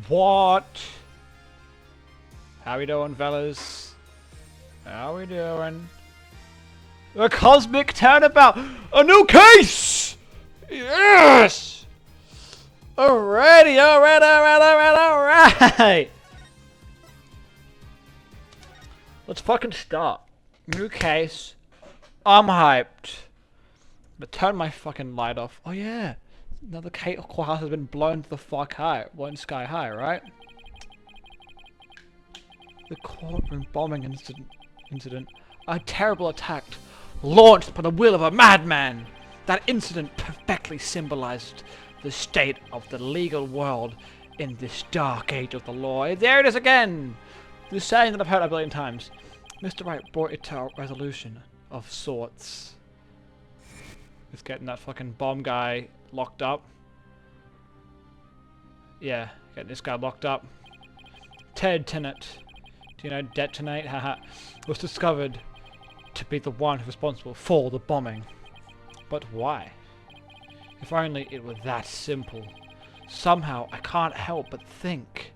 What? How we doing, fellas? How we doing? A cosmic turnabout! A new case! Yes! Alrighty, alright! Let's fucking start. New case. I'm hyped. But turn my fucking light off. Oh yeah. Another courthouse has been blown to the fuck high. Blown sky high, right? The courtroom bombing incident. A terrible attack launched by the will of a madman. That incident perfectly symbolized the state of the legal world in this dark age of the law. There it is again! The saying that I've heard a billion times. Mr. Wright brought it to a resolution of sorts. Just getting that fucking bomb guy locked up. Yeah, getting this guy locked up. Ted Tennant. Do you know Detonate? Haha. Was discovered to be the one responsible for the bombing. But why? If only it were that simple. Somehow I can't help but think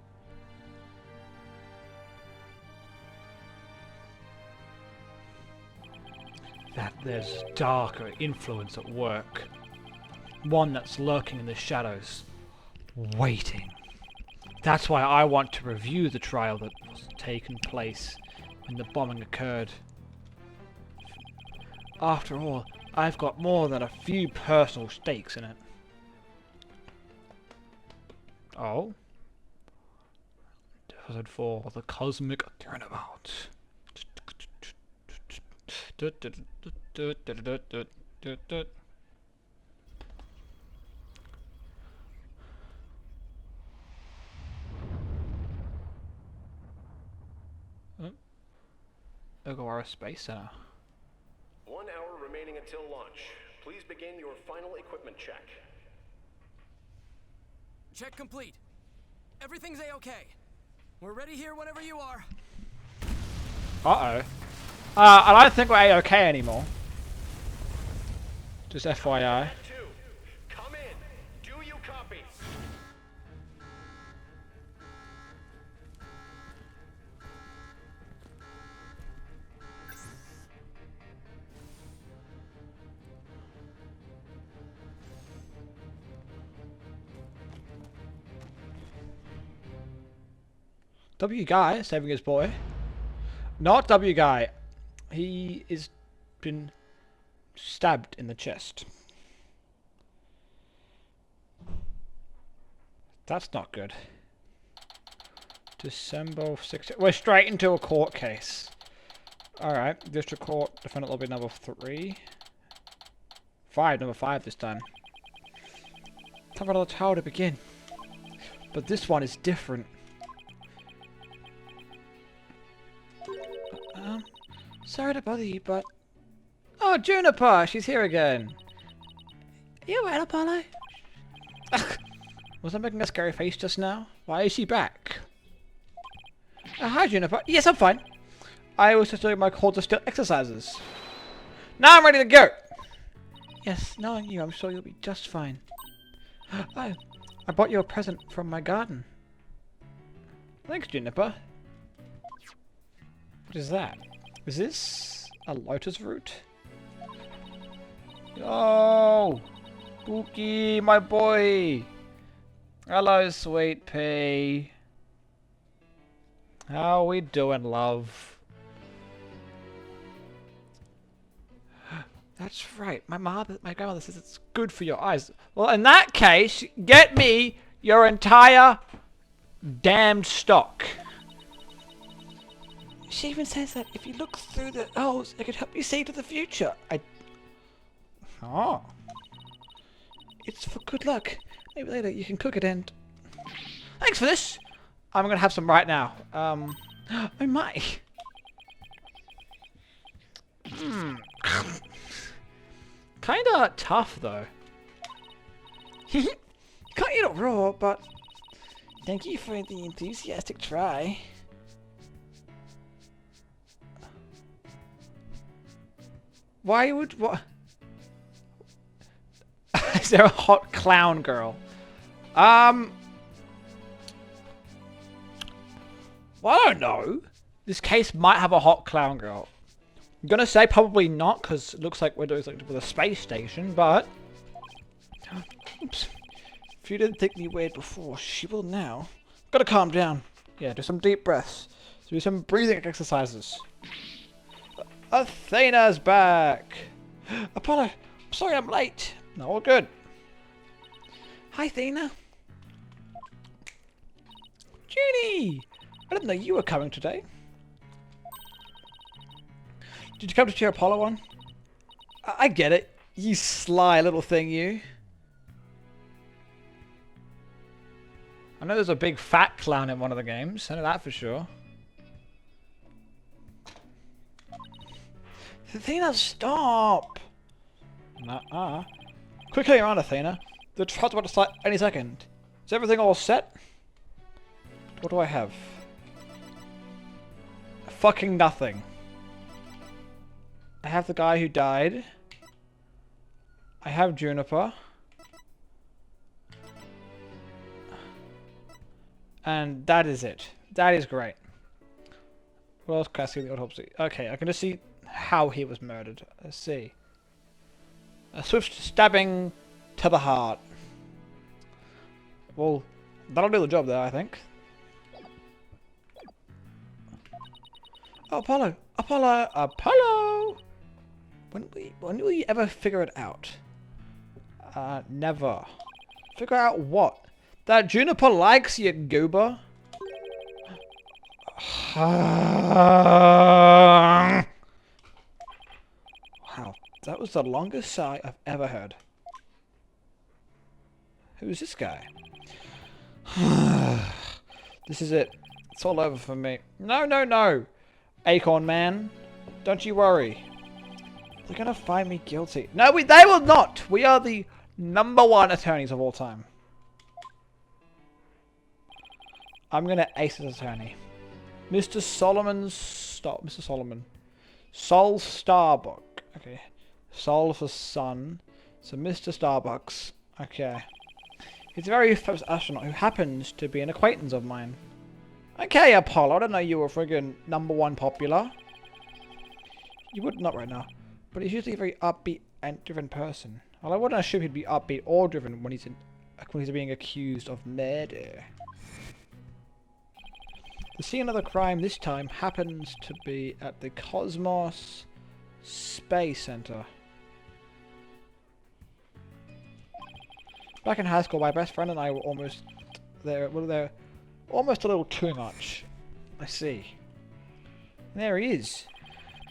that there's darker influence at work. One that's lurking in the shadows, waiting. That's why I want to review the trial that was taken place when the bombing occurred. After all, I've got more than a few personal stakes in it. Oh? Episode 4, The Cosmic Turnabout. Ogawara Space Center. 1 hour remaining until launch. Please begin your final equipment check. Check complete. Everything's A-okay. We're ready here whenever you are. Uh-oh. I don't think we're A-okay anymore. Just FYI. Come in. Do you copy? W guy saving his boy. Not W guy. He is been stabbed in the chest. That's not good. December 16th. We're straight into a court case. Alright. District Court, defendant lobby number 3. Number 5 this time. Time for another trial to begin. But this one is different. Sorry to bother you, but... Oh, Juniper! She's here again! Are you alright, Apollo? Was I making a scary face just now? Why is she back? Hi, Juniper. Yes, I'm fine. I was just doing my cold to still exercises. Now I'm ready to go! Yes, knowing you, I'm sure you'll be just fine. Oh, I bought you a present from my garden. Thanks, Juniper. What is that? Is this a lotus root? Oh, Pookie, my boy. Hello, sweet pea. How we doing, love? That's right. My grandmother says it's good for your eyes. Well, in that case, get me your entire damned stock. She even says that if you look through the holes, it could help you see to the future. Oh. It's for good luck. Maybe later you can cook it and... Thanks for this! I'm gonna have some right now. Oh my. Kinda tough though. Can't eat it raw, but... Thank you for the enthusiastic try. Why would what? Is there a hot clown girl? Well, I don't know. This case might have a hot clown girl. I'm gonna say probably not, because it looks like we're doing something with a space station, but... Oops. If you didn't think me weird before, she will now. Gotta calm down. Yeah, do some deep breaths. Do some breathing exercises. Athena's back! Apollo, I'm sorry I'm late. No, all good. Hi, Athena. Junie! I didn't know you were coming today. Did you come to cheer Apollo on? I get it. You sly little thing, you. I know there's a big fat clown in one of the games. I know that for sure. Athena, stop! Nuh-uh. Quickly around, Athena. The trial's about to start any second. Is everything all set? What do I have? Fucking nothing. I have the guy who died. I have Juniper. And that is it. That is great. What else can I see in the autopsy? Okay, I can just see how he was murdered. Let's see. A swift stabbing to the heart. Well, that'll do the job there, I think. Oh, Apollo! Apollo! Apollo! When will you ever figure it out? Never. Figure out what? That Juniper likes you, goober. Wow, that was the longest sigh I've ever heard. Who's this guy? This is it. It's all over for me. No, no, no! Acorn Man, don't you worry. They're gonna find me guilty. No, they will not! We are the #1 attorneys of all time. I'm gonna ace this attorney. Mr. Solomon's... Stop, Mr. Solomon. Sol Starbuck. Okay. Sol for sun. So Mr. Starbucks. Okay. He's a very famous astronaut who happens to be an acquaintance of mine. Okay, Apollo, I didn't know you were friggin' #1 popular. You would not right now. But he's usually a very upbeat and driven person. Well, I wouldn't assume he'd be upbeat or driven when he's being accused of murder. The scene of the crime this time happens to be at the Cosmos Space Center. Back in high school, my best friend and I were almost there. Well, they're almost a little too much. I see. And there he is.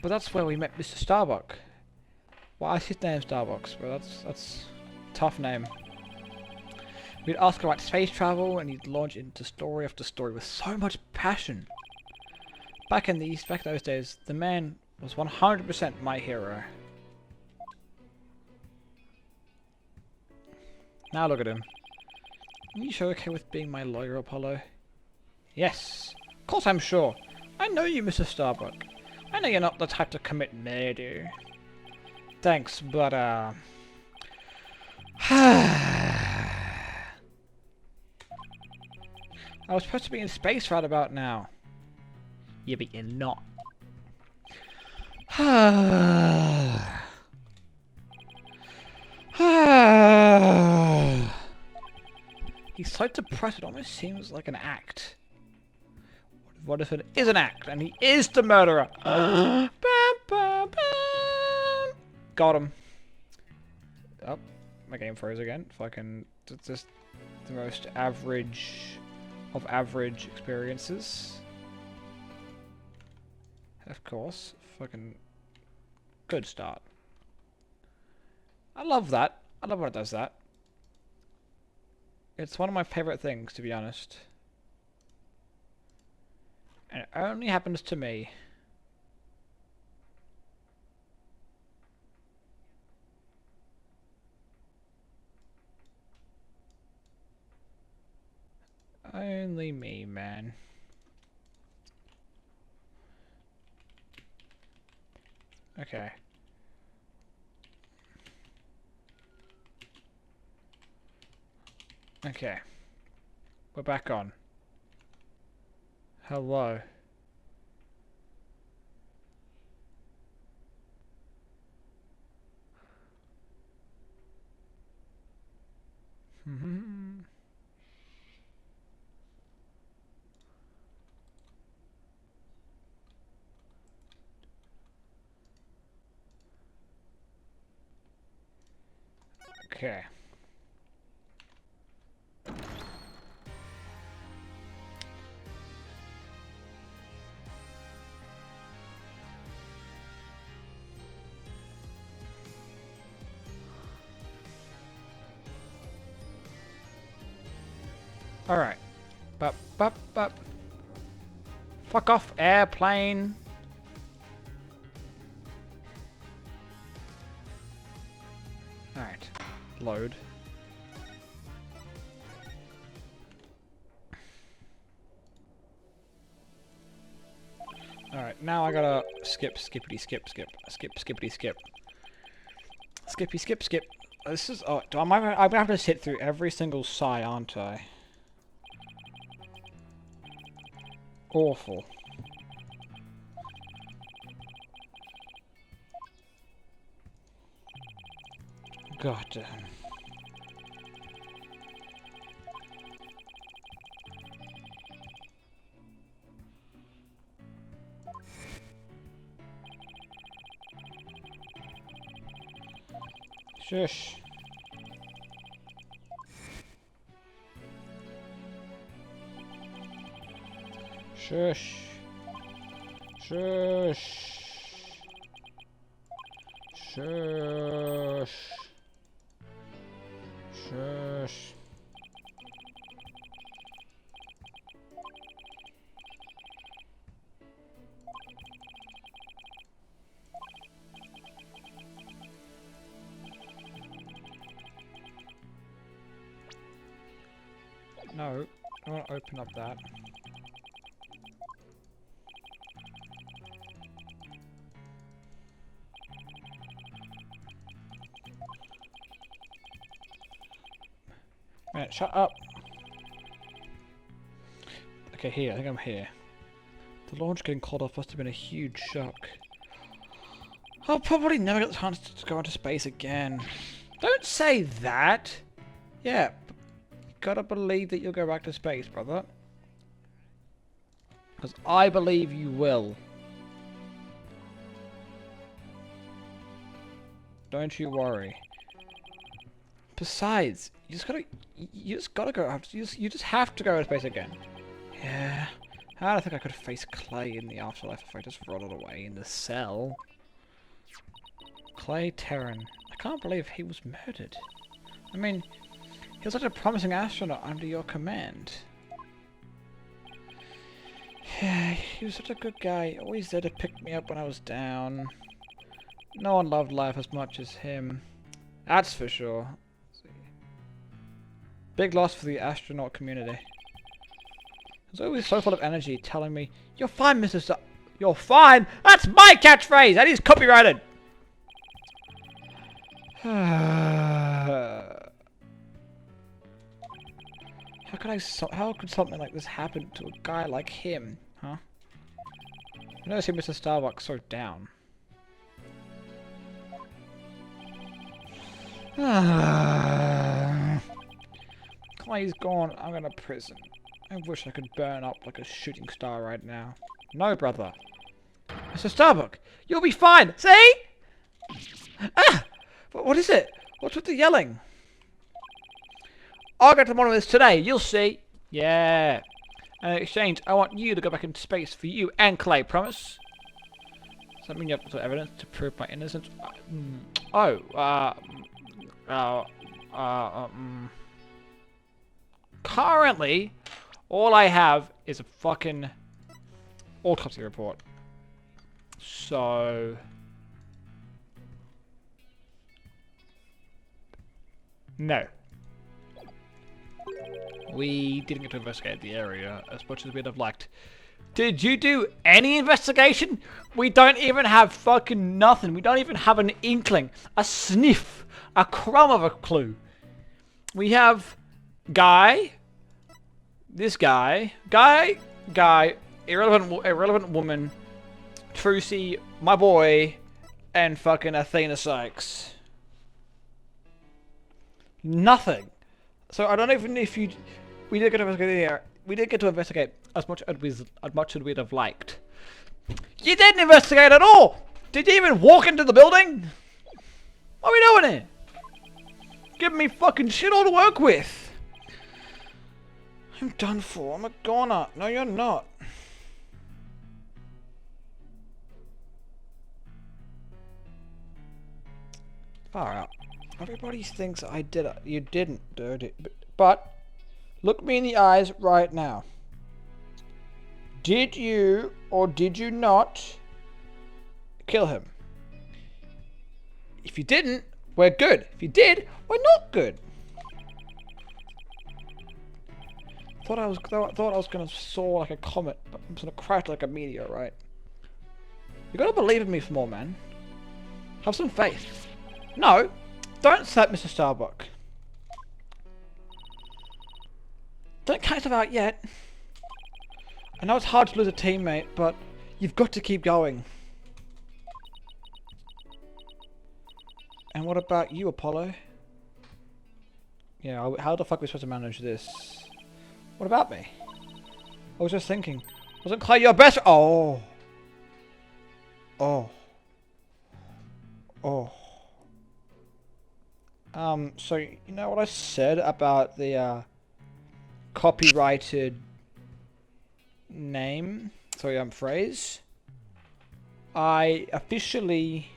But that's where we met Mr. Starbuck. Well, his name's Starbucks, but that's a tough name. We'd ask about space travel, and he'd launch into story after story with so much passion. Back in those days, the man was 100% my hero. Now look at him. Are you sure okay with being my lawyer, Apollo? Yes, of course I'm sure. I know you, Mr. Starbuck. I know you're not the type to commit murder. Thanks, but I was supposed to be in space right about now. Yeah, but you're not. He's so depressed, it almost seems like an act. What if it is an act, and he is the murderer? Bam, bam, bam. Got him. Oh, my game froze again. Fucking just the most average of average experiences. Of course. Fucking good start. I love that. I love when it does that. It's one of my favorite things, to be honest. And it only happens to me. Only me, man. Okay. Okay. We're back on. Hello. Okay. Alright. Bup. Fuck off, airplane. Alright. Load. Alright, now I gotta skippity skip. Skippy skip. This is, oh, I'm gonna have to sit through every single sigh, aren't I? Awful. God damn. Shush. Shush. No, I want to open up that. Man, shut up! Okay, here, I think I'm here. The launch getting called off must have been a huge shock. I'll probably never get the chance to go into space again. Don't say that! Yeah, you gotta believe that you'll go back to space, brother. Because I believe you will. Don't you worry. Besides, you just gotta go. You just have to go into space again. Yeah. I don't think I could face Clay in the afterlife if I just rotted away in the cell. Clay Terran. I can't believe he was murdered. I mean, he was such a promising astronaut under your command. Yeah, he was such a good guy. Always there to pick me up when I was down. No one loved life as much as him. That's for sure. Big loss for the astronaut community. He was always so full of energy, telling me, "You're fine, Mr. Star. You're fine." That's my catchphrase. That is copyrighted. How could something like this happen to a guy like him, huh? I never seen Mr. Starbucks so down. Clay's gone. I'm going to prison. I wish I could burn up like a shooting star right now. No, brother. Mr. Starbuck, you'll be fine. See? Ah! What is it? What's with the yelling? I'll get to one of this today. You'll see. Yeah. And in exchange, I want you to go back into space for you and Clay. Promise? Does that mean you have evidence to prove my innocence? Currently, all I have is a fucking autopsy report. So... no. We didn't get to investigate the area as much as we'd have liked. Did you do any investigation? We don't even have fucking nothing. We don't even have an inkling, a sniff, a crumb of a clue. We have Guy, this guy irrelevant woman, Trucy, my boy, and fucking Athena Sykes. Nothing. So I don't even if you. We did get to investigate here. We did get to investigate as much as we'd have liked. You didn't investigate at all. Did you even walk into the building? What are we doing here? Giving me fucking shit all to work with. I'm done for. I'm a goner. No, you're not. Far out. Everybody thinks I did it. You didn't do it. But look me in the eyes right now. Did you or did you not kill him? If you didn't, we're good. If you did, we're not good. Thought I was gonna soar like a comet, but I'm gonna crash like a meteor, right? You gotta believe in me for more, man. Have some faith. No, don't slap Mr. Starbuck. Don't count yourself out yet. I know it's hard to lose a teammate, but you've got to keep going. And what about you, Apollo? Yeah, how the fuck are we supposed to manage this? What about me? I was just thinking. Wasn't Clay your best? Oh. Oh. Oh. So, you know what I said about the, copyrighted name? Sorry, phrase? I officially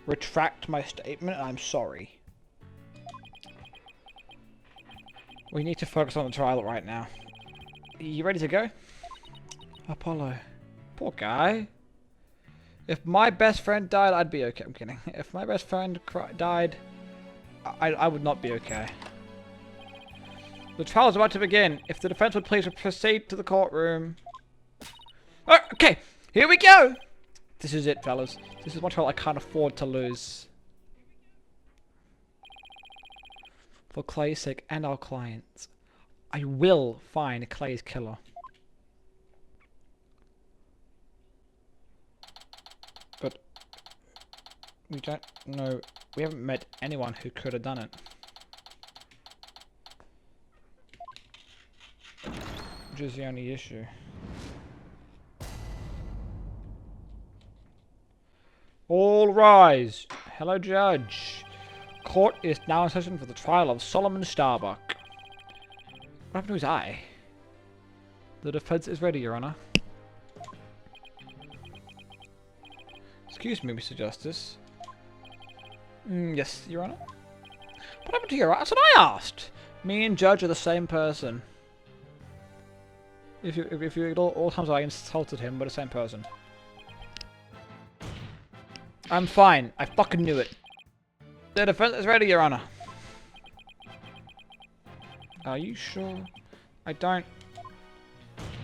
retract my statement and I'm sorry. We need to focus on the trial right now. Are you ready to go? Apollo. Poor guy. If my best friend died, I'd be okay. I'm kidding. If my best friend died, I would not be okay. The trial is about to begin. If the defense would please proceed to the courtroom. Oh, okay, here we go. This is it, fellas. This is one trial I can't afford to lose. For Clay's sake and our clients, I will find Clay's killer. But we don't know. We haven't met anyone who could have done it. Which is the only issue. All rise. Hello, Judge. Court is now in session for the trial of Solomon Starbuck. What happened to his eye? The defense is ready, Your Honor. Excuse me, Mr. Justice. Yes, Your Honor. What happened to your eye? That's what I asked. Me and Judge are the same person. If you ignore all times I insulted him, we're the same person. I'm fine. I fucking knew it. The defense is ready, Your Honor. Are you sure? I don't...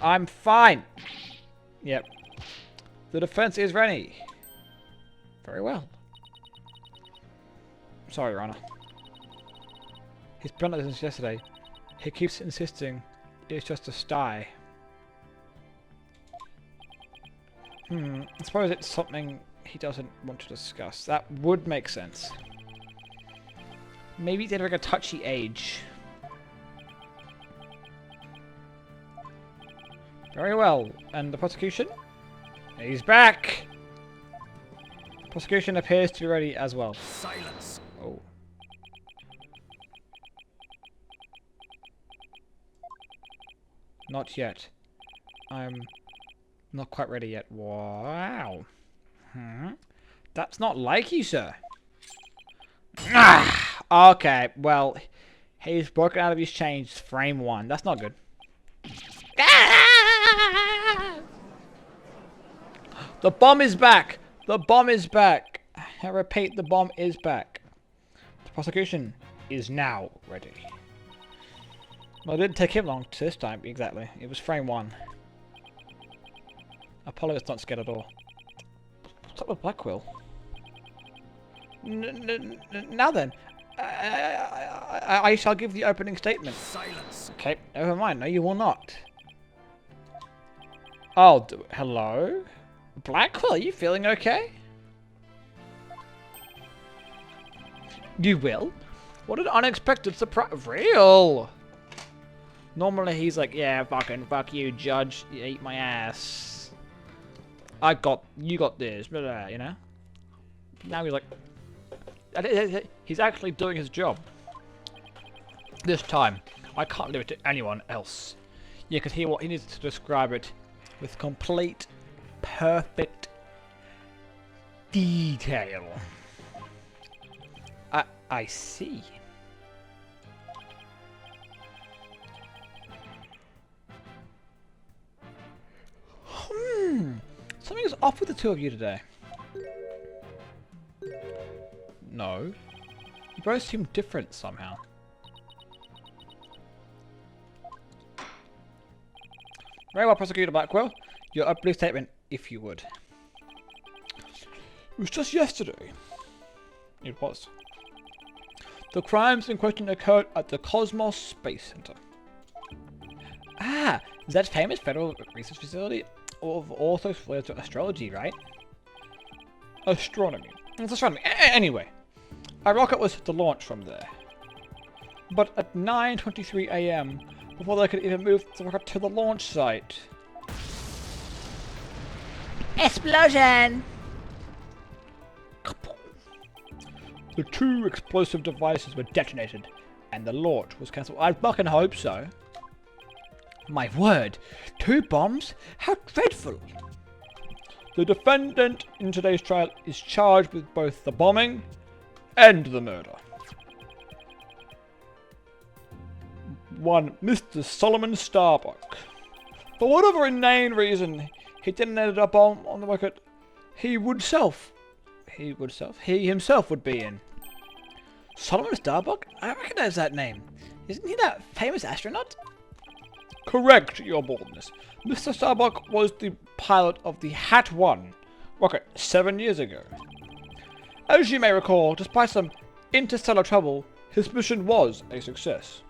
I'm fine. Yep. The defense is ready. Very well. Sorry, Your Honor. He's been like this since yesterday. He keeps insisting it's just a sty. I suppose it's something he doesn't want to discuss. That would make sense. Maybe they're like a touchy age. Very well. And the prosecution? He's back! Prosecution appears to be ready as well. Silence. Oh. Not yet. I'm not quite ready yet. Wow. That's not like you, sir. Okay, well, he's broken out of his chains, frame 1. That's not good. The bomb is back! The bomb is back! I repeat, the bomb is back. The prosecution is now ready. Well, it didn't take him long this time, exactly. It was frame 1. Apollo is not scared at all. What's up with Black Quill? Now then, I shall give the opening statement. Silence. Okay, never mind. No, you will not. I'll do it. Hello? Blackwell, are you feeling okay? You will? What an unexpected surprise. Real! Normally he's like, yeah, fuck you, judge. You ate my ass. You got this, blah, blah, you know? Now he's like, he's actually doing his job. This time, I can't leave it to anyone else. You can hear what he needs to describe it with complete, perfect detail. I see. Something's off with the two of you today. No. You both seem different somehow. Very well, Prosecutor Blackwell. Your opening statement, if you would. It was just yesterday. It was. The crimes in question occurred at the Cosmos Space Center. Ah, is that famous federal research facility? Of also related to astrology, right? Astronomy. It's astronomy. Anyway, a rocket was to launch from there. But at 9:23 AM, before they could even move the rocket to the launch site. Explosion! The two explosive devices were detonated, and the launch was cancelled. I fucking hope so. My word, 2 bombs? How dreadful! The defendant in today's trial is charged with both the bombing and the murder. One Mr. Solomon Starbuck. For whatever inane reason he detonated a bomb on the rocket, he himself would be in. Solomon Starbuck? I recognize that name. Isn't he that famous astronaut? Correct, your boldness. Mr. Starbuck was the pilot of the Hat 1 rocket 7 years ago. As you may recall, despite some interstellar trouble, his mission was a success.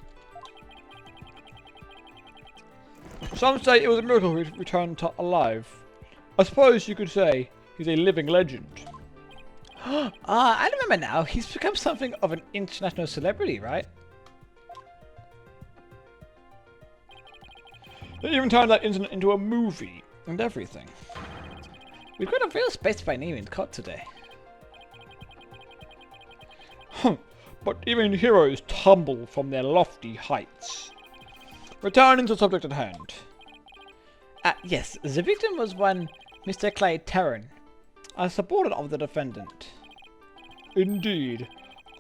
Some say it was a miracle he returned to alive. I suppose you could say he's a living legend. I remember now. He's become something of an international celebrity, right? They even turned that incident into a movie and everything. We've got a real space pioneer in court today. But even heroes tumble from their lofty heights. Returning to the subject at hand. Yes, the victim was one Mr. Clay Terran, a supporter of the defendant. Indeed.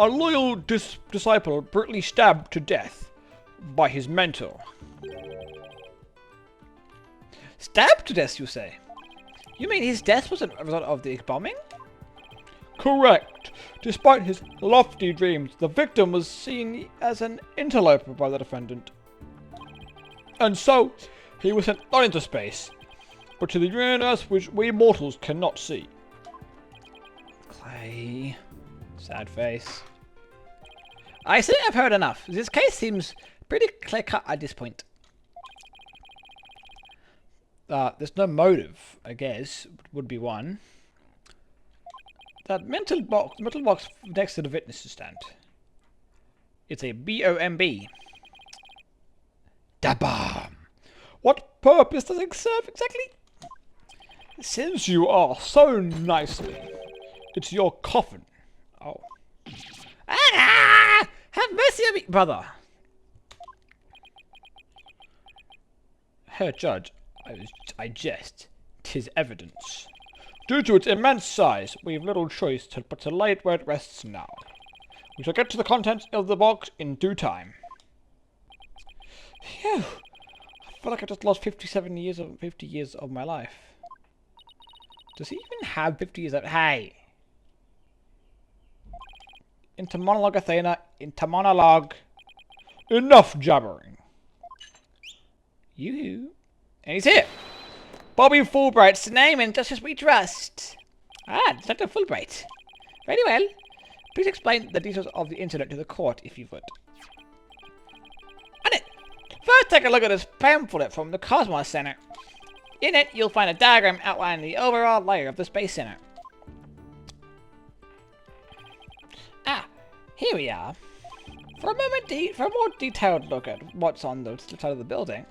A loyal disciple brutally stabbed to death by his mentor. Stabbed to death, you say? You mean his death was a result of the bombing? Correct. Despite his lofty dreams, the victim was seen as an interloper by the defendant. And so, he was sent not into space, but to the universe which we mortals cannot see. Clay. Sad face. I think I've heard enough. This case seems pretty clear-cut at this point. There's no motive, I guess, would be one. That metal box next to the witness stand. It's a BOMB. Da bomb. What purpose does it serve exactly? Since you are so nicely, it's your coffin. Oh. Ah! Have mercy on me, brother. Herr Judge, I jest. 'Tis evidence. Due to its immense size, we have little choice but to lay it where it rests now. We shall get to the contents of the box in due time. Phew. I feel like I just lost 50 years of my life. Does he even have 50 years of... Hey! Into monologue, Athena. Into monologue. Enough jabbering. You. And he's here. Bobby Fulbright's the name and just as we trust. Dr. Fulbright. Very well. Please explain the details of the incident to the court, if you would. On it. First, take a look at this pamphlet from the Cosmos Center. In it, you'll find a diagram outlining the overall layout of the Space Center. Ah, here we are. For a more detailed look at what's on the side of the building,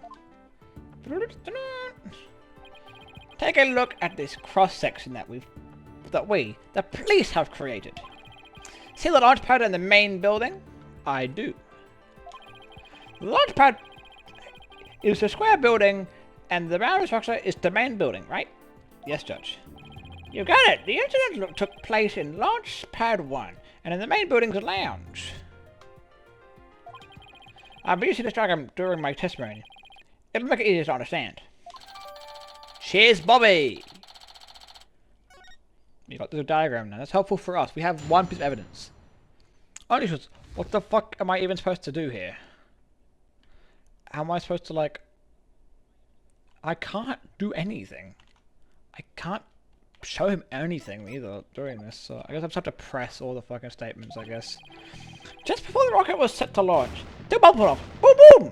take a look at this cross-section that the police have created. See the launch pad in the main building? I do. The launch pad is the square building, and the round structure is the main building, right? Yes, Judge. You got it! The incident took place in Launch Pad 1, and in the main building's lounge. I've been using this diagram during my testimony. It'll make it easier to understand. Cheers, Bobby! You got the diagram now. That's helpful for us. We have one piece of evidence. Only what the fuck am I even supposed to do here? How am I supposed to, like... I can't do anything. I can't show him anything either during this, so I guess I just have to press all the fucking statements, I guess. Just before the rocket was set to launch, two bombs went off. Boom, boom!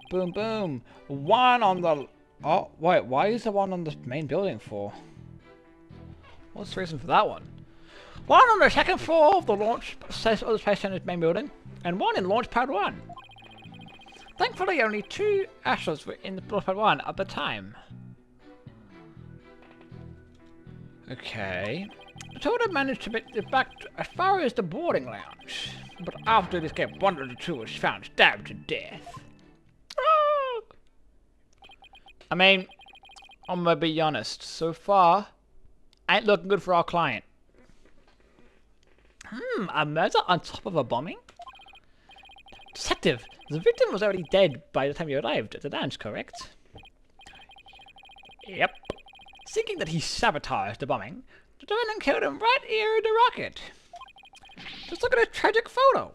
Boom, boom. One on the... Oh, wait, why is the one on the main building for? What's the reason for that one? One on the second floor of the Space Center's main building, and one in Launch Pad 1. Thankfully, only 2 astronauts were in the Launch Pad 1 at the time. Okay. The total managed to make it back as far as the boarding lounge, but after this escape, one of the 2 was found stabbed to death. I mean, I'm gonna be honest, so far, ain't looking good for our client. A murder on top of a bombing? Detective, the victim was already dead by the time you arrived at the lounge, correct? Yep. Thinking that he sabotaged the bombing, the defendant killed him right here in the rocket. Just look at a tragic photo.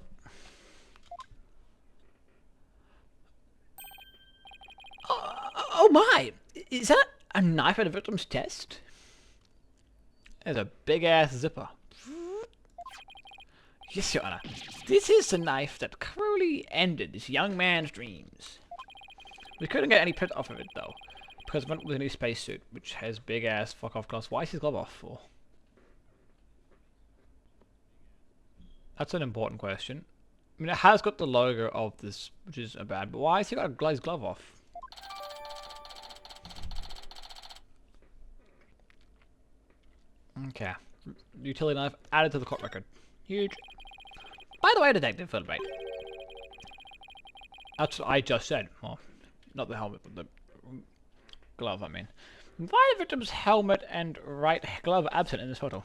Oh my! Is that a knife at the victim's chest? There's a big-ass zipper. Yes, Your Honor. This is the knife that cruelly ended this young man's dreams. We couldn't get any print off of it, though, because it went with a new spacesuit, which has big-ass fuck-off gloves. Why is his glove off for? That's an important question. I mean, it has got the logo of this, which is bad, but why has he got his glove off? Okay. Utility knife added to the court record. Huge. By the way, Detective Philbait. That's what I just said. Well, not the helmet, but the glove, I mean. Why are the victim's helmet and right glove absent in this photo?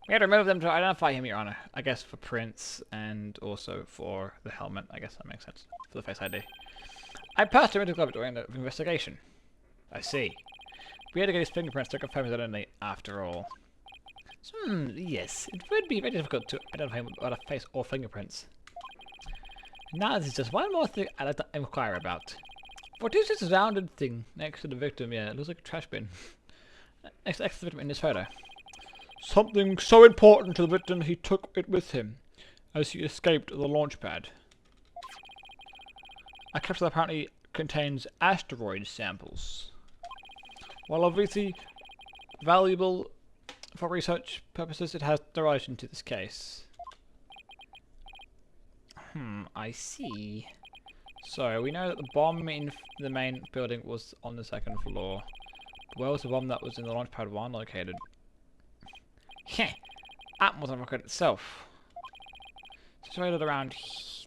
We had to remove them to identify him, Your Honor. I guess for prints and also for the helmet. I guess that makes sense. For the Face ID. I personally removed the glove during the investigation. I see. We had to get his fingerprints to confirm his identity after all. Yes, it would be very difficult to identify him without a face or fingerprints. Now there's just one more thing I'd like to inquire about. What is this rounded thing next to the victim? Yeah, it looks like a trash bin. Next to the victim in this photo. Something so important to the victim he took it with him as he escaped the launch pad. A capsule that apparently contains asteroid samples. While obviously valuable for research purposes, it has no relation to this case. I see. So, we know that the bomb in the main building was on the second floor. Where was the bomb that was in the launch pad 1 located? Heh! That was the rocket itself. Situated around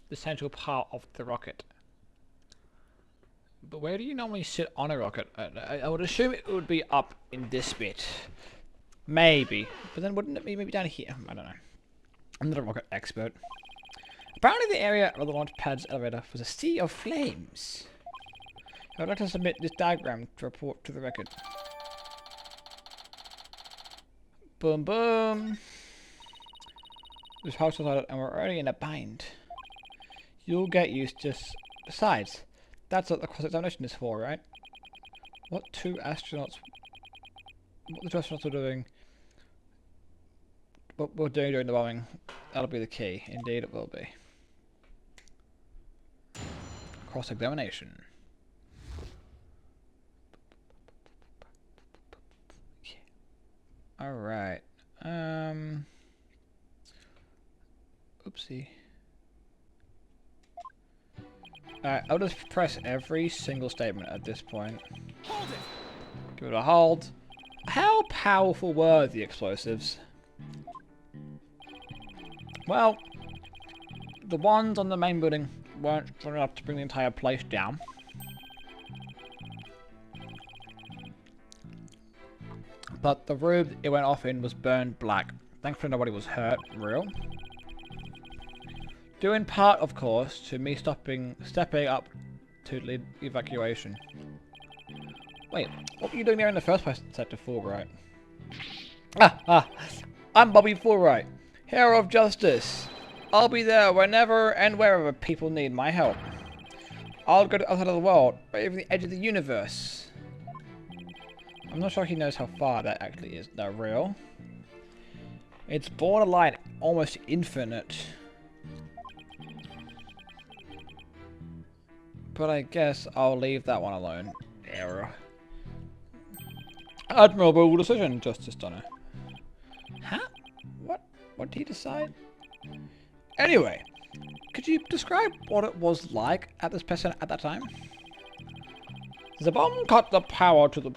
the central part of the rocket. But where do you normally sit on a rocket? I would assume it would be up in this bit. Maybe. But then wouldn't it be maybe down here? I don't know. I'm not a rocket expert. Apparently the area of the launch pad's elevator was a sea of flames. I would like to submit this diagram to report to the record. Boom boom. This house was out and we're already in a bind. You'll get used to this. Besides, that's what the cross-examination is for, right? What the two astronauts were doing, what we're doing during the bombing, that'll be the key. Indeed it will be. Cross-examination. Alright. Oopsie. Alright, I'll just press every single statement at this point. Hold it! Give it a hold. How powerful were the explosives? Well, the ones on the main building weren't strong enough to bring the entire place down. But the room it went off in was burned black. Thankfully nobody was hurt, real. Due in part, of course, to me stepping up to lead evacuation. Wait, what were you doing there in the first place, Sector Fulbright? I'm Bobby Fulbright, hero of justice. I'll be there whenever and wherever people need my help. I'll go to the other side of the world, or even the edge of the universe. I'm not sure he knows how far that actually is. No, real. It's borderline almost infinite. But I guess I'll leave that one alone. Error. Admirable decision, Justice Donner. Huh? What did he decide? Anyway, could you describe what it was like at this person at that time? The bomb cut the power to the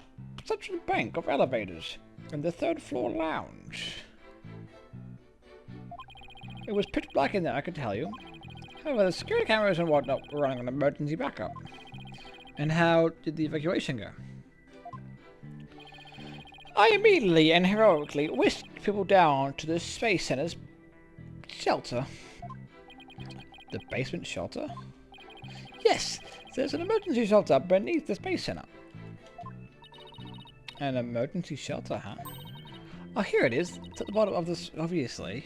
central bank of elevators in the third floor lounge. It was pitch black in there, I can tell you. However, the security cameras and whatnot were running on emergency backup. And how did the evacuation go? I immediately and heroically whisked people down to the Space Center's shelter. The basement shelter? Yes, there's an emergency shelter beneath the Space Center. An emergency shelter, huh? Oh, here it is. It's at the bottom of this, obviously.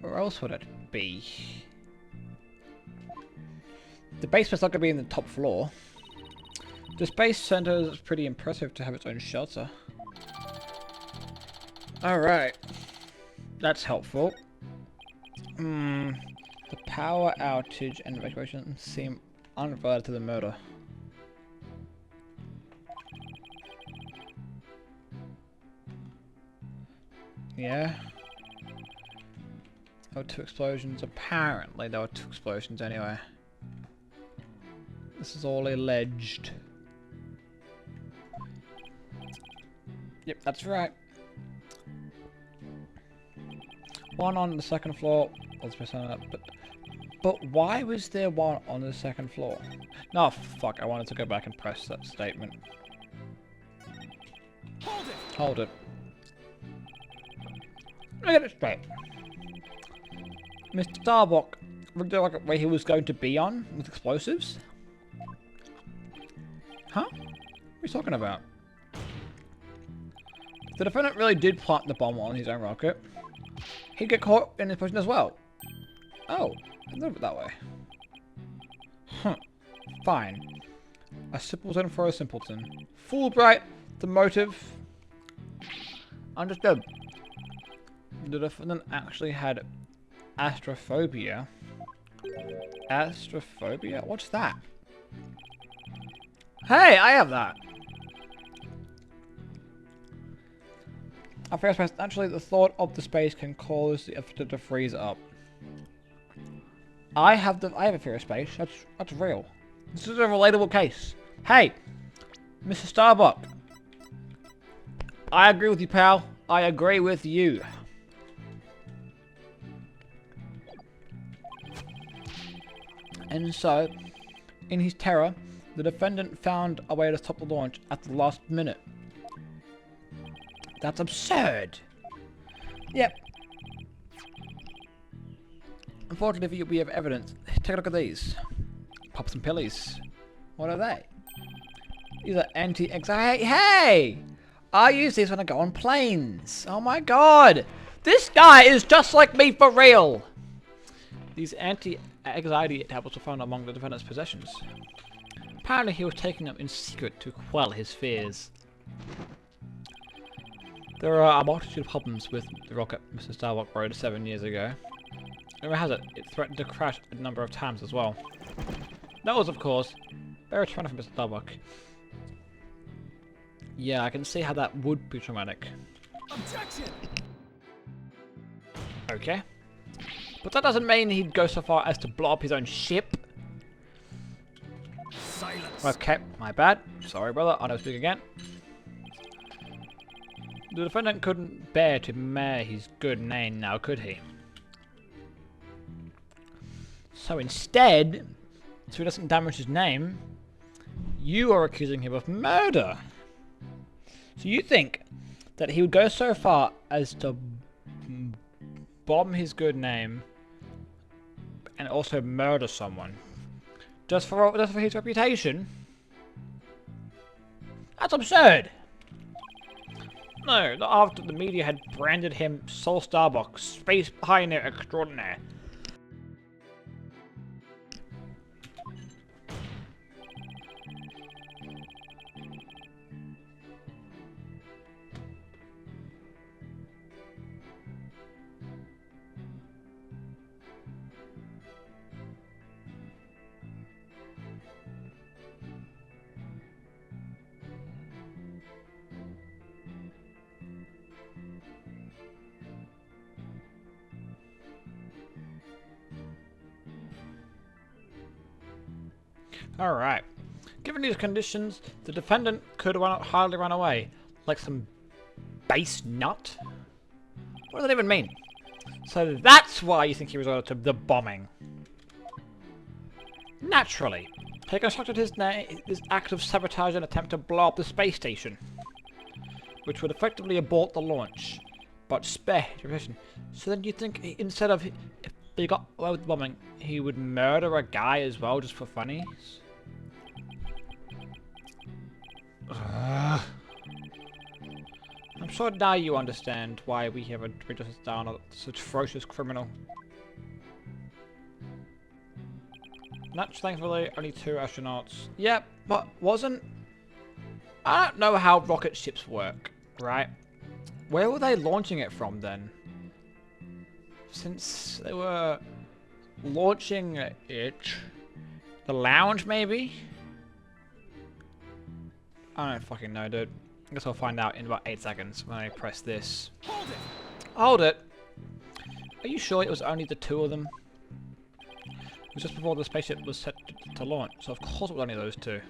Where else would it be? The basement's not going to be in the top floor. The Space Center is pretty impressive to have its own shelter. Alright. That's helpful. The power outage and evacuation seem unrelated to the murder. Yeah. There were two explosions. Apparently there were two explosions anyway. This is all alleged. Yep, that's right. One on the second floor. But why was there one on the second floor? No, fuck, I wanted to go back and press that statement. Hold it! Hold it. Let me get it straight. Mr. Starbuck, looked like where he was going to be on with explosives? Huh? What are you talking about? The defendant really did plant the bomb on his own rocket. He'd get caught in his position as well. Oh, a little bit that way. Huh. Fine. A simpleton for a simpleton. Fulbright, the motive. Understood. The defendant actually had astrophobia. Astrophobia? What's that? Hey, I have that! At first place, naturally the thought of the space can cause the effort to freeze up. I have a fear of space. That's real. This is a relatable case. Hey, Mr. Starbuck. I agree with you, pal. I agree with you. And so, in his terror, the defendant found a way to stop the launch at the last minute. That's absurd. Yep. Unfortunately, we have evidence. Take a look at these. Pop some pillies. What are they? These are anti-anxiety. Hey! I use these when I go on planes. Oh my god! This guy is just like me for real! These anti-anxiety tablets were found among the defendant's possessions. Apparently he was taking them in secret to quell his fears. There are a multitude of problems with the rocket Mr. Starbuck rode 7 years ago. Rumor has it, it threatened to crash a number of times as well. That was, of course, very traumatic for Mr. Starbuck. Yeah, I can see how that would be traumatic. Objection! Okay. But that doesn't mean he'd go so far as to blow up his own ship. Silence. Okay, my bad. Sorry, brother. I'll never speak again. The defendant couldn't bear to mar his good name now, could he? So instead, so he doesn't damage his name, you are accusing him of murder. So you think that he would go so far as to bomb his good name and also murder someone just for his reputation? That's absurd. No, not after the media had branded him Sol Starbuck, space pioneer extraordinaire. Alright. Given these conditions, the defendant could hardly run away. Like some base nut? What does that even mean? So that's why you think he resorted to the bombing. Naturally. He constructed his act of sabotage and attempt to blow up the space station, which would effectively abort the launch, but spare his reputation. So then you think instead of if he got away with bombing, he would murder a guy as well just for funnies? I'm sure now you understand why we have a justice down on such ferocious criminal. Thankfully, only 2 astronauts. Yeah, but wasn't... I don't know how rocket ships work, right? Where were they launching it from then? Since they were launching it... The lounge, maybe? I don't fucking know, dude. I guess I'll find out in about 8 seconds when I press this. Hold it! Hold it! Are you sure it was only the 2 of them? It was just before the spaceship was set to launch, so of course it was only those 2.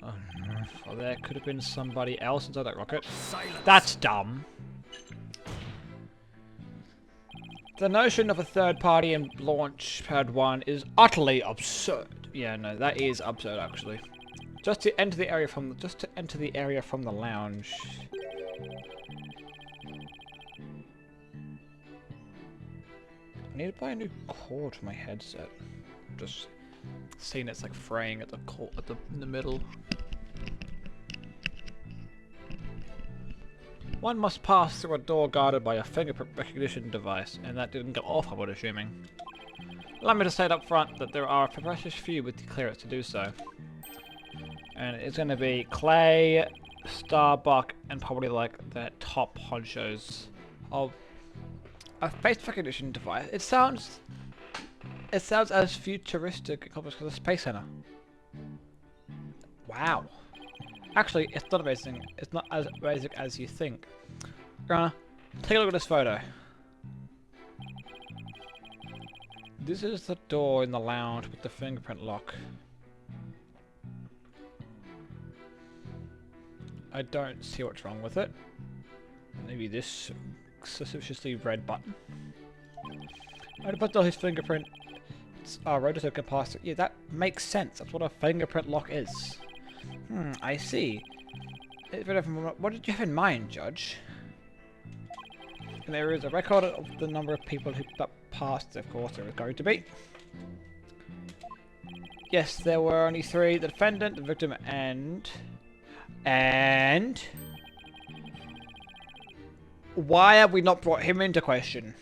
Oh no. Well, there could have been somebody else inside that rocket. Silence. That's dumb. The notion of a third party in launch pad 1 is utterly absurd. Yeah, no, that is absurd actually. Just to enter the area from the lounge. I need to buy a new cord for my headset. Just seeing it's like fraying at the in the middle. One must pass through a door guarded by a fingerprint recognition device, and that didn't go off, I'm assuming. Allow me to say up front that there are a precious few with the clearance to do so. And it's going to be Clay, Starbuck, and probably like the top honchos of a face recognition device. It sounds as futuristic as the Space Center. Wow. Actually, it's not amazing. It's not as basic as you think. Take a look at this photo. This is the door in the lounge with the fingerprint lock. I don't see what's wrong with it. Maybe this suspiciously red button. I'd put his fingerprint rotor can pass it. Yeah, that makes sense. That's what a fingerprint lock is. I see. What did you have in mind, Judge? And there is a record of the number of people that passed, of course there is going to be. Yes, there were only 3, the defendant, the victim, and... Why have we not brought him into question?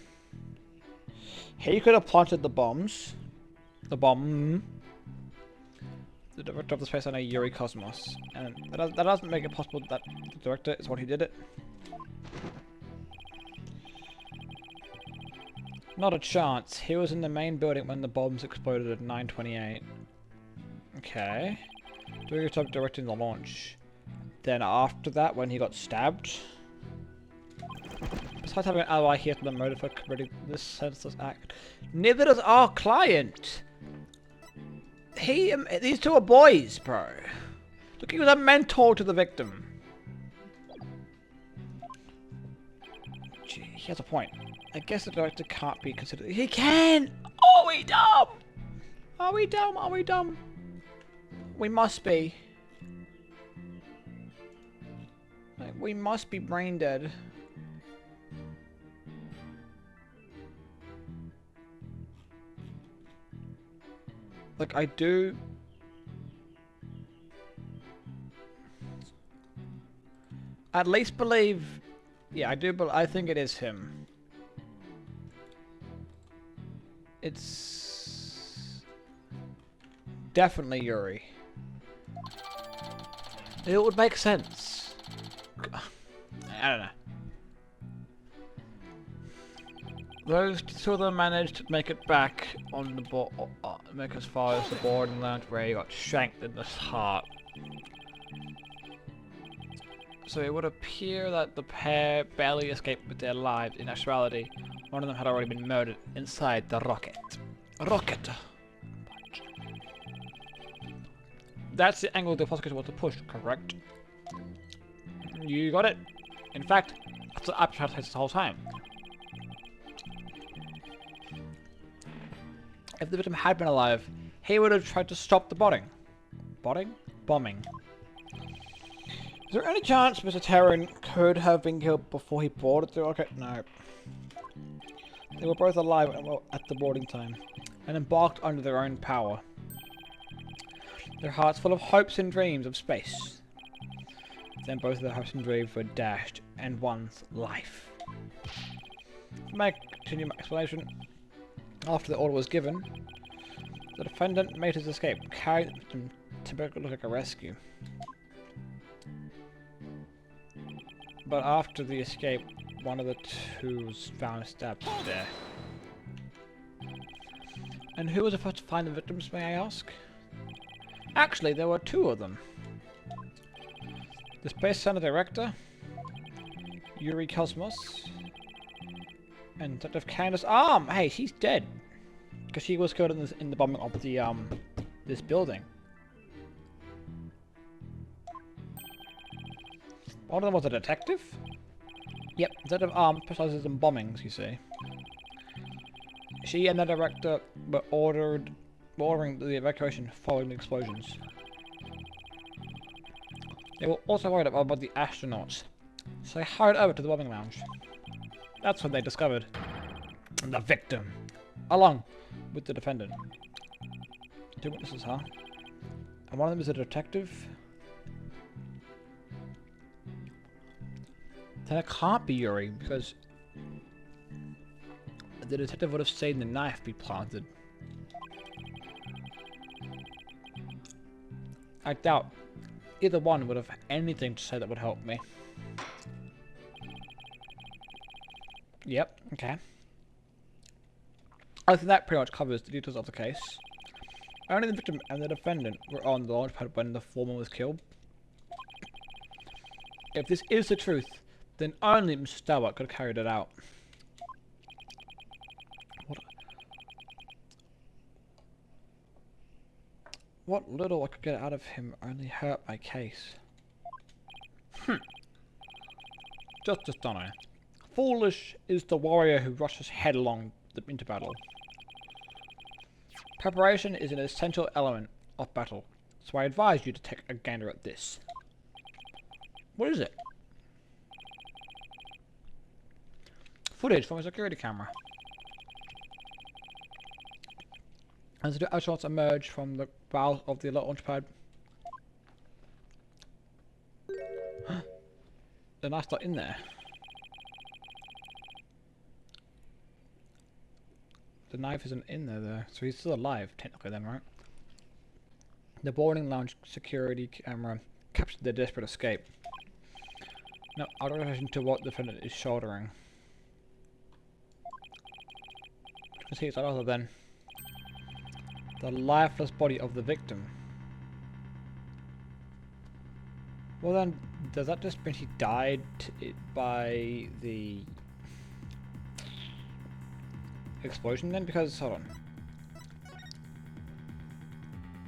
He could have planted the bombs. The bomb. The director of the Space Center, Yuri Cosmos. And that doesn't make it possible that the director is what he did it. Not a chance. He was in the main building when the bombs exploded at 9:28. Okay. Doing your job directing the launch. Then after that, when he got stabbed. Besides having an ally, he has no motive for committing this senseless act. Neither does our client. These two are boys, bro. Look, he was a mentor to the victim. Gee, he has a point. I guess the director can't be considered. He can! Are we dumb? Are we dumb? Are we dumb? We must be. Like, we must be brain dead. Like, I do. At least believe. Yeah, I do, but I think it is him. It's definitely Yuri. It would make sense. I don't know. Those two of them managed to make it back on the board, make as far as the boarding lounge where he got shanked in the heart. So it would appear that the pair barely escaped with their lives. In actuality, one of them had already been murdered inside the rocket. Rocket! That's the angle the prosecutor wants to push, correct? You got it. In fact, that's what I've tried to say this whole time. If the victim had been alive, he would have tried to stop the bombing. Bombing. Is there any chance Mr. Terran could have been killed before he boarded the rocket? No. They were both alive at the boarding time, and embarked under their own power. Their hearts full of hopes and dreams of space. Then both of their hopes and dreams were dashed, and one's life. To continue my explanation, after the order was given, the defendant made his escape, carrying the victim to look like a rescue. But after the escape, one of the two was found stabbed to death. And who was the first to find the victims, may I ask? Actually, there were two of them. The Space Center Director, Yuri Cosmos, and Detective Candace Arm. Hey, she's dead. Because she was killed in the bombing of the, this building. One of them was a detective? Yep, Detective Arm specializes in bombings, you see. She and the director were ordering the evacuation following the explosions. They were also worried about the astronauts, so they hurried over to the bombing lounge. That's when they discovered the victim, along with the defendant. Two witnesses, huh? And one of them is a detective? Then it can't be Yuri, because the detective would have seen the knife be planted. I doubt either one would have anything to say that would help me. Yep, okay. I think that pretty much covers the details of the case. Only the victim and the defendant were on the launch pad when the foreman was killed. If this is the truth, then only Mr. Starbuck could have carried it out. What little I could get out of him only hurt my case. Justice Donner. Foolish is the warrior who rushes headlong into battle. Preparation is an essential element of battle, so I advise you to take a gander at this. What is it? Footage from a security camera. As the astronauts emerge from the bow of the launch pad, the knife's not in there. The knife isn't in there though, so he's still alive technically then, right? The boarding lounge security camera captured their desperate escape. Now, I'll draw attention to what the defendant is shouldering. You can see it's none other than the lifeless body of the victim. Well then, does that just mean he died by the explosion then? Because, hold on.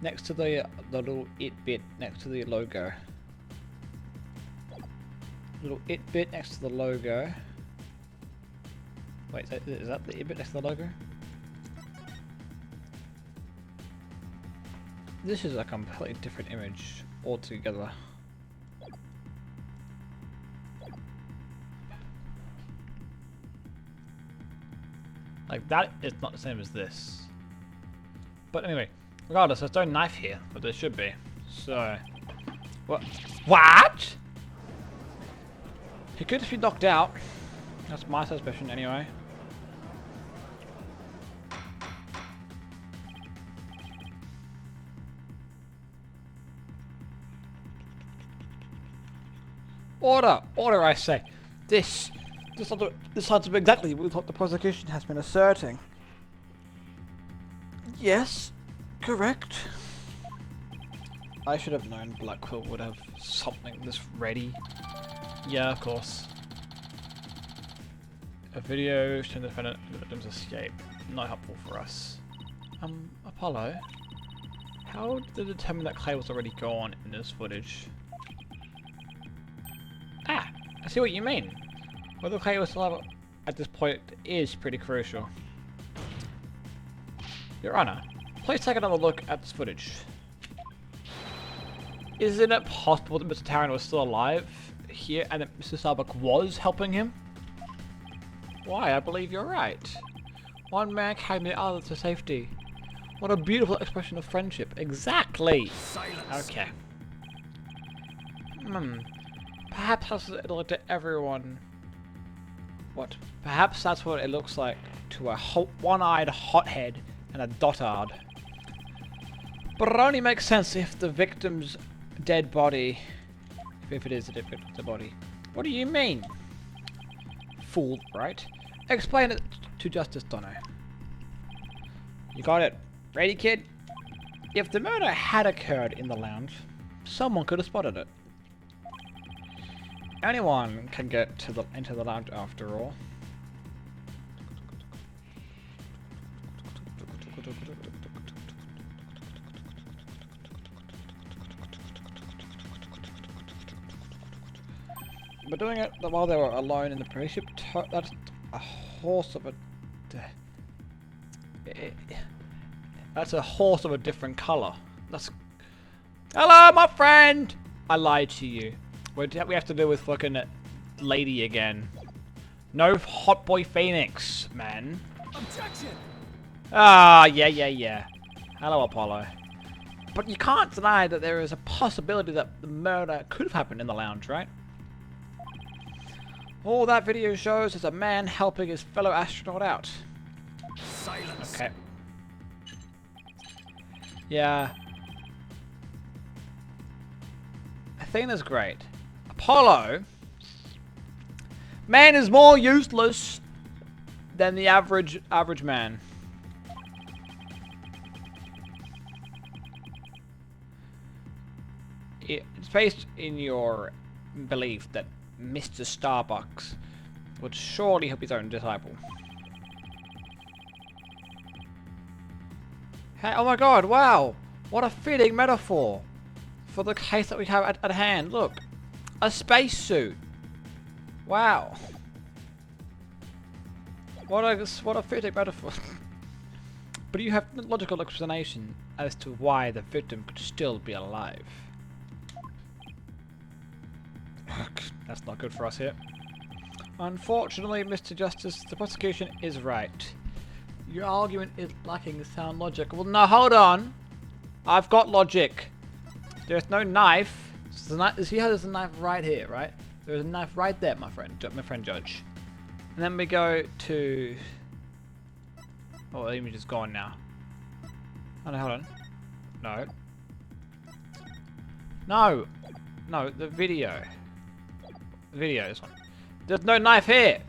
Next to the little it bit next to the logo. Little it bit next to the logo. Wait, is that the it bit next to the logo? This is a completely different image altogether. Like, that is not the same as this. But anyway, regardless, there's no knife here, but there should be. So, what? What? He could just be knocked out. That's my suspicion, anyway. Order! Order, I say! This lines up exactly with what the prosecution has been asserting. Yes, correct. I should have known Blackwell would have something this ready. Yeah, of course. A video showing the defendant and the victim's escape. Not helpful for us. Apollo? How did they determine that Clay was already gone in this footage? Ah! I see what you mean. Whether Clay was still alive at this point is pretty crucial. Your Honor, please take another look at this footage. Isn't it possible that Mr. Tarrant was still alive here and that Mr. Starbuck was helping him? Why, I believe you're right. One man carried the other to safety. What a beautiful expression of friendship. Exactly! Silence. Okay. Perhaps that's what it looked to everyone. What? Perhaps that's what it looks like to a one-eyed hothead and a dotard. But it only makes sense if the victim's dead body... If it is a dead body. What do you mean? Fool, right? Explain it to Justice Dono. You got it. Ready, kid? If the murder had occurred in the lounge, someone could have spotted it. Anyone can get to into the lounge after all. But doing it while they were alone in the pre-ship, that's a horse of a... That's a horse of a different colour. That's... Hello, my friend! I lied to you. We have to deal with fucking lady again. No hot boy Phoenix, man. Objection! Ah, yeah. Hello, Apollo. But you can't deny that there is a possibility that the murder could have happened in the lounge, right? All that video shows is a man helping his fellow astronaut out. Silence. Okay. Yeah. Athena's great. Apollo, man is more useless than the average man. It's based in your belief that Mr. Starbucks would surely help his own disciple. Hey, oh my god, wow! What a fitting metaphor for the case that we have at hand. Look. A spacesuit. Wow. What a fitting metaphor. But you have no logical explanation as to why the victim could still be alive. That's not good for us here. Unfortunately, Mr. Justice, the prosecution is right. Your argument is lacking sound logic. Well, no, hold on. I've got logic. There's no knife. See how there's a knife right here, right? There's a knife right there, my friend Judge. And then we go to... Oh, the image is gone now. Oh, no, hold on. No. No! No, the video. The video, this one. There's no knife here!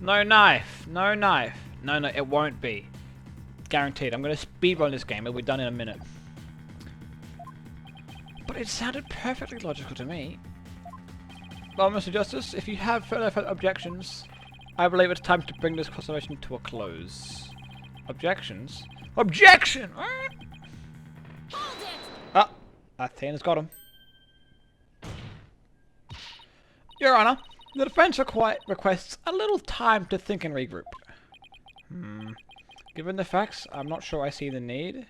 No knife! No knife! No, it won't be. Guaranteed. I'm gonna speedrun this game. It'll be done in a minute. But it sounded perfectly logical to me. Well, Mr. Justice, if you have further objections, I believe it's time to bring this conversation to a close. Objections? Objection! Hold it! Ah, Athena's got him. Your Honor, the defense requests a little time to think and regroup. Given the facts, I'm not sure I see the need.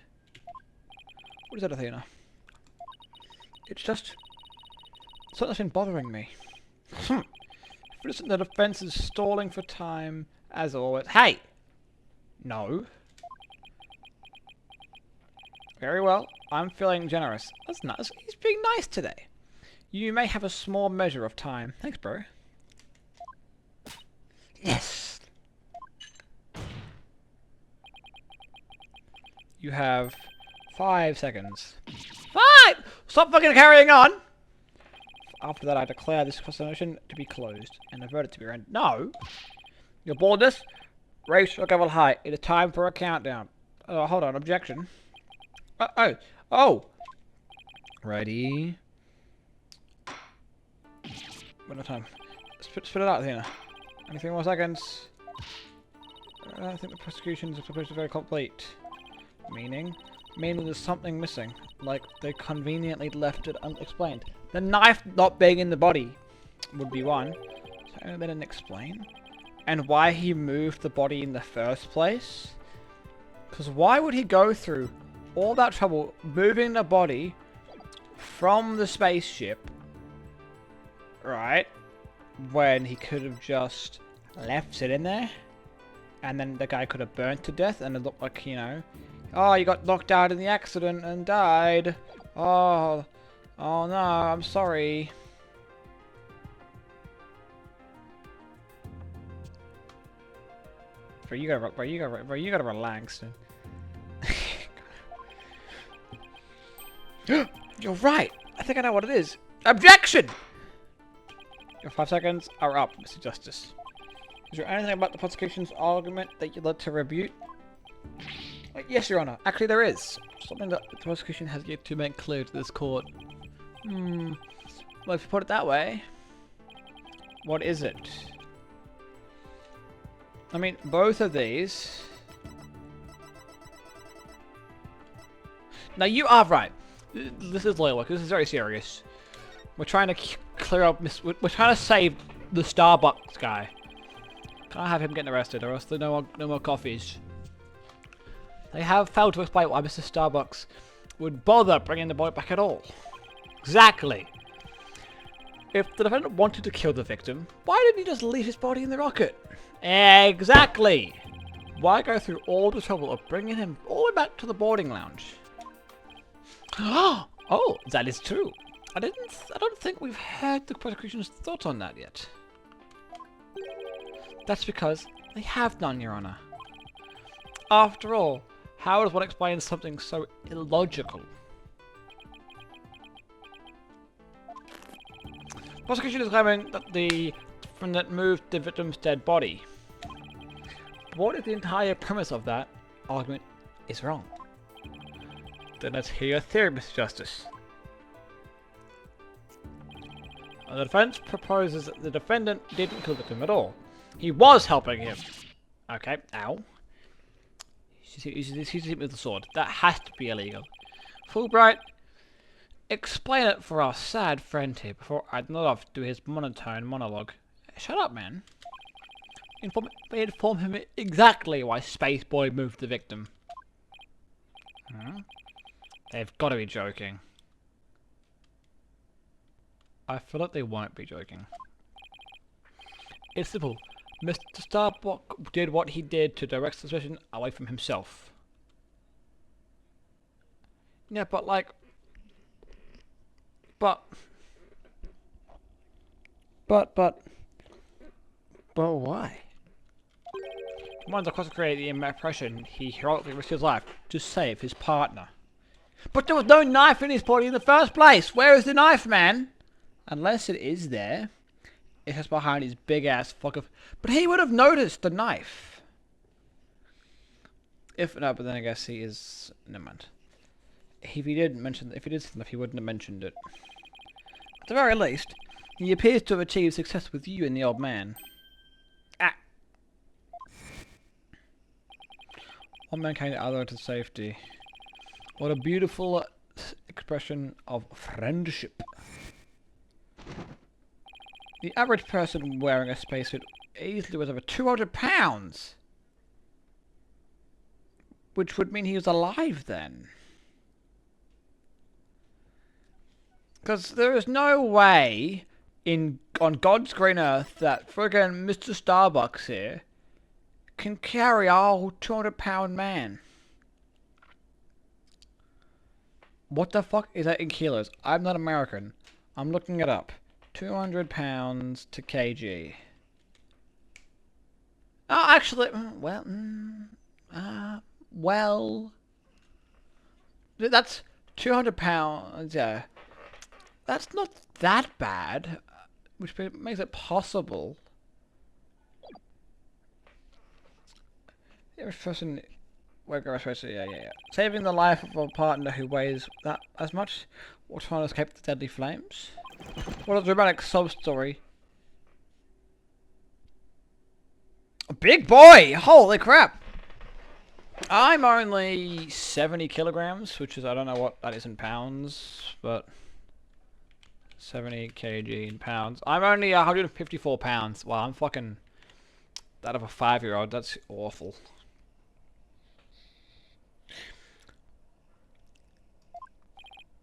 What is that, Athena? It's just something that's been bothering me. For instance, the defense is stalling for time, as always. Hey! No. Very well. I'm feeling generous. That's nice. He's being nice today. You may have a small measure of time. Thanks, bro. Yes! You have 5 seconds. 5! Stop fucking carrying on! After that, I declare this conversation to be closed and the verdict to be rendered. No! Your boldness, racial level high. It is time for a countdown. Hold on. Objection. Oh! Ready? One more time. Spit it out, Athena. Anything more seconds? I think the prosecution is supposed to be very complete. Meaning there's something missing. Like they conveniently left it unexplained. The knife not being in the body would be one. So they didn't explain. And why he moved the body in the first place? Because why would he go through all that trouble moving the body from the spaceship, right, when he could have just left it in there? And then the guy could have burnt to death and it looked like, you know, oh, you got knocked out in the accident and died. Oh no, I'm sorry. Bro, you gotta relax. You're right. I think I know what it is. Objection! Your 5 seconds are up, Mr. Justice. Is there anything about the prosecution's argument that you'd like to rebut? Yes, Your Honor. Actually, there is. Something that the prosecution has yet to make clear to this court. Well, if you put it that way, what is it? I mean, both of these... Now, you are right. This is lawyer work. This is very serious. We're trying to clear up... We're trying to save the Starbucks guy. Can't have him getting arrested, or else there are no more coffees. They have failed to explain why Mr. Starbucks would bother bringing the boy back at all. Exactly. If the defendant wanted to kill the victim, why didn't he just leave his body in the rocket? Exactly. Why go through all the trouble of bringing him all the way back to the boarding lounge? Oh, that is true. I don't think we've heard the prosecution's thoughts on that yet. That's because they have none, Your Honor. After all, how does one explain something so illogical? Prosecution is claiming that the defendant moved the victim's dead body. What if the entire premise of that argument is wrong? Then let's hear your theory, Mr. Justice. The defense proposes that the defendant didn't kill the victim at all. He was helping him. Okay, ow. He's hit with the sword. That has to be illegal. Fulbright, explain it for our sad friend here before I nod off to his monotone monologue. Shut up, man. Inform him exactly why Space Boy moved the victim. They've got to be joking. I feel like they won't be joking. It's simple. Mr. Starbuck did what he did to direct suspicion away from himself. Yeah, but like... But why? Someone's across create the impression he heroically risked his life to save his partner. But there was no knife in his body in the first place! Where is the knife, man? Unless it is there. It's just behind his big ass fuck of... But he would have noticed the knife. If no, but then I guess he is... Never mind. if he did something, he wouldn't have mentioned it. At the very least, he appears to have achieved success with you and the old man. Ah! One man carrying the other to safety. What a beautiful expression of friendship. The average person wearing a spacesuit easily weighs over 200 pounds! Which would mean he was alive then. Because there is no way on God's green earth that friggin' Mr. Starbucks here can carry a whole 200-pound man. What the fuck is that in kilos? I'm not American. I'm looking it up. 200 pounds to kg. Oh, actually, well, that's 200 pounds, yeah. That's not that bad, which makes it possible. Every person, yeah. Saving the life of a partner who weighs that as much, or trying to escape the deadly flames. What a dramatic sob story. A big boy! Holy crap! I'm only 70 kilograms, which is, I don't know what that is in pounds, but 70 kg in pounds. I'm only 154 pounds. Wow, I'm fucking that of a 5-year-old. That's awful.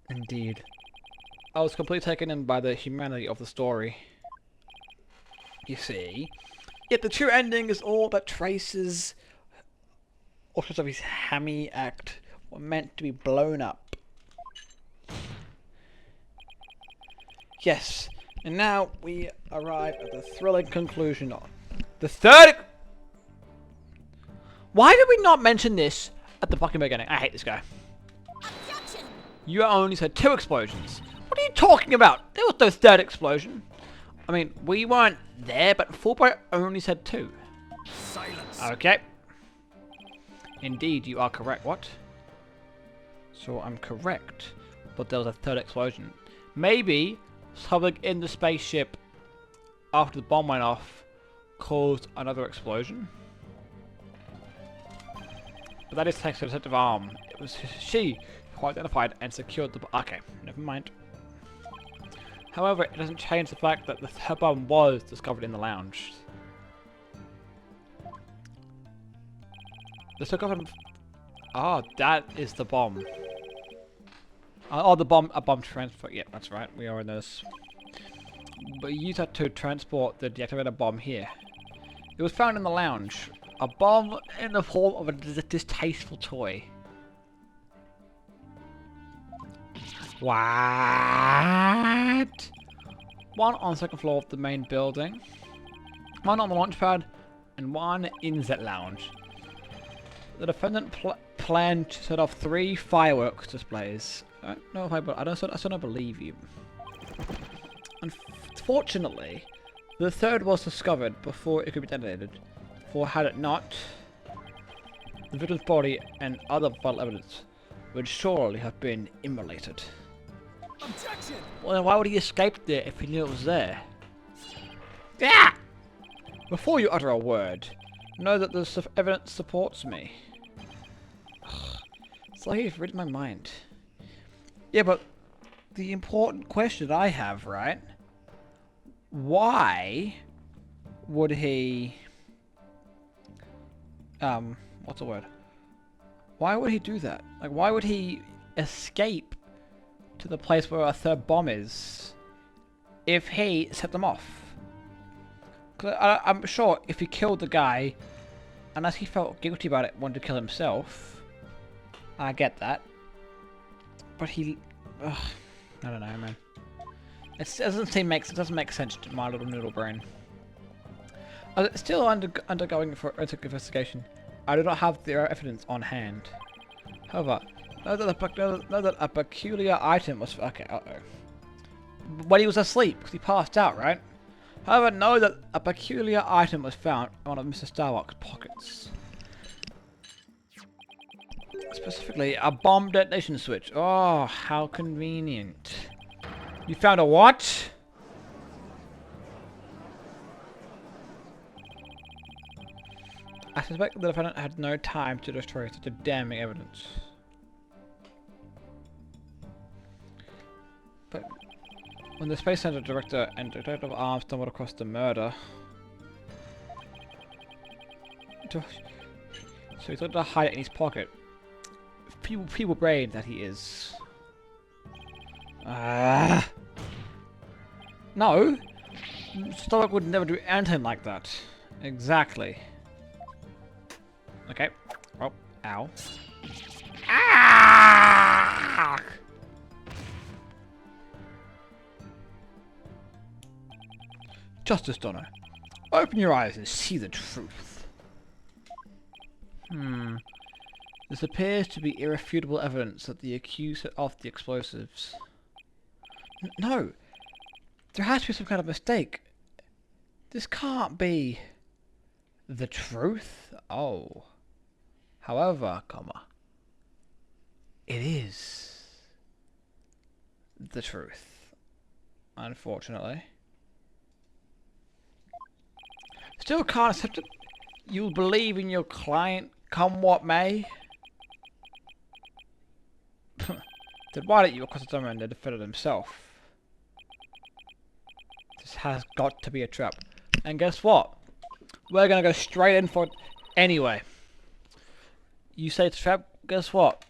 Indeed. I was completely taken in by the humanity of the story. You see? Yet the true ending is all that traces all sorts of his hammy act were meant to be blown up. Yes, and now we arrive at the thrilling conclusion of the third... Why did we not mention this at the fucking beginning? I hate this guy. Objection! You only said 2 explosions. What are you talking about? There was no 3rd explosion. I mean, we weren't there, but Fulbright only said 2. Silence. Okay. Indeed, you are correct. What? So I'm correct, but there was a 3rd explosion. Maybe something in the spaceship after the bomb went off caused another explosion. But that is thanks to the detective arm. It was she who identified and secured the... Okay, never mind. However, it doesn't change the fact that her bomb was discovered in the lounge. The circle... Ah, that is the bomb. Oh, the bomb... A bomb transport. Yeah, that's right. We are in this. But you use that to transport the deactivated bomb here. It was found in the lounge. A bomb in the form of a distasteful toy. What? One on the 2nd floor of the main building, one on the launch pad, and one in the lounge. The defendant planned to set off 3 fireworks displays. I don't know if I still don't believe you. Unfortunately, the 3rd was discovered before it could be detonated. For had it not, the victim's body and other vital evidence would surely have been immolated. Objection! Well, then why would he escape there if he knew it was there? Yeah! Before you utter a word, know that the evidence supports me. It's like you've read my mind. Yeah, but the important question I have, right? Why would he... what's the word? Why would he do that? Like, why would he escape to the place where our 3rd bomb is if he set them off? 'Cause I'm sure if he killed the guy, unless he felt guilty about it, wanted to kill himself, I get that. But he... Ugh, I don't know, man. It doesn't make sense to my little noodle brain. Still undergoing forensic investigation. I do not have the evidence on hand. However, know that a peculiar item was... Okay, when he was asleep, because he passed out, right? However, know that a peculiar item was found in one of Mr. Starbucks' pockets. Specifically, a bomb detonation switch. Oh, how convenient. You found a what? I suspect the defendant had no time to destroy such a damning evidence. But when the Space Center director and Detective Arms stumbled across the murder, so he thought to hide it in his pocket. Feeble brain that he is. No! Starbuck would never do anything like that. Exactly. Okay. Oh, ow. Ah! Justice Donner, open your eyes and see the truth. This appears to be irrefutable evidence that the accused set off the explosives. No! There has to be some kind of mistake. This can't be the truth. Oh. However, it is the truth. Unfortunately. Still can't accept it. You'll believe in your client, come what may. Then why don't you across the summer and the defendant himself? This has got to be a trap. And guess what? We're gonna go straight in for it anyway. You say it's a trap, guess what?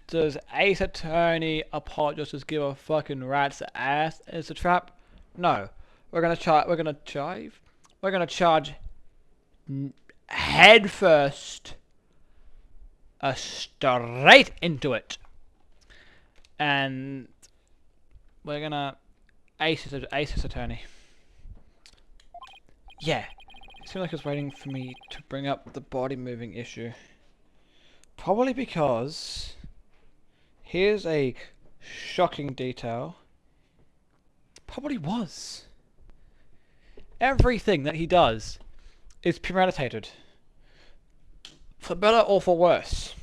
Does Ace Attorney apologize, just give a fucking rat's ass it's a trap? No. We're gonna charge head first straight into it. And we're gonna Ace Attorney. Yeah. It seems like it's waiting for me to bring up the body moving issue. Probably because here's a shocking detail. Probably was. Everything that he does is premeditated. For better or for worse.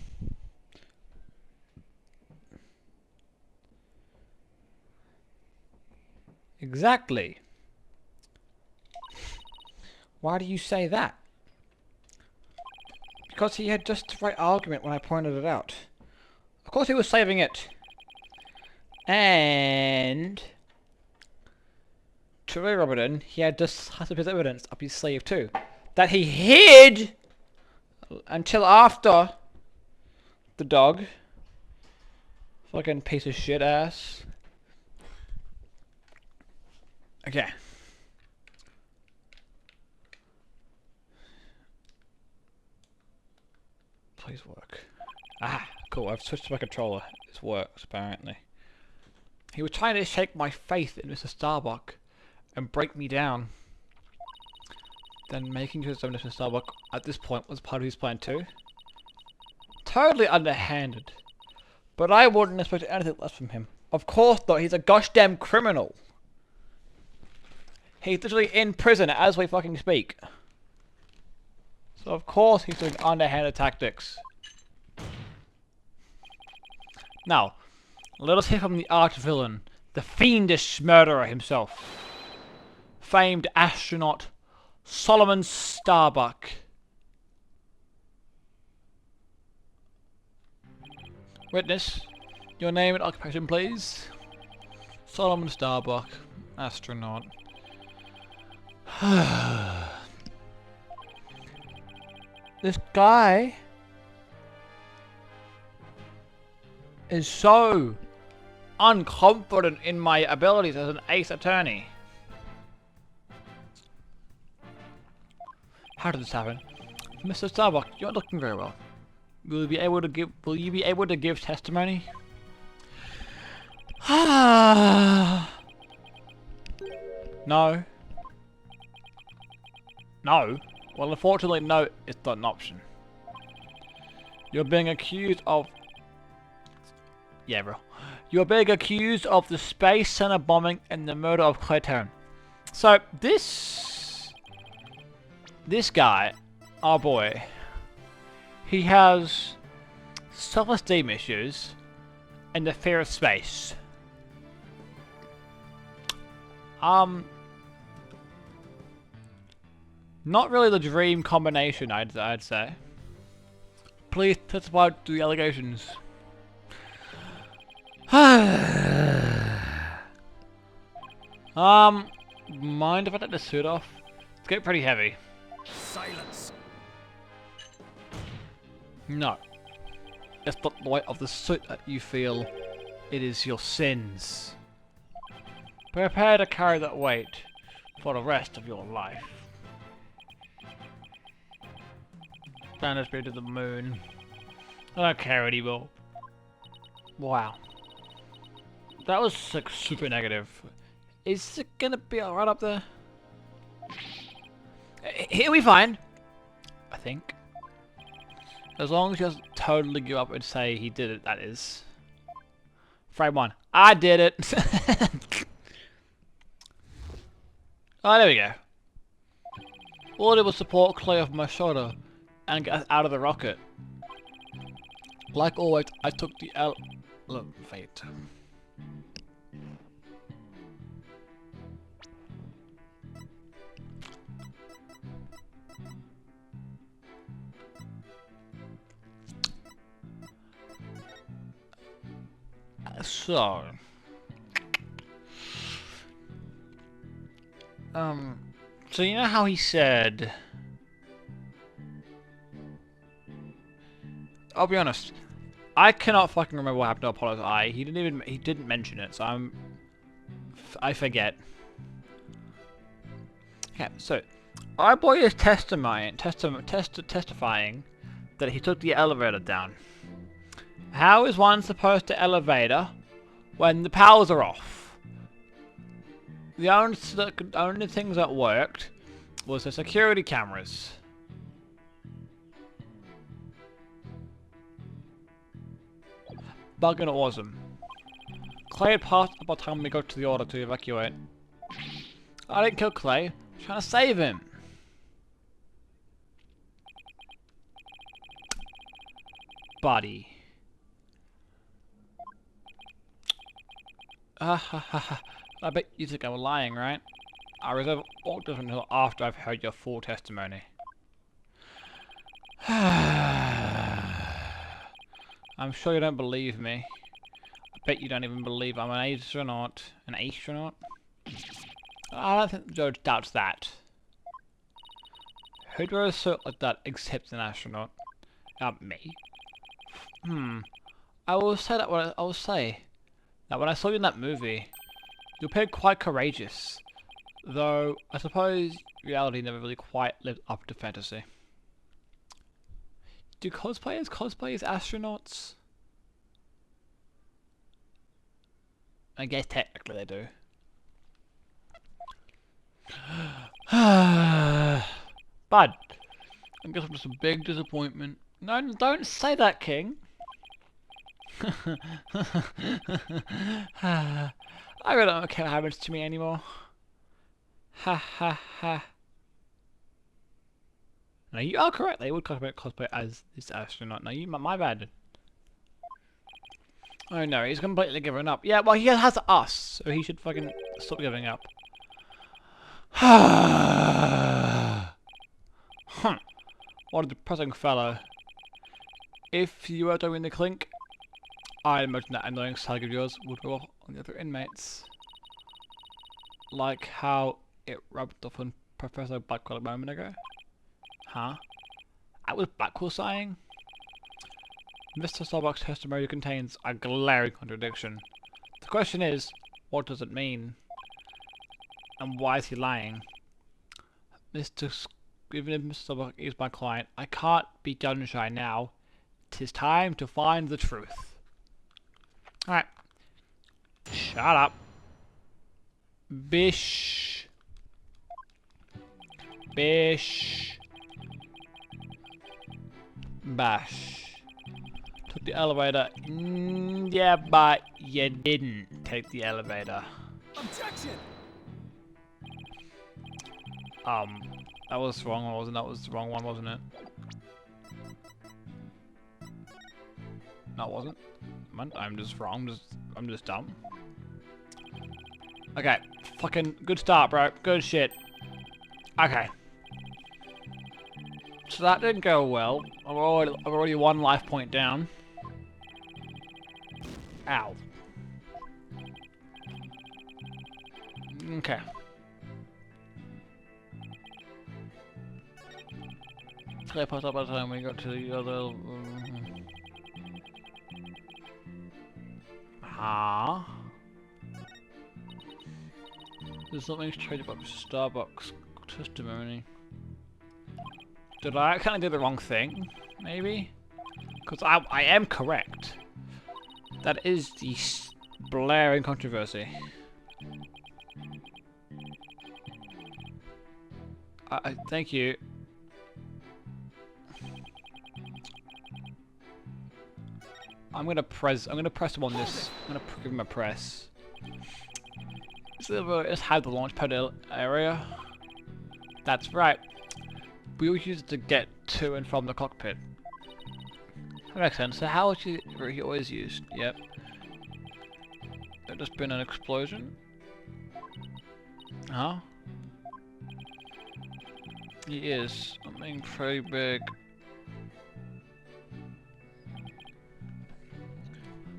Exactly. Why do you say that? Because he had just the right argument when I pointed it out. Of course he was saving it. And to rub it in, he had just had his evidence up his sleeve too. That he hid until after the dog. Fucking piece of shit ass. Okay. Please work. Ah, cool. I've switched to my controller. This works, apparently. He was trying to shake my faith in Mr. Starbuck and break me down. Then making his own Mr. Starbuck at this point was part of his plan too. Totally underhanded. But I wouldn't expect anything less from him. Of course not, he's a gosh damn criminal. He's literally in prison as we fucking speak. So of course he's doing underhanded tactics. Now, let us hear from the arch-villain, the fiendish murderer himself. Famed astronaut Solomon Starbuck. Witness, your name and occupation please. Solomon Starbuck, astronaut. This guy is so unconfident in my abilities as an ace attorney. How did this happen? Mr. Starbuck, you're not looking very well. Will you be able to give testimony? No. No? Well, unfortunately, no, it's not an option. You're being accused of... Yeah, bro. You're being accused of the Space Center bombing and the murder of Claire Terran. So, this guy, our boy, he has self-esteem issues, and the fear of space. Not really the dream combination, I'd say. Please testify to the allegations. Mind if I take the suit off? It's getting pretty heavy. Silence. No. It's not the weight of the suit that you feel. It is your sins. Prepare to carry that weight for the rest of your life. Banish me to the moon. I don't care anymore. Wow. That was like super negative. Is it gonna be alright up there? He'll be fine. I think. As long as he doesn't totally give up and say he did it, that is. Frame 1. I did it! Oh, there we go. All I did was support Clay off my shoulder and get us out of the rocket. Like always, I took the fate. So, so you know how he said, I'll be honest, I cannot fucking remember what happened to Apollo's eye. He didn't mention it, so I forget. Okay, so our boy is testifying that he took the elevator down. How is one supposed to elevator when the powers are off? The only things that worked was the security cameras. Bugging awesome. Clay had passed by the time we got to the order to evacuate. I didn't kill Clay. I'm trying to save him. Buddy. I bet you think I'm lying, right? I reserve all judgment until after I've heard your full testimony. I'm sure you don't believe me. I bet you don't even believe I'm an astronaut. An astronaut? I don't think the judge doubts that. Who'd wear a suit like that except an astronaut? Me? I will say that when I saw you in that movie, you appeared quite courageous. Though, I suppose reality never really quite lived up to fantasy. Do cosplayers cosplay as astronauts? I guess technically they do. Bud, I guess I'm just a big disappointment. No, don't say that, King. I really don't care what happens to me anymore. Ha ha ha. No, you are correct. They would cosplay as this astronaut. No, my bad. Oh no, he's completely given up. Yeah, well, he has us, so he should fucking stop giving up. What a depressing fellow. If you were to win the clink, I imagine that annoying slag of yours would go off on the other inmates. Like how it rubbed off on Professor Blackwell a moment ago. Huh? That was Blackwell sighing? Mr. Starbuck's testimony contains a glaring contradiction. The question is, what does it mean? And why is he lying? Even if Mr. Starbuck is my client, I can't be gun shy now. 'Tis time to find the truth. Alright. Shut up. Bish. Bish. Bash. Took the elevator. Yeah, but you didn't take the elevator. Objection! That was the wrong one, wasn't it? That was the wrong one, wasn't it? No, it wasn't. I'm just wrong. I'm just dumb. Okay. Fucking good start, bro. Good shit. Okay. So that didn't go well. I've already 1 life point down. Ow. Okay. Clear post up by the time we got to the other. There's something traded by Starbucks testimony. Did I kind of do the wrong thing? Maybe? Because I am correct. That is the blaring controversy. Thank you. I'm gonna press him on this. I'm gonna give him a press. Let's have the launch pad area. That's right. We always use it to get to and from the cockpit. That makes sense. So how is he always used? Yep. There's just been an explosion. Huh? He is. Something pretty big.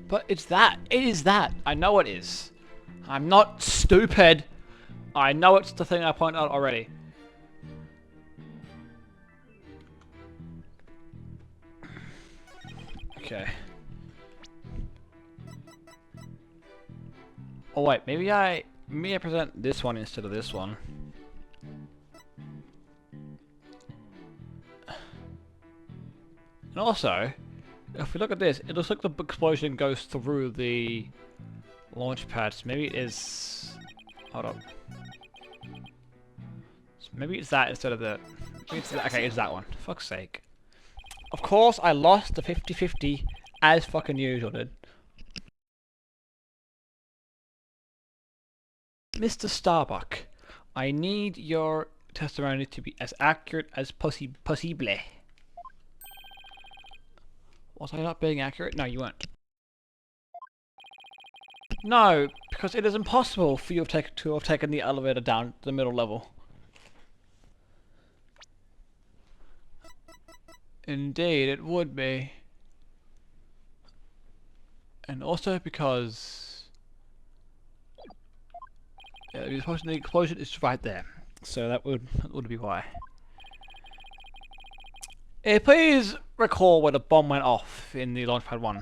But it's that. It is that. I know it is. I'm not stupid. I know it's the thing I pointed out already. Okay. Oh wait, maybe I present this one instead of this one. And also, if we look at this, it looks like the explosion goes through the launch pads. Maybe it is. Hold up. So maybe it's that instead of the. Maybe it's that. Okay, it's that one. For fuck's sake. Of course, I lost the 50-50 as fucking usual, dude. Mr. Starbuck, I need your testimony to be as accurate as possible. Was I not being accurate? No, you weren't. No, because it is impossible for you to have taken the elevator down to the middle level. Indeed, it would be. And also because the explosion is right there. So that would be why. Please recall where the bomb went off in the Launchpad 1.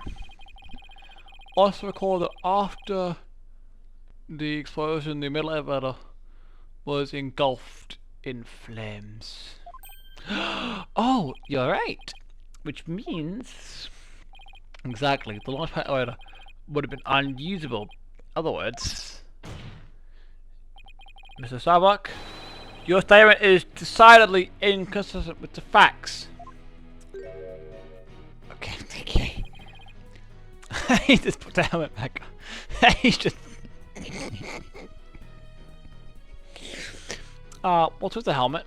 Also recall that after the explosion, the middle elevator was engulfed in flames. Oh, you're right. Which means exactly the Launchpad elevator would have been unusable. In other words, Mr. Starbuck, your statement is decidedly inconsistent with the facts. Okay, thank you. He just put the helmet back on. He's just. What's with the helmet?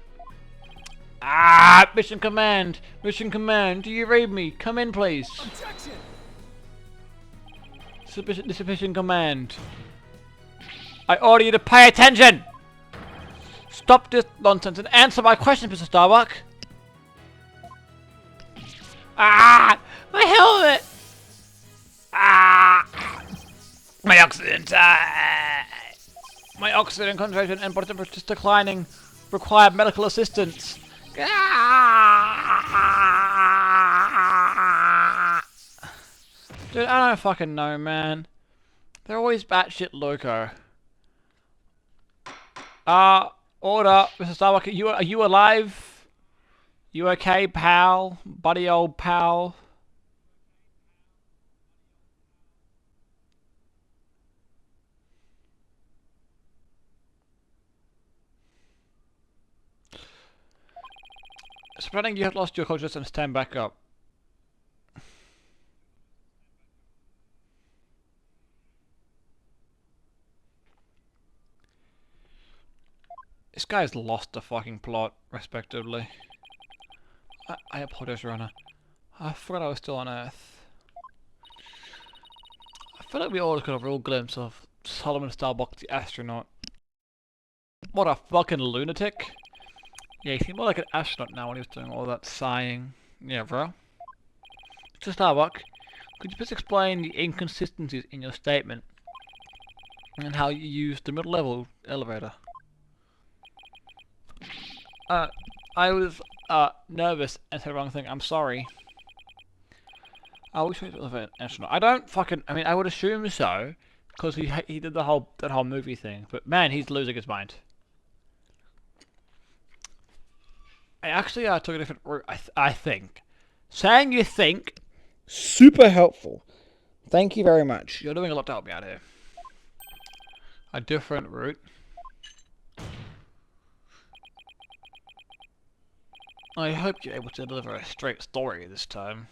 Mission command! Mission command, do you read me? Come in, please. Objection! Mission command. I order you to pay attention! Stop this nonsense and answer my question, Mr. Starbuck! My helmet! My oxygen concentration and body temperature is declining. Require medical assistance. Dude, I don't fucking know, man. They're always batshit loco. Order, Mr. Starbuck. Are you alive? You okay, pal? Buddy, old pal. Spreading, you have lost your consciousness and stand back up. This guy's lost the fucking plot, respectively. I apologize, Runner. I forgot I was still on Earth. feel like we all got a real glimpse of Solomon Starbuck, the astronaut. What a fucking lunatic. Yeah, he seemed more like an astronaut now when he was doing all that sighing. Yeah, bro. Mr. Starbuck, could you please explain the inconsistencies in your statement and how you used the middle level elevator? I was nervous and said the wrong thing. I'm sorry. I wish we was an astronaut. I don't fucking. I mean, I would assume so, because he did that whole movie thing. But man, he's losing his mind. I actually took a different route. I think saying you think super helpful. Thank you very much. You're doing a lot to help me out here. A different route. I hope you're able to deliver a straight story this time.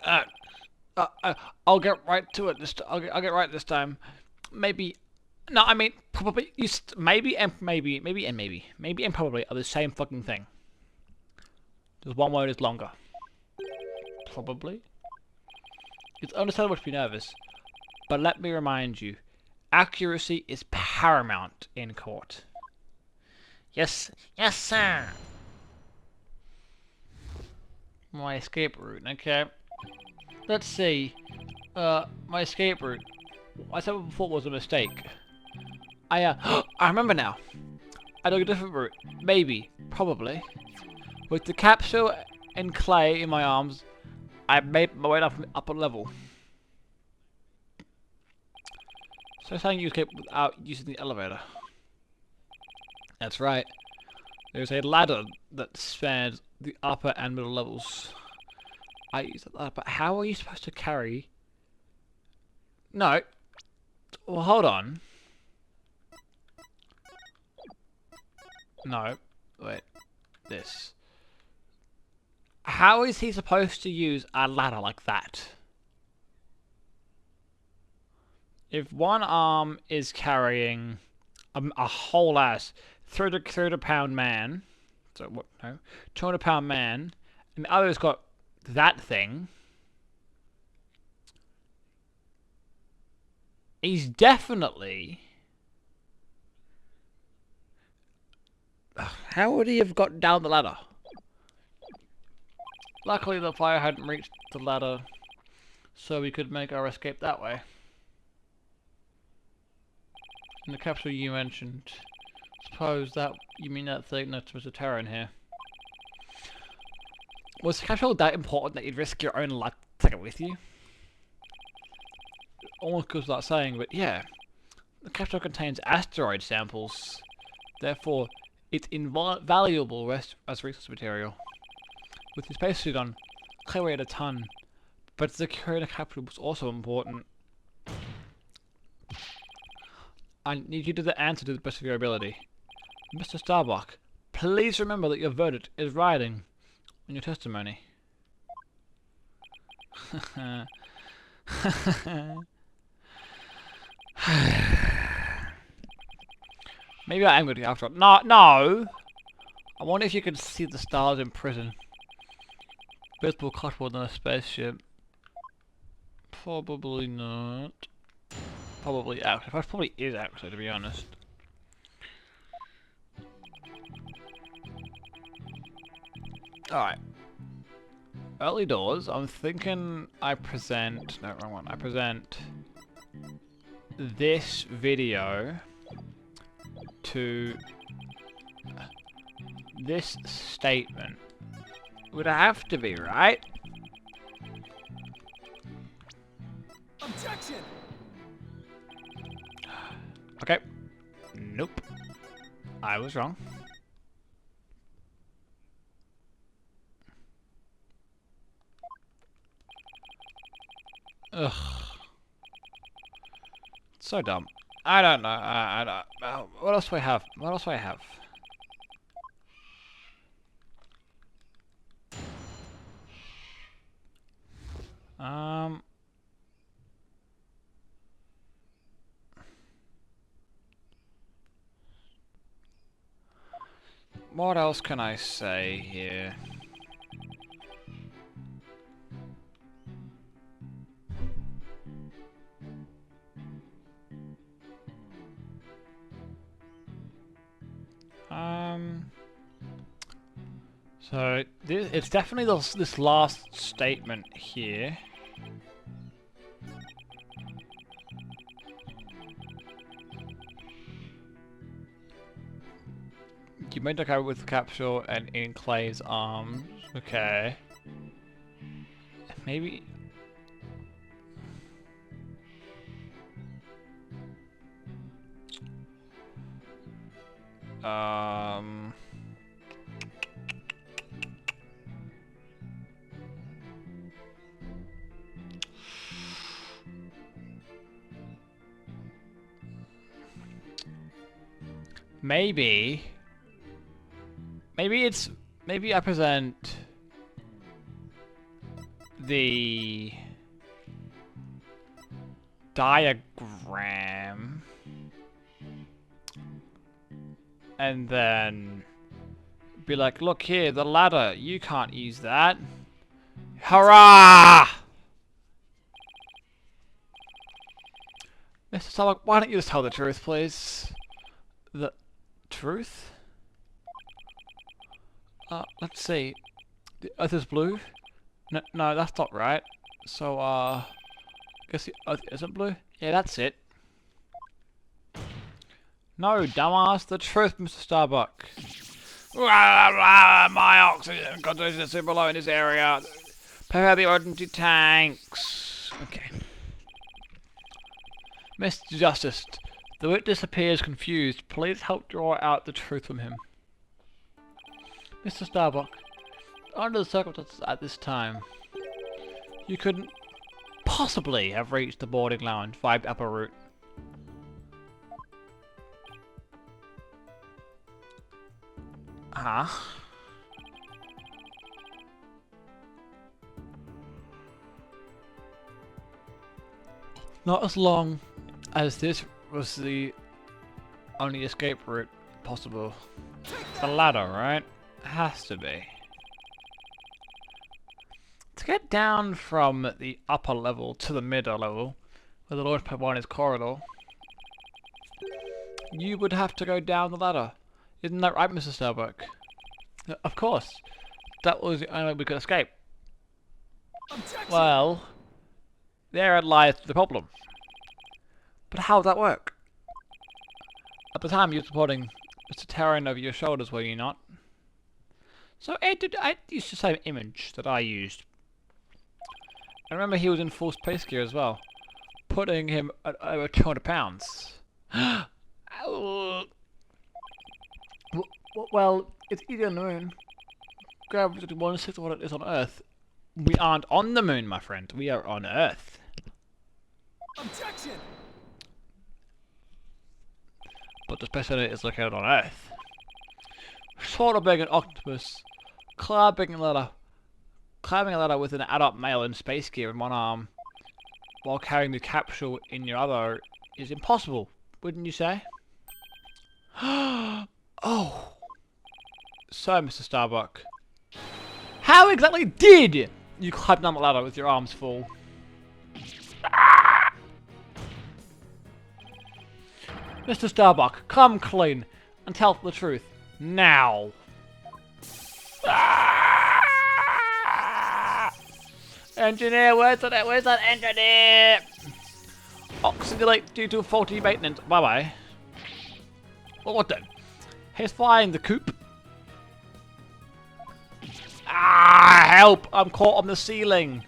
I'll get right to it. I'll get right this time. Maybe. No, I mean probably. Maybe and probably are the same fucking thing. Just one word is longer. Probably. It's understandable to be nervous, but let me remind you, accuracy is paramount in court. Yes, sir. My escape route, okay. Let's see. My escape route. I said before was a mistake. I remember now. I took a different route. Maybe. Probably. With the capsule and clay in my arms, I made my way up from the upper level. So saying you escape without using the elevator. That's right. There's a ladder that spans the upper and middle levels. I use that ladder, but how are you supposed to carry... No. Well, hold on. No. Wait. This. How is he supposed to use a ladder like that? If one arm is carrying a whole ass 300-pound man, so what? No, 200-pound man, and the other's got that thing. He's definitely. How would he have got down the ladder? Luckily, the fire hadn't reached the ladder, so we could make our escape that way. And the capsule you mentioned. Suppose that you mean that thing that's Mr. Terran here. Was the capsule that important that you'd risk your own life to take it with you? Almost goes without saying, but yeah. The capsule contains asteroid samples. Therefore, it's invaluable as resource material. With your spacesuit on, clay weighed a ton. But securing the capsule was also important. I need you to answer to the best of your ability. Mr. Starbuck, please remember that your verdict is riding on your testimony. Maybe I am going to go after it. No! I wonder if you can see the stars in prison. Visible cardboard on a spaceship. Probably not. Probably actually. It probably is actually, to be honest. Alright. Early doors. I'm thinking I present... No, wrong one. I present this video to this statement. Would have to be, right? Objection! Okay. Nope. I was wrong. Ugh. So dumb. I don't know. I don't. What else do I have? What else do I have? What else can I say here? So it's definitely this last statement here. You made the code with the capsule and in Clay's arms. Okay. Maybe. Maybe I present the diagram and then be like, look here, the ladder, you can't use that. Hurrah! Mr. Starbuck, why don't you just tell the truth, please? The truth? Let's see. The Earth is blue? No, that's not right. So, I guess the Earth isn't blue? Yeah, that's it. No, dumbass, the truth, Mr. Starbuck. My oxygen concentration is super low in this area. Prepare the emergency tanks. Okay. Mr. Justice, the witness appears confused. Please help draw out the truth from him. Mr. Starbuck, under the circumstances at this time, you couldn't possibly have reached the boarding lounge via the upper route. Huh? Not as long as this was the only escape route possible. The ladder, right? Has to be. To get down from the upper level to the middle level, where the launch pad 1 is corridor, you would have to go down the ladder. Isn't that right, Mr. Starbuck? Of course. That was the only way we could escape. Objection! Well, therein lies the problem. But how would that work? At the time you were supporting Mr. Terran over your shoulders, were you not? So I used the same image that I used. I remember he was in full space gear as well, putting him at over 200 pounds. Well, it's easier on the moon. Gravity 1/6 of what it is on Earth. We aren't on the moon, my friend. We are on Earth. Objection! But the space center is located on Earth. Sort of being an octopus, climbing a ladder with an adult male in space gear in one arm, while carrying the capsule in your other, is impossible, wouldn't you say? Oh. So, Mr. Starbuck, how exactly did you climb down the ladder with your arms full? Mr. Starbuck, come clean and tell the truth. Now. Engineer, where's that engineer? Oxidate due to faulty maintenance. Bye-bye. Well, what then? He's flying the coop. Help! I'm caught on the ceiling.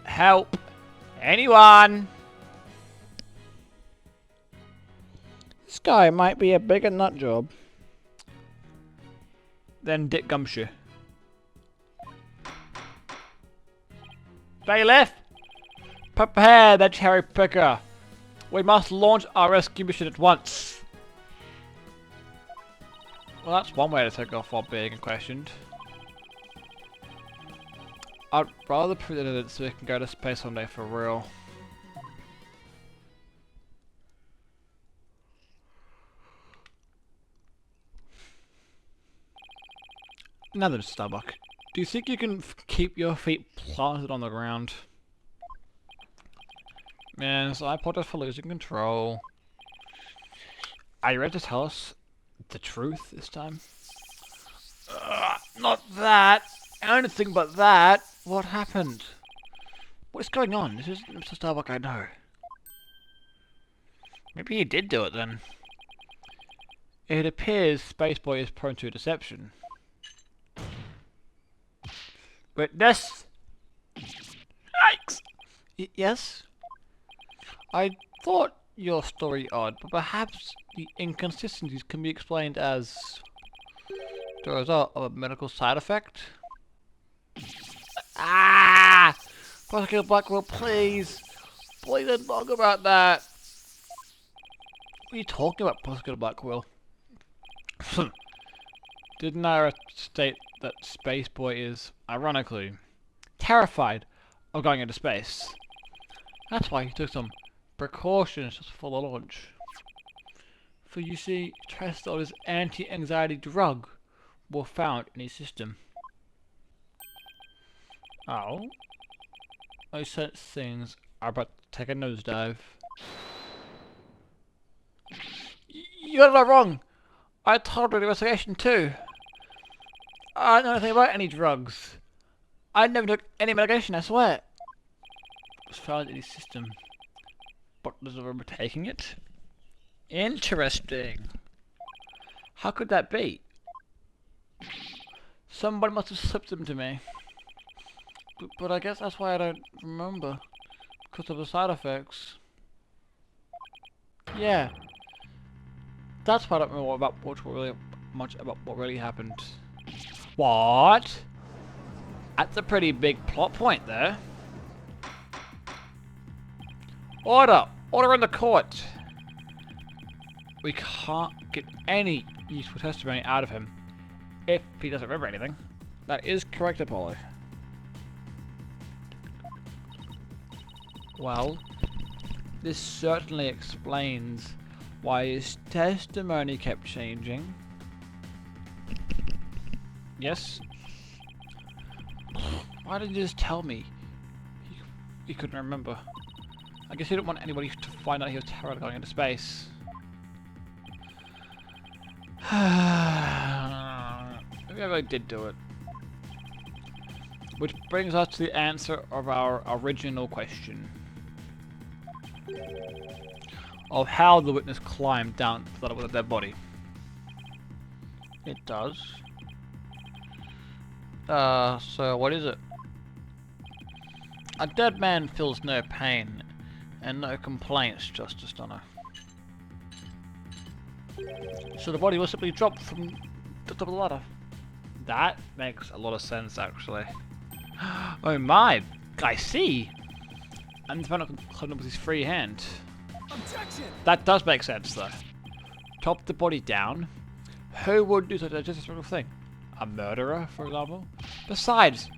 Help! Anyone? This guy might be a bigger nut job than Dick Gumshoe. Bailiff! Prepare the cherry picker. We must launch our rescue mission at once. Well, that's one way to take off while being questioned. I'd rather put it in it so we can go to space one day for real. Now then, Starbuck, do you think you can keep your feet planted on the ground? Yes, I apologize for losing control. Are you ready to tell us the truth this time? Not that. Anything but that. What happened? What's going on? This isn't Mr. Starbuck I know. Maybe he did do it then. It appears Spaceboy is prone to deception. Witness! Yikes! Yes? I thought your story odd, but perhaps the inconsistencies can be explained as the result of a medical side effect? Ah! Prosecutor Blackwell, please! Please don't talk about that! What are you talking about, Prosecutor Blackwell? Didn't I state that Spaceboy is, ironically, terrified of going into space? That's why he took some precautions just for the launch. For you see, traces of his anti-anxiety drug were found in his system. Oh? I sense things are about to take a nosedive. You got it all wrong! I told her the investigation too. I don't know anything about any drugs. I never took any medication, I swear. It was found in his system. But does remember taking it? Interesting. How could that be? Somebody must have slipped them to me. But I guess that's why I don't remember. Because of the side effects. Yeah. That's why I don't remember much about what really happened. What? That's a pretty big plot point there. Order! Order in the court! We can't get any useful testimony out of him if he doesn't remember anything. That is correct, Apollo. Well, this certainly explains why his testimony kept changing. Yes? Why didn't you just tell me? He couldn't remember. I guess he didn't want anybody to find out he was terrified of going into space. Maybe I really did do it. Which brings us to the answer of our original question. Of how the witness climbed down to that with a dead body. It does. So what is it? A dead man feels no pain and no complaints, Justice Donner. So the body was simply dropped from the top of the ladder. That makes a lot of sense, actually. Oh my! I see! And the final climbed with his free hand. Objection! That does make sense, though. Top the body down. Who would do such a disrespectful thing? A murderer, for example? Besides,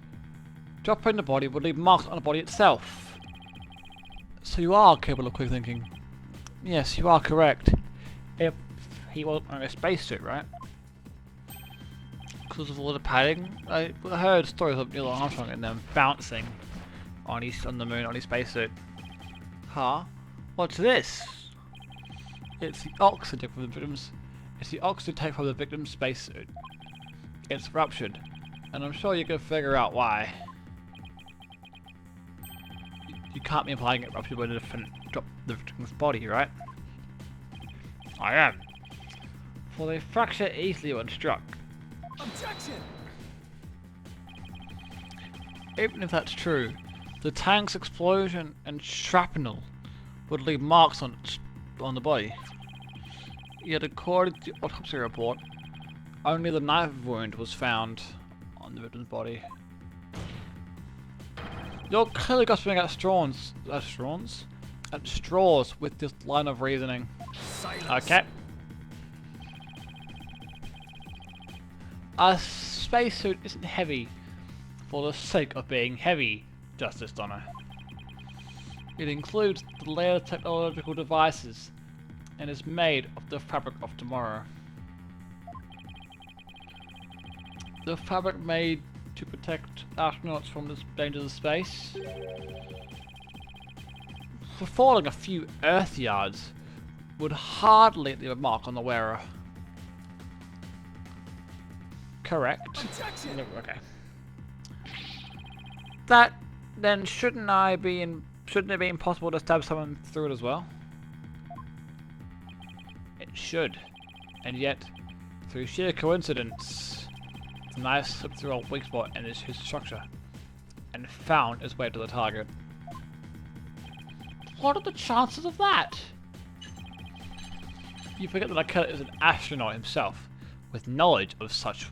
dropping the body would leave marks on the body itself. So you are capable of quick thinking. Yes, you are correct. If he wasn't wearing a spacesuit, right? Because of all the padding. I heard stories of Neil Armstrong and them bouncing on the moon on his spacesuit. Huh? What's this? It's the oxygen from the victim's. It's the oxygen tank from the victim's spacesuit. It's ruptured, and I'm sure you can figure out why. You can't be implying it ruptured when it dropped the victim's body, right? I am. For they fracture easily when struck. Objection! Even if that's true, the tank's explosion and shrapnel would leave marks on the body. Yet according to the autopsy report, only the knife wound was found on the victim's body. You're clearly grasping at straws with this line of reasoning. Silence. Okay. A spacesuit isn't heavy for the sake of being heavy, Justice Donner. It includes the latest technological devices and is made of the fabric of tomorrow. The fabric made to protect astronauts from the dangers of space. For falling a few Earth yards would hardly leave a mark on the wearer. correct. Objection! No, okay. That then shouldn't it be impossible to stab someone through it as well? It should. And yet, through sheer coincidence, the knife slipped through a weak spot in his structure and found its way to the target. What are the chances of that? You forget that the killer is an astronaut himself, with knowledge of such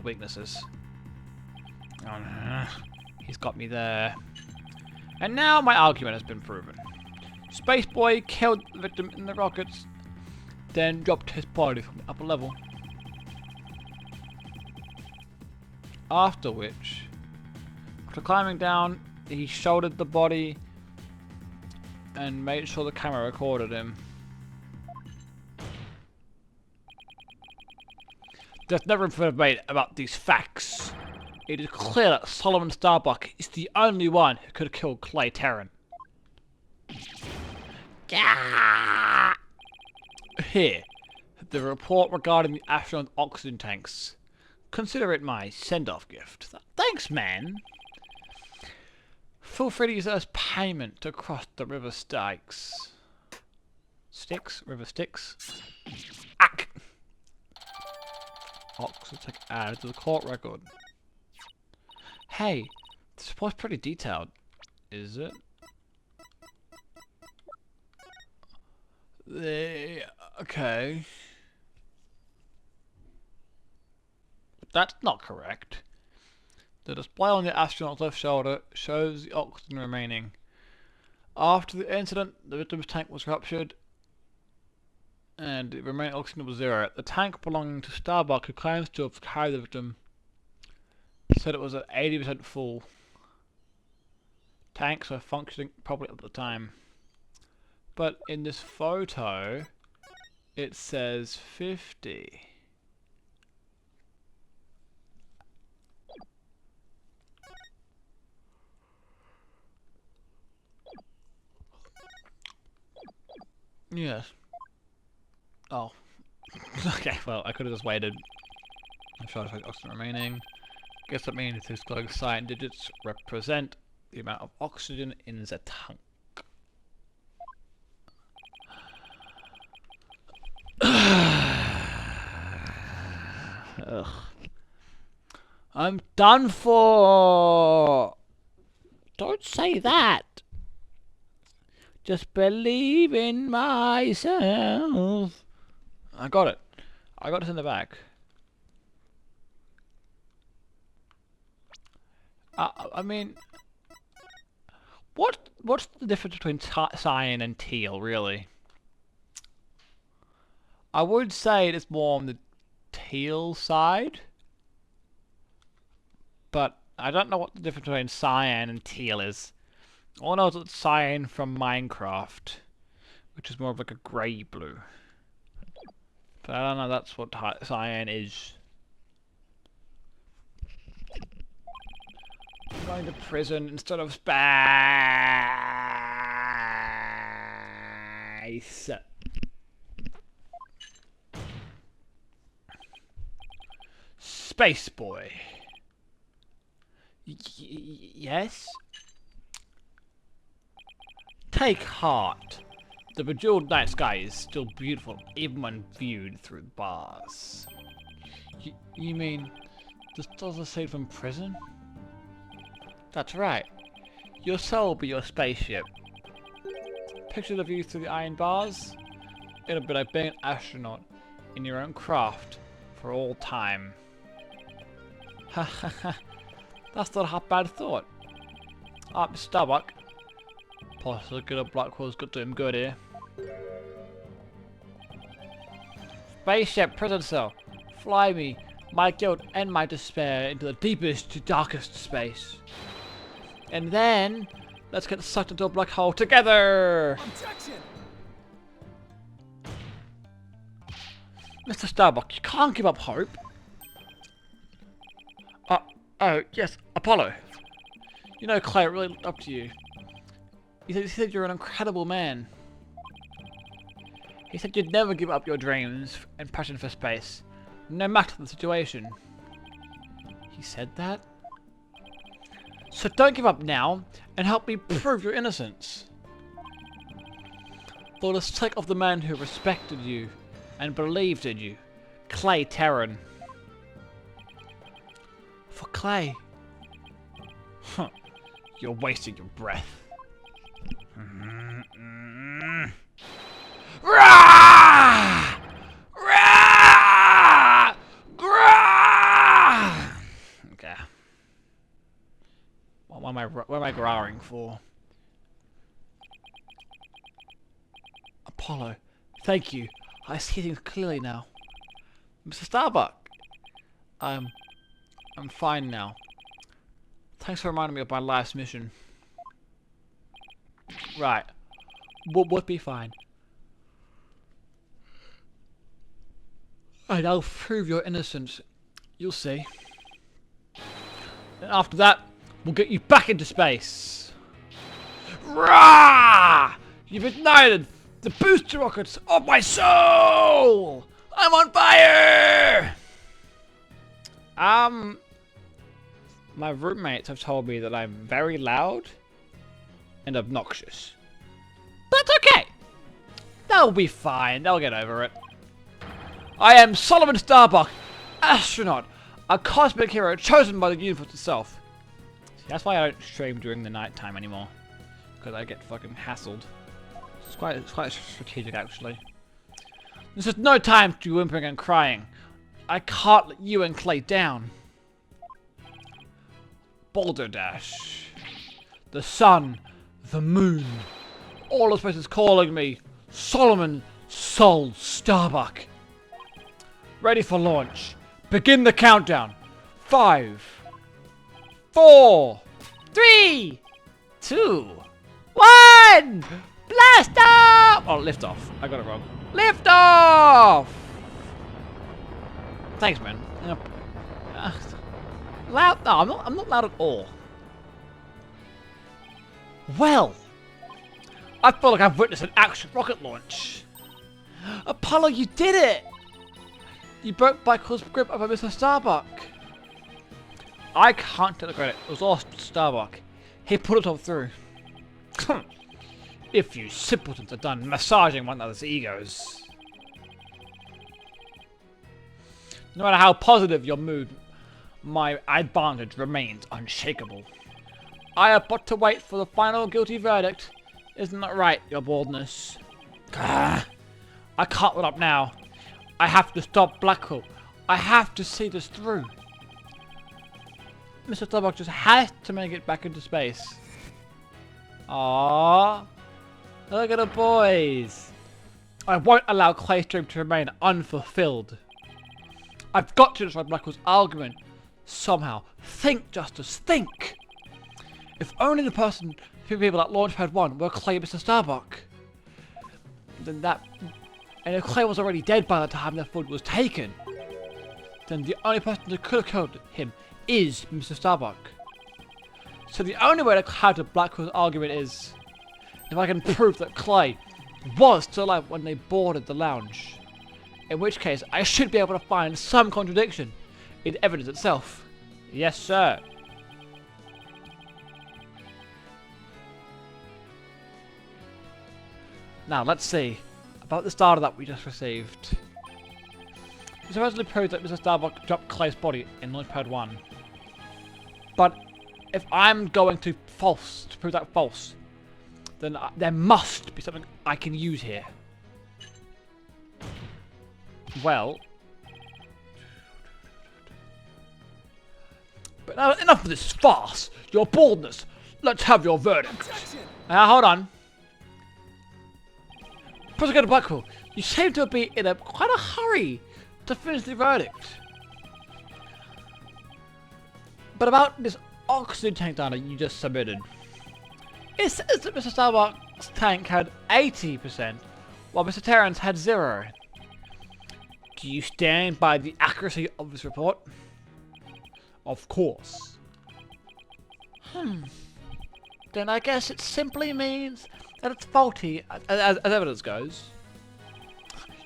weaknesses. Oh, no. He's got me there. And now my argument has been proven. Space Boy killed the victim in the rockets, then dropped his body from the upper level. After which, after climbing down, he shouldered the body and made sure the camera recorded him. There's never been a debate about these facts. It is clear that Solomon Starbuck is the only one who could have killed Clay Terran. Here, the report regarding the astronaut's oxygen tanks. Consider it my send-off gift. Thanks, man. Feel free to use it as payment to cross the river Styx. River Styx. Ack! Oxygen tank added to the court record. Hey, this report's pretty detailed. Is it? Okay. But that's not correct. The display on the astronaut's left shoulder shows the oxygen remaining. After the incident, the victim's tank was ruptured and the remaining oxygen was 0. The tank belonging to Starbuck, who claims to have carried the victim, said it was at 80% full. Tanks were functioning properly at the time. But in this photo, it says 50. Yes. Oh. Okay, well, I could have just waited. I'm sure if oxygen remaining. Guess that means these glowing sign digits represent the amount of oxygen in the tank. Ugh. I'm done for! Don't say that! Just believe in myself. I got it. I got it in the back. I mean, what's the difference between cyan and teal, really? I would say it's more on the teal side, but I don't know what the difference between cyan and teal is. All I know is it's cyan from Minecraft, which is more of like a grey blue. But I don't know that's what cyan is. I'm going to prison instead of space. Space Boy. Yes? Take heart. The bejeweled night sky is still beautiful even when viewed through bars. You mean this does escape from prison? That's right. Your soul will be your spaceship. Picture the view through the iron bars. It'll be like being an astronaut in your own craft for all time. Ha ha ha. That's not a bad thought. Mr. Starbuck. Possibly good old Blackwell's got to him good here. Spaceship prison cell. Fly me, my guilt and my despair into the deepest, darkest space. And then, let's get sucked into a black hole together! Objection! Mr. Starbuck, you can't give up hope. Oh, yes, Apollo. You know, Clay really looked up to you. He said you're an incredible man. He said you'd never give up your dreams and passion for space, no matter the situation. He said that? So don't give up now, and help me prove your innocence. For the sake of the man who respected you, and believed in you, Clay Terran. For Clay? Huh. You're wasting your breath. Rah! Rah! Grah! Okay. What am I growling for? Apollo, thank you. I see things clearly now. Mr. Starbuck, I'm fine now. Thanks for reminding me of my last mission. Right. Would be fine. And I'll prove your innocence. You'll see. And after that, we'll get you back into space. Rah! You've ignited the booster rockets of my soul! I'm on fire! My roommates have told me that I'm very loud and obnoxious. That's okay! They'll be fine, they'll get over it. I am Solomon Starbuck, astronaut, a cosmic hero chosen by the universe itself. See, that's why I don't stream during the night time anymore. Because I get fucking hassled. It's quite strategic, actually. This is no time to be whimpering and crying. I can't let you and Clay down. Balderdash. The sun. The moon. All of space is calling me. Solomon Sol Starbuck. Ready for launch. Begin the countdown. 5, 4, 3, 2, 1! Blast off! Oh, lift off. I got it wrong. Lift off! Thanks, man. Loud? No, I'm not loud at all. Well, I feel like I've witnessed an actual rocket launch. Apollo, you did it! You broke Michael's grip over Mr. Starbuck. I can't take the credit. It was all Starbuck. He put it all through. If you simpletons are done massaging one another's egos. No matter how positive your mood, my advantage remains unshakable. I have but to wait for the final guilty verdict. Isn't that right, your baldness? I can't let up now. I have to stop Blackwell. I have to see this through. Mr. Starbuck just has to make it back into space. Aww. Look at the boys. I won't allow Clay's dream to remain unfulfilled. I've got to destroy Blackwell's argument. Somehow. Think, Justice, think! If only the people at Launchpad 1 were Clay and Mr. Starbuck. Then that... And if Clay was already dead by the time their food was taken, then the only person that could have killed him is Mr. Starbuck. So the only way to counter Blackwell's argument is if I can prove that Clay was still alive when they boarded the lounge. In which case, I should be able to find some contradiction in evidence itself. Yes, sir. Now, let's see about this data that we just received. It supposedly proves that Mr. Starbuck dropped Clay's body in Launchpad 1. But if I'm going to prove that false, then there must be something I can use here. Well, but now enough of this farce. Your baldness. Let's have your verdict. Hold on. Prosecutor Blackwell, you seem to be in quite a hurry to finish the verdict. But about this oxygen tank data you just submitted, it says that Mr. Starbuck's tank had 80%, while Mr. Terran's had 0. Do you stand by the accuracy of this report? Of course. Then I guess it simply means that it's faulty, as evidence goes.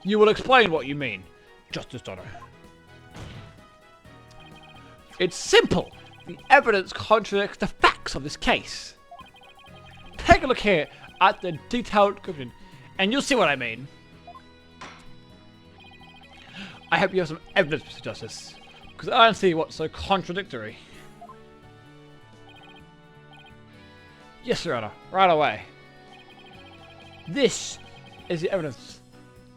You will explain what you mean, Justice Donner. It's simple. The evidence contradicts the facts of this case. Take a look here at the detailed description, and you'll see what I mean. I hope you have some evidence, Mr. Justice, because I don't see what's so contradictory. Yes, Your Honor, right away. This is the evidence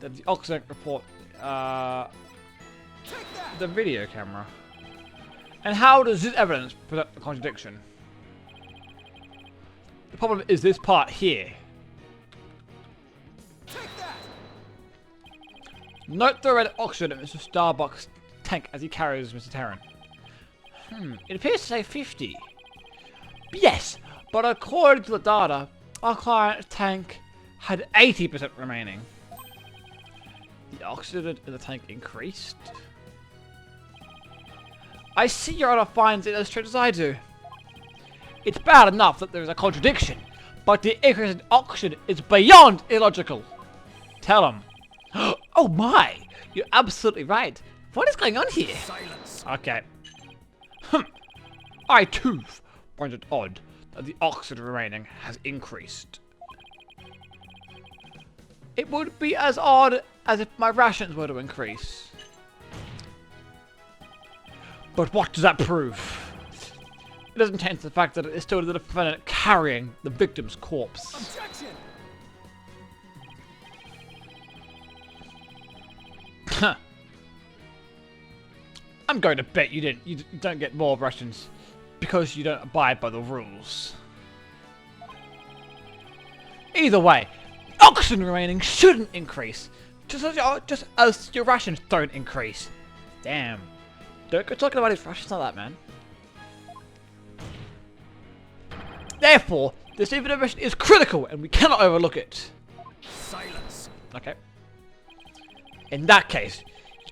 that the oxygen report, the video camera. And how does this evidence present a contradiction? The problem is this part here. Note the red oxygen in Mr. Starbuck's tank as he carries Mr. Terran. It appears to say 50. Yes, but according to the data, our client's tank had 80% remaining. The oxygen in the tank increased. I see Your Honor finds it as straight as I do. It's bad enough that there is a contradiction, but the increase in oxygen is beyond illogical. Tell him. Oh my! You're absolutely right. What is going on here? Silence. Okay. I too find it odd that the oxygen remaining has increased. It would be as odd as if my rations were to increase. But what does that prove? It doesn't change the fact that it is still the defendant carrying the victim's corpse. Objection. I'm going to bet you don't get more rations because you don't abide by the rules. Either way, oxygen remaining shouldn't increase, just as your rations don't increase. Damn. Don't go talking about his rations like that, man. Therefore, this information is critical and we cannot overlook it. Silence. Okay. In that case,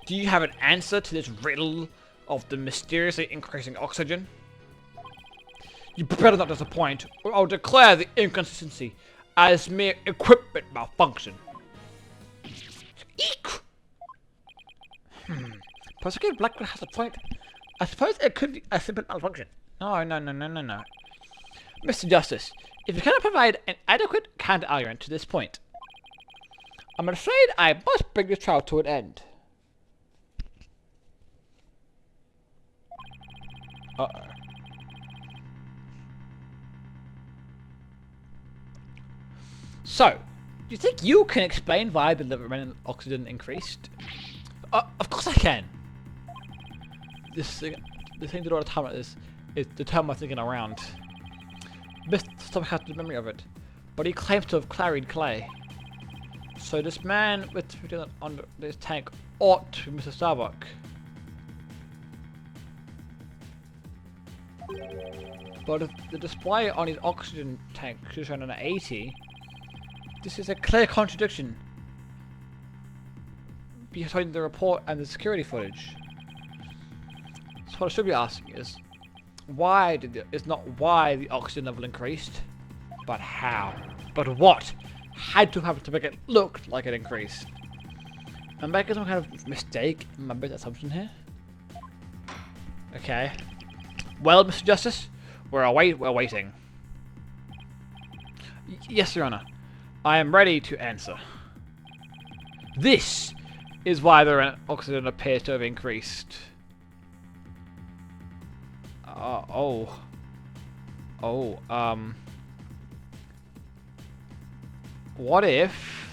do you have an answer to this riddle of the mysteriously increasing oxygen? You better not disappoint, or I'll declare the inconsistency as mere equipment malfunction. Eek! Prosecutor Blackwood has a point. I suppose it could be a simple malfunction. No. Mr. Justice, if you cannot provide an adequate counter-argument to this point, I'm afraid I must bring this trial to an end. Uh-oh. So, do you think you can explain why the remaining oxygen increased? Of course I can. The thing to do all the time like this is to turn my thinking around. Mr. Stomach has the memory of it, but he claims to have carried clay. So this man with on this tank ought to be Mr. Starbuck. But if the display on his oxygen tank should show an 80, this is a clear contradiction between the report and the security footage. So what I should be asking is, not why the oxygen level increased, but how. But what had to happen to make it look like it increased? I'm making some kind of mistake in my basic assumption here. Okay. Well, Mr. Justice, we're waiting. Yes, Your Honor. I am ready to answer. This is why the oxygen appears to have increased. What if...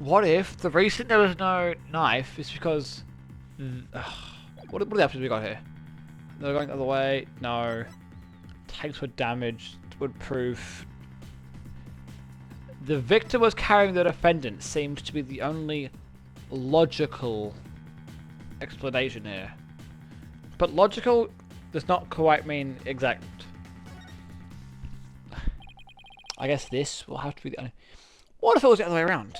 What if the reason there was no knife is because... what are the options we got here? They're going the other way. No. Tanks were damaged. Would prove... The victim was carrying the defendant seems to be the only logical explanation here. But logical does not quite mean exact. I guess this will have to be the only... What if it was the other way around?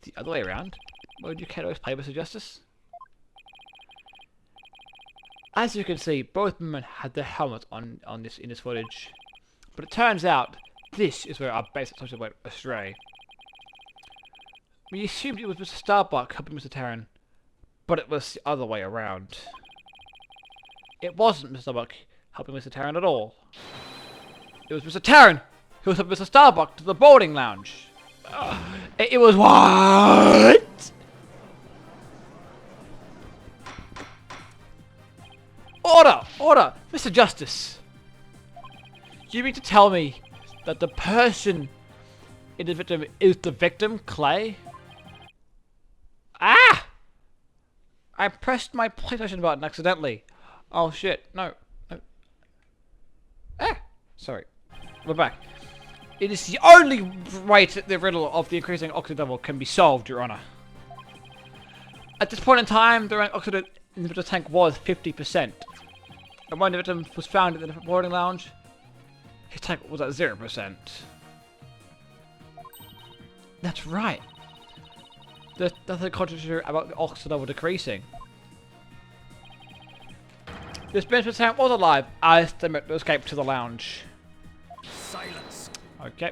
The other way around? Would you care to explain, Mr. Justice? As you can see, both men had their helmets on in this footage. But it turns out This is where our basic assumption went astray. We assumed it was Mr. Starbuck helping Mr. Tarrant, but it was the other way around. It wasn't Mr. Starbuck helping Mr. Tarrant at all. It was Mr. Tarrant who was helping Mr. Starbuck to the boarding lounge. It was what? Order! Order! Mr. Justice! You mean to tell me that the person in the victim is the victim, Clay? Ah! I pressed my PlayStation button accidentally. Oh shit, no. Ah! Sorry. We're back. It is the only way the riddle of the increasing oxygen level can be solved, Your Honor. At this point in time, the oxygen in the tank was 50%. And when the victim was found in the boarding lounge, his tank was at 0%. That's right. There's nothing contradictory about the oxygen level decreasing. This Mr. Tank was alive as the victim escaped to the lounge. Silence. Okay.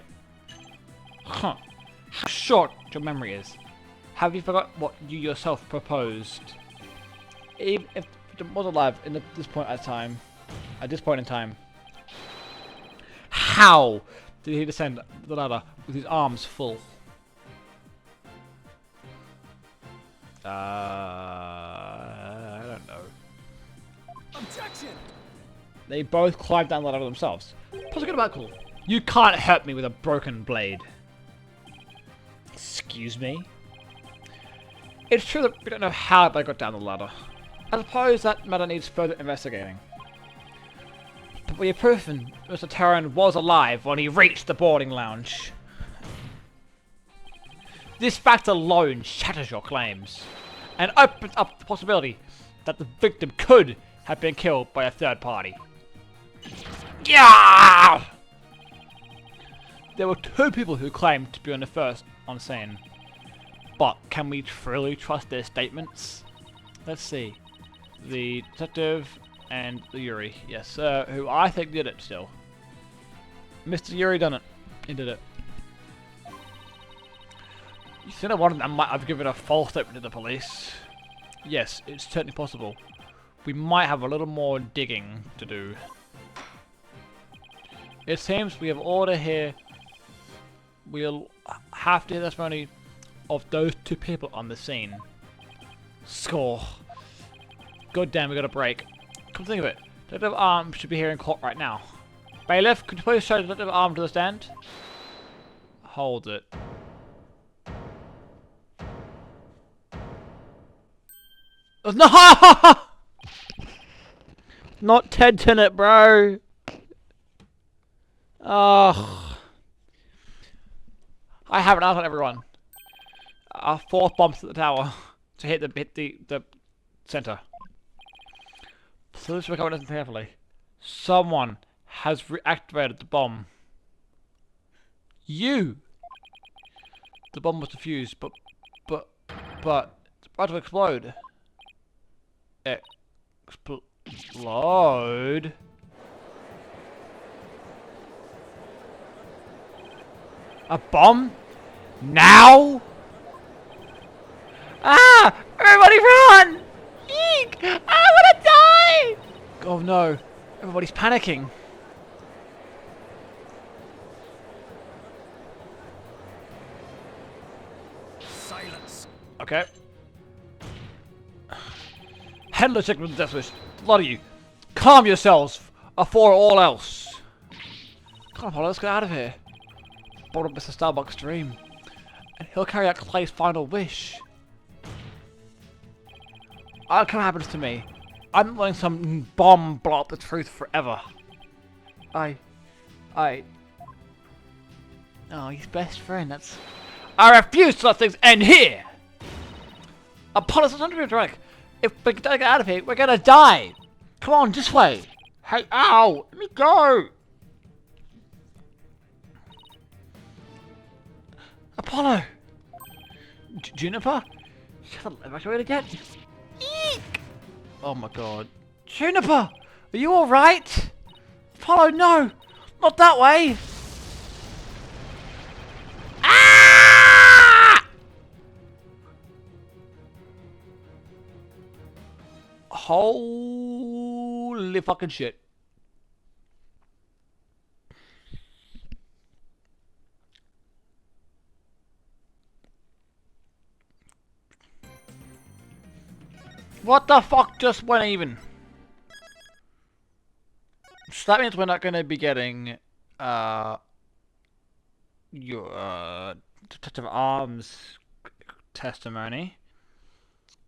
Huh. How short your memory is. Have you forgot what you yourself proposed? Even if it was alive at this point in time, how did he descend the ladder with his arms full? I don't know. Objection. They both climbed down the ladder themselves. Possibly about cool. You can't hurt me with a broken blade. Excuse me? It's true that we don't know how they got down the ladder. I suppose that matter needs further investigating. But we have proven Mr. Tarrant was alive when he reached the boarding lounge. This fact alone shatters your claims, and opens up the possibility that the victim could have been killed by a third party. Yeah! There were two people who claimed to be on the first on scene. But can we truly trust their statements? Let's see. The detective and the Yuri. Yes, sir, who I think did it still. Mr. Yuri done it. He did it. You think one of them might have given a false statement to the police? Yes, it's certainly possible. We might have a little more digging to do. It seems we have order here. We'll have to hear the testimony of those two people on the scene. Score. God damn, we got a break. Come to think of it, Detective Arm should be here in court right now. Bailiff, could you please show Detective Arm to the stand? Hold it. Oh, no! Not Ted Tennant, bro. Ugh. I have an out on everyone. 4 bombs at the tower to hit the center. Please recover this carefully. Someone has reactivated the bomb. You. The bomb was defused, but it's about to explode. Explode. A bomb? Now? Ah! Everybody run! Eek! I wanna die! Oh no. Everybody's panicking. Silence. Okay. Headless check with the death wish. A lot of you. Calm yourselves afore all else. Come on, Apollo, let's get out of here. Board up Mr. Starbuck's dream. And he'll carry out Clay's final wish. What happens to me? I'm not letting some bomb blow up the truth forever. Oh, his best friend, that's... I refuse to let things end here! Apollo, it's not to be drunk. If we don't get out of here, we're gonna die! Come on, this way! Hey, ow! Let me go! Apollo! Juniper? You haven't evacuated yet? Eek! Oh my god. Juniper! Are you alright? Apollo, no! Not that way! Holy fucking shit. What the fuck just went even? So that means we're not going to be getting your Detective Arms testimony.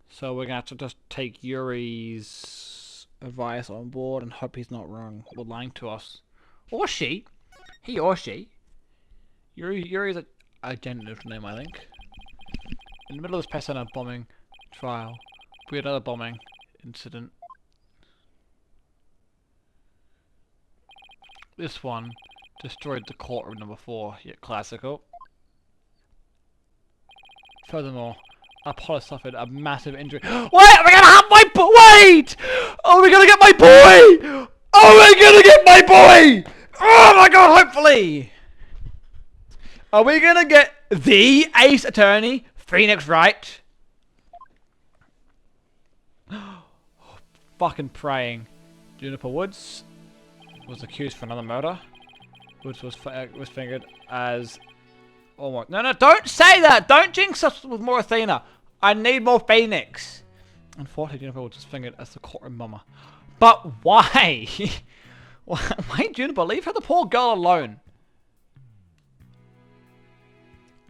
So we're going to have to just take Yuri's advice on board and hope he's not wrong or lying to us. Or she. He or she. Yuri's a gender neutral name, I think. In the middle of this pest center bombing trial, we had another bombing incident. This one destroyed the courtroom number 4, yet classical. Furthermore, Apollo suffered a massive injury. Wait, are we gonna have my wait! Are we gonna get my boy? Are we gonna get my boy? Oh my god, hopefully! Are we gonna get the ace attorney, Phoenix Wright? Fucking praying. Juniper Woods was accused for another murder. Woods was fingered as... Oh my... No, don't say that! Don't jinx us with more Athena! I need more Phoenix! Unfortunately, Juniper Woods was fingered as the courtroom bomber. But why? Why Juniper? Leave her the poor girl alone.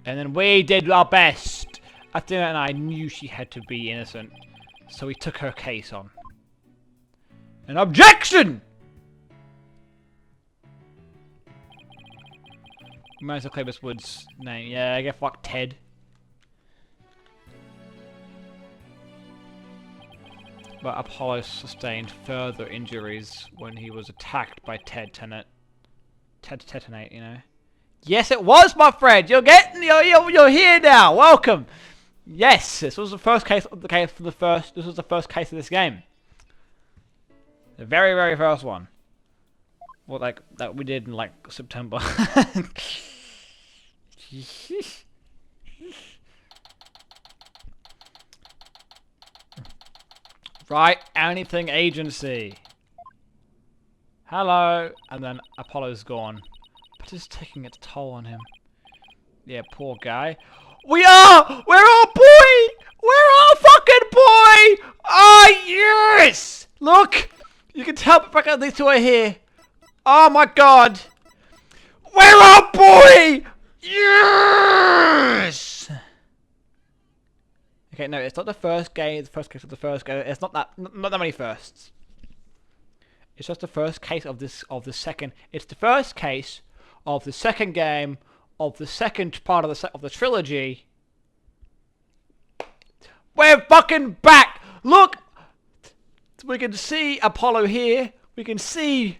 And then we did our best. Athena and I knew she had to be innocent. So we took her case on. An objection! We managed to claim Miss Wood's name. Yeah, I get fucked, Ted. But Apollo sustained further injuries when he was attacked by Ted Tenet. Ted Tetonate, you know. Yes, it was, my friend. You're here now. Welcome. Yes, this was the first case of the case for the first. This was the first case of this game. The very, very first one. Well, like that we did in like September. Right, anything agency. Hello, and then Apollo's gone, but it's taking its toll on him. Yeah, poor guy. We're our boy! We're our fucking boy! Ah, yes! Look! You can tell back at these two are here. Oh my god! We're our boy! Yes! Okay, no, it's not the first game, the first case of the first game. It's not that many firsts. It's just the first case of the second. It's the first case of the second game of the second part of the trilogy. We're fucking back! Look! We can see Apollo here. We can see...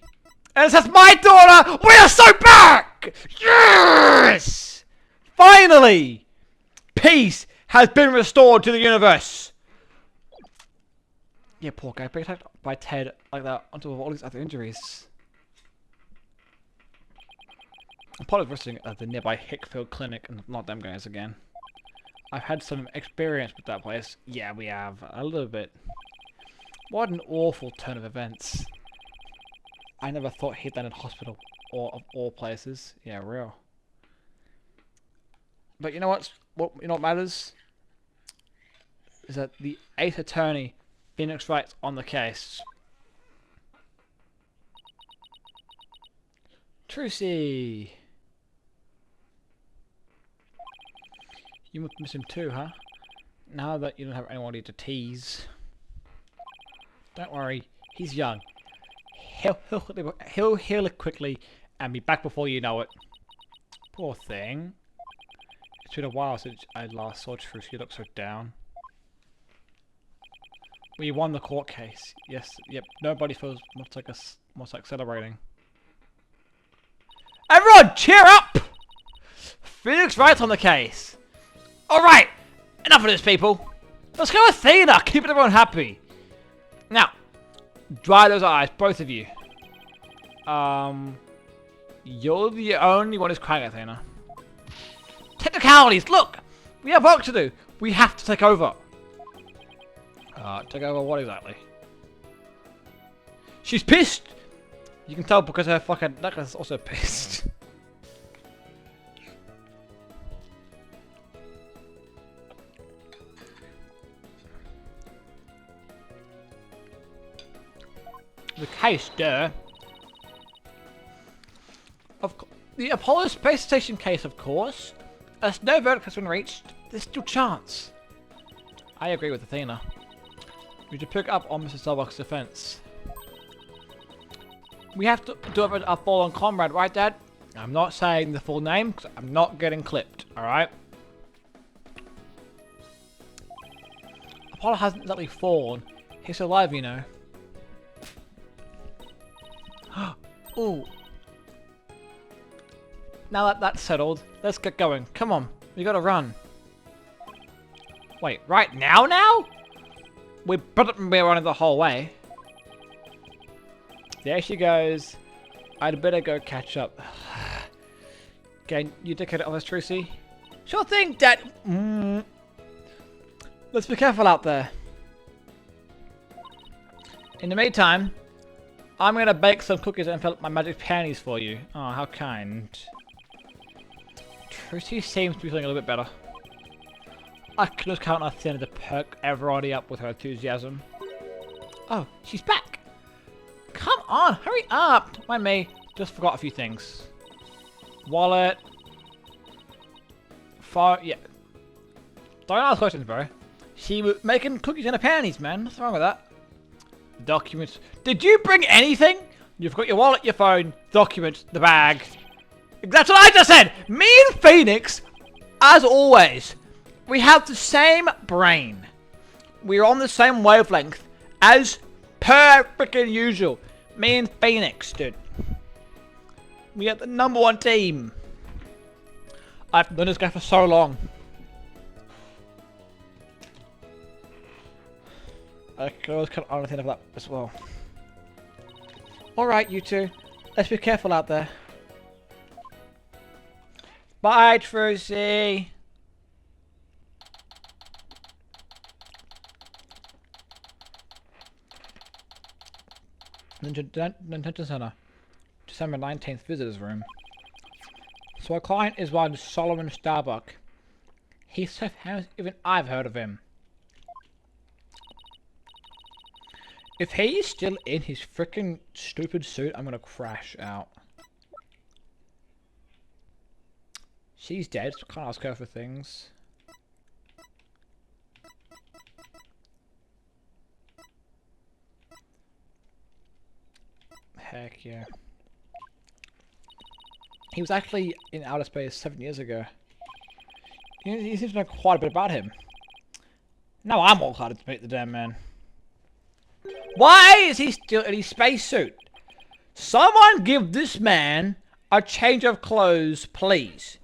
And it says, my daughter! We are so back! Yes! Finally! Peace has been restored to the universe. Yeah, poor guy. Being attacked by Ted like that on top of all these other injuries. Apollo's visiting at the nearby Hickfield Clinic, and not them guys again. I've had some experience with that place. Yeah, we have. A little bit. What an awful turn of events. I never thought he'd land in hospital, or of all places. Yeah, real. But you know what? You know what matters? Is that the 8th attorney, Phoenix Wright's on the case. Trucy! You must miss him too, huh? Now that you don't have anyone to tease. Don't worry, he's young. He'll heal quickly and be back before you know it. Poor thing. It's been a while since I last saw Trucy. She looks so down. We won the court case. Yes, yep. Nobody feels much like celebrating. Everyone, cheer up! Phoenix Wright's on the case. All right, enough of this, people. Let's go Athena, keeping everyone happy. Now, dry those eyes, both of you. You're the only one who's crying, Athena. Technicalities, look! We have work to do. We have to take over. Take over what exactly? She's pissed! You can tell because her fucking necklace is also pissed. The case, duh. The Apollo space station case, of course. As no verdict has been reached, there's still chance. I agree with Athena. We should pick up on Mr. Starbuck's defense. We have to do it with our fallen comrade, right, Dad? I'm not saying the full name, because I'm not getting clipped, alright? Apollo hasn't exactly fallen. He's alive, you know. Ooh. Now that that's settled, let's get going. Come on, we gotta run. Wait, right now? We're running the whole way. There she goes. I'd better go catch up. Okay, you take it off, Trucy. Sure thing, Dad. Let's be careful out there. In the meantime, I'm gonna bake some cookies and fill up my magic panties for you. Oh, how kind. Trucy seems to be feeling a little bit better. I can just count on Athena to perk everybody up with her enthusiasm. Oh, she's back! Come on, hurry up! Don't mind me, just forgot a few things. Wallet. Phone, yeah. Don't ask questions, bro. She was making cookies in her panties, man. What's wrong with that? Documents. Did you bring anything? You forgot your wallet, your phone, documents, the bag. That's what I just said! Me and Phoenix, as always, we have the same brain. We're on the same wavelength as per freaking usual. Me and Phoenix, dude. We are the #1 team. I've known this guy for so long. I can always count on anything of that as well. Alright, you two. Let's be careful out there. Bye, Trucy. Nintendo Center. December 19th, visitors room. So our client is one Solomon Starbuck. He's so famous, even I've heard of him. If he's still in his freaking stupid suit, I'm gonna crash out. She's dead, so can't ask her for things. Heck yeah. He was actually in outer space 7 years ago. He seems to know quite a bit about him. Now I'm all excited to meet the damn man. Why is he still in his spacesuit? Someone give this man a change of clothes, please.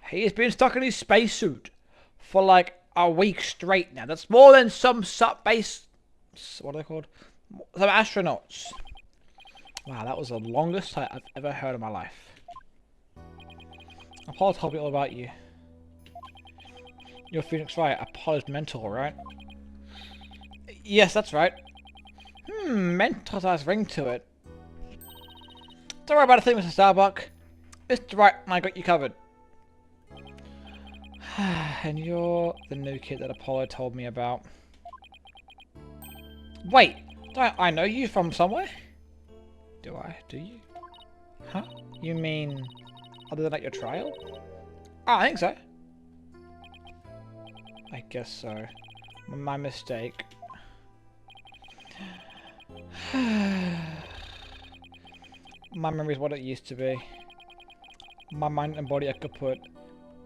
He has been stuck in his spacesuit for like a week straight now. That's more than some space... What are they called? Some astronauts. Wow, that was the longest sight I've ever heard in my life. Apollo told me all about you. You're Phoenix, right? Apollo's mentor, right? Yes, that's right. Mentor has ring to it. Don't worry about a thing, Mr. Starbuck. Mr. Right, I got you covered. And you're the new kid that Apollo told me about. Wait, don't I know you from somewhere? Do I? Do you? Huh? You mean other than at your trial? Oh, I think so. I guess so. My mistake. My memory's what it used to be. My mind and body are kaput.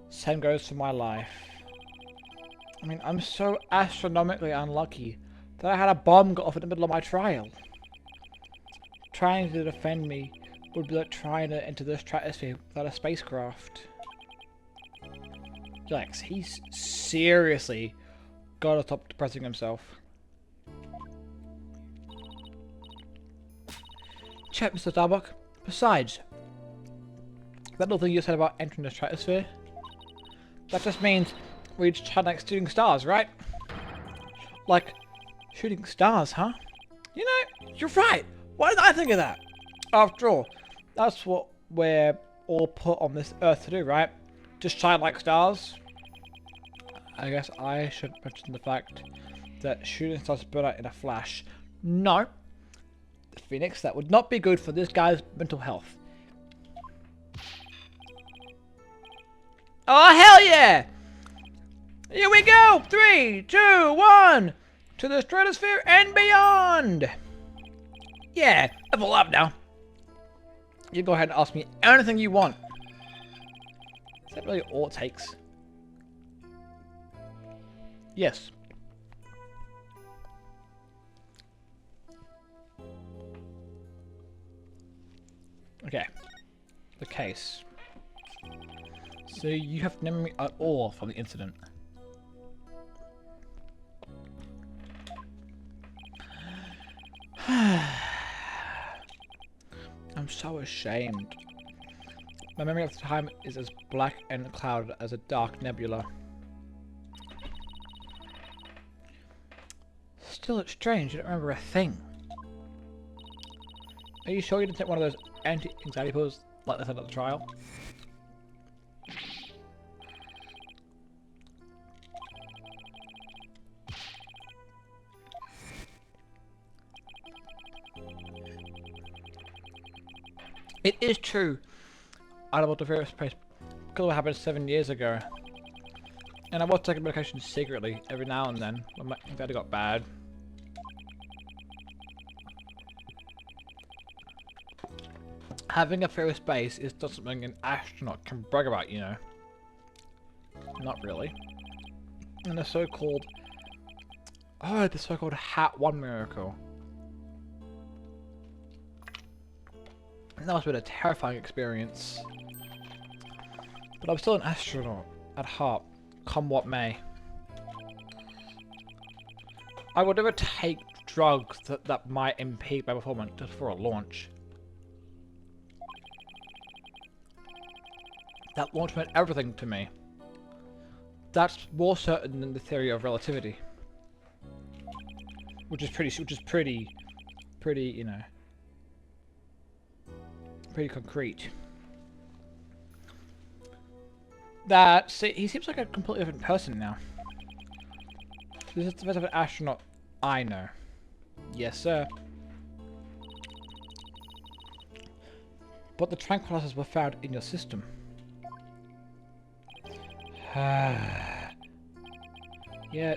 Same goes for my life. I mean, I'm so astronomically unlucky that I had a bomb go off in the middle of my trial. Trying to defend me would be like trying to enter the stratosphere without a spacecraft. Yikes, he's seriously gotta stop depressing himself. Check, Mr. Starbuck. Besides, that little thing you said about entering the stratosphere, that just means we just try like shooting stars, right? Like, shooting stars, huh? You know, You're right! Why did I think of that? After all, that's what we're all put on this earth to do, right? Just shine like stars. I guess I should mention the fact that shooting stars burn out in a flash. No. Phoenix, that would not be good for this guy's mental health. Oh, hell yeah! Here we go! 3, 2, 1! To the stratosphere and beyond! Yeah, level up now. You go ahead and ask me anything you want. Is that really all it takes? Yes. Okay. The case. So you have no memory at all from the incident. I'm so ashamed. My memory of the time is as black and clouded as a dark nebula. Still, it's strange. You don't remember a thing. Are you sure you didn't take one of those anti-anxiety pills like they said at the trial? It is true. I don't want to fear space because what happened 7 years ago. And I was taking medication secretly every now and then when my anxiety got bad. Having a fear of space is not something an astronaut can brag about, you know. Not really. And the so-called... Oh, the so-called Hat 1 miracle. That must have been a terrifying experience. But I'm still an astronaut at heart, come what may. I would never take drugs that might impede my performance just for a launch. That launch meant everything to me. That's more certain than the theory of relativity. Which is pretty, you know, pretty concrete. See, he seems like a completely different person now. This is the first of an astronaut I know. Yes, sir. But the tranquilizers were found in your system. Yeah,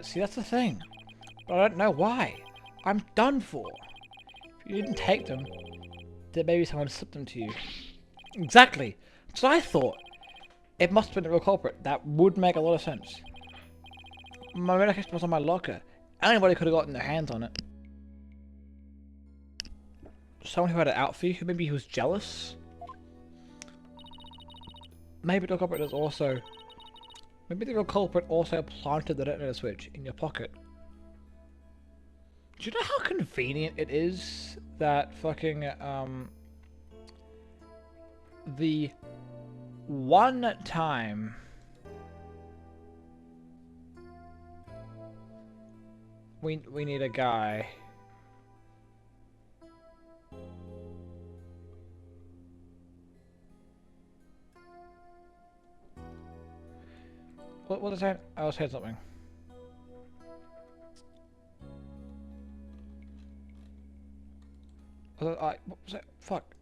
see, that's the thing. But I don't know why. I'm done for. If you didn't take them, then maybe someone slipped them to you. Exactly. That's what I thought. It must have been the real culprit. That would make a lot of sense. My medication was on my locker. Anybody could have gotten their hands on it. Someone who had it out for you, who maybe he was jealous? Maybe the culprit is also... Maybe the real culprit also planted the detonator switch in your pocket. Do you know how convenient it is that fucking, the one time we need a guy. What was that? I was saying something. What was that? Fuck.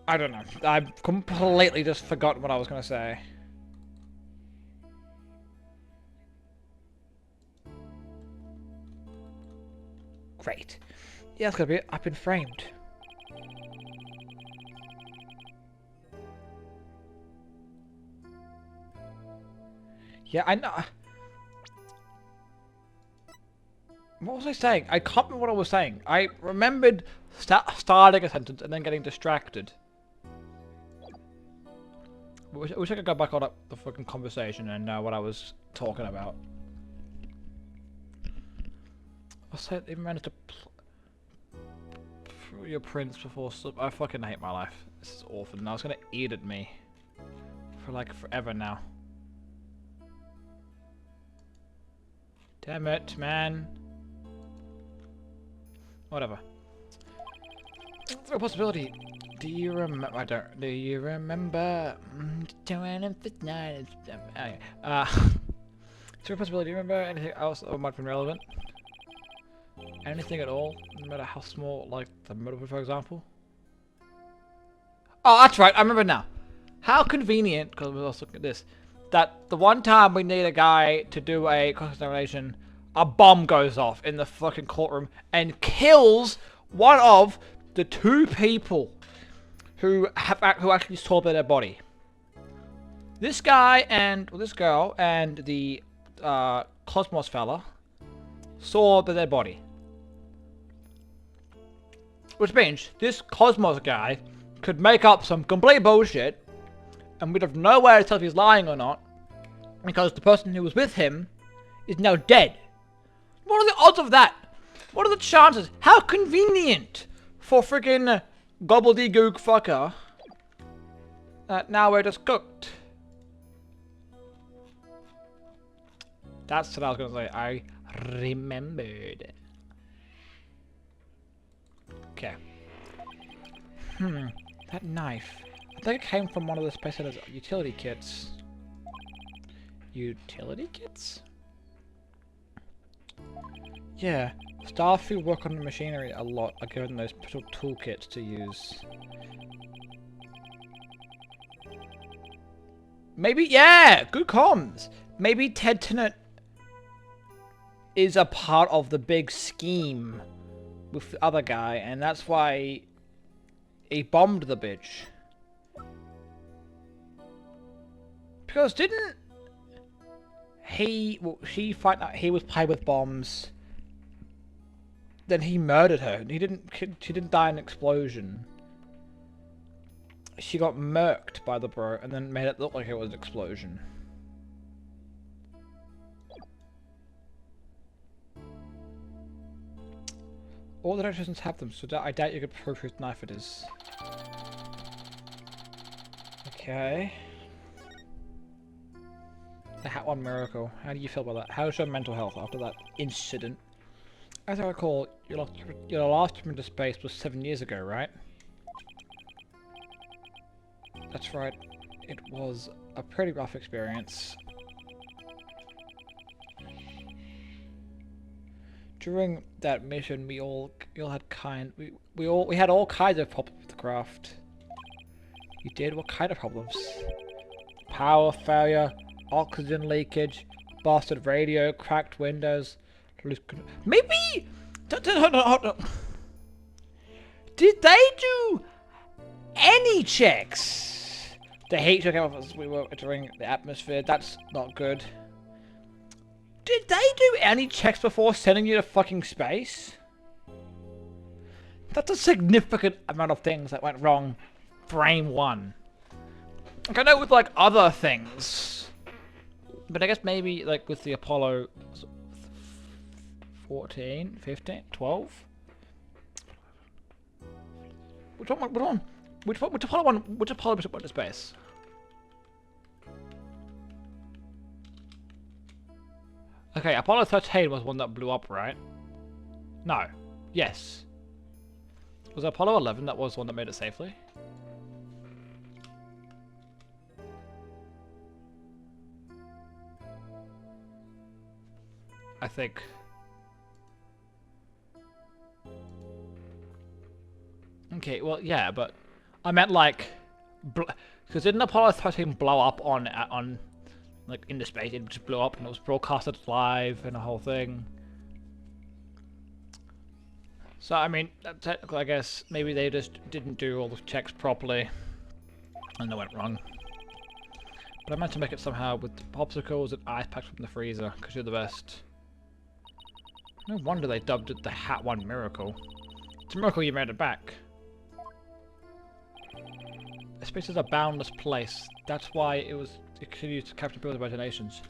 I don't know. I've completely just forgotten what I was gonna say. Great. Yeah, that's gonna be it. I've been framed. Yeah, I know. What was I saying? I can't remember what I was saying. I remembered starting a sentence and then getting distracted. I wish I could go back on the fucking conversation and know what I was talking about. I said they managed to your prince before sleep. I fucking hate my life. This is awful. Now it's gonna eat at me for like forever now. Damn it, man. Whatever. Is there a possibility? Do you remember? I don't. Do you remember? Is there a possibility? Do you remember anything else that might have been relevant? Anything at all? No matter how small, like the motive, for example? Oh, that's right. I remember now. How convenient, because we also look at this, that the one time we need a guy to do a cross-examination, a bomb goes off in the fucking courtroom and kills one of the two people who actually saw their body. This guy and this girl and the Cosmos fella saw their body. Which means this Cosmos guy could make up some complete bullshit and we'd have no way to tell if he's lying or not because the person who was with him is now dead. What are the odds of that? What are the chances? How convenient for friggin' gobbledygook fucker that now we're just cooked. That's what I was gonna say. I remembered. Okay. That knife. I think it came from one of the Space Center's utility kits. Utility kits? Yeah. Staff who work on the machinery a lot are given those special toolkits to use. Maybe, yeah! Good comms! Maybe Ted Tennant is a part of the big scheme with the other guy, and that's why he bombed the bitch. Because didn't he, well, she find out he was playing with bombs, then he murdered her. She didn't die in an explosion. She got murked by the bro and then made it look like it was an explosion. All the electricians have them, so I doubt you could prove whose knife it is. Okay. The Hat One miracle. How do you feel about that? How's your mental health after that incident? As I recall, your last trip into space was 7 years ago, right? That's right. It was a pretty rough experience. During that mission, we all had we had all kinds of problems with the craft. You did? What kind of problems? Power failure, oxygen leakage, busted radio, cracked windows. Maybe. Hold on. Did they do any checks? The heat took off as we were entering the atmosphere. That's not good. Did they do any checks before sending you to fucking space? That's a significant amount of things that went wrong. Frame one. Like, I know with like other things, but I guess maybe like with the Apollo 14, 15, 12? Which Apollo went to space? Okay, Apollo 13 was one that blew up, right? No. Yes. Was it Apollo 11 that was one that made it safely? I think. Okay, well, yeah, but I meant like, because didn't Apollo 13 blow up on like into space? It just blew up and it was broadcasted live and the whole thing. So I mean, technically, I guess maybe they just didn't do all the checks properly, and they went wrong. But I meant to make it somehow with popsicles and ice packs from the freezer, because you're the best. No wonder they dubbed it the Hat One miracle. It's a miracle you made it back. Space is a boundless place. That's why it could use to capture people's imaginations.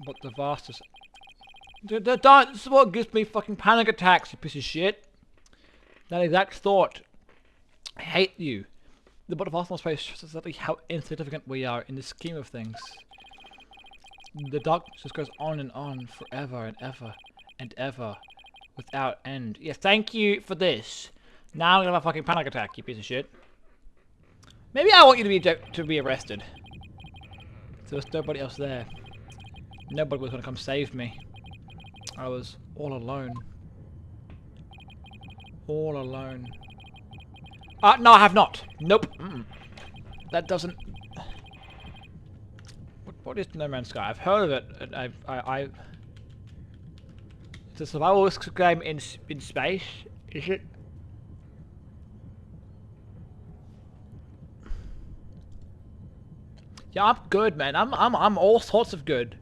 But the vastest... This is what gives me fucking panic attacks, you piece of shit. That exact thought. I hate you. But the vastness of space shows exactly how insignificant we are in the scheme of things. The darkness just goes on and on forever and ever and ever without end. Yeah, thank you for this. Now I'm gonna have a fucking panic attack, you piece of shit. Maybe I want you to be arrested. So there's nobody else there. Nobody was gonna come save me. I was all alone. All alone. No, I have not. Nope. That doesn't. What is No Man's Sky? I've heard of it. And it's a survival game in space. Is it? Yeah, I'm good, man. I'm all sorts of good.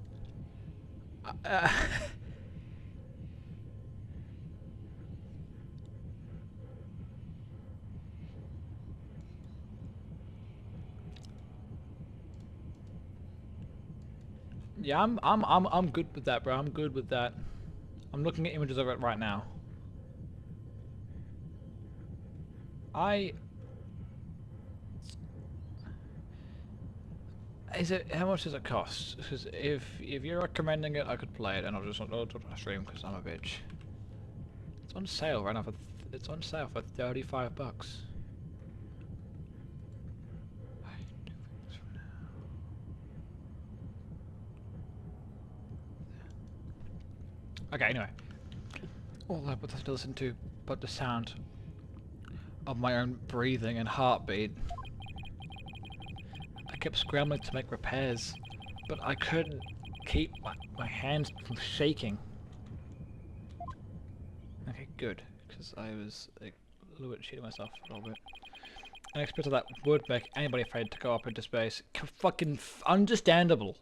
Yeah, I'm good with that, bro. I'm good with that. I'm looking at images of it right now. How much does it cost? Because if you're recommending it, I could play it, and I'll just stream because I'm a bitch. It's on sale right now it's on sale for $35. Okay, anyway. All I have to listen to but the sound of my own breathing and heartbeat. I kept scrambling to make repairs, but I couldn't keep my hands from shaking. Okay, good, because I was a little bit cheating myself a little bit. Unexpected that would make anybody afraid to go up into space. Fucking understandable.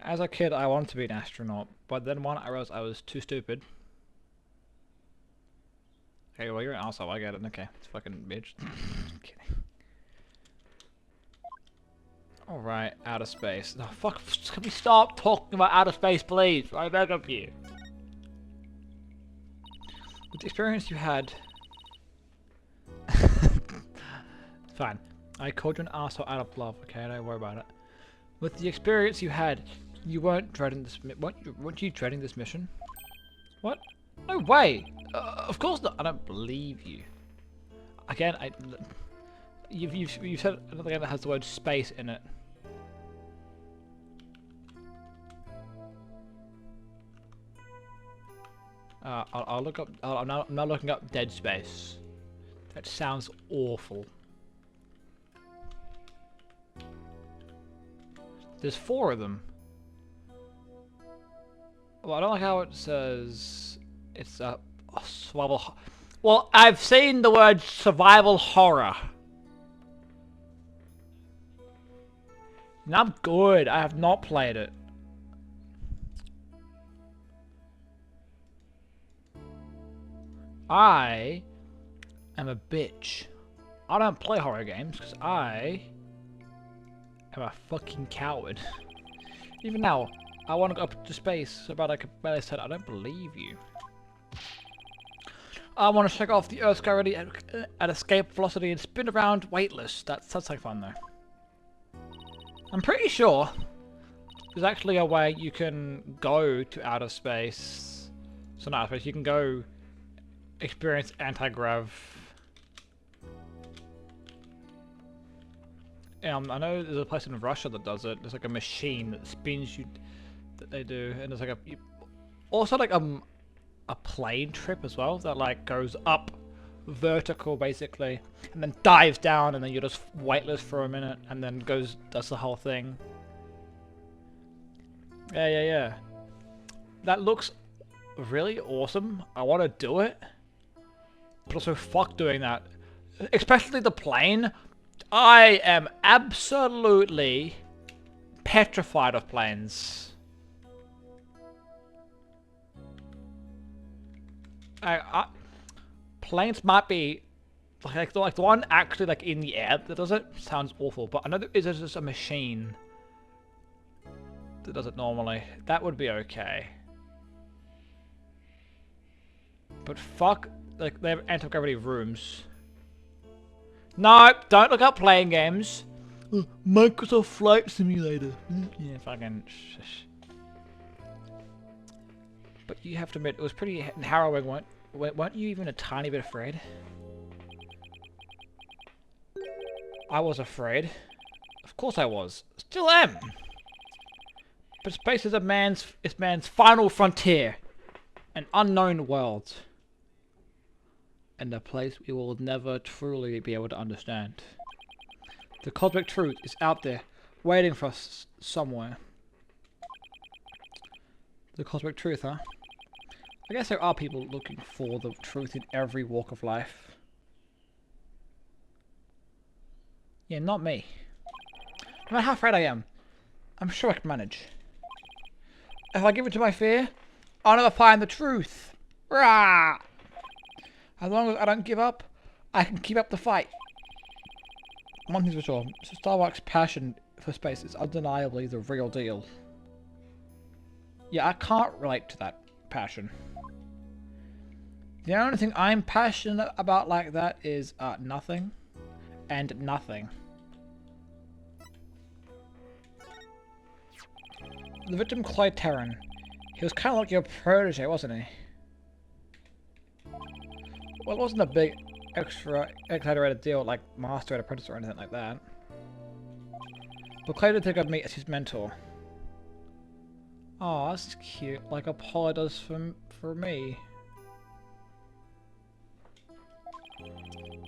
As a kid, I wanted to be an astronaut, but then I realized I was too stupid. Okay, well, you're an asshole, I get it. Okay, it's fucking bitch. Kidding. Alright, outer space. No, fuck, can we stop talking about outer space, please? I beg of you. With the experience you had... Fine. I called you an asshole out of love, okay? Don't worry about it. With the experience you had, you weren't dreading this. Weren't you dreading this mission? What? No way. Of course not. I don't believe you. Again, you've said another game that has the word space in it. I'll look up. I'm now looking up Dead Space. That sounds awful. There's 4 of them. Well, I don't like how it says it's a survival. Well, I've seen the word survival horror. And I'm good. I have not played it. I am a bitch. I don't play horror games because I am a fucking coward. Even now, I want to go up to space so bad I could barely say I don't believe you. I want to check off the Earth's gravity at escape velocity and spin around weightless. That sounds like fun though. I'm pretty sure there's actually a way you can go to outer space. So not outer space, you can go experience anti-grav. I know there's a place in Russia that does it. There's like a machine that spins you, that they do, and there's like also like a plane trip as well that like goes up vertical basically, and then dives down, and then you're just weightless for a minute, and then does the whole thing. Yeah. That looks really awesome. I want to do it, but also fuck doing that, especially the plane. I am absolutely petrified of planes. Planes might be like the one actually like in the air that does it sounds awful, but I know there is just a machine that does it normally. That would be okay. But fuck, like they have anti-gravity rooms. No, don't look up playing games. Microsoft Flight Simulator. Yeah, fucking shush. But you have to admit, it was pretty harrowing, weren't you even a tiny bit afraid? I was afraid. Of course I was. Still am. But space is man's final frontier. An unknown world. And a place we will never truly be able to understand. The cosmic truth is out there, waiting for us somewhere. The cosmic truth, huh? I guess there are people looking for the truth in every walk of life. Yeah, not me. No matter how afraid I am, I'm sure I can manage. If I give in to my fear, I'll never find the truth. Rah! As long as I don't give up, I can keep up the fight. One thing's for sure, Mr. Starbuck's passion for space is undeniably the real deal. Yeah, I can't relate to that passion. The only thing I'm passionate about like that is nothing and nothing. The victim Clyde Terran. He was kind of like your protege, wasn't he? Well, it wasn't a big extra exaggerated deal like Master and Apprentice or anything like that. But Clay did think of me as his mentor. Oh, that's cute. Like Apollo does for me.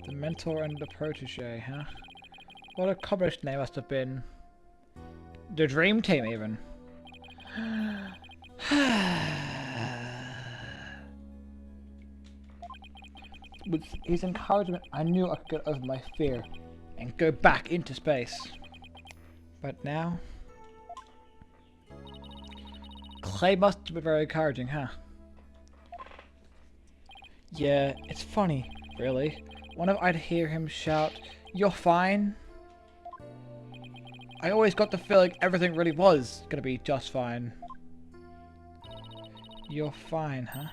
The mentor and the protege, huh? What a combination they must have been. The dream team, even. With his encouragement, I knew I could get over my fear and go back into space. But now... Clay must have been very encouraging, huh? Yeah, it's funny, really. Whenever I'd hear him shout, "You're fine," I always got the feeling everything really was gonna be just fine. You're fine, huh?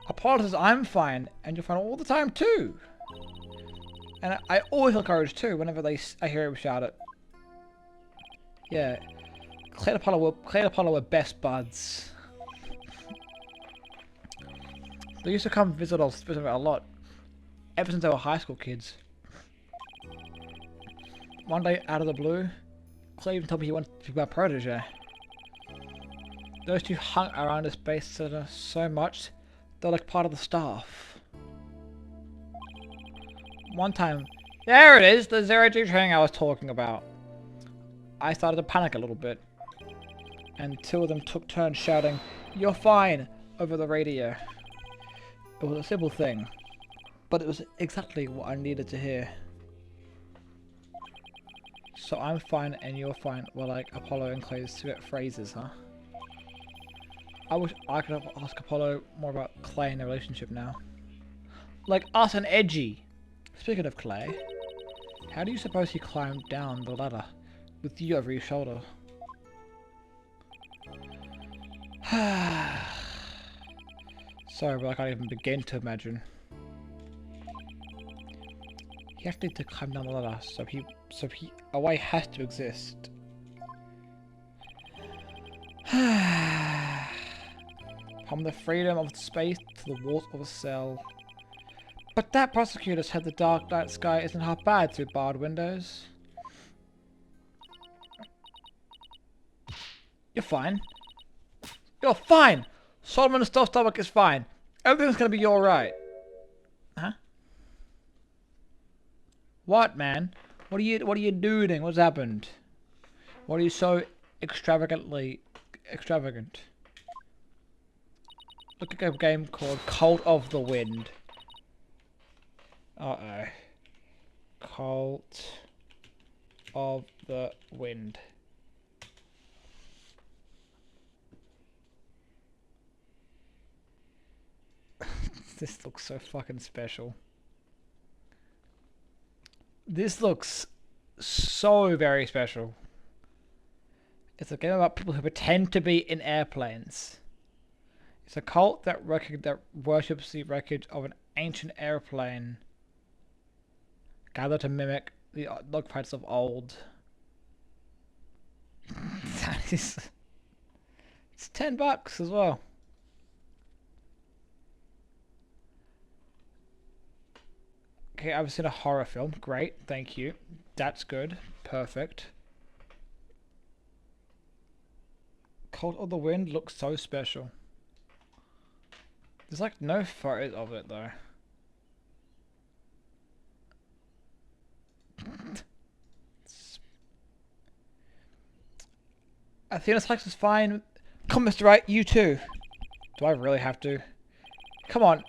Apollo says I'm fine, and you're fine all the time too. And I always feel encouraged too whenever I hear him shout it. Yeah, Clay and Apollo were best buds. They used to come visit us a lot, ever since they were high school kids. One day, out of the blue, Clay even told me he wanted to be my protege. Those two hung around the space center so much, they're like part of the staff. One time, there it is, the zero-G training I was talking about. I started to panic a little bit, and two of them took turns shouting, "You're fine," over the radio. It was a simple thing, but it was exactly what I needed to hear. So I'm fine and you're fine were like Apollo and Clay's secret phrases, huh? I wish I could ask Apollo more about Clay and their relationship now. Like us and Edgy. Speaking of Clay, how do you suppose he climbed down the ladder with you over his shoulder? Sorry, but I can't even begin to imagine. He actually had to climb down the ladder, so a way has to exist. From the freedom of space to the walls of a cell. But that prosecutor said the dark night sky isn't half bad through barred windows. You're fine. You're fine! Solomon's stomach is fine. Everything's gonna be alright. Huh? What, man? What are you doing? What's happened? What are you so extravagant? Look at a game called Cult of the Wind. Uh-oh. Cult of the Wind. This looks so fucking special. This looks so very special. It's a game about people who pretend to be in airplanes. It's a cult that worships the wreckage of an ancient airplane, gathered to mimic the dogfights of old. it's $10 as well. Okay, I've seen a horror film. Great, thank you. That's good. Perfect. Cult of the Wind looks so special. There's like no photos of it though. Athena Sykes is fine. Come, Mr. Wright, you too. Do I really have to? Come on.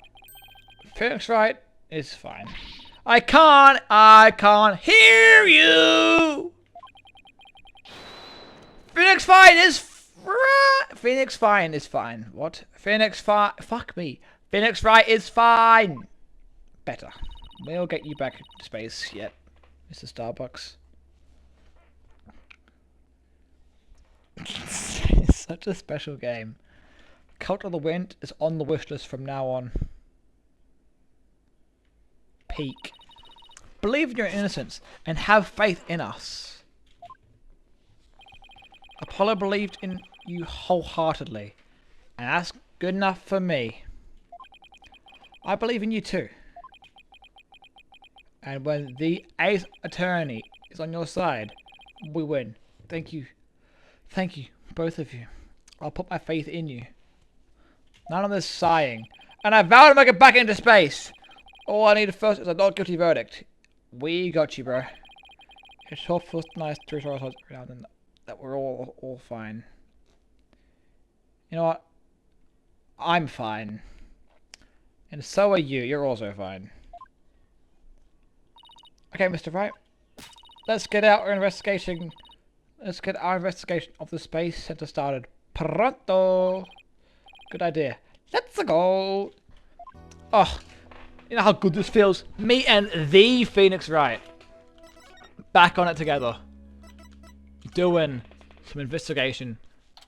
Phoenix Wright is fine. I can't hear you! Phoenix Fine is Phoenix Fine is fine. What? Phoenix Fine. Fuck me. Phoenix Wright is fine. Better. We'll get you back into space yet, Mr. Starbucks. It's such a special game. Cult of the Wind is on the wish list from now on. Peak. Believe in your innocence and have faith in us. Apollo believed in you wholeheartedly, and that's good enough for me. I believe in you too. And when the Ace Attorney is on your side, we win. Thank you. Thank you, both of you. I'll put my faith in you. None of this sighing. And I vow to make it back into space. All I need first is a not guilty verdict. We got you, bro. It's so first nice to reach our thoughts around and that we're all fine. You know what? I'm fine. And so are you. You're also fine. Okay, Mr. Wright. Let's get our investigation. Let's get our investigation of the Space Center started. Pronto. Good idea. Let's go. Oh, you know how good this feels? Me and the Phoenix Wright back on it together, doing some investigation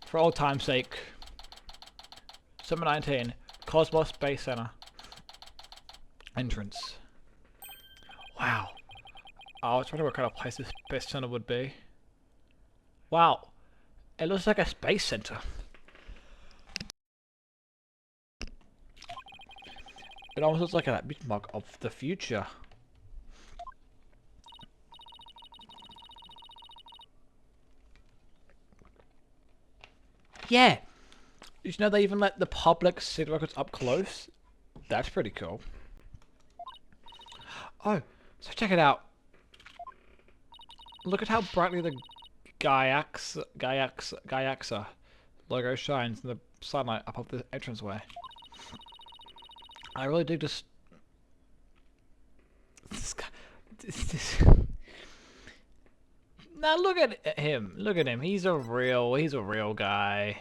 for old time's sake. Summer 19, Cosmos Space Center entrance. Wow. I was wondering what kind of place this Space Center would be. Wow. It looks like a space center. It almost looks like a bitmug of the future. Yeah. Did you know they even let the public see the records up close? That's pretty cool. Oh, so check it out. Look at how brightly the Gaiaxa logo shines in the sunlight up the entranceway. I really dig this. Now look at him. Look at him. He's a real guy.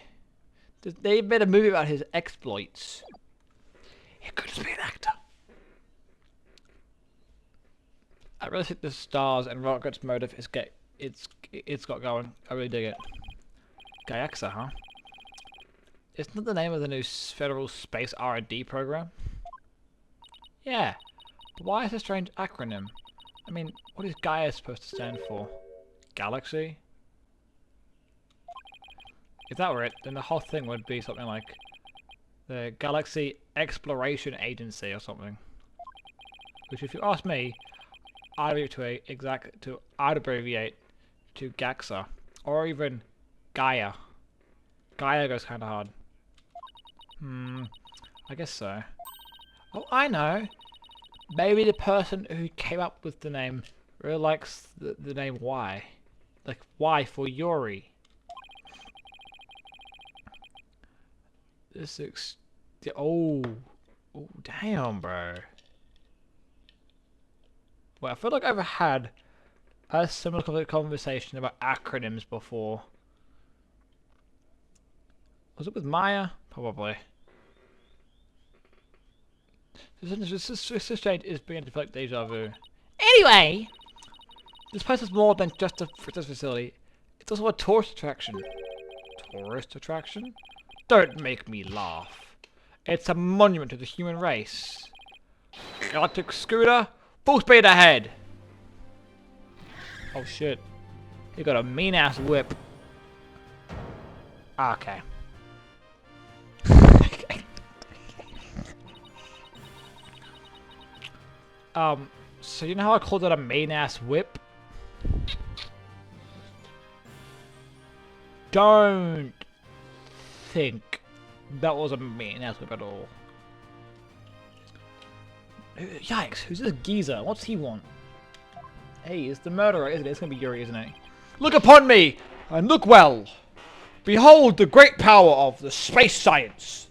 They made a movie about his exploits. He could just be an actor. I really think the stars and rockets motive is it's got going. I really dig it. Gaiaxa, huh? Isn't that the name of the new federal space R&D program? Yeah, but why is a strange acronym? I mean, what is Gaia supposed to stand for? Galaxy? If that were it, then the whole thing would be something like the Galaxy Exploration Agency or something. Which, if you ask me, I'd abbreviate to Gaxa, or even Gaia. Gaia goes kind of hard. I guess so. Oh, I know. Maybe the person who came up with the name really likes the name Y. Like Y for Yuri. This looks... Oh, damn, bro. Well, I feel like I've had a similar conversation about acronyms before. Was it with Maya? Probably. This exchange is beginning to feel like deja vu. Anyway, this place is more than just a fitness facility. It's also a tourist attraction. Tourist attraction? Don't make me laugh. It's a monument to the human race. Galactic scooter, full speed ahead. Oh shit. He got a mean ass whip. Okay. So you know how I called it a mean-ass whip? Don't think that was a mean-ass whip at all. Yikes, who's this geezer? What's he want? Hey, it's the murderer, isn't it? It's gonna be Yuri, isn't it? Look upon me, and look well! Behold the great power of the space science!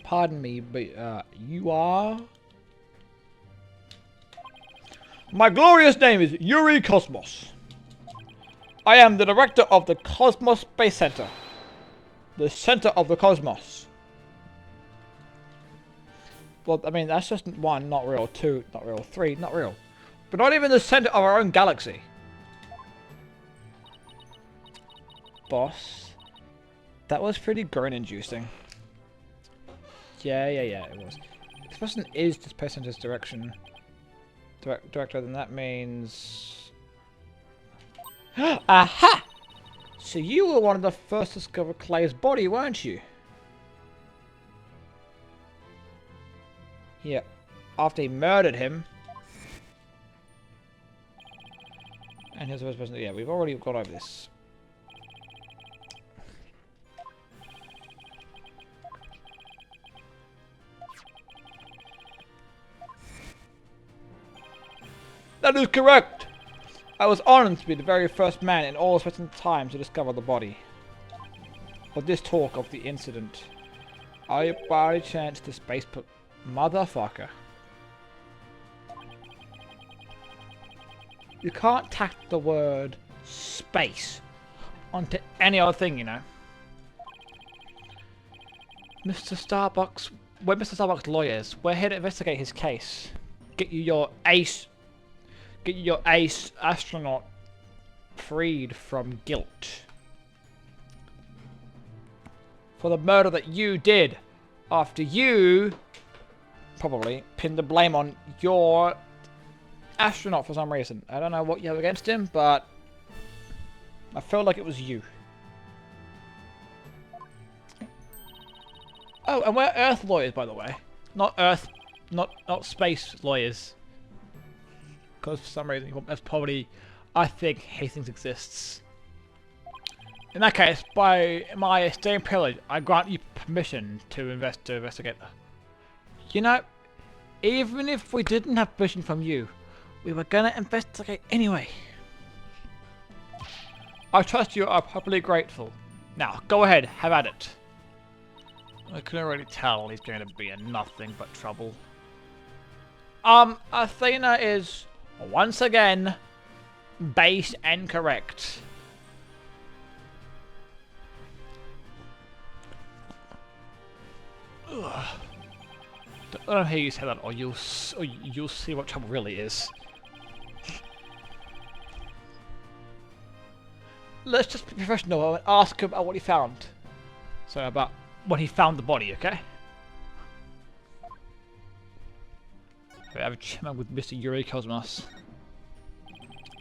Pardon me, but, you are? My glorious name is Yuri Cosmos. I am the director of the Cosmos Space Center. The center of the cosmos. Well, I mean, that's just 1, not real, 2, not real, 3, not real. But not even the center of our own galaxy. Boss. That was pretty groan-inducing. Yeah, it was. This person is the Space Center's director, then that means... Aha! So you were one of the first to discover Clay's body, weren't you? Yeah, after he murdered him. And here's the first person. Yeah, we've already got over this. That is correct! I was honored to be the very first man in all space and time to discover the body. But this talk of the incident. Are you by any chance the space motherfucker? You can't tack the word space onto any other thing, you know. Mr. Starbucks, we're Mr. Starbucks lawyers. We're here to investigate his case. Get you your ace astronaut freed from guilt. For the murder that you did after you probably pinned the blame on your astronaut for some reason. I don't know what you have against him, but I felt like it was you. Oh, and we're Earth lawyers, by the way. Not Earth, not space lawyers. Because for some reason, that's probably, I think, Hastings exists. In that case, by my esteemed privilege, I grant you permission to investigate. You know, even if we didn't have permission from you, we were gonna investigate anyway. I trust you are properly grateful. Now, go ahead, have at it. I can already tell he's going to be in nothing but trouble. Athena is, once again, base and correct. Ugh. Don't hear you say that, or you'll see what trouble really is. Let's just be professional and ask him about what he found. So about when he found the body, okay? We have a chat with Mr. Yuri Cosmos.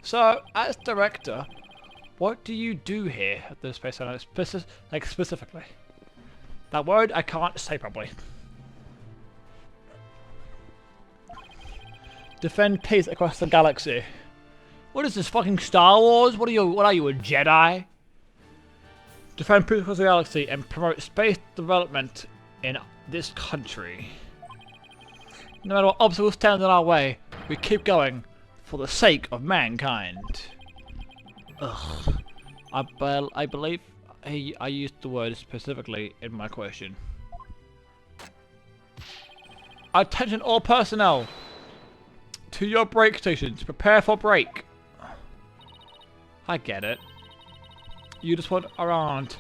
So, as director, what do you do here at the Space Center? Specifically. That word I can't say properly. Defend peace across the galaxy. What is this, fucking Star Wars? What are you, a Jedi? Defend peace across the galaxy and promote space development in this country. No matter what obstacles stand in our way, we keep going for the sake of mankind. Ugh. I believe I used the word specifically in my question. Attention all personnel! To your break stations, prepare for break. I get it. You just want around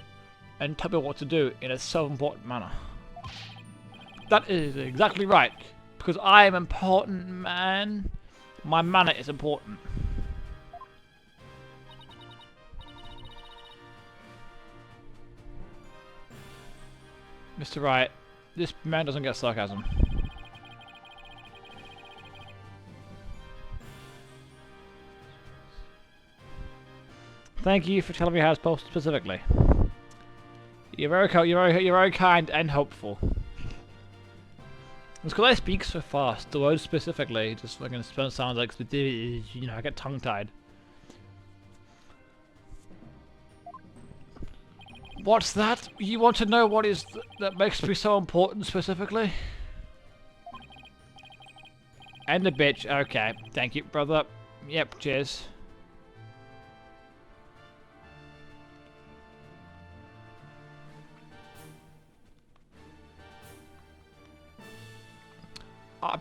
and tell me what to do in a self-important manner. That is exactly right. Because I am important, man. My manner is important. Mr. Wright, this man doesn't get sarcasm. Thank you for telling me how it's supposed specifically. You're very kind and helpful. It's because I speak so fast. The words specifically just fucking sound like, you know, I get tongue-tied. What's that? You want to know what is that makes me so important specifically? And the bitch. Okay. Thank you, brother. Yep, cheers.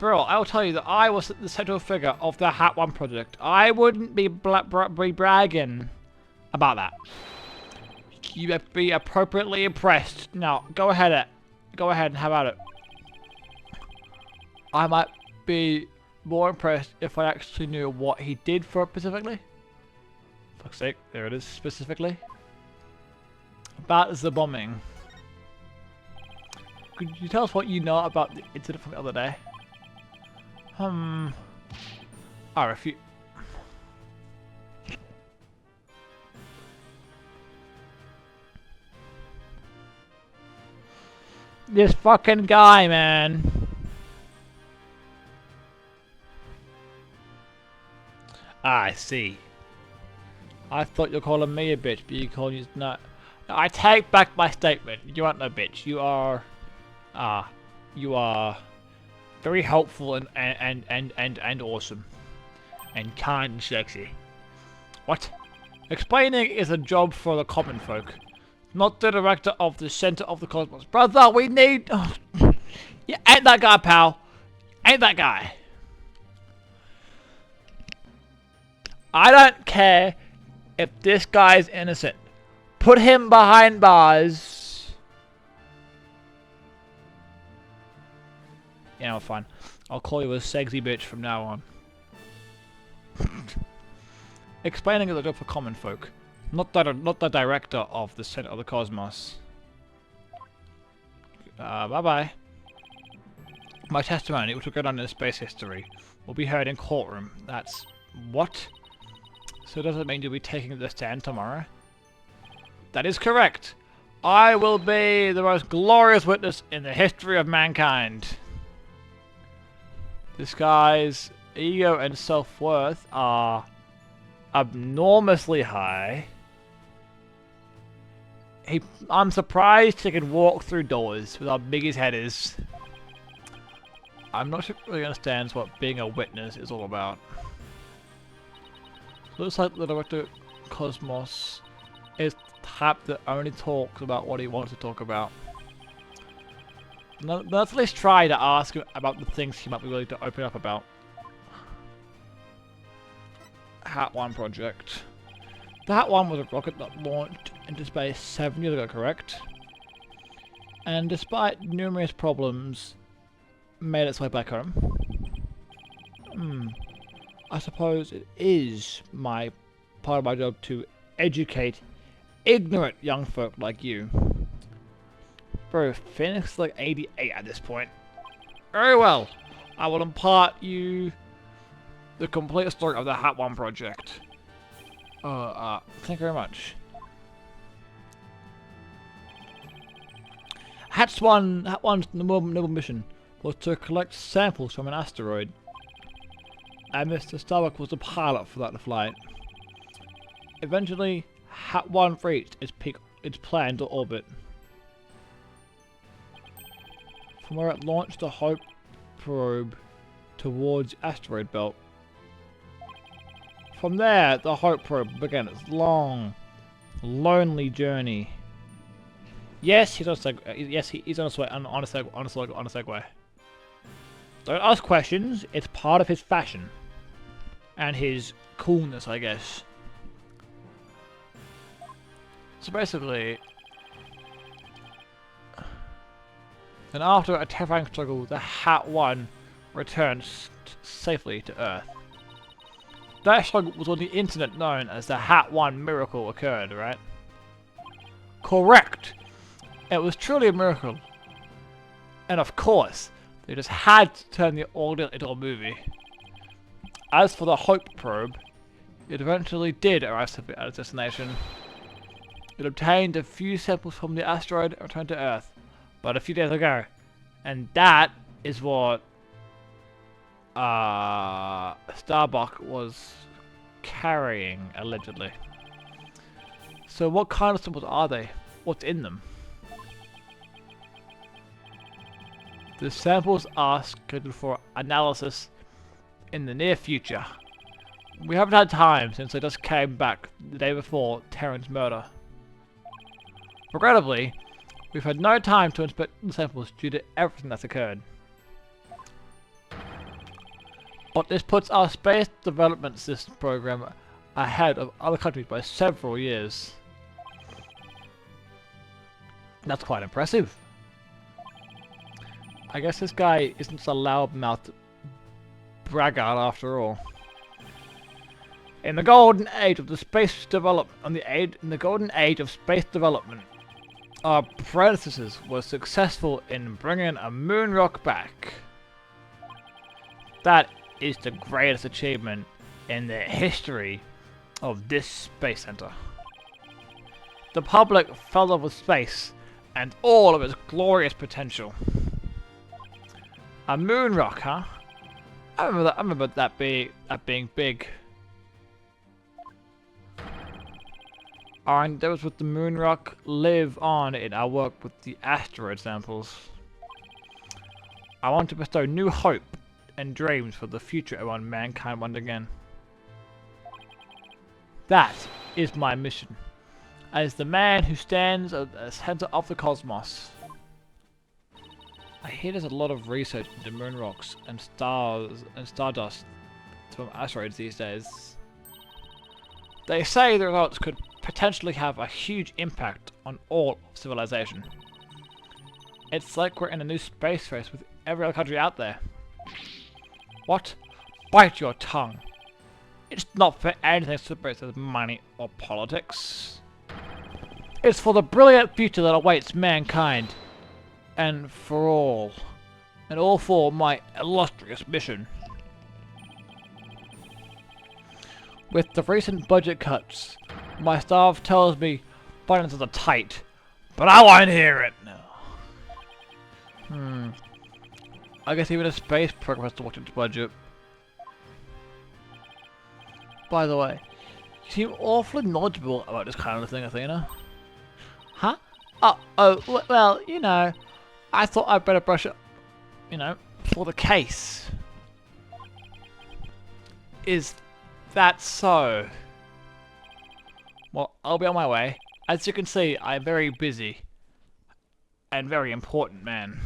Bro, I will tell you that I was the central figure of the Hat 1 project. I wouldn't be bragging about that. You have to be appropriately impressed. Now, go ahead and have at it. I might be more impressed if I actually knew what he did for it specifically. Fuck's sake, there it is, specifically. About the bombing. Could you tell us what you know about the incident from the other day? I refuse. This fucking guy, man. I see. I thought you were calling me a bitch, but you call you not. I take back my statement. You aren't no bitch. You are very helpful and awesome. And kind and sexy. What? Explaining is a job for the common folk. Not the director of the center of the cosmos. Brother, we need... Oh, yeah, ain't that guy, pal. Ain't that guy. I don't care if this guy's innocent. Put him behind bars. Yeah, no, fine. I'll call you a sexy bitch from now on. Explaining is a job for common folk. Not the director of the center of the cosmos. Bye-bye. My testimony, which will go down in space history, will be heard in courtroom. That's... what? So does it mean you'll be taking the stand tomorrow? That is correct. I will be the most glorious witness in the history of mankind. This guy's ego and self-worth are abnormously high. I'm surprised he can walk through doors with how big his head is. I'm not sure he really understands what being a witness is all about. Looks like the director of Cosmos is the type that only talks about what he wants to talk about. Let's at least try to ask him about the things he might be willing to open up about. Hat 1 project. The Hat 1 was a rocket that launched into space 7 years ago, correct? And despite numerous problems, made its way back home. I suppose it is part of my job to educate ignorant young folk like you. Bro, Phoenix is like 88 at this point. Very well. I will impart you the complete story of the Hat 1 project. Thank you very much. Hat 1's noble mission was to collect samples from an asteroid. And Mr. Starbuck was the pilot for that flight. Eventually, Hat 1 reached its planned orbit. From where it launched the Hope probe towards the asteroid belt. From there, the Hope probe began its long, lonely journey. Yes, he's on a segue. Don't ask questions. It's part of his fashion and his coolness, I guess. So basically, and after a terrifying struggle, the Hat 1 returned safely to Earth. That struggle was on the internet known as the Hat 1 miracle occurred, right? Correct! It was truly a miracle. And of course, they just had to turn the ordeal into a movie. As for the Hope probe, it eventually did arrive at its destination. It obtained a few samples from the asteroid and returned to Earth, but a few days ago. And that is what Starbuck was carrying, allegedly. So what kind of samples are they? What's in them? The samples are scheduled for analysis in the near future. We haven't had time since they just came back the day before Terran's murder. Regrettably, we've had no time to inspect the samples due to everything that's occurred. But this puts our space development system program ahead of other countries by several years. That's quite impressive. I guess this guy isn't a loudmouthed braggart after all. In the golden age of the space development, in the golden age of space development, our predecessors were successful in bringing a moon rock back. That is the greatest achievement in the history of this space center. The public fell in love with space and all of its glorious potential. A moon rock, huh? I remember that being big. Our endeavors with the moon rock live on in our work with the asteroid samples. I want to bestow new hope and dreams for the future around mankind once again. That is my mission, as the man who stands at the center of the cosmos. I hear there's a lot of research into moon rocks and stars and stardust from asteroids these days. They say the results could potentially have a huge impact on all of civilization. It's like we're in a new space race with every other country out there. What? Bite your tongue. It's not for anything separate as money or politics. It's for the brilliant future that awaits mankind. And for all. And all for my illustrious mission. With the recent budget cuts, my staff tells me finances are tight, but I won't hear it. No. I guess even a space program has to watch its budget. By the way, you seem awfully knowledgeable about this kind of thing, Athena. Huh? Well, you know, I thought I'd better brush up, you know, for the case. Is that so? Well, I'll be on my way. As you can see, I'm very busy. And very important man.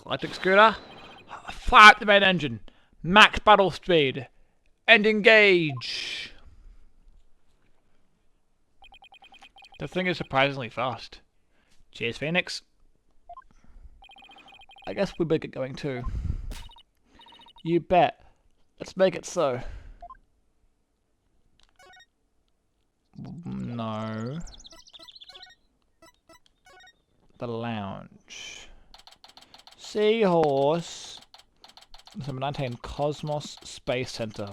Electric scooter. Fire up the main engine. Max battle speed. And engage. The thing is surprisingly fast. Cheers, Phoenix. I guess we better get going too. You bet. Let's make it so. No. The lounge. Seahorse. Number 19, Cosmos Space Center.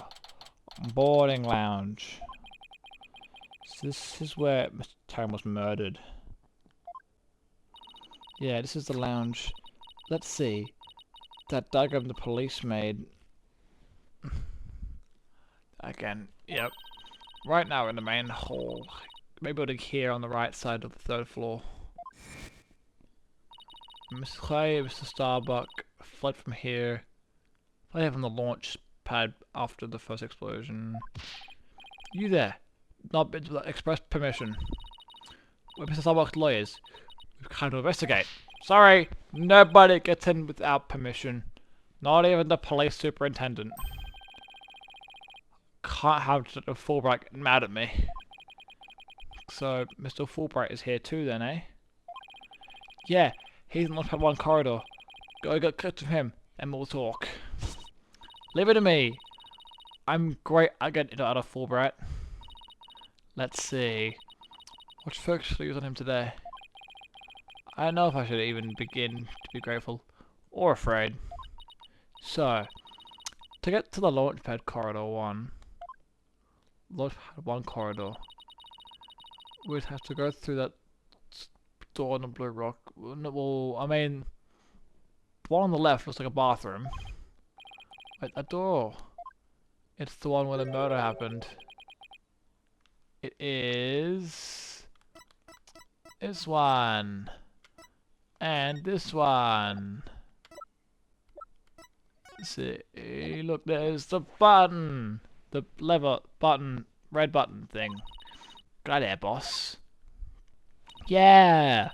Boarding lounge. So this is where Mr. Terran was murdered. Yeah, this is the lounge. Let's see. That diagram the police made. Again, yep. Right now we're in the main hall. Maybe building here on the right side of the third floor. Mr. Clay, Mr. Starbuck fled from here. Fled from the launch pad after the first explosion. You there? Not been without express permission. We're Mr. Starbuck's lawyers. We've come to investigate. Sorry, nobody gets in without permission. Not even the police superintendent. Can't have Detective Fulbright get mad at me. So, Mr. Fulbright is here too then, eh? Yeah, he's in the one corridor. Go get cut to him, and we'll talk. Leave it to me. I'm great at getting it out of Fulbright. Let's see. What focus should I use on him today? I don't know if I should even begin to be grateful or afraid. So, to get to the launchpad corridor 1. Launchpad 1 corridor. we'd have to go through that door on the blue rock. Well, I mean, the one on the left looks like a bathroom. Wait, a door. It's the one where the murder happened. It is this one. And this one. See, look, there's the button. The lever button, red button thing. Go there, boss. Yeah!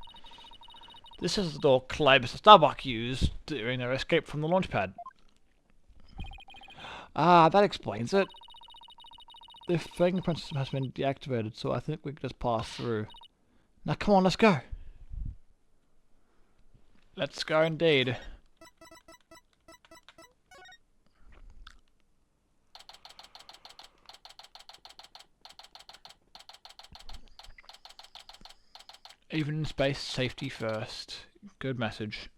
This is the door Clive and Starbuck used during their escape from the launch pad. Ah, that explains it. The fingerprint system has been deactivated, so I think we can just pass through. Now come on, let's go! Let's go indeed. Even in space, safety first. Good message.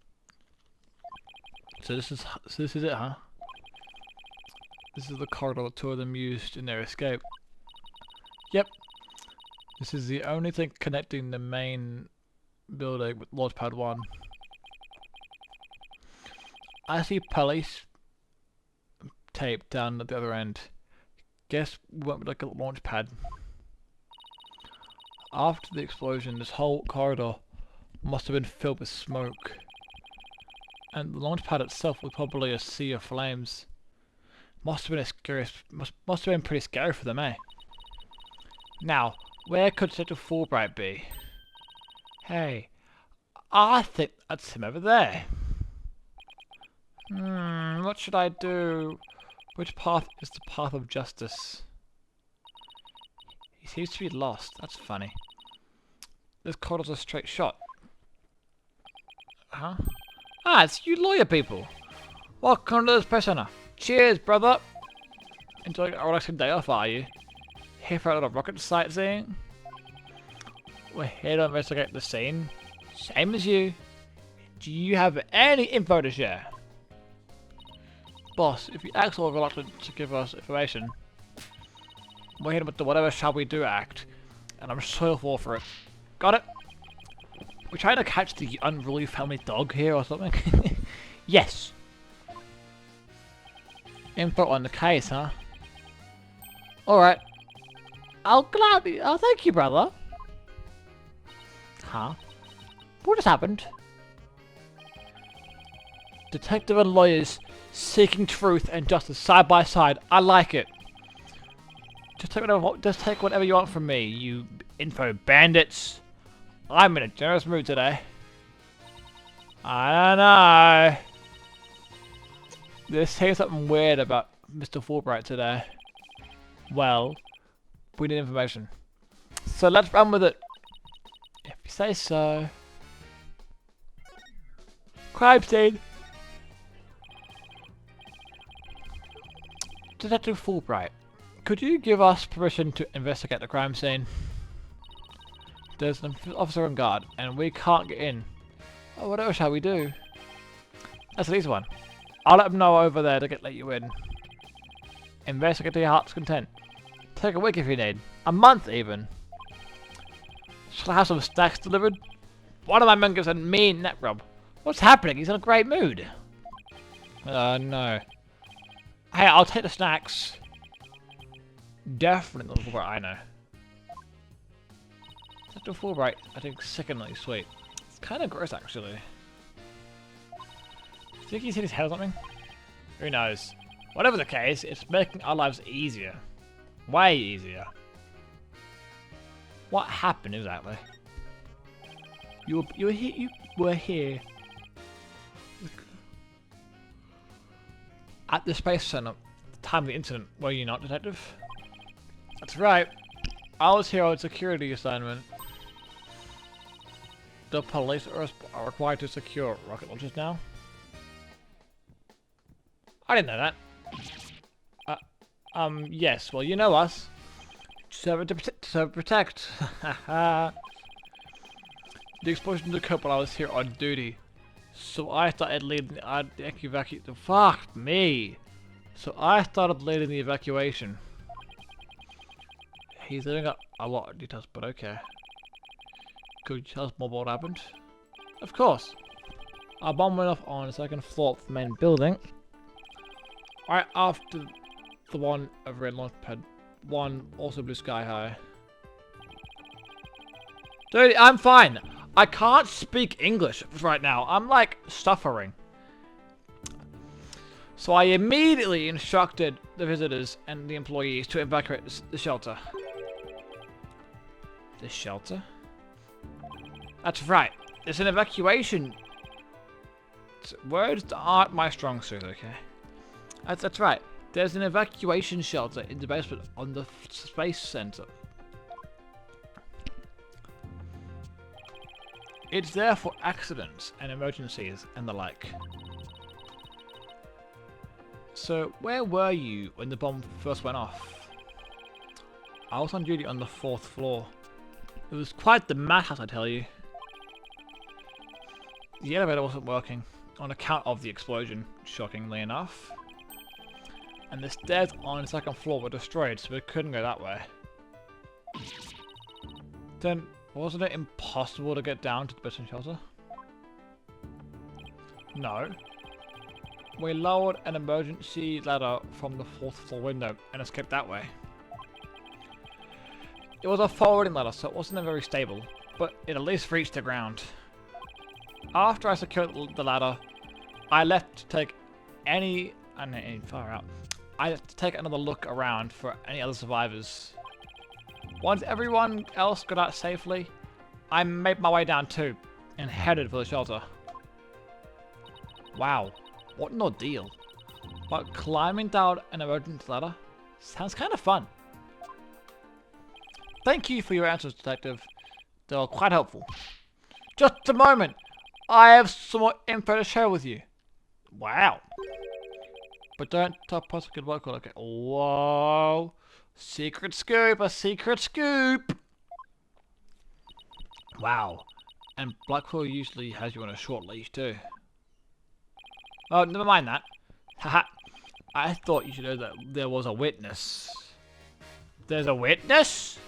So this is it, huh? This is the corridor the two of them used in their escape. Yep. This is the only thing connecting the main building with Launchpad 1. I see police tape down at the other end. Guess we won't be like a launch pad. After the explosion, this whole corridor must have been filled with smoke. And the launch pad itself was probably a sea of flames. Must have been pretty scary for them, eh? Now, where could Detective Fulbright be? Hey, I think that's him over there. What should I do? Which path is the path of justice? He seems to be lost. That's funny. This corridor's a straight shot. Huh? Ah, it's you lawyer people. Welcome to this persona. Cheers, brother. Enjoying a relaxing day off, are you? Here for a little rocket sightseeing? We're here to investigate the scene. Same as you. Do you have any info to share? Boss, if you act so reluctant to give us information, we're here with the whatever shall we do act, and I'm so full for it. Got it? We're trying to catch the unruly family dog here or something? Yes. Info on the case, huh? Alright. I'll gladly. Oh, thank you, brother. Huh? What just happened? Detective and lawyers seeking truth and justice side by side. I like it. Just take whatever you want from me, you info bandits. I'm in a generous mood today. I don't know. There's something weird about Mr. Fulbright today. Well, we need information. So let's run with it. If you say so. Crime scene. Detective Fulbright, could you give us permission to investigate the crime scene? There's an officer on guard, and we can't get in. Oh, whatever shall we do? That's an easy one. I'll let them know over there to let you in. Investigate to your heart's content. Take a week if you need. A month even. Shall I have some snacks delivered? One of my men gives a mean neck rub. What's happening? He's in a great mood. No. Hey, I'll take the snacks. Definitely not Fulbright, I know. Detective Fulbright, I think sickeningly sweet. It's kind of gross, actually. Do you think he's hit his head or something? Who knows? Whatever the case, it's making our lives easier. Way easier. What happened exactly? You were here. At the Space Center, at the time of the incident, were you not, Detective? That's right. I was here on security assignment. The police are required to secure rocket launchers now. I didn't know that. Yes, well, you know us. Serve to protect. The explosion occurred while I was here on duty. So I started leading the evacuation. Fuck me! So I started leading the evacuation. He's leaving up a lot of details, but okay. Could you tell us more about what happened? Of course. Our bomb went off on the second floor of the main building. Right after the one over in Launchpad 1, also blue sky high. Dude, I'm fine. I can't speak English right now. I'm like suffering. So I immediately instructed the visitors and the employees to evacuate the shelter. The shelter? That's right. It's an evacuation. Words aren't my strong suit, okay? That's right. There's an evacuation shelter in the basement on the Space Center. It's there for accidents and emergencies and the like. So, where were you when the bomb first went off? I was on duty on the 4th floor. It was quite the madhouse, I tell you. The elevator wasn't working on account of the explosion, shockingly enough. And the stairs on the 2nd floor were destroyed, so we couldn't go that way. Then, wasn't it impossible to get down to the basement shelter? No. We lowered an emergency ladder from the 4th floor window and escaped that way. It was a forwarding ladder, so it wasn't very stable, but it at least reached the ground. After I secured the ladder, I left to take far out. I left to take another look around for any other survivors. Once everyone else got out safely, I made my way down too, and headed for the shelter. Wow, what an ordeal. But climbing down an emergency ladder sounds kind of fun. Thank you for your answers, Detective. They were quite helpful. Just a moment! I have some more info to share with you. Wow. But don't tell us good work, okay? Whoa. Secret scoop, a secret scoop! Wow. And Blackwell usually has you on a short leash too. Oh, never mind that. Haha. I thought you should know that there was a witness. There's a witness?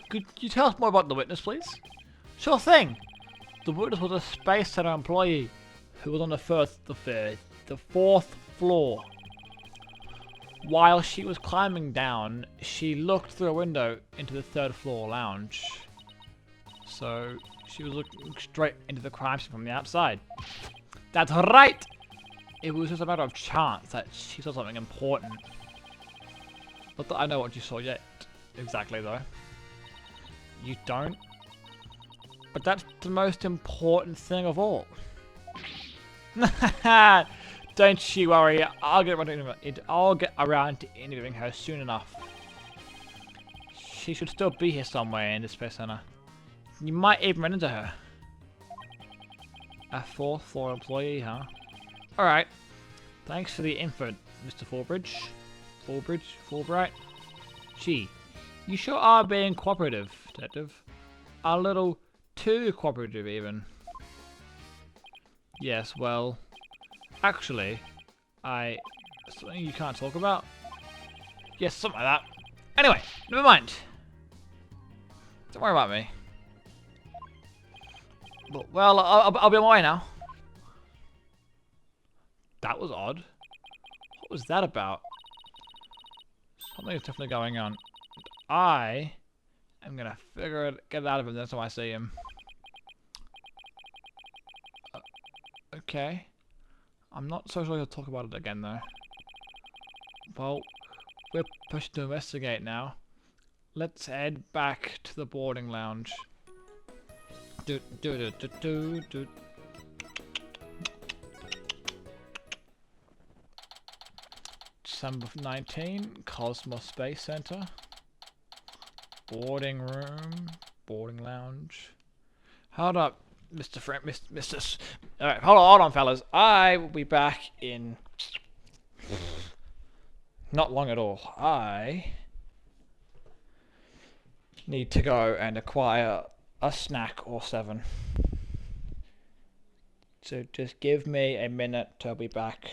Could you tell us more about the witness, please? Sure thing. The witness was a Space Center employee who was on the 4th floor. While she was climbing down, she looked through a window into the 3rd floor lounge. So she was looking straight into the crime scene from the outside. That's right! It was just a matter of chance that she saw something important. Not that I know what you saw yet, exactly though. You don't? But that's the most important thing of all. Don't you worry, I'll get around to interviewing her soon enough. She should still be here somewhere in the Space Center. You might even run into her. A 4th floor employee, huh? Alright. Thanks for the info, Mr. Fulbright. Gee, you sure are being cooperative, Detective. A little too cooperative, even. Yes, well... Actually, something you can't talk about? Yes, something like that. Anyway, never mind. Don't worry about me. Well, I'll be on my way now. That was odd. What was that about? Something is definitely going on. I am gonna get out of him the next time I see him. Okay. I'm not so sure to talk about it again though. Well, we're pushed to investigate now. Let's head back to the boarding lounge. December 19, Cosmos Space Center. Boarding room, boarding lounge. Hold up, Mr. Alright, hold on, fellas. I will be back in not long at all. I need to go and acquire a snack or 7. So just give me a minute to be back.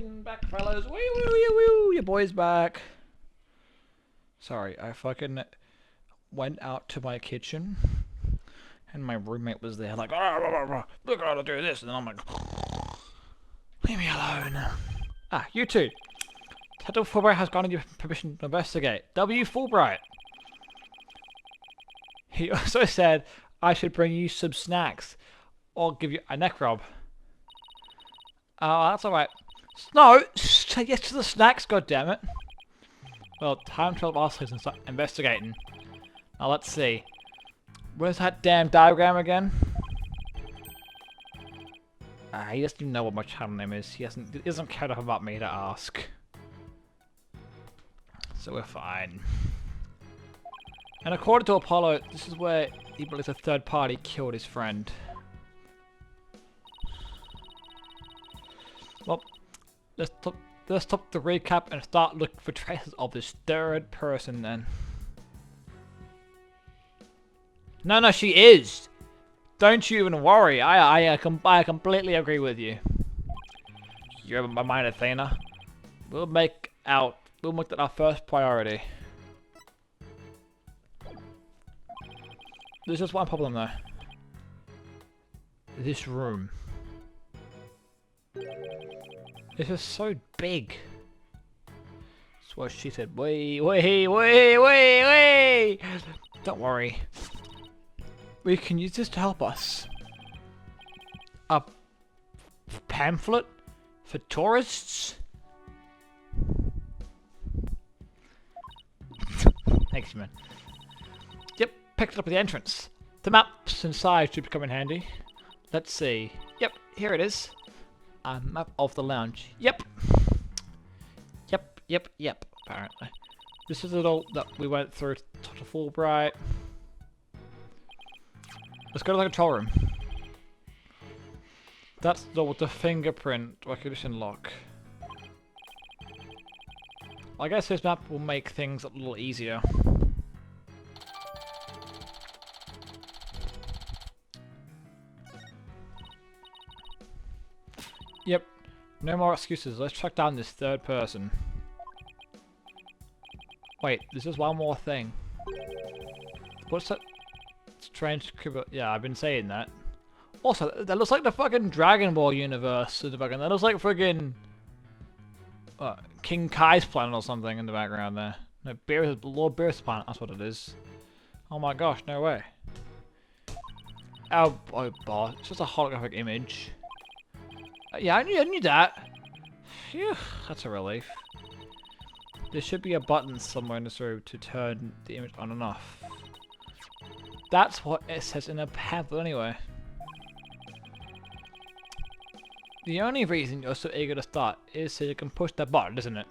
fucking back, fellas. Woo, woo, woo, woo. Your boy's back. Sorry, I fucking went out to my kitchen, and my roommate was there, like, look how to do this, and I'm like, leave me alone. Ah, you two. Detective Fulbright has granted you permission to investigate. W. Fulbright. He also said I should bring you some snacks, or give you a neck rub. Oh, that's alright. No, say yes to the snacks, goddammit. Well, time to ask and start investigating. Now let's see. Where's that damn diagram again? He doesn't even know what my channel name is. He doesn't care enough about me to ask. So we're fine. And according to Apollo, this is where he believes a third party killed his friend. Well, let's stop the recap and start looking for traces of this third person then. No, she is! Don't you even worry, I completely agree with you. You're my mind, Athena. We'll make that our first priority. There's just one problem though. This room. It's just so big. That's what she said. Wait. Don't worry. We can use this to help us. A pamphlet for tourists? Thanks, man. Yep, picked it up at the entrance. The maps inside should come in handy. Let's see. Yep, here it is. A map of the lounge. Yep. Apparently. This is it all that we went through to Fulbright. Let's go to the control room. That's the door with the fingerprint recognition lock. I guess this map will make things a little easier. Yep, no more excuses. Let's track down this third person. Wait, there's just one more thing. What's that? Strange Cuba. Yeah, I've been saying that. Also, that looks like the fucking Dragon Ball universe. That looks like friggin' King Kai's planet or something in the background there. No, Lord Beerus' planet. That's what it is. Oh my gosh, no way. Oh boy, it's just a holographic image. Yeah, I knew that. Phew, that's a relief. There should be a button somewhere in this room to turn the image on and off. That's what it says in a pamphlet anyway. The only reason you're so eager to start is so you can push that button, isn't it?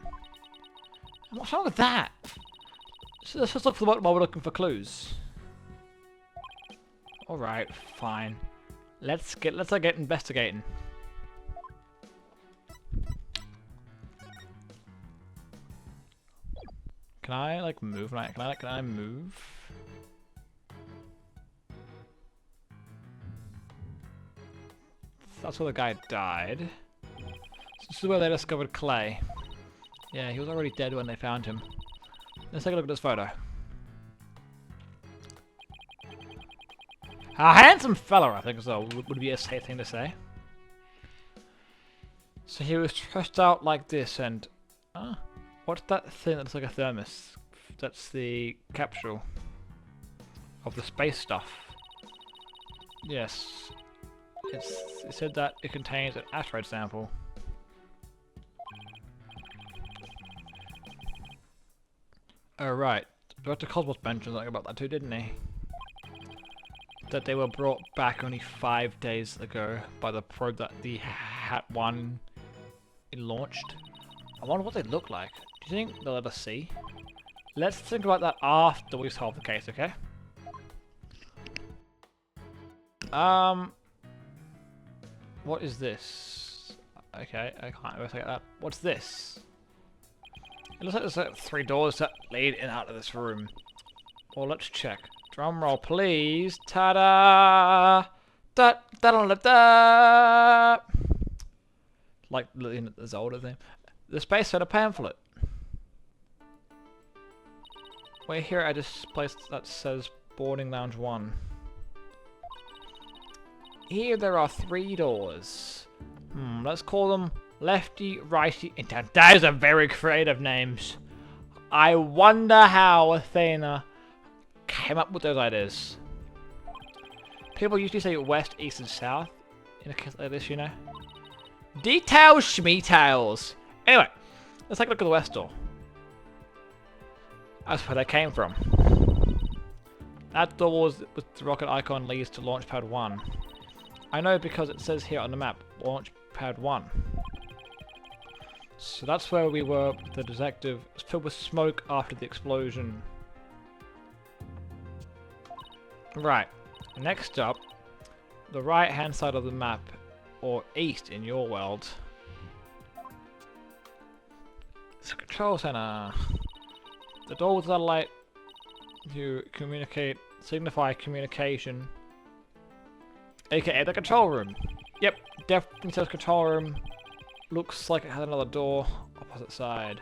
And what's wrong with that? So let's just look for the button while we're looking for clues. Alright, fine. Let's get investigating. Can I like move? Can I move? That's where the guy died. This is where they discovered Clay. Yeah, he was already dead when they found him. Let's take a look at this photo. A handsome fella, I think so, would be a safe thing to say. So he was stretched out like this and... what's that thing that looks like a thermos? That's the capsule of the space stuff. Yes. It said that it contains an asteroid sample. Oh right. Dr. Cosmos mentioned something about that too, didn't he? That they were brought back only 5 days ago by the probe that the Hat-1 launched. I wonder what they look like. Do you think they'll let us see? Let's think about that after we solve the case, okay? What is this? Okay, I can't investigate that. What's this? It looks like there's like 3 doors that lead in and out of this room. Well, let's check. Drum roll, please. Ta-da! Da da da da da. Like the Zelda thing. The Space Center pamphlet. We're here at this place that says Boarding Lounge 1. Here there are 3 doors. Let's call them Lefty, Righty, and Down. Those are very creative names. I wonder how Athena came up with those ideas. People usually say west, east, and south in a case like this, you know. Details, schmeetails. Anyway, let's take a look at the west door. That's where they came from. That door was with the rocket icon leads to Launchpad 1. I know because it says here on the map, Launchpad 1. So that's where we were. The detective was filled with smoke after the explosion. Right. Next up, the right hand side of the map, or east in your world. It's a control center. The door with the light to communicate, signify communication, aka the control room. Yep, definitely says control room. Looks like it has another door opposite side.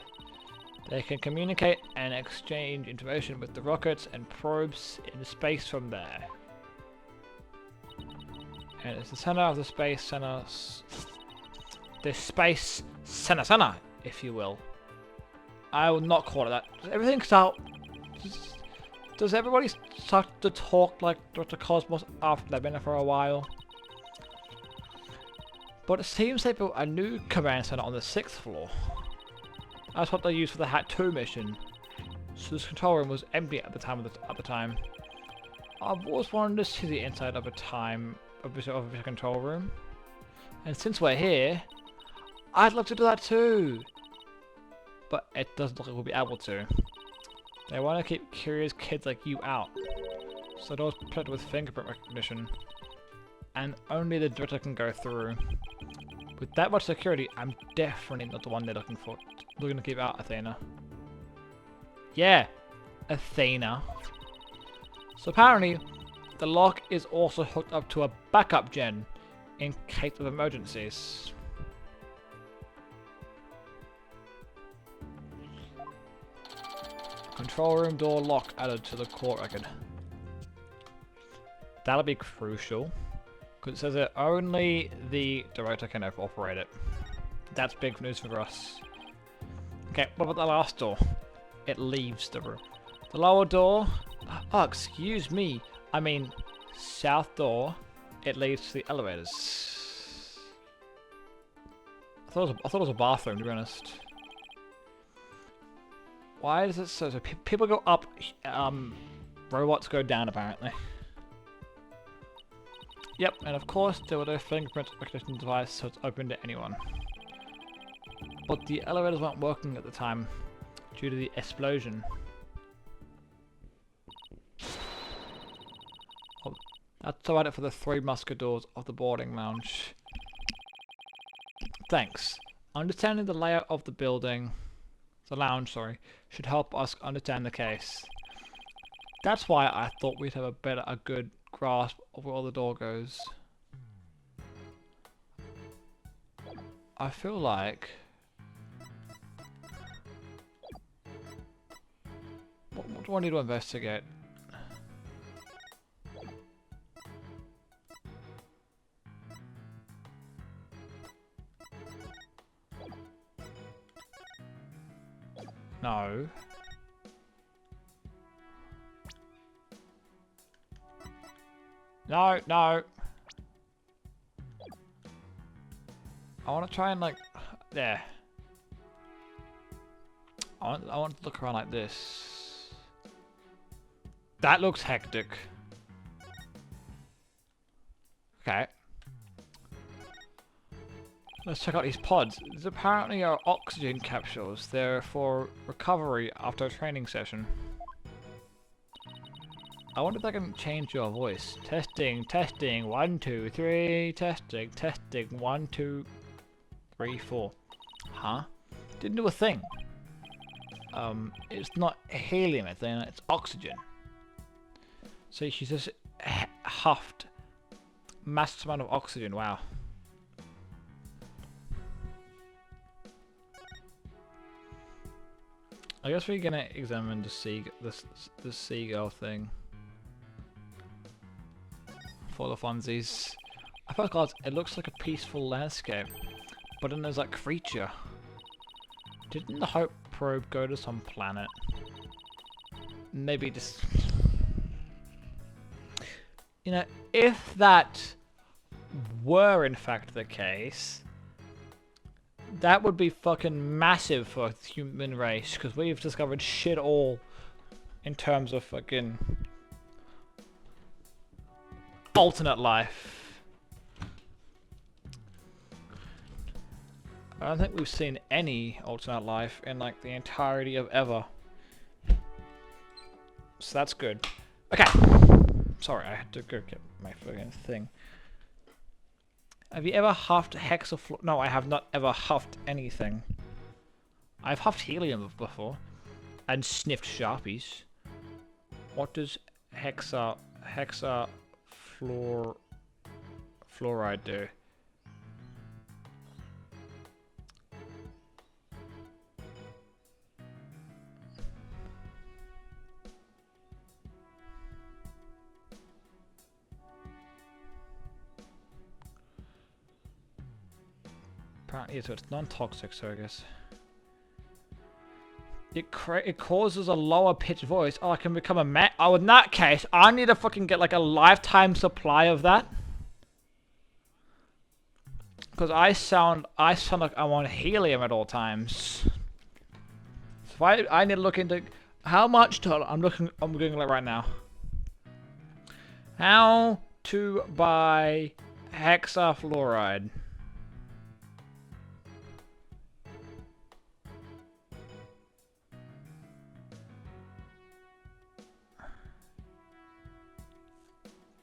They can communicate and exchange information with the rockets and probes in space from there. And it's the center of the space center. The space center, if you will. I will not call it that. Does everything start? Does everybody start to talk like Dr. Cosmos after they've been there for a while? But it seems they built a new command center on the 6th floor. That's what they used for the Hat 2 mission. So this control room was empty at the time. I've always wanted to see the inside of a control room. And since we're here, I'd love to do that too. But it doesn't look like we'll be able to. They want to keep curious kids like you out. So doors protected with fingerprint recognition. And only the director can go through. With that much security, I'm definitely not the one they're looking for. Looking to keep out Athena. Yeah, Athena. So apparently, the lock is also hooked up to a backup gen in case of emergencies. Control room door lock added to the court record. That'll be crucial, because it says that only the director can operate it. That's big news for us. Okay, what about the last door? It leaves the room. The lower door? Oh, excuse me. I mean, south door. It leads to the elevators. I thought it was a bathroom, to be honest. Why is it so? So people go up, robots go down, apparently. Yep, and of course there were no fingerprint recognition device, so it's open to anyone. But the elevators weren't working at the time due to the explosion. Oh, that's about it for the 3 musketeers of the boarding lounge. Thanks. Understanding the layout of the building, the lounge, sorry, should help us understand the case. That's why I thought we'd have a good grasp of where the door goes. I feel like what do I need to investigate? No. No, no. I want to try and like, there. I want to look around like this. That looks hectic. Okay. Let's check out these pods. These apparently are oxygen capsules. They're for recovery after a training session. I wonder if I can change your voice. Testing, testing, 1, 2, 3, testing, testing, 1, 2, 3, 4. Huh? Didn't do a thing. It's not helium, it's oxygen. So she just huffed massive amount of oxygen, wow. I guess we're gonna examine the seagull thing for the funsies. I forgot, it looks like a peaceful landscape, but then there's that creature. Didn't the Hope probe go to some planet? Maybe just... You know, if that were in fact the case, that would be fucking massive for the human race, because we've discovered shit all in terms of fucking alternate life. I don't think we've seen any alternate life in like the entirety of ever. So that's good. Okay. Sorry, I had to go get my fucking thing. Have you ever huffed hexafluoride? No, I have not ever huffed anything. I've huffed helium before. And sniffed Sharpies. What does fluoride do? Apparently, so it's non-toxic, so I guess. It causes a lower pitched voice. Oh, I can become a man. Oh, in that case, I need to fucking get like a lifetime supply of that. Because I sound like I'm on helium at all times. So I need to look into how much total. I'm doing it right now. How to buy hexafluoride.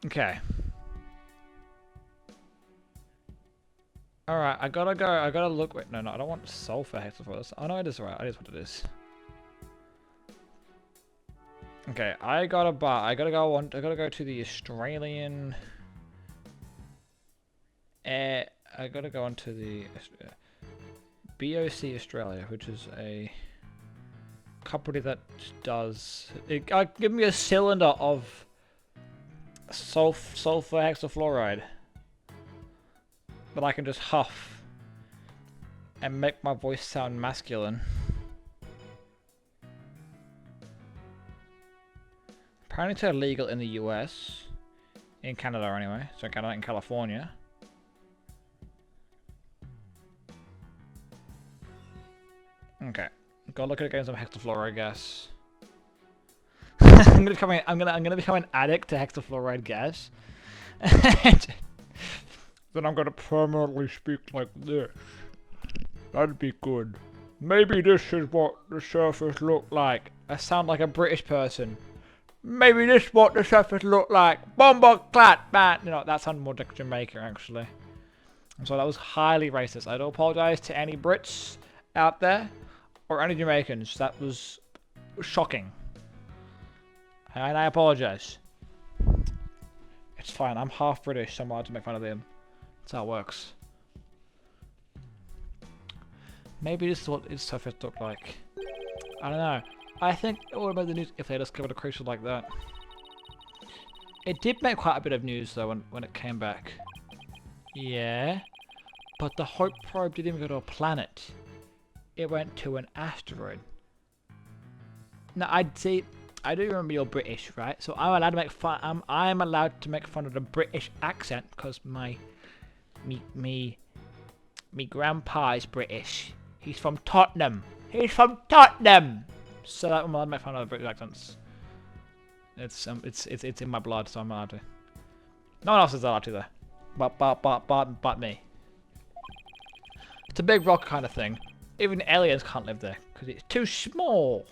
Okay. Alright, I gotta look. Wait, no, I don't want sulfur hexafluoride. Oh no, it is right. It is what it is. Okay, I gotta go to the Australian. I gotta go onto the byyy Australia, which is a company that does. Give me a cylinder of sulfur hexafluoride that I can just huff and make my voice sound masculine. Apparently it's illegal in the US. In Canada anyway. So in Canada and California. Okay. Gotta look at it getting some hexafluoride gas. I'm gonna become an addict to hexafluoride gas. Then I'm gonna permanently speak like this. That'd be good. Maybe this is what the surface looked like. I sound like a British person. Maybe this is what the surface looked like. Bomber clat man. You know, that sounded more like Jamaica actually. So that was highly racist. I do apologize to any Brits out there or any Jamaicans. That was shocking. And I apologize. It's fine, I'm half British, so I'm allowed to make fun of them. That's how it works. Maybe this is what its surface looked like. I don't know. I think it would have made the news if they discovered a creature like that. It did make quite a bit of news though when it came back. Yeah. But the Hope probe didn't even go to a planet. It went to an asteroid. Now I'd say I do remember you're British, right? So I'm allowed to make fun. I'm allowed to make fun of the British accent because me grandpa is British. He's from Tottenham. He's from Tottenham. So I'm allowed to make fun of the British accents. It's in my blood, so I'm allowed to. No one else is allowed to though. But me. It's a big rock kind of thing. Even aliens can't live there because it's too small.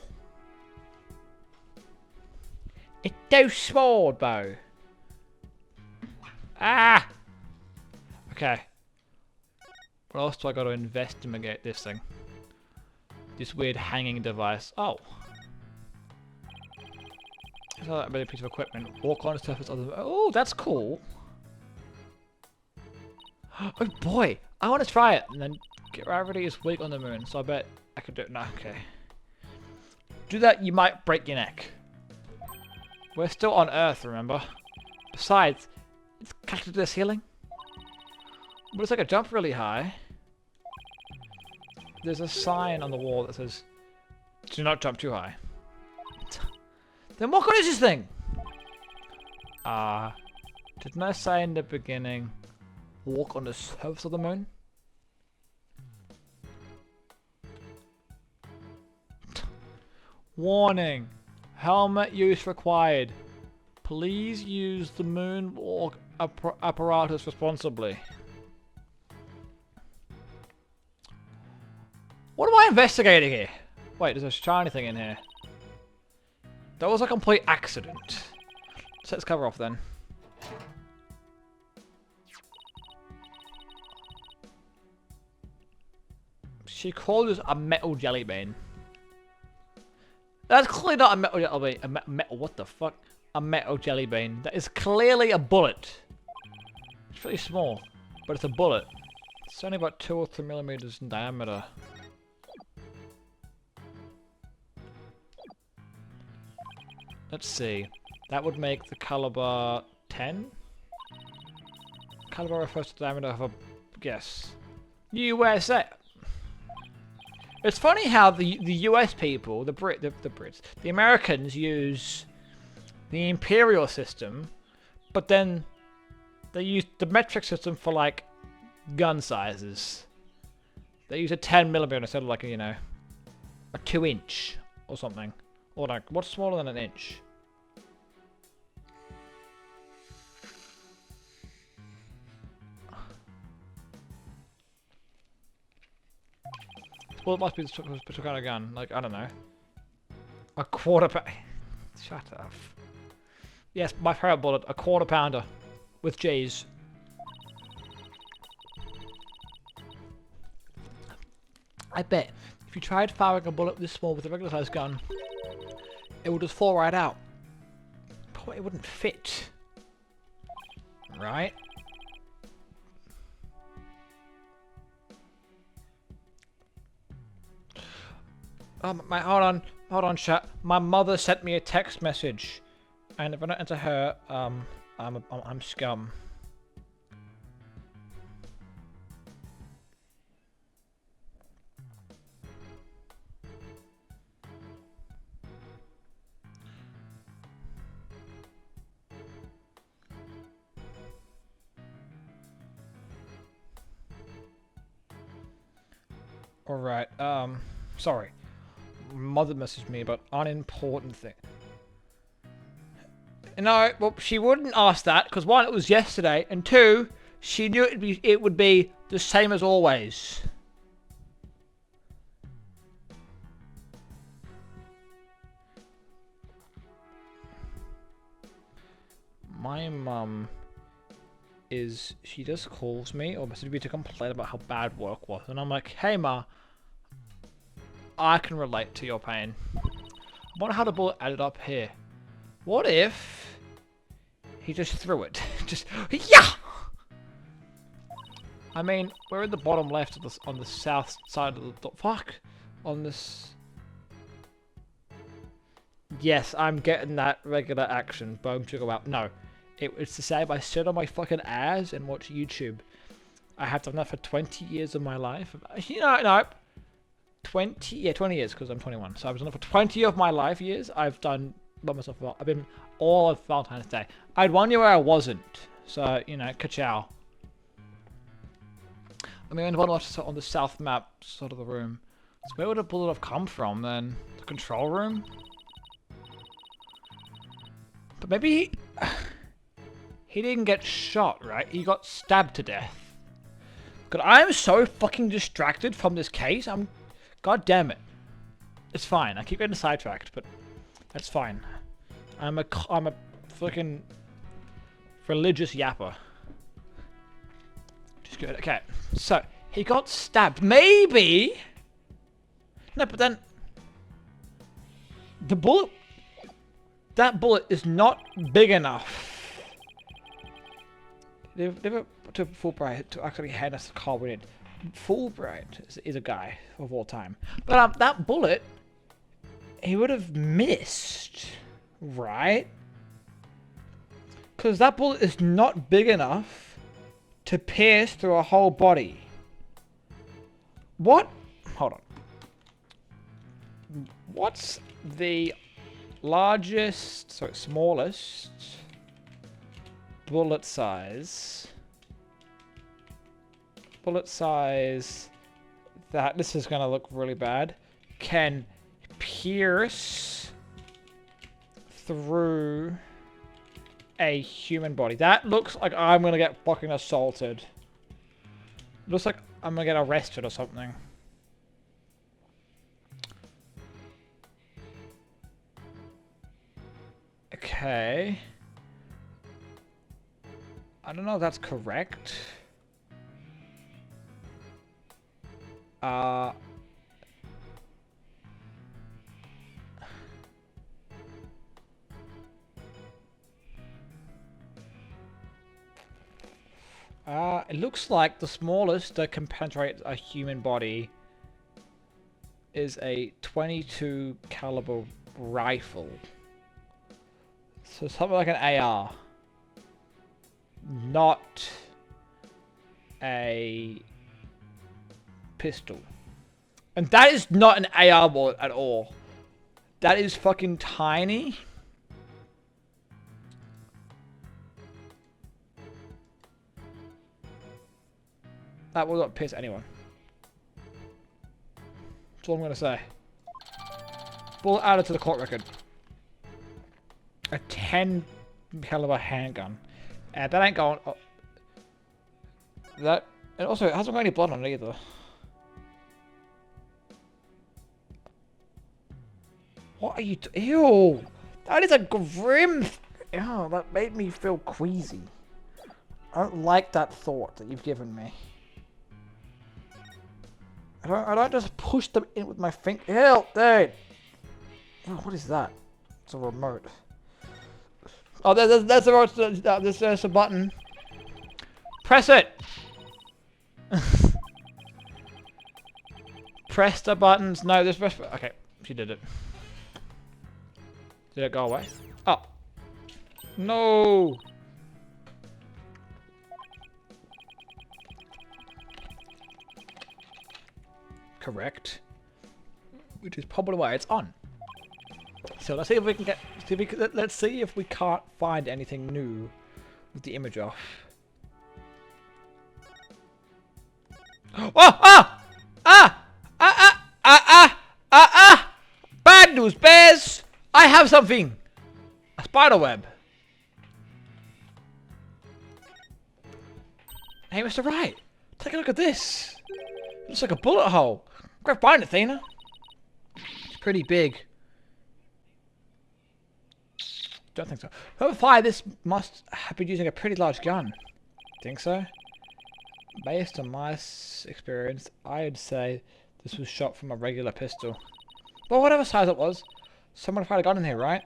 It's too small, Bo. Ah! Okay. What else do I got to investigate this thing? This weird hanging device. Oh. It's not that big a piece of equipment. Walk on the surface of the... Oh, that's cool. Oh boy! I want to try it! And then gravity is weak on the moon, so I bet I could do it. No, okay. Do that, you might break your neck. We're still on Earth, remember? Besides, it's connected to the ceiling. But it's like a jump really high. There's a sign on the wall that says, do not jump too high. Then what good is this thing? Didn't I say in the beginning, walk on the surface of the moon? Warning, helmet use required. Please use the moonwalk apparatus responsibly. What am I investigating here? Wait, there's a shiny thing in here. That was a complete accident. So let's cover off then. She called us a metal jelly bean. That's clearly not a metal jelly bean. Metal, what the fuck? A metal jelly bean. That is clearly a bullet. It's really small, but it's a bullet. It's only about 2 or 3 millimeters in diameter. Let's see. That would make the caliber 10? Caliber refers to the diameter of a guess. USA. It's funny how the US people, the Brits, the Americans use the imperial system, but then they use the metric system for like gun sizes. They use a 10mm instead of like a, you know, a 2-inch or something. Or like, what's smaller than an inch? Well, it must be some kind of gun. Like, I don't know. A quarter pound. Shut up. Yes, my favorite bullet. A quarter pounder. With G's. I bet if you tried firing a bullet this small with a regular sized gun, it would just fall right out. Probably wouldn't fit. Right? Hold on, chat. My mother sent me a text message, and if I don't answer her, I'm scum. All right. Sorry. Mother messaged me about unimportant thing. No, well, she wouldn't ask that because 1, it was yesterday, and 2, she knew it would be the same as always. My mum she just calls me or messages me to complain about how bad work was, and I'm like, hey ma, I can relate to your pain. I wonder how the bullet added up here. What if he just threw it? Just, yeah! I mean, we're in the bottom left of this, on the south side of the fuck. On this. Yes, I'm getting that regular action. Boom, sugar out. No. It's the same. I sit on my fucking ass and watch YouTube. I have done that for 20 years of my life. You know, no. 20 years because I'm 21. So I've done it for 20 of my life years. I've done by myself. I've been all of Valentine's Day. I had 1 year where I wasn't. So, you know, ka-chow. I mean, I want to on the south map sort of the room. So where would a bullet have come from then? The control room? But maybe he didn't get shot, right? He got stabbed to death. God, I'm so fucking distracted from this case. God damn it. It's fine. I keep getting sidetracked, but that's fine. I'm a fucking religious yapper. Just good. Okay. So, he got stabbed. Maybe. No, but then the bullet. That bullet is not big enough. They've never to Fulbright to actually hand us a car with it. Fulbright is a guy of all time. But that bullet, he would have missed, right? Because that bullet is not big enough to pierce through a whole body. What? Hold on. What's the smallest bullet size? Bullet size that, this is gonna look really bad, can pierce through a human body. That looks like I'm gonna get fucking assaulted. Looks like I'm gonna get arrested or something. Okay. I don't know if that's correct. It looks like the smallest that can penetrate a human body is a .22 caliber rifle. So something like an AR. Not a pistol. And that is not an AR bullet at all. That is fucking tiny. That will not piss anyone. That's all I'm gonna say. Bullet added to the court record. A 10 caliber handgun. And that ain't going. Oh. That, and also it hasn't got any blood on it either. What are you? Ew! That is a grim. Ew! That made me feel queasy. I don't like that thought that you've given me. I don't just push them in with my finger. Ew, dude! Ew, what is that? It's a remote. Oh, there's a remote. There's a button. Press it! Press the buttons. No, there's press. Okay, she did it. Did it go away? Oh. No! Correct. Which is probably why it's on. So let's see if we can get. Let's see if we can't find anything new with the image off. Oh! Ah! Ah! Ah! Ah! Ah! Ah! Ah! Ah! Bad news, bears! I have something. A spider web. Hey, Mr. Wright, take a look at this. It looks like a bullet hole. Grab behind it, Athena. It's pretty big. Don't think so. Whoever fired this must have been using a pretty large gun. Think so? Based on my experience, I'd say this was shot from a regular pistol. But whatever size it was, someone fired a gun in here, right?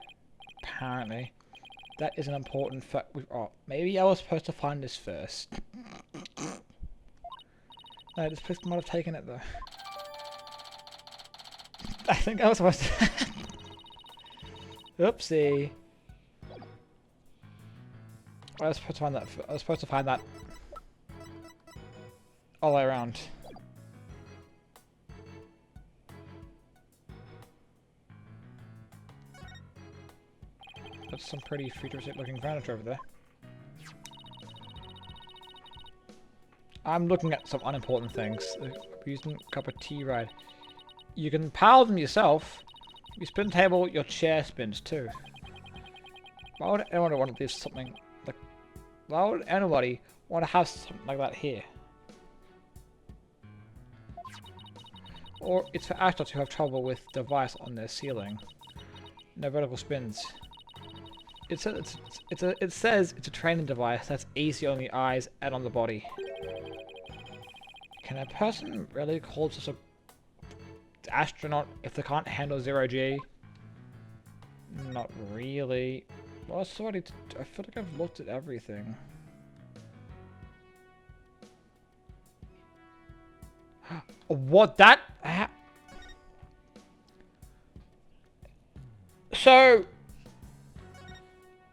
Apparently. That is an important fact. Oh, maybe I was supposed to find this first. No, this place might have taken it though. I think I was supposed to. Oopsie. I was supposed to find that. I was supposed to find that all the way around. That's some pretty futuristic looking furniture over there. I'm looking at some unimportant things. Using a cup of tea, right? You can power them yourself. You spin the table, your chair spins too. Why would anyone want to do something like? Why would anybody want to have something like that here? Or it's for astronauts who have trouble with the device on their ceiling. No vertical spins. It says it's a training device that's easy on the eyes and on the body. Can a person really call this a astronaut if they can't handle 0G? Not really. Well, sorry, I feel like I've looked at everything. What that? So,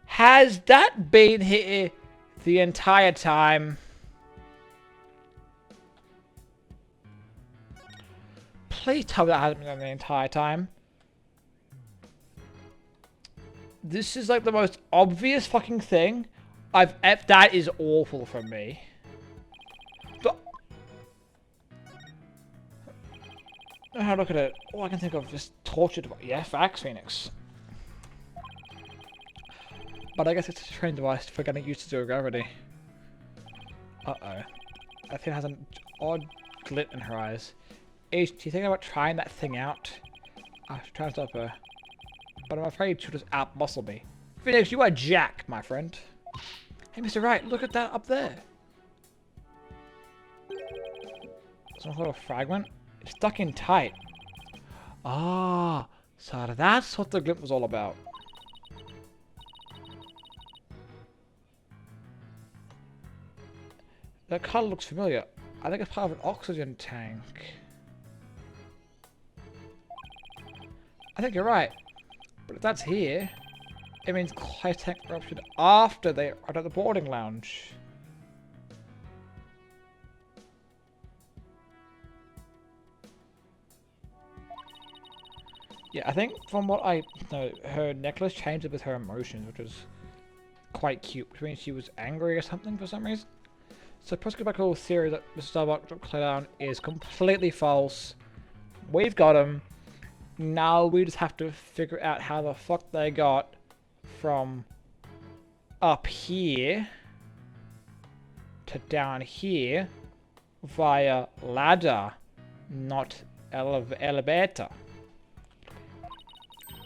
has that been here the entire time? Please tell me that hasn't been there the entire time. This is like the most obvious fucking thing I've ever. That is awful from me. How look at it? All I can think of is tortured. Yeah, facts, Phoenix. But I guess it's a training device for getting used to zero gravity. Uh-oh. I think it has an odd glint in her eyes. Is she thinking about trying that thing out? I should try and stop her. But I'm afraid she'll just out-muscle me. Phoenix, you are Jack, my friend. Hey, Mr. Wright, look at that up there. Some sort of fragment? It's stuck in tight. Ah, so that's what the glint was all about. That color looks familiar. I think it's part of an oxygen tank. I think you're right. But if that's here, it means high tank eruption after they are at the boarding lounge. Yeah, I think from what I know, her necklace changed with her emotions, which was quite cute, which means she was angry or something for some reason. So Proskobac's theory that Mr. Starbuck dropped Clay down is completely false. We've got him. Now we just have to figure out how the fuck they got from up here to down here via ladder, not elevator.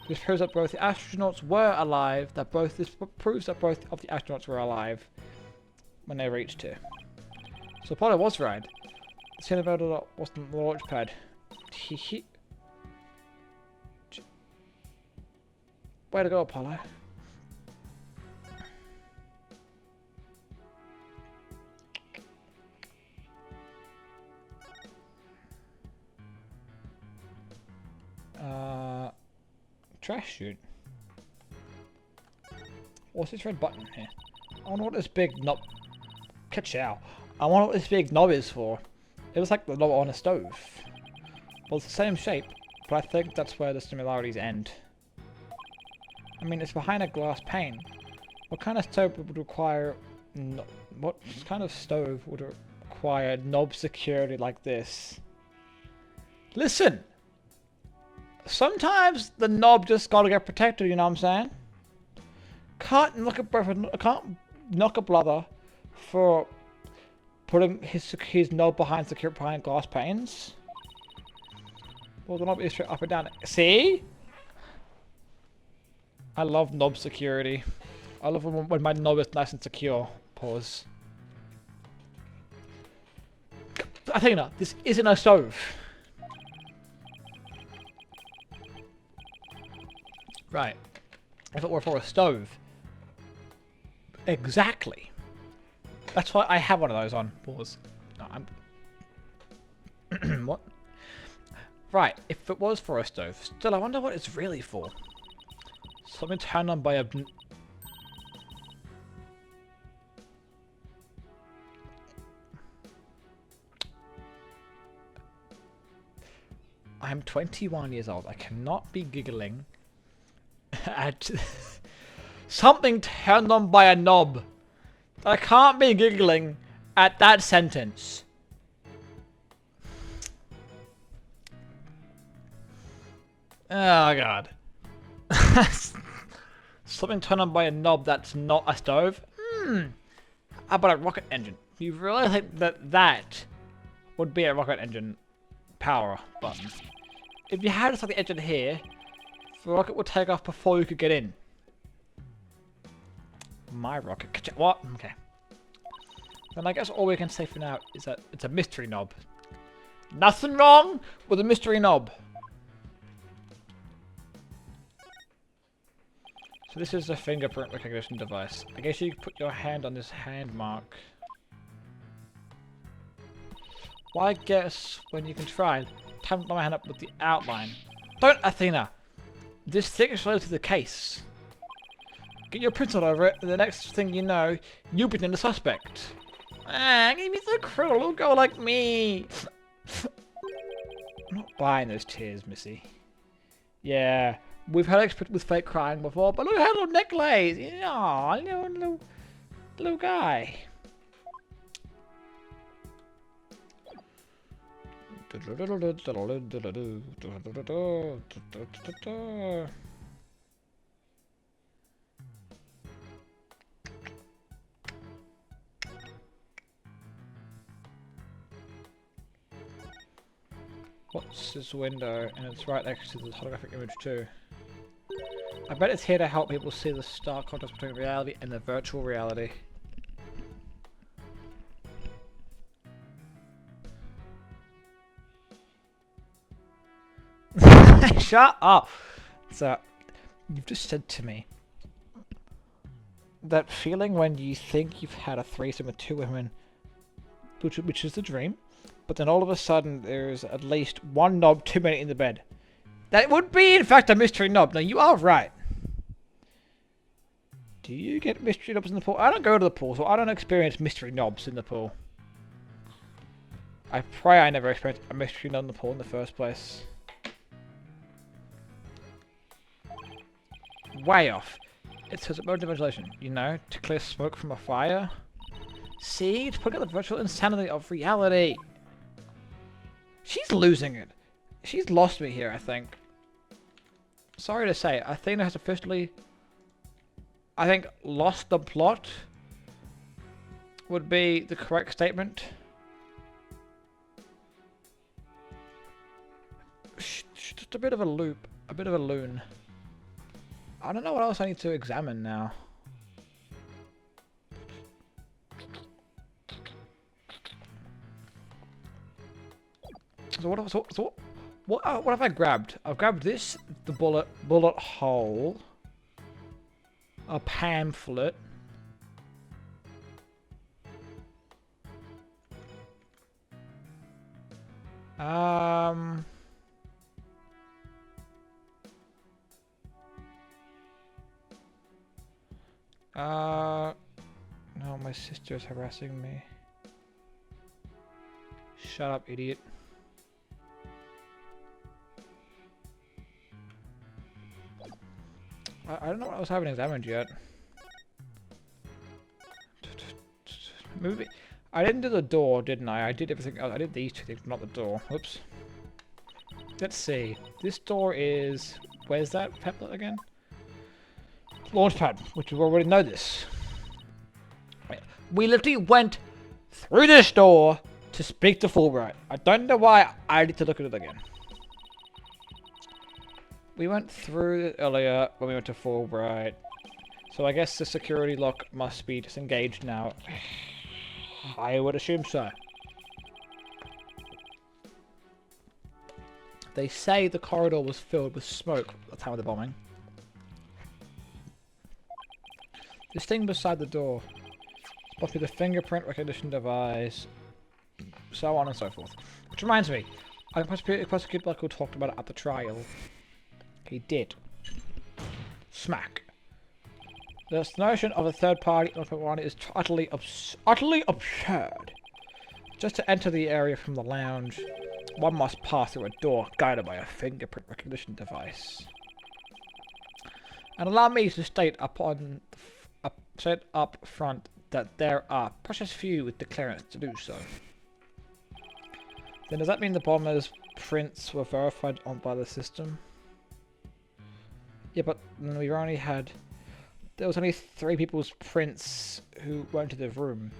This proves that both the astronauts were alive. This proves that both of the astronauts were alive when they reached here. So Apollo was right. The elevator wasn't the launch pad. Way to go, Apollo. Trash chute. What's this red button here? I wonder what this big knob... Ka-chow. I wonder what this big knob is for. It looks like the knob on a stove. Well, it's the same shape, but I think that's where the similarities end. I mean, it's behind a glass pane. What kind of stove would require... what kind of stove would require knob security like this? Listen! Sometimes the knob just gotta get protected, you know what I'm saying? Can't knock a brother for putting his knob behind glass panes. Well, the knob is straight up and down. See? I love knob security. I love when my knob is nice and secure. Pause. Athena, this isn't a stove. Right. If it were for a stove. Exactly. That's why I have one of those on. Pause. No, I'm... what? Right. If it was for a stove. Still, I wonder what it's really for. Something turned on by a... I'm 21 years old. I cannot be giggling at something turned on by a knob. I can't be giggling at that sentence. Oh god. Something turned on by a knob that's not a stove? How about a rocket engine? You really think that would be a rocket engine power button? If you had just like the engine here, the rocket would take off before you could get in. My rocket. What? Okay. Then I guess all we can say for now is that it's a mystery knob. Nothing wrong with a mystery knob. So this is a fingerprint recognition device. I guess you could put your hand on this hand mark. Well, I guess when you can try, tap my hand up with the outline. Don't, Athena! This thing is related to the case. Get your prints all over it, and the next thing you know, you'll be the suspect. Ah, give me so cruel, a little girl like me. I'm not buying those tears, Missy. Yeah, we've had experience with fake crying before, but look at her little necklace. Aw, little guy. What's this window? And it's right next to the holographic image too. I bet it's here to help people see the stark contrast between reality and the virtual reality. Shut up! So, you've just said to me that feeling when you think you've had a threesome with two women, which is the dream, but then all of a sudden there's at least one knob too many in the bed. That would be, in fact, a mystery knob. Now, you are right. Do you get mystery knobs in the pool? I don't go to the pool, so I don't experience mystery knobs in the pool. I pray I never experienced a mystery knob in the pool in the first place. Way off. It says about ventilation, you know, to clear smoke from a fire. See, to put out the virtual insanity of reality. She's losing it. She's lost me here, I think. Sorry to say, Athena has officially, I think, lost the plot. Would be the correct statement. Just a bit of a loop, a bit of a loon. I don't know what else I need to examine now. So what have I grabbed? I've grabbed this, the bullet hole, a pamphlet, no, my sister's harassing me. Shut up, idiot. I don't know what else I haven't examined yet. Movie. I didn't do the door, didn't I? I did everything else. I did these two things, but not the door. Whoops. Let's see. This door is... Where's that pamphlet again? Launchpad, which we already know this. We literally went through this door to speak to Fulbright. I don't know why I need to look at it again. We went through it earlier when we went to Fulbright. So I guess the security lock must be disengaged now. I would assume so. They say the corridor was filled with smoke at the time of the bombing. This thing beside the door. Must be the fingerprint recognition device. So on and so forth. Which reminds me, I prosecutor Blackwood talked about it at the trial. He did. Smack. The notion of a third party is utterly absurd. Just to enter the area from the lounge, one must pass through a door guided by a fingerprint recognition device. And allow me to state up front that there are precious few with the clearance to do so. Then does that mean the bomber's prints were verified by the system? Yeah, but we only had... There was only 3 people's prints who went to the room.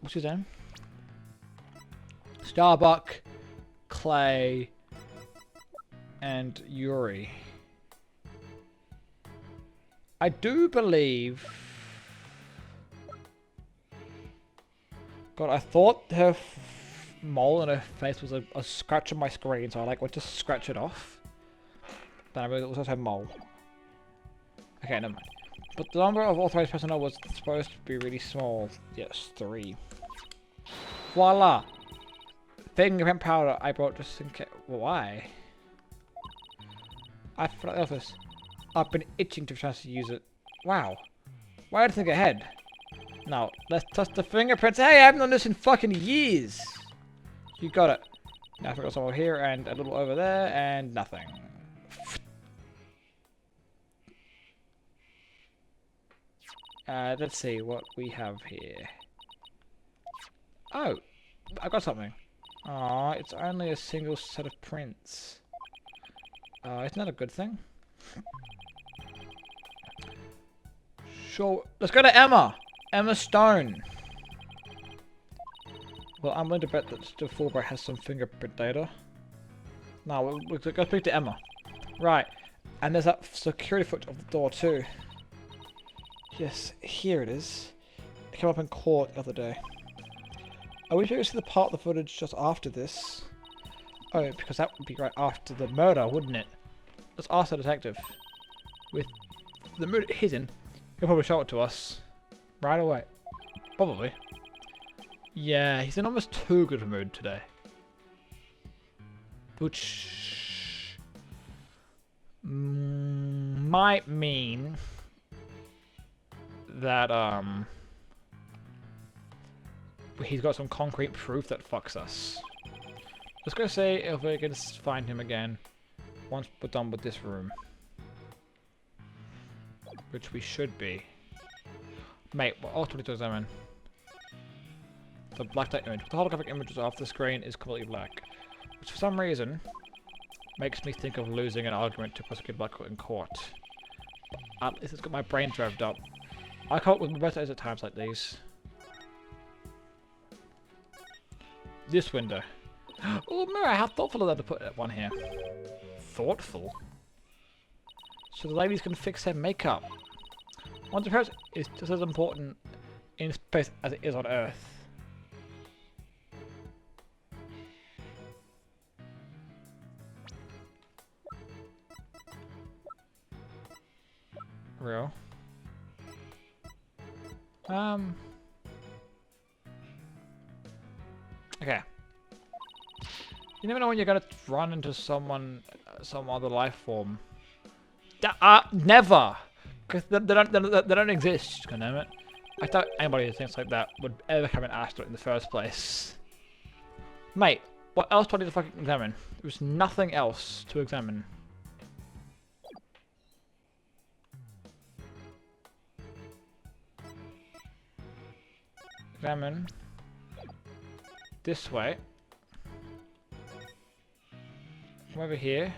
What's his name? Starbuck, Clay, and Yuri. I do believe... God, I thought her mole in her face was a scratch on my screen, so I went to scratch it off. But I realized it was also a mole. Okay, never mind. But the number of authorized personnel was supposed to be really small. Yes, 3. Voila! Fingerprint powder I brought just in case. Why? I forgot the office. I've been itching to try to use it. Wow. Why did I think ahead? Now, let's test the fingerprints. Hey, I haven't done this in fucking years. You got it. Now I forgot somewhere here and a little over there and nothing. Let's see what we have here. Oh, I got something. Aw, it's only a single set of prints. Isn't that a good thing? Sure, let's go to Emma! Emma Stone! Well, I'm willing to bet that the Fulbright has some fingerprint data. No, we'll go speak to Emma. Right, and there's that security footage of the door too. Yes, here it is. It came up in court the other day. I wish we could see the part of the footage just after this. Oh, because that would be right after the murder, wouldn't it? Let's ask the detective. With the murder hidden, he'll probably show it to us. Right away. Probably. Yeah, he's in almost too good a mood today. Which might mean that he's got some concrete proof that fucks us. Let's go see if we can find him again once we're done with this room. Which we should be. Mate, what else do we examine? The blacked out image. The holographic images off the screen is completely black. Which for some reason makes me think of losing an argument to prosecute Blackwell in court. But at least it's got my brain revved up. I come up with my best ideas at times like these. This window. Oh, mirror, how thoughtful of them to put that one here. Thoughtful? So the ladies can fix their makeup. One's appearance is just as important in space as it is on Earth. Real. Okay. You never know when you're gonna run into someone, some other life form. Never! Because they don't exist, God damn it. I doubt anybody who thinks like that would ever have an asteroid in the first place. Mate, what else do I need to fucking examine? There's nothing else to examine. Examine. This way. Come over here.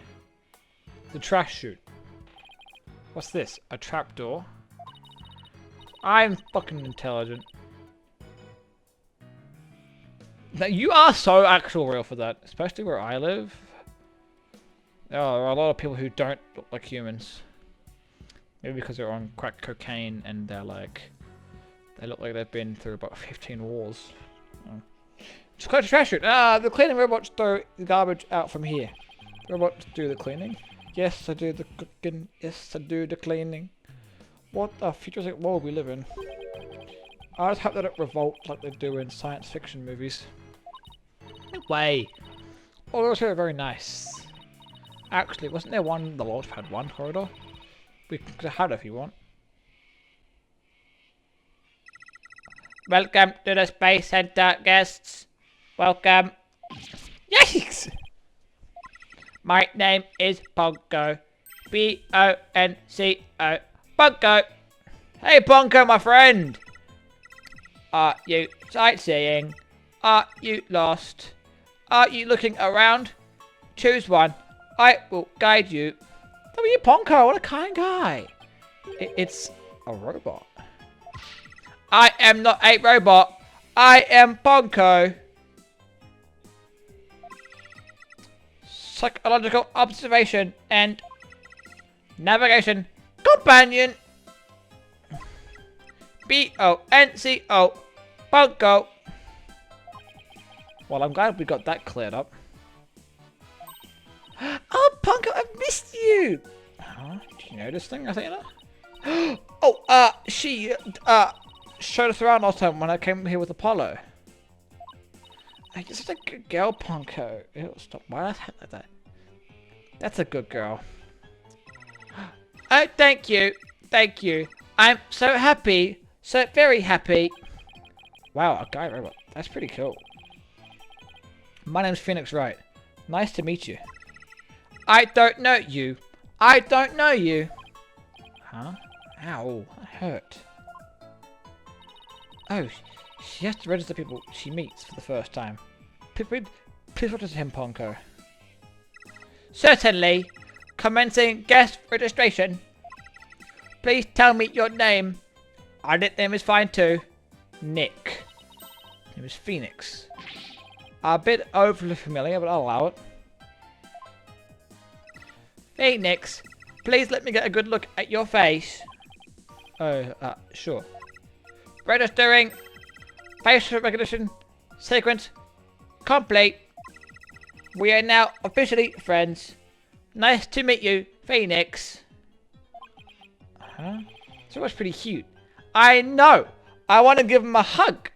The trash chute. What's this? A trapdoor? I'm fucking intelligent. Now, you are so actual real for that. Especially where I live. There are a lot of people who don't look like humans. Maybe because they're on crack cocaine and they're like... They look like they've been through about 15 wars. Oh. Just close the trash chute. The cleaning robots throw the garbage out from here. The robots do the cleaning. Yes, I do the cooking. Yes, I do the cleaning. What a futuristic world we live in. I just hope they don't revolt like they do in science fiction movies. No way. Oh, those are very nice. Actually, wasn't there one, the Launchpad 1 corridor? We could have had it if you want. Welcome to the Space Center, guests. Welcome. Yikes! My name is Ponko. B-O-N-C-O. Ponko! Hey, Ponko, my friend! Are you sightseeing? Are you lost? Are you looking around? Choose one. I will guide you. Look at you, Ponko. What a kind guy. It's a robot. I am not a robot. I am Ponko. Psychological observation and navigation companion. B-O-N-C-O. Ponko. Well, I'm glad we got that cleared up. Oh, Ponko, I've missed you. Huh? Do you know this thing? I think you know. Oh, she showed us around last time when I came here with Apollo. You're such a good girl, Ponko. Ew, stop. Why did I have like that? That's a good girl. Oh, thank you. Thank you. I'm so happy. So very happy. Wow, a guy robot. That's pretty cool. My name's Phoenix Wright. Nice to meet you. I don't know you. I don't know you. Huh? Ow, that hurt. Oh, she has to register people she meets for the first time. Please register him, Ponko. Certainly. Commencing guest registration. Please tell me your name. Our nickname is fine too. Nick. Name is Phoenix. A bit overly familiar, but I'll allow it. Phoenix, please let me get a good look at your face. Sure. Registering. Facial recognition. Sequence. Complete. We are now officially friends. Nice to meet you, Phoenix. Huh? So much pretty cute. I know! I want to give him a hug!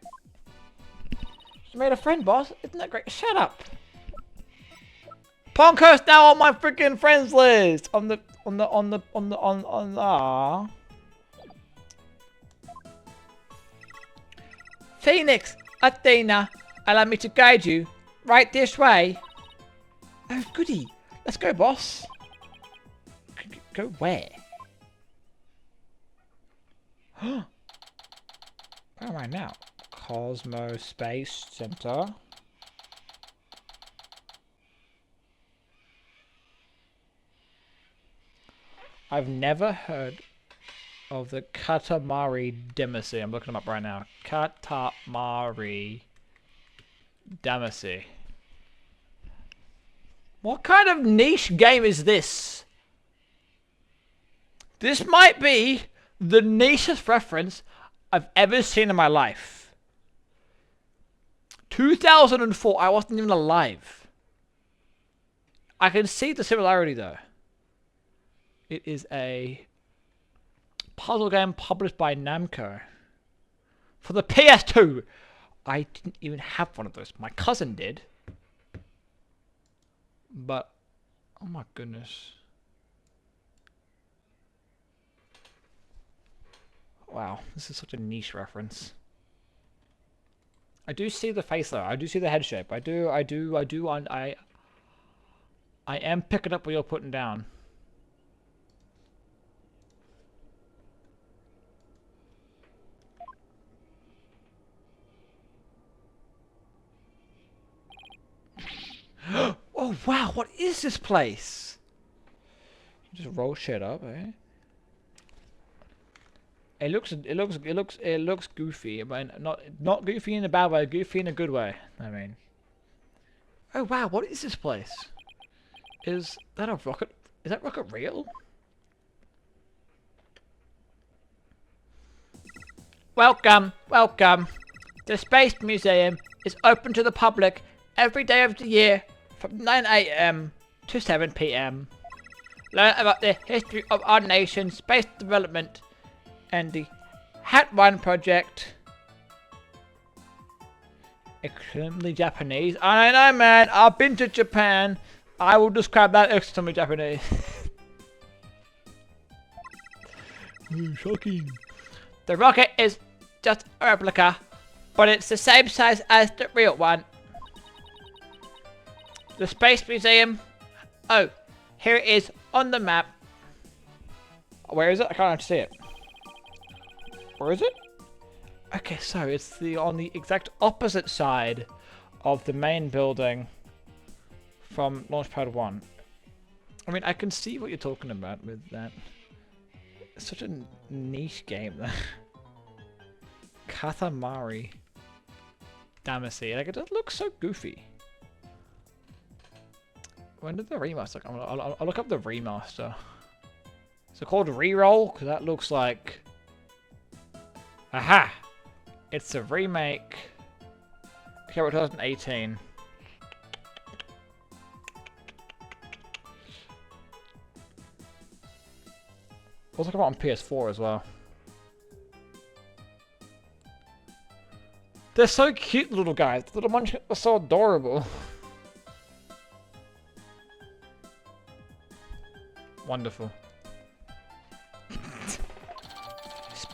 You made a friend, boss. Isn't that great? Shut up! Ponko's now on my freaking friends list! Phoenix, Athena, allow me to guide you. Right this way. Oh, goody. Let's go, boss. Go where? Where am I now? Cosmo Space Center. I've never heard of the Katamari Damacy. I'm looking them up right now. Katamari Damacy. What kind of niche game is this? This might be the nichest reference I've ever seen in my life. 2004, I wasn't even alive. I can see the similarity though. It is a puzzle game published by Namco for the PS2. I didn't even have one of those. My cousin did. But, oh my goodness. Wow, this is such a niche reference. I do see the face though. I do see the head shape. I am picking up what you're putting down. Oh wow, what is this place? Just roll shit up, eh? It looks goofy, but not goofy in a bad way, goofy in a good way. I mean. Oh wow, what is this place? Is that a rocket? Is that rocket real? Welcome, welcome. The Space Museum is open to the public every day of the year from 9 AM to 7 PM. Learn about the history of our nation's space development and the Hat One project. Extremely Japanese. I know, man. I've been to Japan. I will describe that extremely Japanese. Shocking. The rocket is just a replica, but it's the same size as the real one. The Space Museum. Oh, here it is on the map. Where is it? I can't see it. Where is it? Okay, so it's on the exact opposite side of the main building from Launchpad 1. I mean, I can see what you're talking about with that. It's such a niche game, though. Katamari Damacy. Like, it just looks so goofy. When did the remaster come? I'll look up the remaster. Is it called Reroll? Because that looks like... Aha! It's a remake. Okay, 2018. Also come out on PS4 as well. They're so cute, little guys. The little munchkins are so adorable. Wonderful.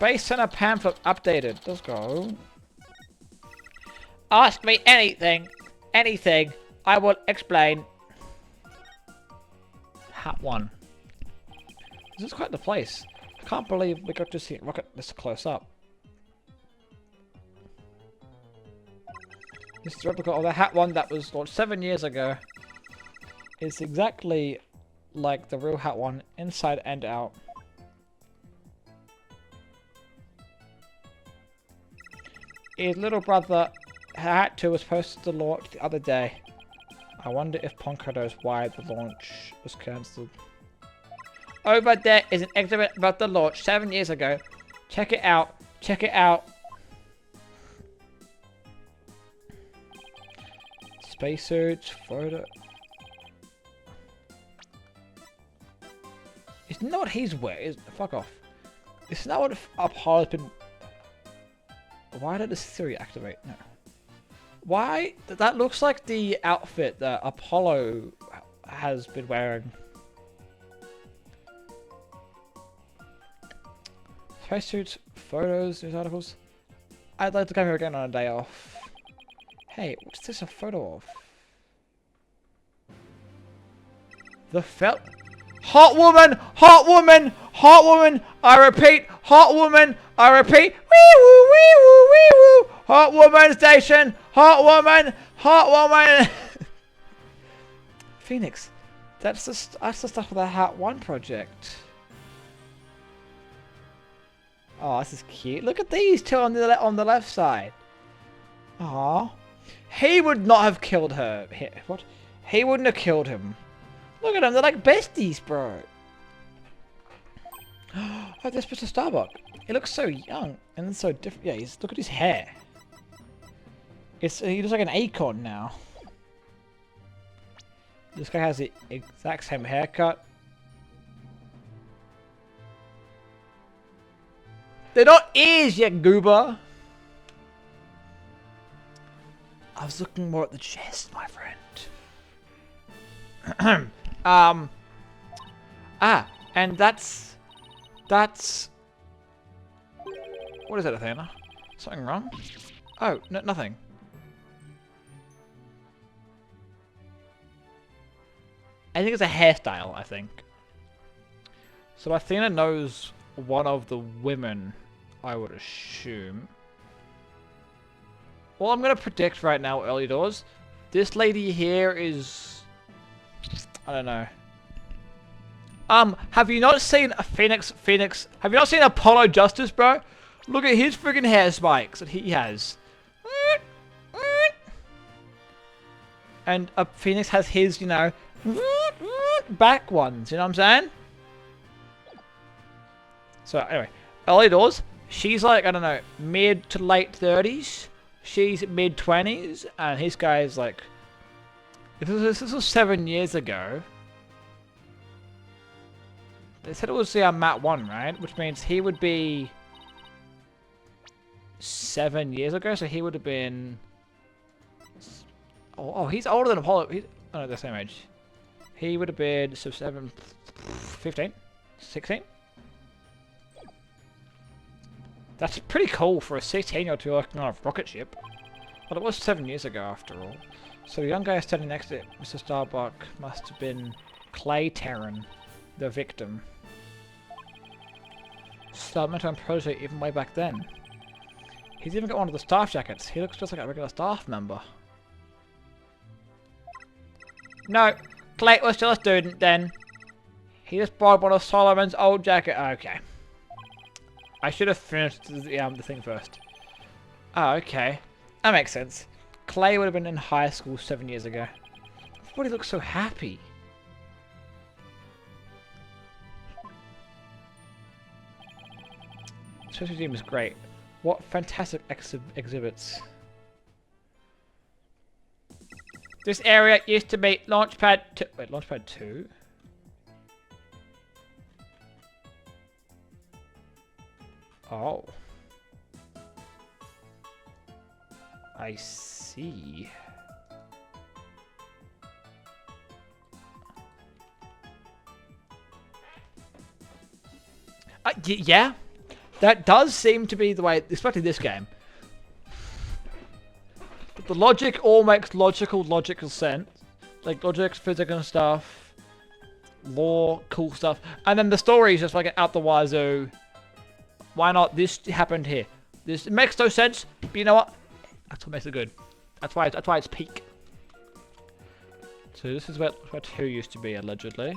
Space Center pamphlet updated. Let's go. Ask me anything. Anything. I will explain. Hat 1. This is quite the place. I can't believe we got to see Rocket this close up. This is a replica of the Hat 1 that was launched 7 years ago. It's exactly like the real Hat 1, inside and out. His little brother, Hat 2, was supposed to launch the other day. I wonder if Ponko knows why the launch was cancelled. Over there is an exhibit about the launch 7 years ago. Check it out. Check it out. Spacesuits, photo. It's not what he's wearing. Fuck off. It's not what Apollo's been. Why did the Siri activate? No. Why? That looks like the outfit that Apollo has been wearing. Spacesuits, photos, news articles. I'd like to come here again on a day off. Hey, what's this a photo of? The felt. Hot woman! Hot woman! Hot woman! I repeat, hot woman! I repeat, wee woo, wee woo, wee woo! Hot woman station! Hot woman! Hot woman! Phoenix, that's the stuff of the Hat 1 project. Oh, this is cute. Look at these two on the left side. Aww. He would not have killed her. What? He wouldn't have killed him. Look at them. They're like besties, bro. Oh, this Mr. Starbuck. He looks so young and so different. Yeah, look at his hair. He looks like an acorn now. This guy has the exact same haircut. They're not ears, you goober. I was looking more at the chest, my friend. And that's... What is that, Athena? Something wrong? Oh, nothing. I think it's a hairstyle, I think. So Athena knows one of the women, I would assume. Well, I'm going to predict right now, early doors. This lady here is... I don't know. Have you not seen a Phoenix? Have you not seen Apollo Justice, bro? Look at his freaking hair spikes that he has. And a Phoenix has his, you know, back ones, you know what I'm saying? So, anyway, early doors. She's like, I don't know, mid to late 30s. She's mid 20s. And his guy is like... If this was 7 years ago... They said it was the Mat 1, right? Which means he would be... 7 years ago, so he would have been... Oh, he's older than Apollo. Oh, no, they're the same age. He would have been... So 7... 15? 16? That's pretty cool for a 16-year-old to be working on a rocket ship. Well, it was 7 years ago, after all. So the young guy standing next to Mr. Starbuck must have been Clay Terran, the victim. Starman and Protege even way back then. He's even got one of the staff jackets. He looks just like a regular staff member. No, Clay was still a student then. He just borrowed one of Solomon's old jacket. Okay. I should have finished the thing first. Oh, okay. That makes sense. Clay would have been in high school 7 years ago. Everybody looks so happy. Social team is great. What fantastic exhibits. This area used to be Launchpad 2. Wait, Launchpad 2? Oh. I see. Yeah. That does seem to be the way, especially this game. The logic all makes logical sense. Like logic, physics and stuff. Law, cool stuff. And then the story is just like out the wazoo. Why not? This happened here. This it makes no sense, but you know what? That's what makes it good. That's why it's peak. So this is where 2 used to be, allegedly.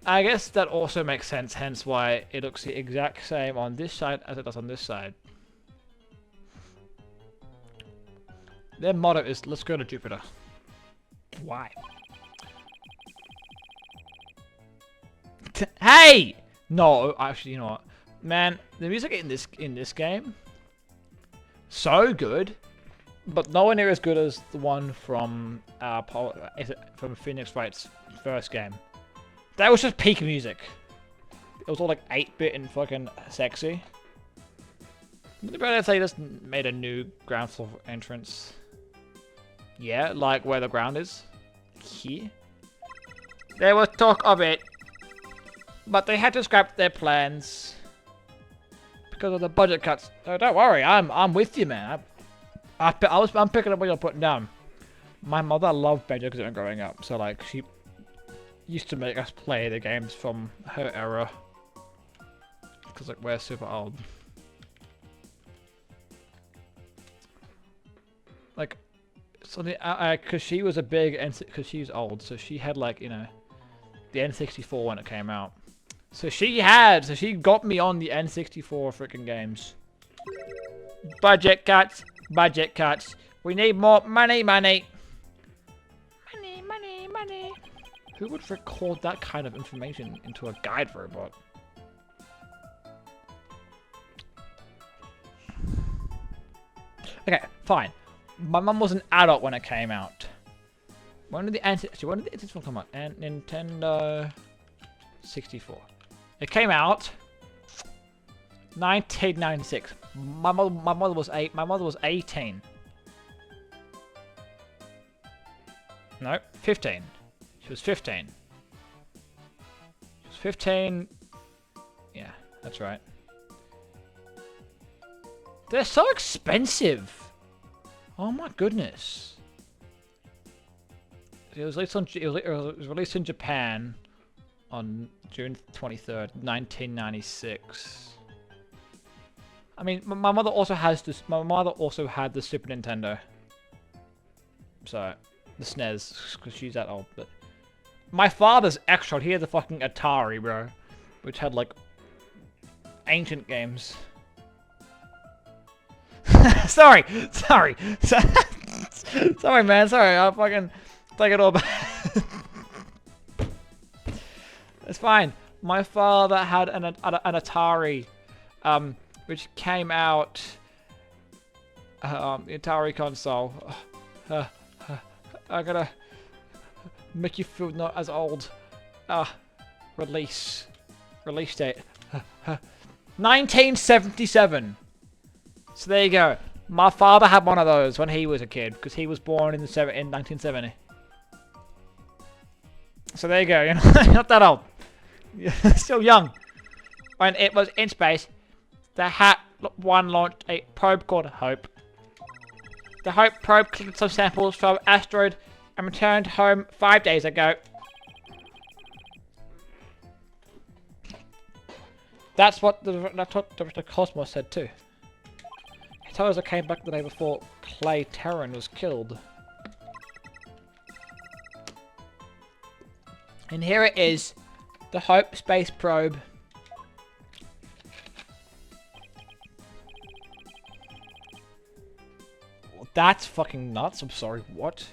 I guess that also makes sense, hence why it looks the exact same on this side as it does on this side. Their motto is, let's go to Jupiter. Why? Hey! No, actually, you know what? Man, the music in this game, so good, but nowhere near as good as the one from Phoenix Wright's first game. That was just peak music. It was all like 8-bit and fucking sexy. But they just made a new ground floor entrance. Yeah, like where the ground is. Here. There was talk of it, but they had to scrap their plans because of the budget cuts. Oh, don't worry, I'm with you, man. I'm picking up what you're putting down. My mother loved Banjo-Kazooie growing up, so like she used to make us play the games from her era. Because like we're super old. Like, so the because she was a big because she's old, so she had like, you know, the N64 when it came out. So she got me on the N64 freaking games. Budget cuts, budget cuts. We need more money, money. Money, money, money. Who would record that kind of information into a guide robot? Okay, fine. My mum was an adult when it came out. When did the N64 come out? And Nintendo 64. It came out 1996. My mother was 18. No, 15. She was 15. She was 15. Yeah, that's right. They're so expensive. Oh my goodness. It was released in Japan on June 23rd, 1996. I mean, my mother also has this. My mother also had the Super Nintendo. So, the SNES, because she's that old. But my father's extra. He had the fucking Atari, bro, which had like ancient games. sorry, sorry, man. Sorry, I'll fucking take it all back. It's fine. My father had an Atari, which came out, the Atari console. I gotta make you feel not as old. Release date. 1977. So there you go. My father had one of those when he was a kid, because he was born in 1970. So there you go. You're not that old. You're still young. When it was in space, the one launched a probe called Hope. The Hope probe collected some samples from asteroid and returned home 5 days ago. That's what the Cosmos said too. He told us it came back the day before Clay Terran was killed. And here it is, the Hope space probe. That's fucking nuts. I'm sorry, what?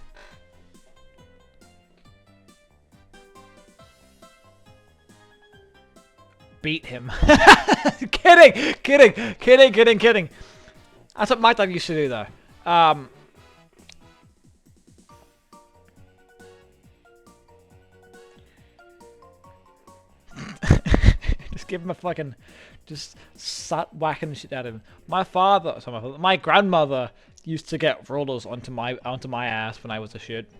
Beat him. Kidding. That's what my dad used to do, though. Just give him a fucking... Just start whacking the shit out of him. My grandmother used to get rollers onto my ass when I was a shit.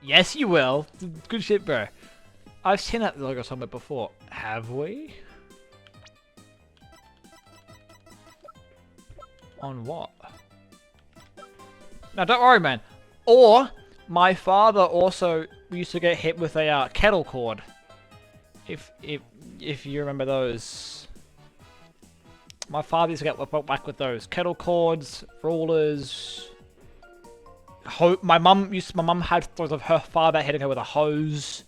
Yes, you will. Good shit, bro. I've seen that logo somewhere before. Have we? On what? Now, don't worry, man. Or, my father also used to get hit with a kettle cord. If you remember those. My father used to get whacked with those. Kettle cords, rulers. My mum had stories of her father hitting her with a hose.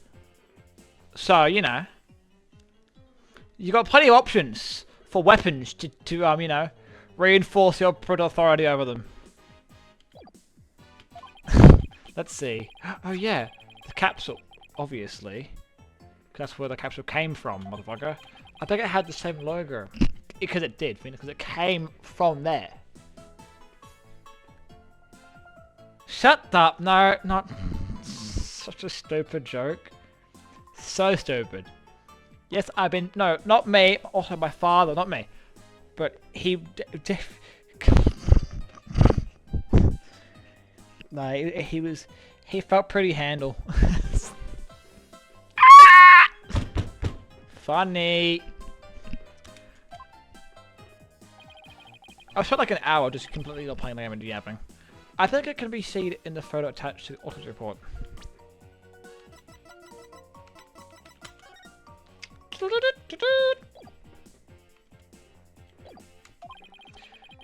So, you know. You got plenty of options for weapons to you know, reinforce your authority over them. Let's see. Oh yeah, the capsule, obviously. That's where the capsule came from, motherfucker. I think it had the same logo. Because it did, because it came from there. Shut up! No, not... Such a stupid joke. So stupid. Yes, I've been... No, not me. Also my father, not me. But he... No, he was... He felt pretty handle. Funny. I spent like an hour just completely not playing the game and yapping. I think it can be seen in the photo attached to the auto report.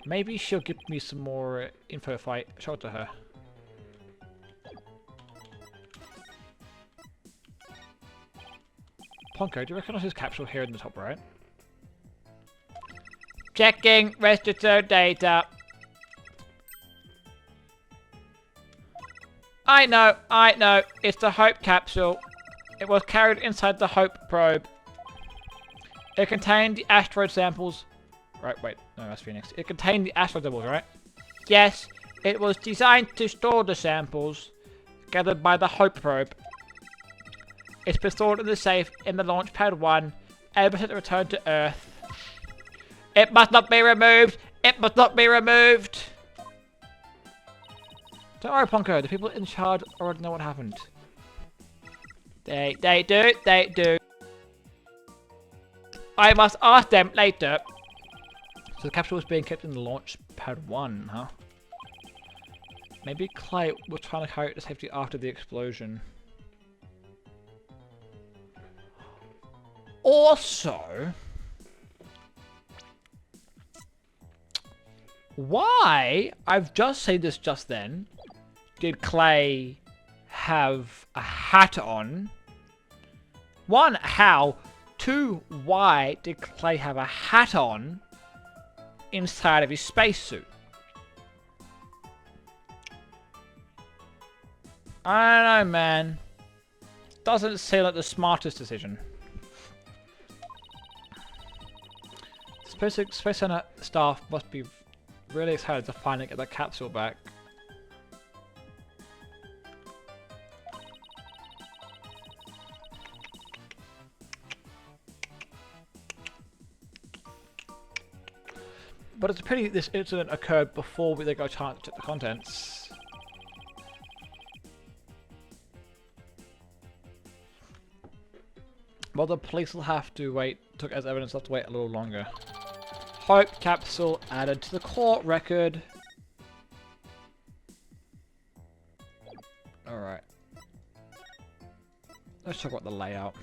Maybe she'll give me some more info if I show it to her. Ponko, do you recognize his capsule here in the top right? Checking register data. I know, it's the Hope capsule. It was carried inside the Hope probe. It contained the asteroid samples. Right, wait, no, that's Phoenix. It contained the asteroid samples, right? Yes, it was designed to store the samples gathered by the Hope probe. It's been stored in the safe in the launch pad 1, able to return to Earth. It must not be removed! It must not be removed! Don't worry, Ponko. The people in charge already know what happened. They do. I must ask them later. So the capsule was being kept in the launch pad 1, huh? Maybe Clay was trying to carry it to safety after the explosion. Also... Why, I've just said this just then, did Clay have a hat on? 1, how? 2, why did Clay have a hat on inside of his spacesuit? I don't know, man. Doesn't seem like the smartest decision. Space Center staff must be really excited to finally get that capsule back. But it's a pity this incident occurred before they got a chance to check the contents. Well, the police will have to wait, took as evidence, have to wait a little longer. Hope capsule added to the court record. Alright. Let's talk about the layout.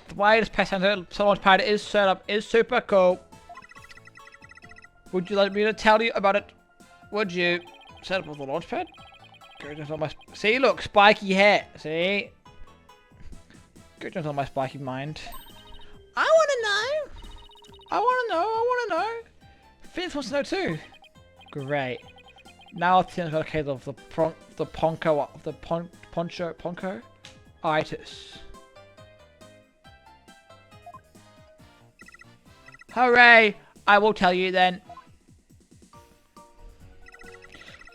The way this pest center launch pad is set up is super cool. Would you like me to tell you about it? Would you? Set up with the launch pad? See, look, spiky hair. See? Good on my spiky mind. I want to know. I want to know. Phoenix wants to know too. Great. Now Tim's got a case of the poncho itis. Hooray! I will tell you then.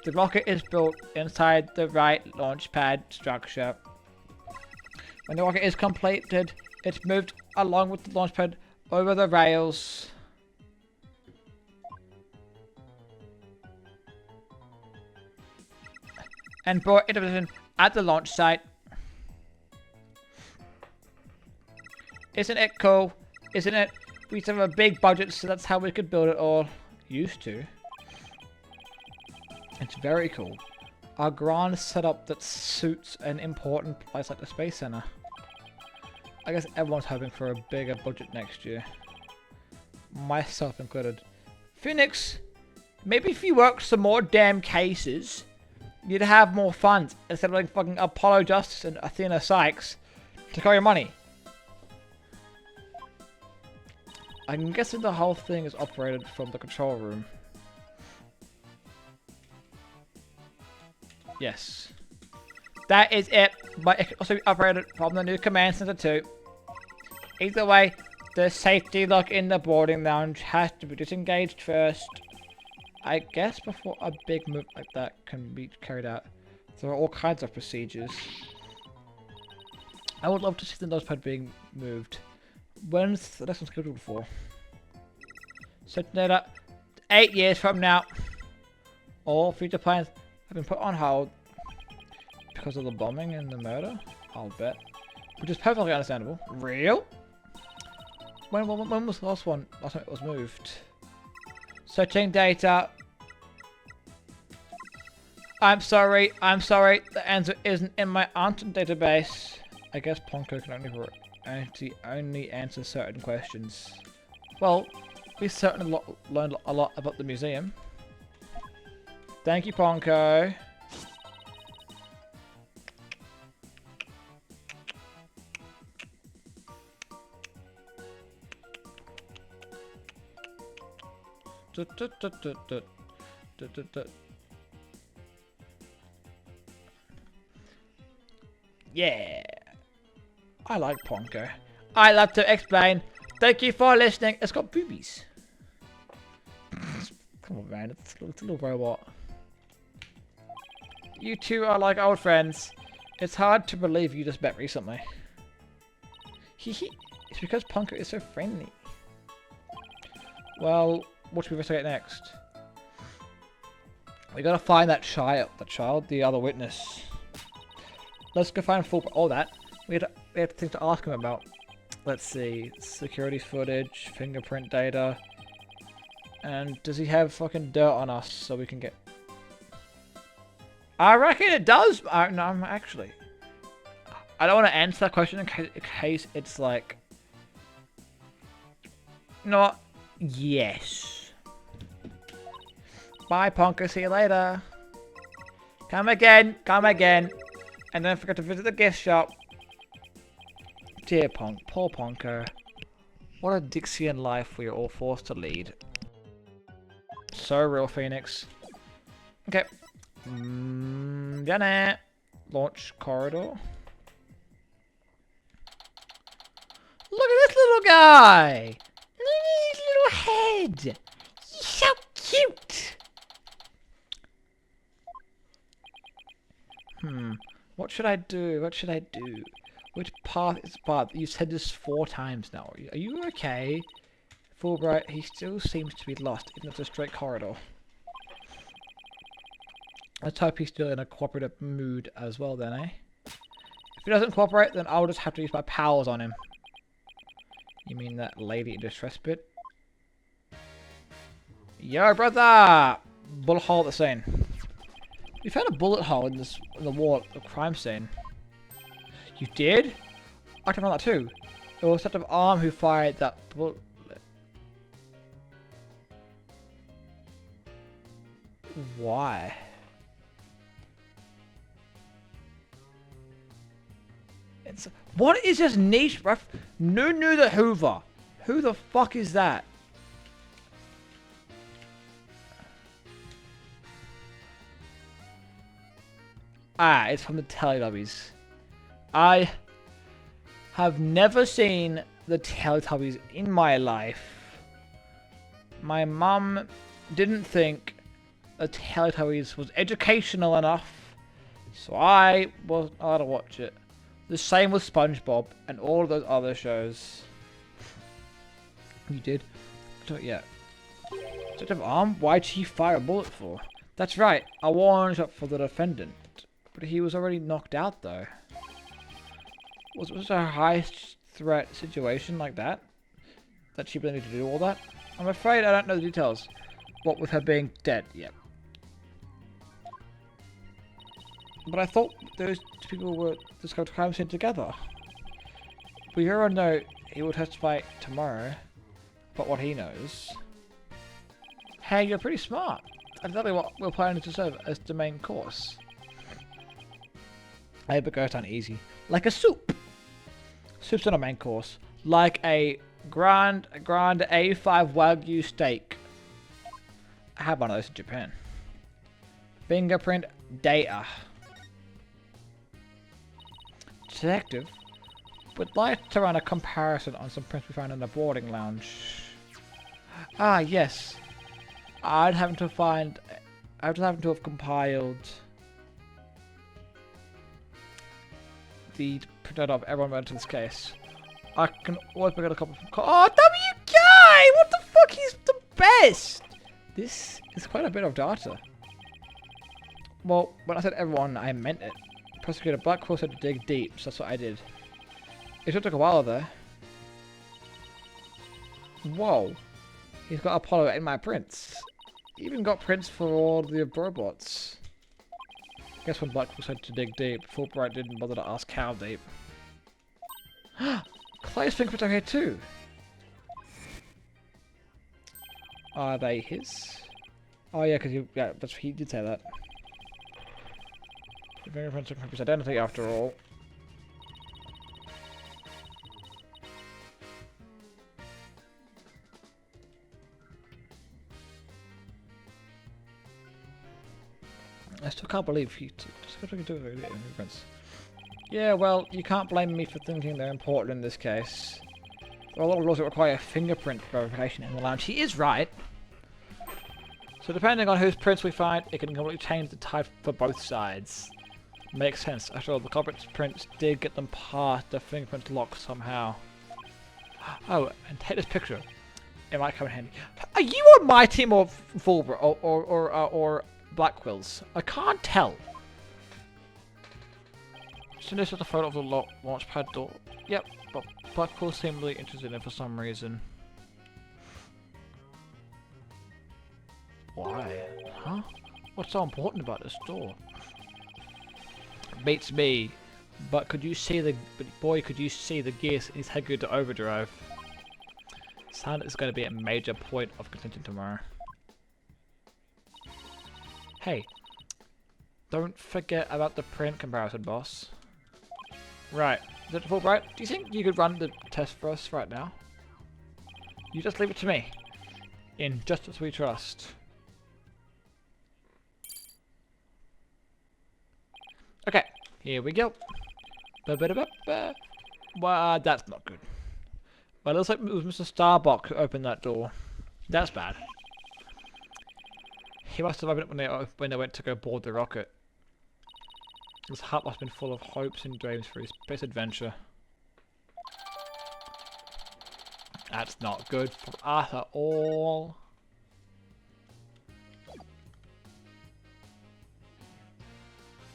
The rocket is built inside the right launch pad structure. When the rocket is completed, it's moved along with the launch pad over the rails. and brought into position at the launch site. Isn't it cool? Isn't it? We used to have a big budget, so that's how we could build it all. Used to. It's very cool. Our grand setup that suits an important place like the Space Center. I guess everyone's hoping for a bigger budget next year. Myself included. Phoenix, maybe if you worked some more damn cases, you'd have more funds instead of like fucking Apollo Justice and Athena Sykes to cover your money. I'm guessing the whole thing is operated from the control room. Yes. That is it, but it can also be operated from the new command center too. Either way, the safety lock in the boarding lounge has to be disengaged first. I guess before a big move like that can be carried out, there are all kinds of procedures. I would love to see the notepad being moved. When's the next one scheduled for? Setting it up 8 years from now. All future plans have been put on hold because of the bombing and the murder, I'll bet. Which is perfectly understandable. Real? When was the last one? Last time it was moved. Searching data. I'm sorry. The answer isn't in my answer database. I guess Ponko can only answer certain questions. Well, we certainly learned a lot about the museum. Thank you, Ponko. Yeah. I like Ponko. I love to explain. Thank you for listening. It's got boobies. Come on, man. It's a little robot. You two are like old friends. It's hard to believe you just met recently. Hehe. It's because Ponko is so friendly. Well, what should we investigate next? We gotta find that child, the other witness. Let's go find full. All that. We have things to ask him about. Let's see. Security footage, fingerprint data. And does he have fucking dirt on us so we can get... I reckon it does! No, actually. I don't want to answer that question in case it's like... You know what? Yes. Bye, Ponko. See you later. Come again. Come again. And don't forget to visit the gift shop. Dear poor Ponko. What a Dixian life we are all forced to lead. So real, Phoenix. Okay. Janet. Launch corridor. Look at this little guy. Look at his little head. He's so cute. What should I do? What should I do? Which path is the path? You've said this 4 times now. Are you okay? Fulbright, he still seems to be lost, even if it's a straight corridor. Let's hope he's still in a cooperative mood as well then, eh? If he doesn't cooperate, then I'll just have to use my powers on him. You mean that lady in distress bit? Yo, brother! Bullet hole at the scene. We found a bullet hole in the wall at the crime scene. You did? I can find that too. It was a set of arm who fired that bullet. Why? What is this niche ref? Nunu the Hoover. Who the fuck is that? Ah, it's from the Teletubbies. I have never seen the Teletubbies in my life. My mum didn't think the Teletubbies was educational enough, so I wasn't allowed to watch it. The same with SpongeBob and all of those other shows. You did? Yeah. Set of arm? Why'd she fire a bullet for? That's right, a warrant up for the defendant. But he was already knocked out though. Was it a high threat situation like that? That she needed to do all that? I'm afraid I don't know the details. What with her being dead, yep. But I thought those two people were discovered crime scene together. We hear a note he will testify tomorrow about what he knows. Hey, you're pretty smart. That's exactly what we're planning to serve as the main course. I hope it goes down easy. Like a soup. Soup's not a main course. Like a grand A5 Wagyu steak. I had one of those in Japan. Fingerprint data. Detective would like to run a comparison on some prints we found in the boarding lounge. Ah, yes. I'd happen to have compiled the printout of everyone related to this case. I can always pick out a couple from oh, WK! What the fuck? He's the best! This is quite a bit of data. Well, when I said everyone, I meant it. Prosecutor Blackwell said to dig deep, so that's what I did. It took a while though. Whoa. He's got Apollo in my prints. He even got prints for all the robots. Guess when Blackwell said to dig deep, Fulbright didn't bother to ask how deep. Clay's fingerprints are here too. Are they his? Oh yeah, because he did say that. The fingerprints are his identity after all. I still can't believe he just do fingerprints. Yeah, well, you can't blame me for thinking they're important in this case. There are a lot of laws that require fingerprint verification in the lounge. He is right. So depending on whose prints we find, it can completely change the tide for both sides. Makes sense. After all, the culprit's prints did get them past the fingerprint lock somehow. Oh, and take this picture. It might come in handy. Are you on my team or Fulbright or Blackwell's? I can't tell. So this is a photo of the launchpad door. Yep, but Blackwell seemed really interested in it for some reason. Why? Huh? What's so important about this door? Beats me. But could you see the gears in his head go to overdrive? Sound is going to be a major point of contention tomorrow. Hey, don't forget about the print comparison, boss. Right, is it Fulbright? Do you think you could run the test for us right now? You just leave it to me. In justice we trust. Okay, here we go. Well, that's not good. Well, it looks like it was Mr. Starbuck who opened that door. That's bad. He must have opened it when they went to go board the rocket. His heart must have been full of hopes and dreams for his space adventure. That's not good for us at all.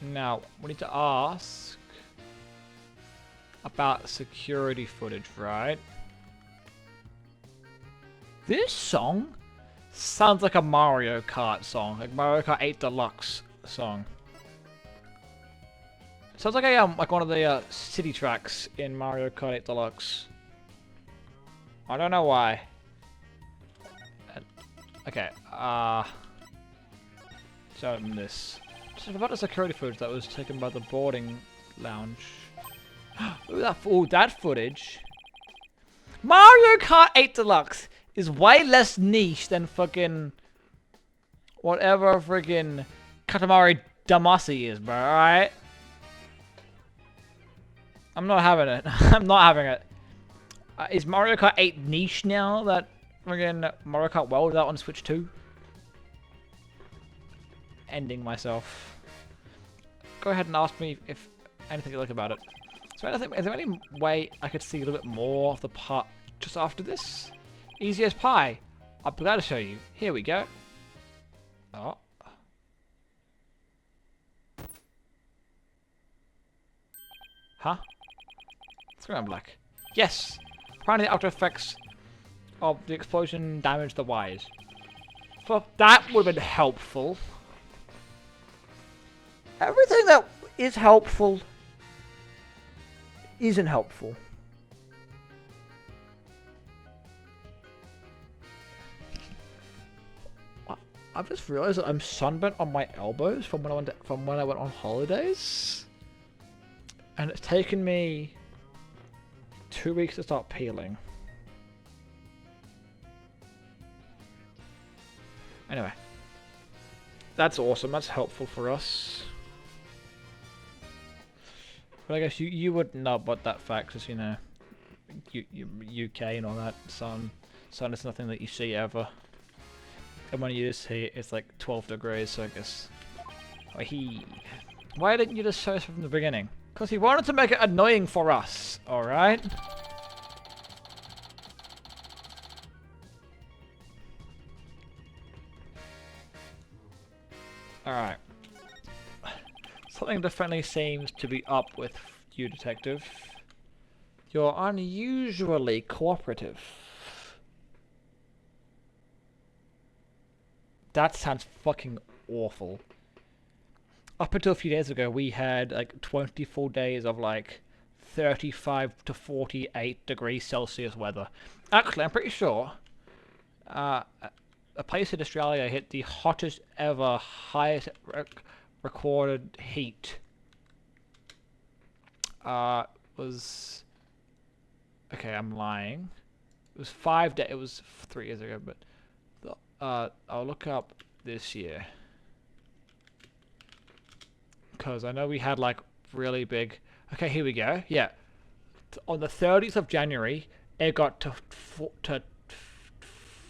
Now, we need to ask about security footage, right? This song sounds like a Mario Kart song, like Mario Kart 8 Deluxe song. It sounds like a like one of the city tracks in Mario Kart 8 Deluxe. I don't know why. Okay, so this. Just about the security footage that was taken by the boarding lounge. Ooh, that footage. Mario Kart 8 Deluxe is way less niche than fucking whatever freaking Katamari Damacy is, bro, alright? I'm not having it. I'm not having it. Is Mario Kart 8 niche now that friggin' Mario Kart World out on Switch 2? Ending myself. Go ahead and ask me if anything you like about it. Is there any way I could see a little bit more of the part just after this? Easy as pie. I'll be glad to show you. Here we go. Oh. Huh? It's going black. Yes! Apparently the after effects of the explosion damaged the wires. So that would have been helpful. Everything that is helpful isn't helpful. I've just realized that I'm sunburnt on my elbows from when I went on holidays, and it's taken me 2 weeks to start peeling. Anyway, that's awesome. That's helpful for us. But I guess you wouldn't know about that fact, because you know, UK and all that. Sun is nothing that you see ever. And when you see it, it's like 12 degrees, so I guess... Why didn't you just show us from the beginning? Because he wanted to make it annoying for us, alright? Alright. Something definitely seems to be up with you, detective. You're unusually cooperative. That sounds fucking awful. Up until a few days ago, we had like 24 days of like 35 to 48 degrees Celsius weather. Actually, I'm pretty sure a place in Australia hit the hottest ever, highest recorded heat. Was... Okay, I'm lying. It was 5 days. It was 3 years ago, but... I'll look up this year. Because I know we had like really big... Okay, here we go. Yeah. On the 30th of January, it got to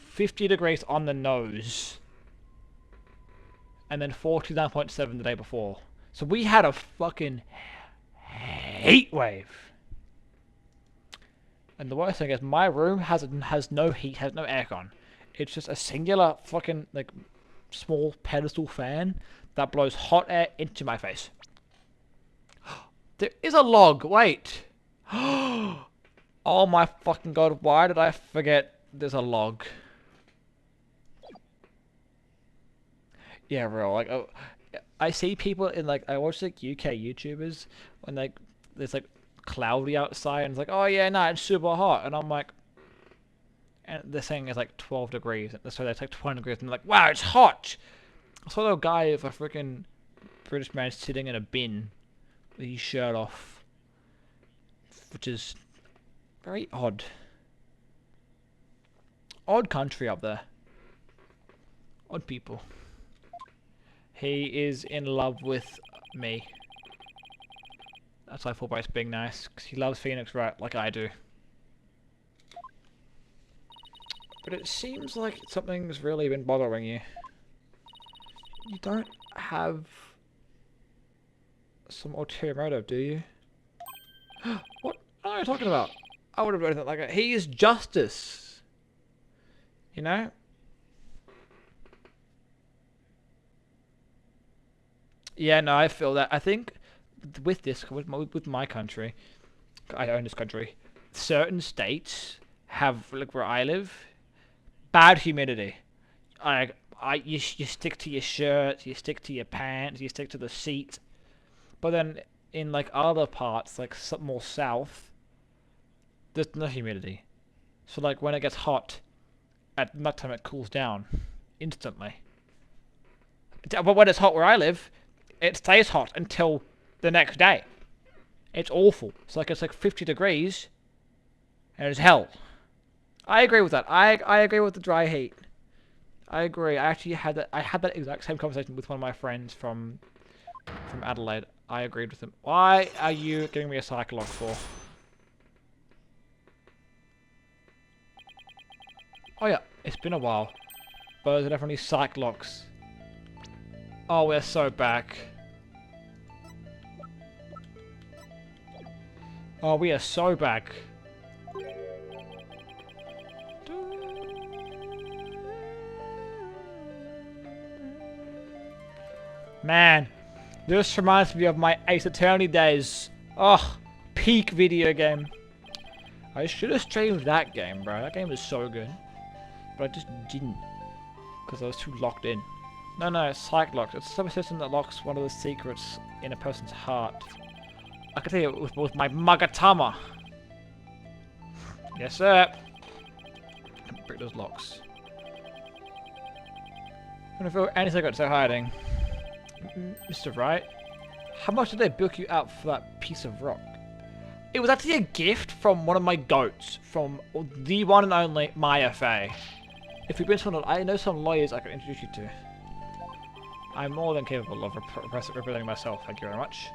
50 degrees on the nose. And then 49.7 the day before. So we had a fucking heat wave. And the worst thing is my room has no heat, has no aircon. It's just a singular fucking, like, small pedestal fan that blows hot air into my face. There is a log, wait. Oh my fucking god, why did I forget there's a log? Yeah, real, like, I see people in, like, I watch, like, UK YouTubers when, like, there's, like, cloudy outside and it's like, oh yeah, nah, it's super hot. And I'm like, and they're saying it's like 12 degrees. So it's like 20 degrees. And they're like, wow, it's hot! I saw a guy with a freaking British man sitting in a bin with his shirt off. Which is very odd. Odd country up there. Odd people. He is in love with me. That's why I thought about being nice. Because he loves Phoenix Wright like I do. But it seems like something's really been bothering you. You don't have some ulterior motive, do you? What are you talking about? I would have done anything like that. He is justice. You know? Yeah, no, I feel that. I think with this, with my country, I own this country, certain states have, like where I live, bad humidity. You stick to your shirt, you stick to your pants, you stick to the seat. But then in like other parts, like more south, there's no humidity. So like when it gets hot, at nighttime it cools down instantly. But when it's hot where I live, it stays hot until the next day. It's awful. It's like 50 degrees, and it's hell. I agree with that. I agree with the dry heat. I agree. I actually had that exact same conversation with one of my friends from Adelaide. I agreed with him. Why are you giving me a cycle log for? Oh yeah, it's been a while. But there's definitely Cyclops. Oh, we're so back. Oh, we are so back. Man, this reminds me of my Ace Attorney days. Oh, peak video game. I should have streamed that game, bro. That game was so good. But I just didn't. Because I was too locked in. No, it's psych locked. It's some system that locks one of the secrets in a person's heart. I can tell you with my Magatama. Yes, sir. I can break those locks. I don't feel any secrets they're hiding. Mr. Wright, how much did they book you out for that piece of rock? It was actually a gift from one of my goats, from the one and only Maya Fey. If you've been told, I know some lawyers I can introduce you to. I'm more than capable of representing myself, thank you very much.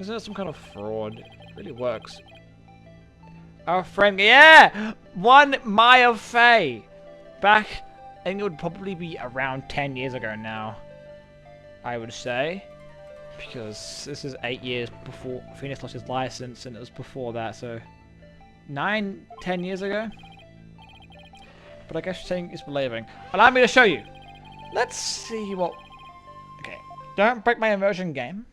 Isn't that some kind of fraud? It really works. Our friend, yeah! One Maya Fey! Back, I think it would probably be around 10 years ago now. I would say. Because this is 8 years before Phoenix lost his license, and it was before that, so 9-10 years ago. But I guess saying is believing. Allow me to show you. Let's see what. Okay, don't break my immersion game.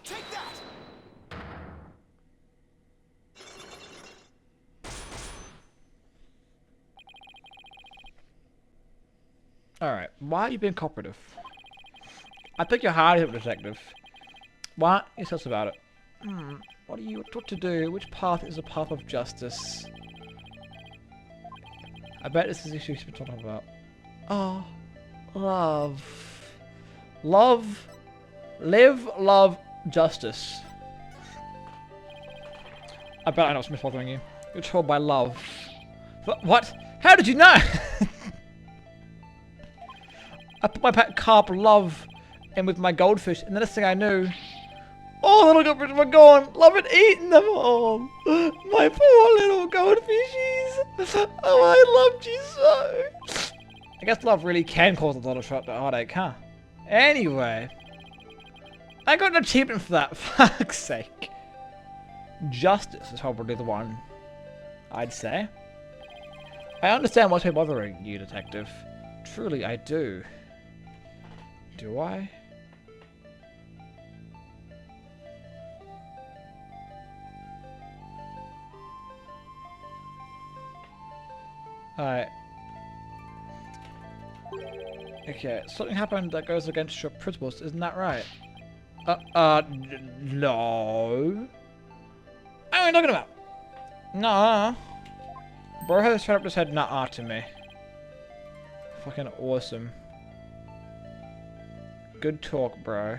Take that! All right, why are you being cooperative? I think you're hard hit, detective. What? You tell us about it. What are you? What to do? Which path is the path of justice? I bet this is the issue she's been talking about. Oh, love. Love. Live, love, justice. I bet I know what's bothering you. You're told by love. What? How did you know? I put my pet carp love in with my goldfish, and the next thing I knew, all the little goldfish were gone. Love had eaten them all. My poor little goldfishies. Oh, I loved you so. I guess love really can cause a lot of heartache, huh? Anyway, I got an achievement for that. Fuck's sake. Justice is probably the one, I'd say. I understand what's been bothering you, detective. Truly, I do. Do I? Alright. Okay, something happened that goes against your principles, isn't that right? No. What are you talking about? Nah. Bro has straight up just said nah to me. Fucking awesome. Good talk, bro.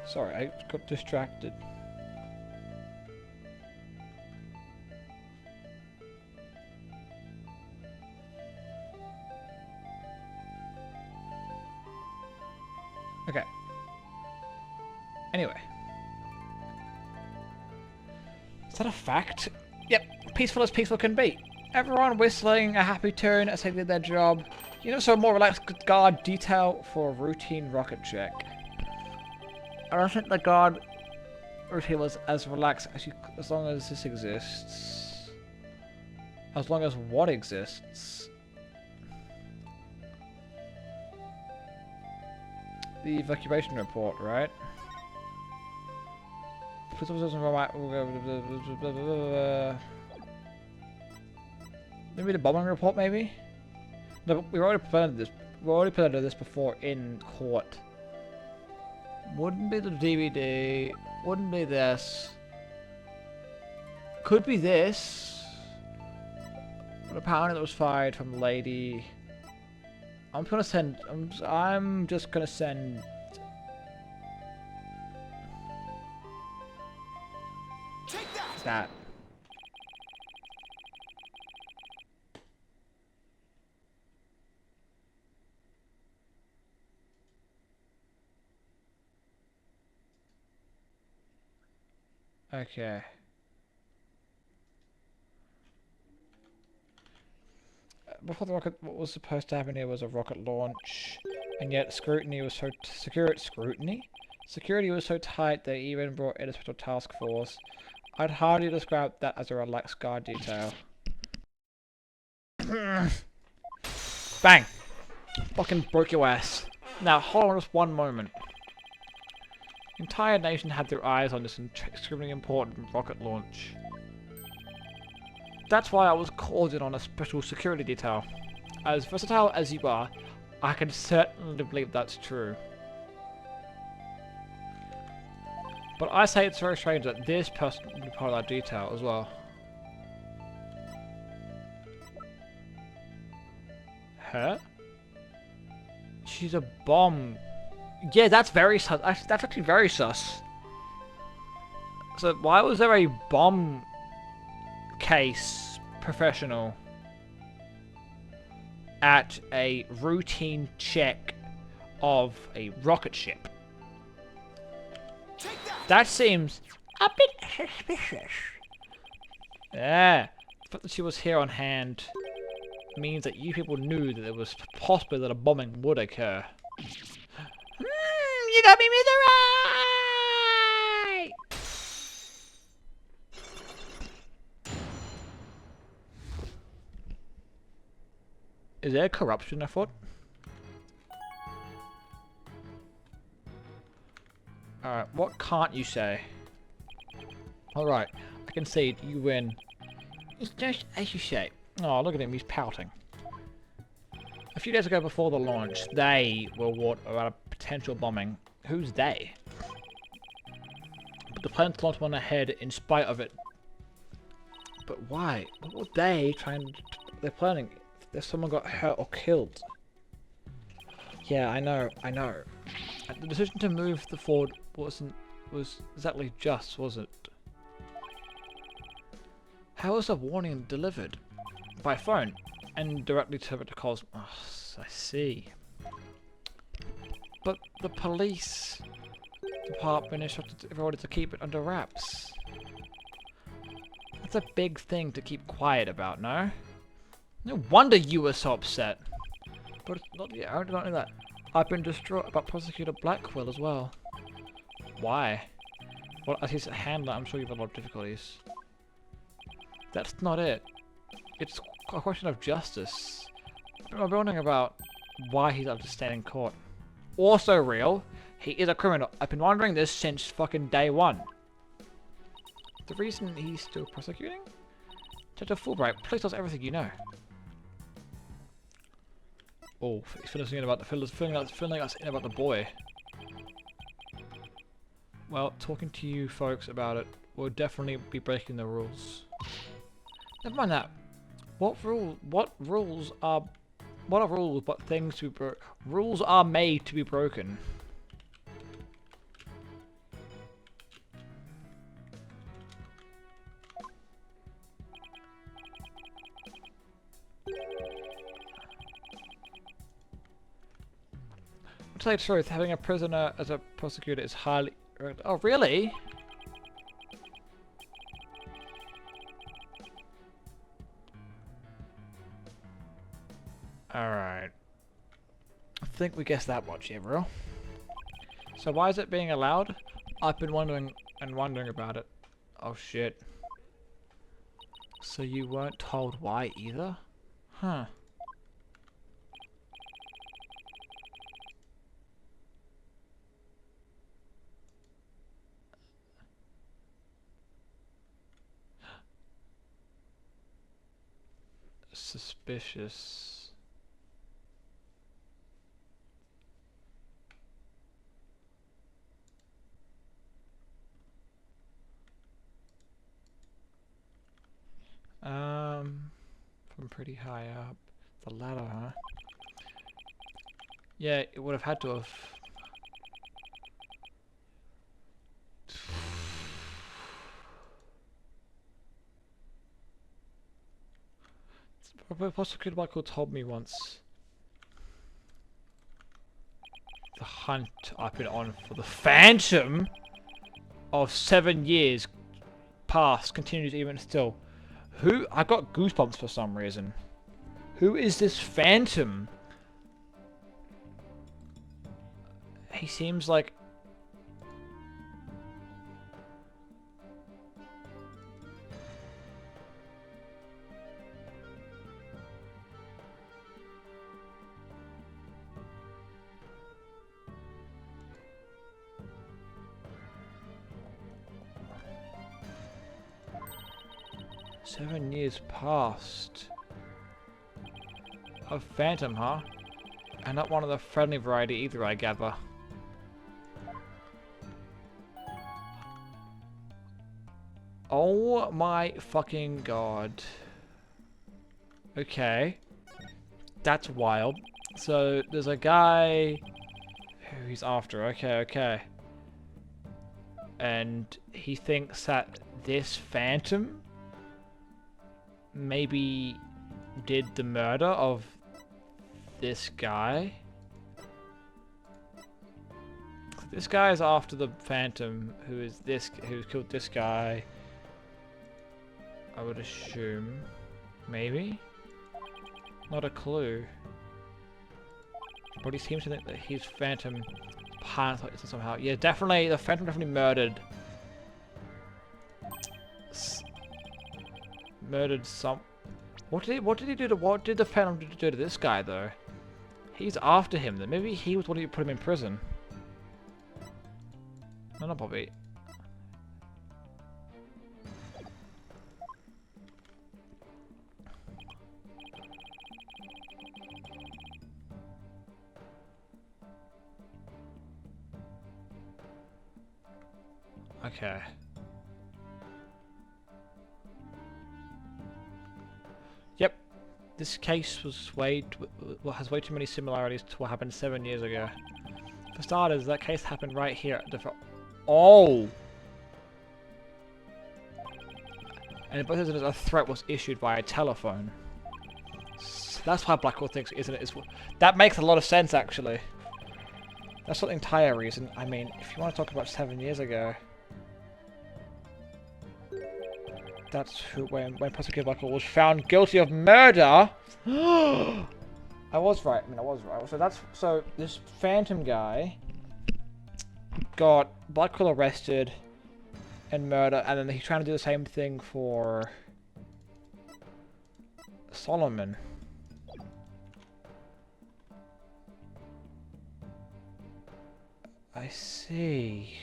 Sorry, I got distracted. Okay. Anyway. Is that a fact? Yep, peaceful as peaceful can be. Everyone whistling a happy tune as they did their job. You know, so a more relaxed guard detail for a routine rocket check. I don't think the guard routine was as relaxed as long as this exists. As long as what exists? The evacuation report, right? Police officers maybe the bombing report, maybe? No, but we already presented this. We already presented this before in court. Wouldn't be the DVD. Wouldn't be this. Could be this. But apparently it was fired from the lady. I'm gonna send. I'm just gonna send. Take that! That. Okay. Before the rocket, what was supposed to happen here was a rocket launch, and yet scrutiny was so security was so tight they even brought in a special task force. I'd hardly describe that as a relaxed guard detail. Bang! Fucking broke your ass. Now hold on just one moment. The entire nation had their eyes on this extremely important rocket launch. That's why I was called in on a special security detail. As versatile as you are, I can certainly believe that's true. But I say it's very strange that this person would be part of that detail as well. Her? She's a bomb. Yeah, that's very sus. That's actually very sus. So why was there a bomb case professional at a routine check of a rocket ship? That seems a bit suspicious. Yeah, the fact that she was here on hand means that you people knew that it was possible that a bombing would occur. You got me with the right! Is there corruption afoot? Alright, what can't you say? Alright, I concede, you win. It's just as you say. Oh, look at him, he's pouting. A few days ago before the launch, they were warned about a potential bombing. Who's they? But the plan to launch one ahead in spite of it. But why? What were they trying to... They're planning... If someone got hurt or killed. Yeah, I know. The decision to move the forward was exactly just, was it? How was the warning delivered? By phone, and directly to the calls. Oh, I see. But the police department instructed everybody to keep it under wraps. That's a big thing to keep quiet about, no? No wonder you were so upset. But it's not, yeah, I did not know that. I've been distraught about Prosecutor Blackwell as well. Why? Well, as his handler, I'm sure you've had a lot of difficulties. That's not it. It's a question of justice. I'm wondering about why he's up to stand in court. Also real, he is a criminal. I've been wondering this since fucking day one. The reason he's still prosecuting? Judge Fulbright, please tell us everything you know. Oh, he's filling us in about the boy. Well, talking to you folks about it will definitely be breaking the rules. Never mind that. What are rules but things to be rules are made to be broken. To tell you the truth, having a prisoner as a prosecutor is highly... Oh, really? Alright. I think we guessed that much, Gabriel. So why is it being allowed? I've been wondering about it. Oh shit. So you weren't told why either? Huh. Suspicious. From pretty high up. The ladder, huh? Yeah, it would have had to have. Prosecutor Michael told me once. The hunt I've been on for the Phantom of 7 years past continues even still. Who? I got goosebumps for some reason. Who is this phantom? He seems like... "7 years past. A phantom, huh? And not one of the friendly variety either, I gather. Oh my fucking god. Okay. That's wild. So, there's a guy who he's after. Okay, okay. And he thinks that this phantom maybe did the murder of this guy. This guy is after the phantom who killed this guy. I would assume. Maybe? Not a clue. But he seems to think that he's phantom part of it somehow. Yeah, definitely, the phantom definitely murdered. Murdered some... What did he do to... What did the phantom do to this guy, though? He's after him, then. Maybe he was the one who put him in prison. No, not Bobby. Okay. Yep. This case has way too many similarities to what happened 7 years ago. For starters, that case happened right here at the... Oh! And in both instances, a threat was issued via telephone. So that's why Blackwell thinks, isn't it? That makes a lot of sense, actually. That's not the entire reason. I mean, if you want to talk about 7 years ago... That's who, when Prosecutor Blackwell was found guilty of murder. I was right. I was right. So this phantom guy got Blackwell arrested and murder, and then he's trying to do the same thing for Solomon. I see.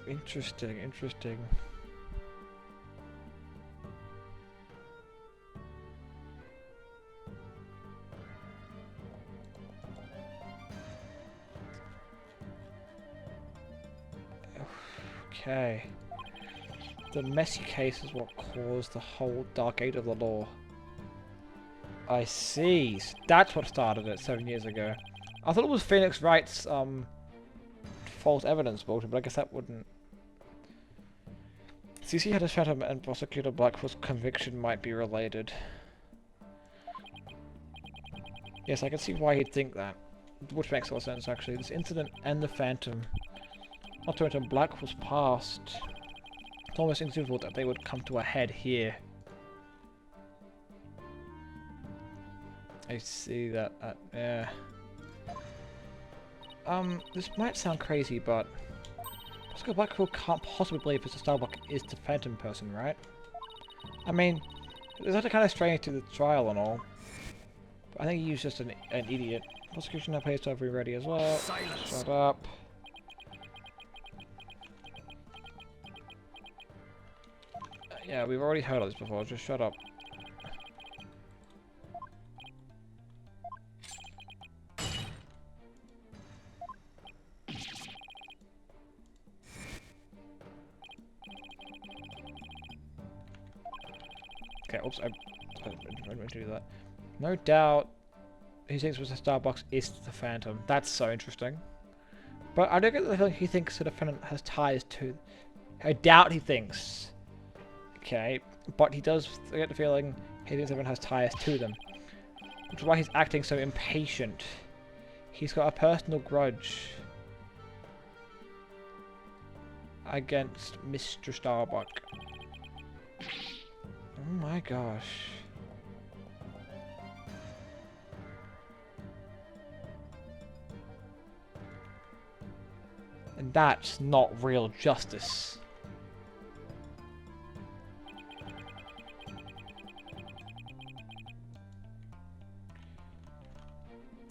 Interesting, interesting. Okay. The messy case is what caused the whole dark age of the law. I see. That's what started it 7 years ago. I thought it was Phoenix Wright's false evidence bullshit, but I guess that wouldn't... CC had a Phantom and Prosecutor Blackwell's conviction might be related. Yes, I can see why he'd think that. Which makes a lot of sense, actually. This incident and the Phantom. Not to mention Blackwell's past. It's almost inconceivable that they would come to a head here. I see that, yeah. This might sound crazy, but... Oscar Blackwell can't possibly believe Mr. Starbuck is the Phantom person, right? I mean, it's actually kind of strange to the trial and all. But I think he's just an idiot. Prosecution now pays to have ready as well. Silence. Shut up. Yeah, we've already heard of this before, just shut up. Okay, oops, I didn't do that. No doubt he thinks Mr. Starbucks is the Phantom. That's so interesting. But I don't get the feeling he thinks the defendant has ties to I doubt he thinks. Okay, but he does get the feeling he thinks everyone has ties to them. Which is why he's acting so impatient. He's got a personal grudge against Mr. Starbuck. Oh my gosh. And that's not real justice.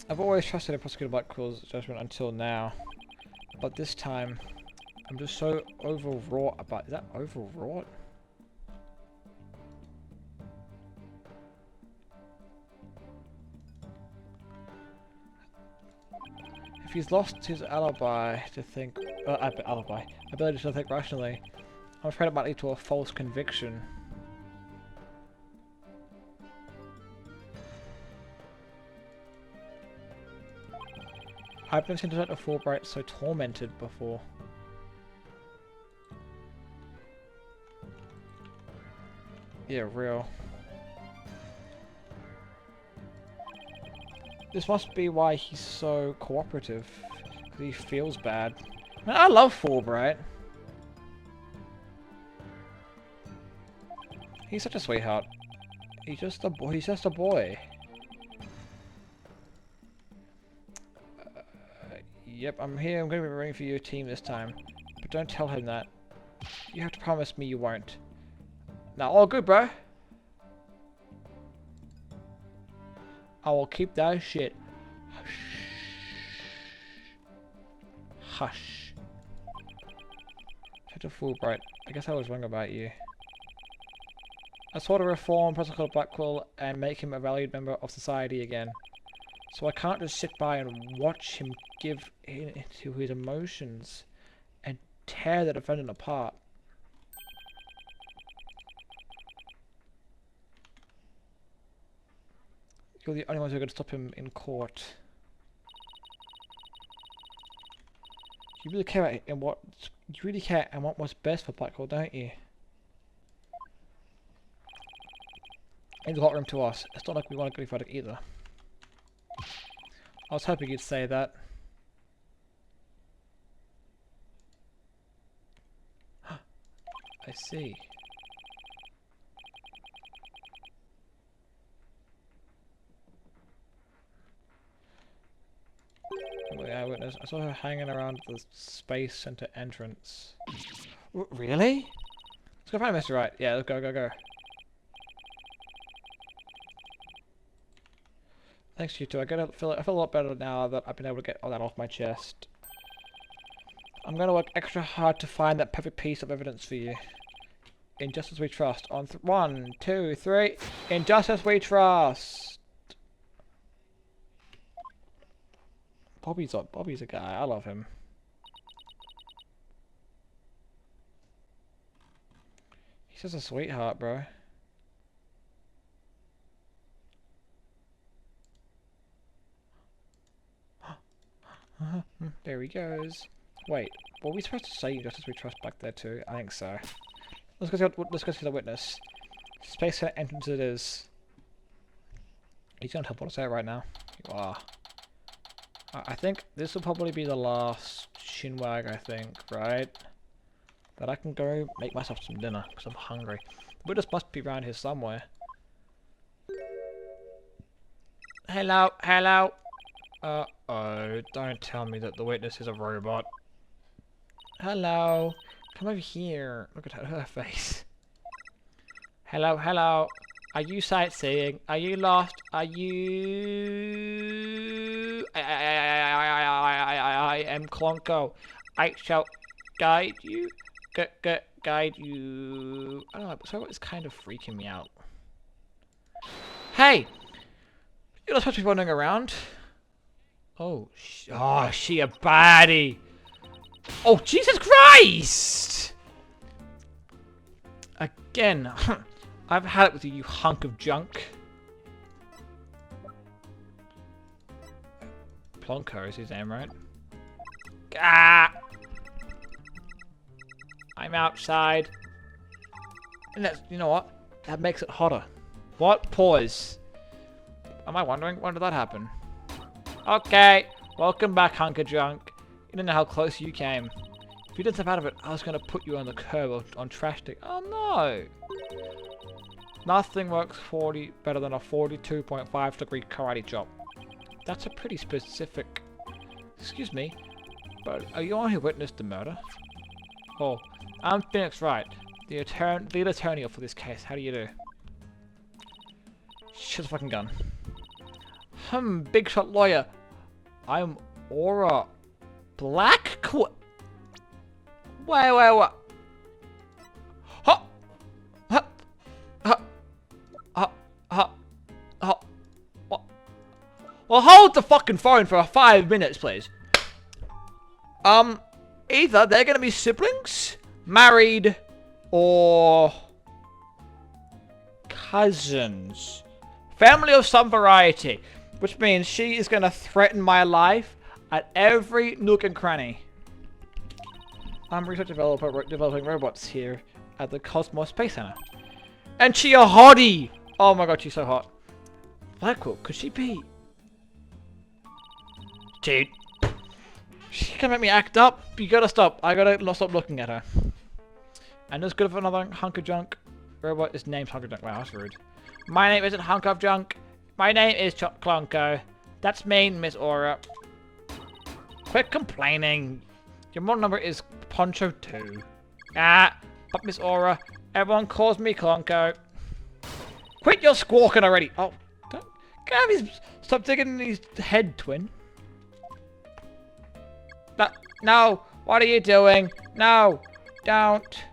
I've always trusted in Prosecutor Blackwell's judgment until now. But this time, I'm just so overwrought about... Is that overwrought? If he's lost his ability to think rationally, I'm afraid it might lead to a false conviction. I've never seen Dr. Fulbright so tormented before. Yeah, real. This must be why he's so cooperative. Because he feels bad. Man, I love Fulbright. He's such a sweetheart. He's just a boy. He's just a boy. Yep, I'm here. I'm going to be rooting for your team this time. But don't tell him that. You have to promise me you won't. Now, all good, bro. I will keep that shit. Hush. Dr. Fulbright, I guess I was wrong about you. I sought to reform Protocol Blackwell and make him a valued member of society again. So I can't just sit by and watch him give in to his emotions and tear the defendant apart. You're the only ones who are going to stop him in court. You really care about what you really care and want what's best for Blackwell, don't you? In the courtroom to us. It's not like we want to go for it either. I was hoping you'd say that. I see. Eyewitness. I saw her hanging around the Space Center entrance. Really? Let's go find Mr. Right. Yeah, let's go. Thanks, you two. I feel a lot better now that I've been able to get all that off my chest. I'm gonna work extra hard to find that perfect piece of evidence for you. In Justice We Trust. On 1, 2, 3. In Justice We Trust. Bobby's a guy. I love him. He's just a sweetheart, bro. There he goes. Wait, were we supposed to say Justice We Trust back there too? I think so. Let's go see the witness. Space Center entrance it is. You don't help what to say right now. You are. I think this will probably be the last shinwag, I think, right? That I can go make myself some dinner, because I'm hungry. The witness must be around here somewhere. Hello. Uh-oh, don't tell me that the witness is a robot. Hello. Come over here. Look at her face. Hello. Are you sightseeing? Are you lost? Are you... I am Clonko. I shall guide you. Guide you. I don't know, so it's kind of freaking me out. Hey! You're not supposed to be wandering around. Oh, she a baddie. Oh, Jesus Christ! Again. I've had it with you, you hunk of junk. Plonko is his name, right? Ah! I'm outside. And that's, you know what? That makes it hotter. What? Pause. Am I wondering when did that happen? Okay. Welcome back, Hunker Junk. You don't know how close you came. If you didn't step out of it, I was going to put you on the curb on trash stick. Oh no! Nothing works better than a 42.5 degree karate chop. That's a pretty specific... Excuse me, but are you one who witnessed the murder? Oh, I'm Phoenix Wright, the lead attorney for this case. How do you do? Shoot the fucking gun. Big shot lawyer. I'm Aura Black? Wait. Ha! Ha! Ha! Ha! Ha! Ha! What? Well, hold the fucking phone for 5 minutes, please. Either they're gonna be siblings, married, or cousins. Family of some variety. Which means she is gonna threaten my life at every nook and cranny. I'm research developer developing robots here at the Cosmos Space Center. And she a hottie! Oh my god, she's so hot. Blackwell, could she be? Dude. She can make me act up. You gotta stop. I gotta not stop looking at her. And as good of another hunk of junk robot is named Hunk of Junk. Wow, that's rude. My name isn't Hunk of Junk. My name is Clonko. That's me, Miss Aura. Quit complaining. Your model number is Poncho 2. But Miss Aura, everyone calls me Clonko. Quit your squawking already. Oh, stop digging in his head, twin. No, what are you doing? No, don't.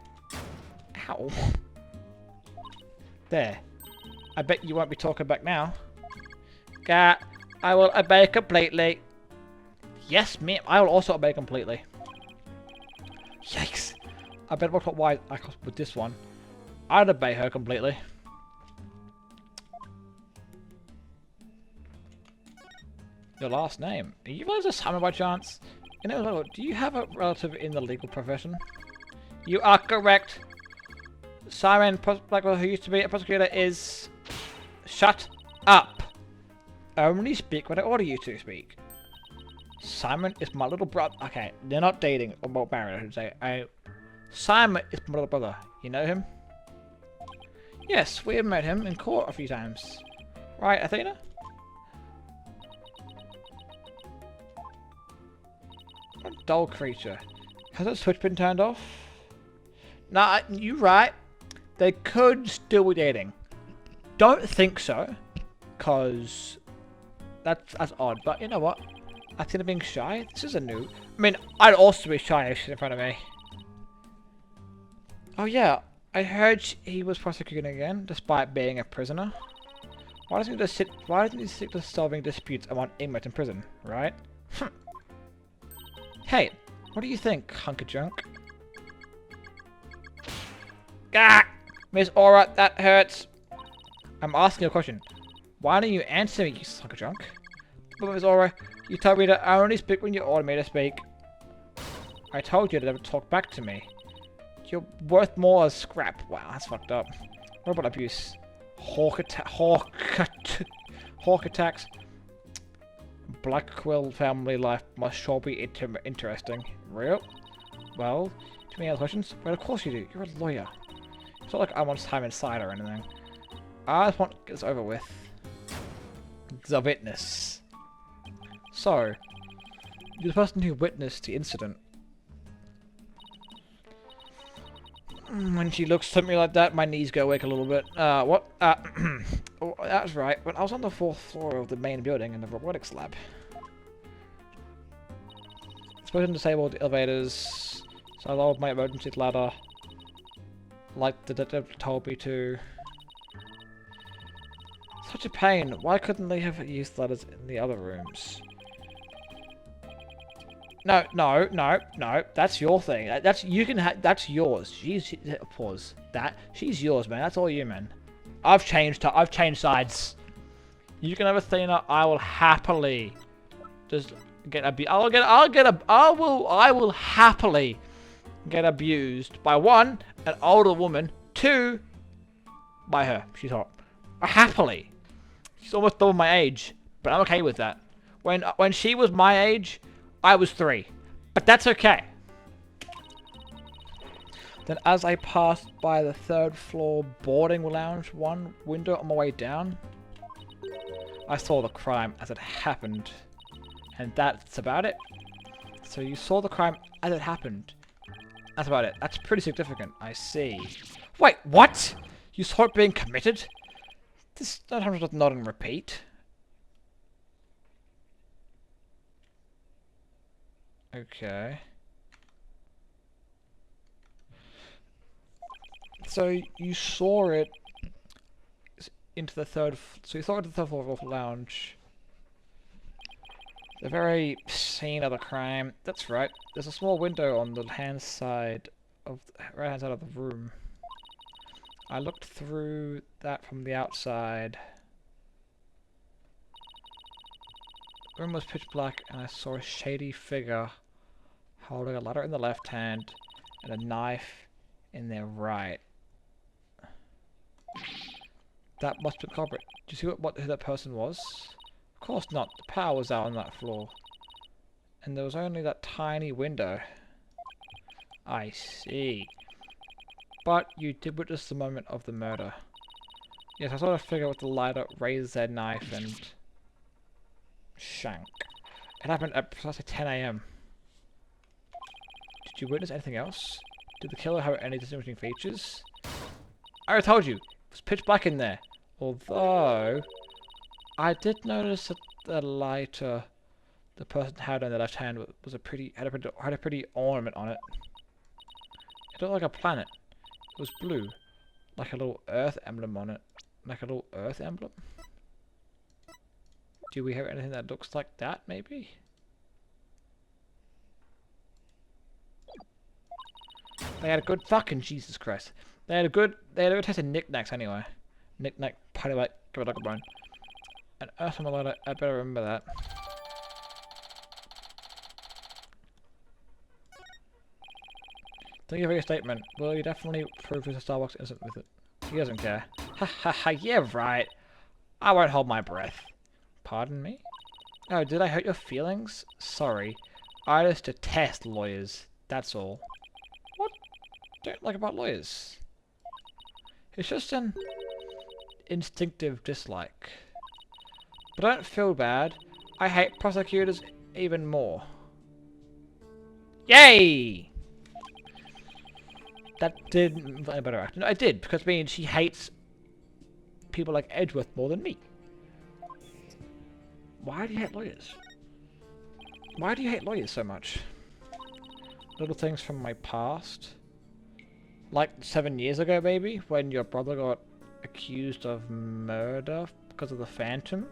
Ow. There. I bet you won't be talking back now. I will obey completely. Yes, ma'am. I will also obey completely. Yikes. I better work out why I with this one. I'd obey her completely. Your last name. Are you guys a Simon by chance? You know, do you have a relative in the legal profession? You are correct. Simon Blackwell, who used to be a prosecutor, is... Shut up. Only speak when I order you to speak. Simon is my little brother. Okay, they're not dating or married, I should say. Simon is my little brother. You know him? Yes, we have met him in court a few times. Right, Athena? What a dull creature. Has that switch been turned off? Nah, you're right. They could still be dating. Don't think so, cause that's odd. But you know what? Athena being shy. This is a new. I mean, I'd also be shy if she's in front of me. Oh yeah, I heard he was prosecuting again, despite being a prisoner. Why doesn't he just sit? Why doesn't he stick to solving disputes among inmates in prison? Right? Hey, what do you think, hunk of junk? Gah! Miss Aura, that hurts. I'm asking a question. Why don't you answer me, you hunk of junk? But Miss Aura, you told me to only speak when you order me to speak. I told you to never talk back to me. You're worth more as scrap. Wow, that's fucked up. Robot abuse. Hawk attacks. Blackwell family life must sure be interesting. Real? Well, too many other questions? Well, of course you do. You're a lawyer. It's not like I want time inside or anything. I just want to get this over with. The witness. So, you're the person who witnessed the incident. When she looks at me like that, my knees go awake a little bit. What? Oh, that's right. When I was on the 4th floor of the main building in the robotics lab. Explosion disabled the elevators, so I lowered my emergency ladder. Like the detective told me to. Such a pain. Why couldn't they have used ladders in the other rooms? No. That's your thing. You can have. That's yours. Pause. She's yours, man. That's all you, man. I've changed sides. You can have Athena. I will happily just get a. I will happily get abused by one, an older woman, two, by her. She's hot. Happily. She's almost double my age, but I'm okay with that. When she was my age, I was 3. But that's okay. Then as I passed by the 3rd floor boarding lounge one window on my way down, I saw the crime as it happened. And that's about it. So you saw the crime as it happened. That's about it. That's pretty significant. I see. Wait, what? You saw it being committed? This does not and repeat. Okay. So you saw it into the 3rd. So you saw it into the 3rd floor of the lounge. The very scene of the crime. That's right. There's a small window on the right hand side of the room. I looked through that from the outside. The room was pitch black, and I saw a shady figure holding a ladder in the left hand and a knife in their right. That must be the culprit. Do you see who that person was? Of course not. The power was out on that floor. And there was only that tiny window. I see. But you did witness the moment of the murder. Yes, I saw a figure with the lighter raise their knife and shank. It happened at precisely 10 AM. Did you witness anything else? Did the killer have any distinguishing features? I already told you, it was pitch black in there. Although, I did notice that the lighter the person had in their left hand was had a pretty ornament on it. It looked like a planet. It was blue, like a little Earth emblem on it. Like a little Earth emblem? Do we have anything that looks like that, maybe? They had a good fucking Jesus Christ. They had a good taste of knickknacks anyway. Knickknack, party like, give it like a bone. And Earth on the ladder, I better remember that. Thank you for your statement. Will you definitely prove Mr. Starbucks isn't with it? He doesn't care. Ha ha ha, yeah right. I won't hold my breath. Pardon me? Oh, did I hurt your feelings? Sorry. I just detest lawyers. That's all. What don't you like about lawyers? It's just an instinctive dislike. But don't feel bad. I hate prosecutors even more. Yay! That didn't a better act. No, I did, because it means she hates people like Edgeworth more than me. Why do you hate lawyers? Why do you hate lawyers so much? Little things from my past. Like 7 years ago, maybe, when your brother got accused of murder because of the Phantom,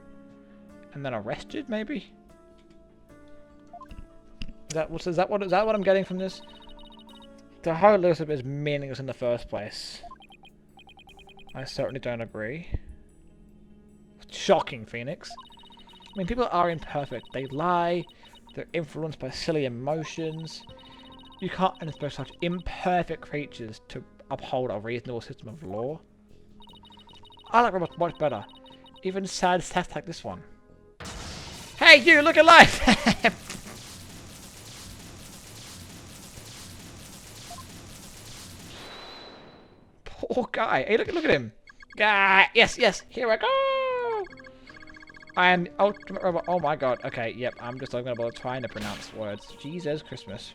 and then arrested, maybe. Is that what I'm getting from this? The whole Elizabeth is meaningless in the first place. I certainly don't agree. Shocking, Phoenix. I mean, people are imperfect. They lie. They're influenced by silly emotions. You can't expect such imperfect creatures to uphold a reasonable system of law. I like robots much better. Even sad stats like this one. Hey, you! Look alive! Poor guy. Hey, look at him. Guy. Yes, yes. Here I go. I am the ultimate robot. Oh my god. Okay, yep. I'm just not going to bother trying to pronounce words. Jesus Christmas.